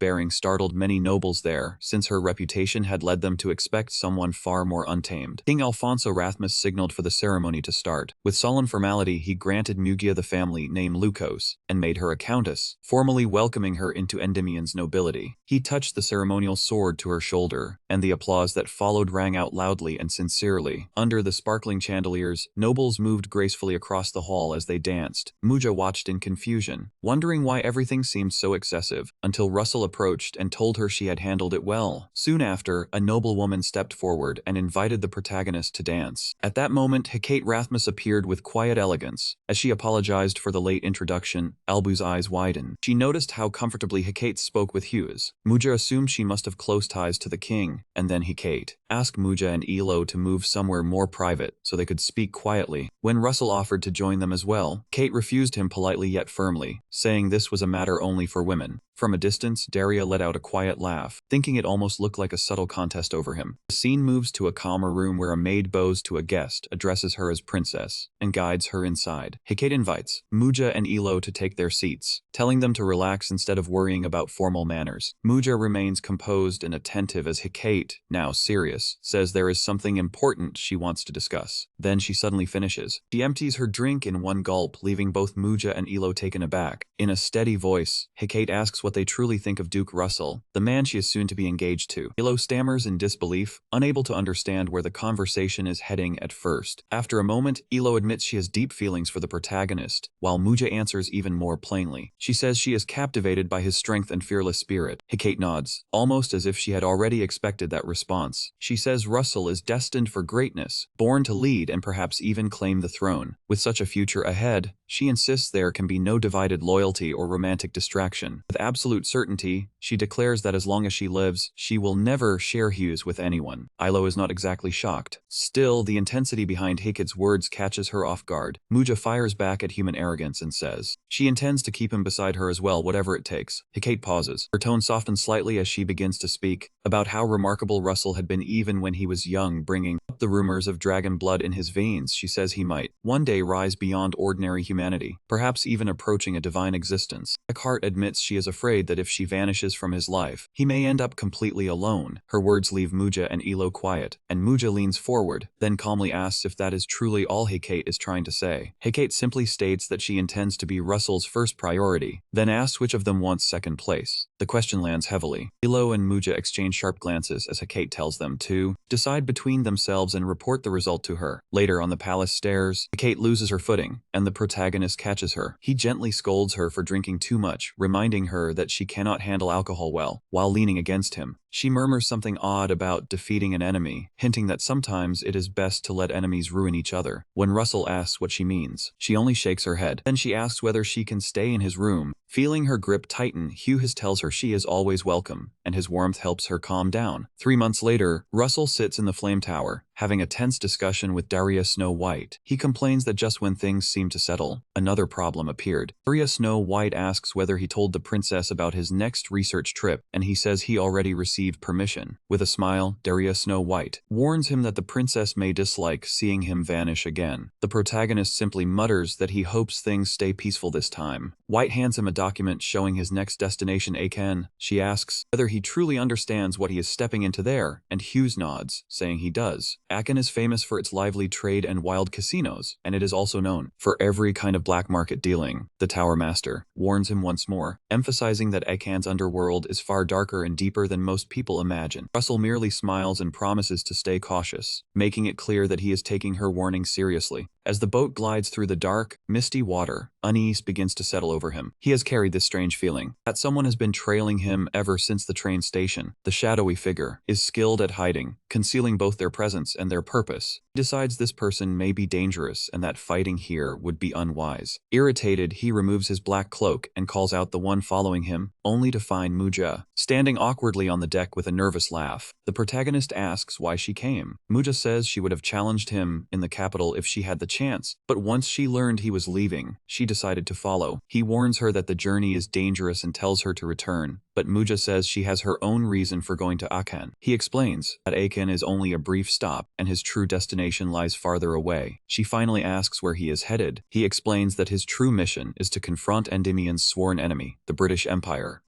bearing startled many nobles there, since her reputation had led them to expect someone far more untamed. King Alfonso Rathmus signaled for the ceremony to start. With solemn formality, he granted Mugia the family name Lukos, and made her a countess, formally welcoming her into Endymion's nobility. He touched the ceremonial sword to her shoulder, and the applause that followed rang out loudly and sincerely. Under the sparkling chandeliers, nobles moved gracefully across the hall as they danced. Muja watched in confusion, wondering why everything seemed so excessive, until Russell approached and told her she had handled it well. Soon after, a noblewoman stepped forward and invited the protagonist to dance. At that moment, Hecate Rathmus appeared with quiet elegance. As she apologized for the late introduction, Albu's eyes widened. She noticed how comfortably Hecate spoke with Hughes. Muja assumed she must have close ties to the king, and then Hecate asked Muja and Illo to move somewhere more private so they could speak quietly. When Russell offered to join them as well, Kate refused him politely yet firmly, saying this was a matter only for women. From a distance, Daria let out a quiet laugh, thinking it almost looked like a subtle contest over him. The scene moves to a calmer room where a maid bows to a guest, addresses her as princess, and guides her inside. Hecate invites Muja and Ilo to take their seats, telling them to relax instead of worrying about formal manners. Muja remains composed and attentive as Hecate, now serious, says there is something important she wants to discuss. Then she suddenly finishes. She empties her drink in one gulp, leaving both Muja and Ilo taken aback. In a steady voice, Hecate asks what they truly think of Duke Russell, the man she is soon to be engaged to. Ilo stammers in disbelief, unable to understand where the conversation is heading at first. After a moment, Ilo admits she has deep feelings for the protagonist, while Muja answers even more plainly. She says she is captivated by his strength and fearless spirit. Hecate nods, almost as if she had already expected that response. She says Russell is destined for greatness, born to lead and perhaps even claim the throne. With such a future ahead, she insists there can be no divided loyalty or romantic distraction. With absolute certainty, she declares that as long as she lives, she will never share Hughes with anyone. Ilo is not exactly shocked. Still, the intensity behind Hecate's words catches her off guard. Muja fires back at human arrogance and says she intends to keep him beside her as well, whatever it takes. Hecate pauses. Her tone softens slightly as she begins to speak about how remarkable Russell had been even when he was young, bringing up the rumors of dragon blood in his veins. She says he might one day rise beyond ordinary humanity, perhaps even approaching a divine existence. Eckhart admits she is afraid that if she vanishes from his life, he may end up completely alone. Her words leave Muja and Ilo quiet, and Muja leans forward, then calmly asks if that is truly all Hecate is trying to say. Hecate simply states that she intends to be Russell's first priority, then asks which of them wants second place. The question lands heavily. Ilo and Muja exchange sharp glances as Hecate tells them to decide between themselves and report the result to her. Later on the palace stairs, Hecate loses her footing, and the protagonist catches her. He gently scolds her for drinking too much, reminding her that she cannot handle alcohol well. While leaning against him, she murmurs something odd about defeating an enemy, hinting that sometimes it is best to let enemies ruin each other. When Russell asks what she means, she only shakes her head. Then she asks whether she can stay in his room. Feeling her grip tighten, Hughes tells her she is always welcome, and his warmth helps her calm down. 3 months later, Russell sits in the Flame Tower, having a tense discussion with Daria Snow White. He complains that just when things seem to settle, another problem appeared. Daria Snow White asks whether he told the princess about his next research trip, and he says he already received permission. With a smile, Daria Snow White warns him that the princess may dislike seeing him vanish again. The protagonist simply mutters that he hopes things stay peaceful this time. White hands him a document showing his next destination, Aachen. She asks whether he truly understands what he is stepping into there, and Hughes nods, saying he does. Aachen is famous for its lively trade and wild casinos, and it is also known for every kind of black market dealing. The Tower Master warns him once more, emphasizing that Aachen's underworld is far darker and deeper than most people imagine. Russell merely smiles and promises to stay cautious, making it clear that he is taking her warning seriously. As the boat glides through the dark, misty water, unease begins to settle over him. He has carried this strange feeling that someone has been trailing him ever since the train station. The shadowy figure is skilled at hiding, concealing both their presence and their purpose. He decides this person may be dangerous and that fighting here would be unwise. Irritated, he removes his black cloak and calls out the one following him, only to find Muja standing awkwardly on the deck with a nervous laugh. The protagonist asks why she came. Muja says she would have challenged him in the capital if she had the chance, but once she learned he was leaving, she decided to follow. He warns her that the journey is dangerous and tells her to return, but Muja says she has her own reason for going to Aachen. He explains that Aachen is only a brief stop, and his true destination lies farther away. She finally asks where he is headed. He explains that his true mission is to confront Endymion's sworn enemy, the British Empire.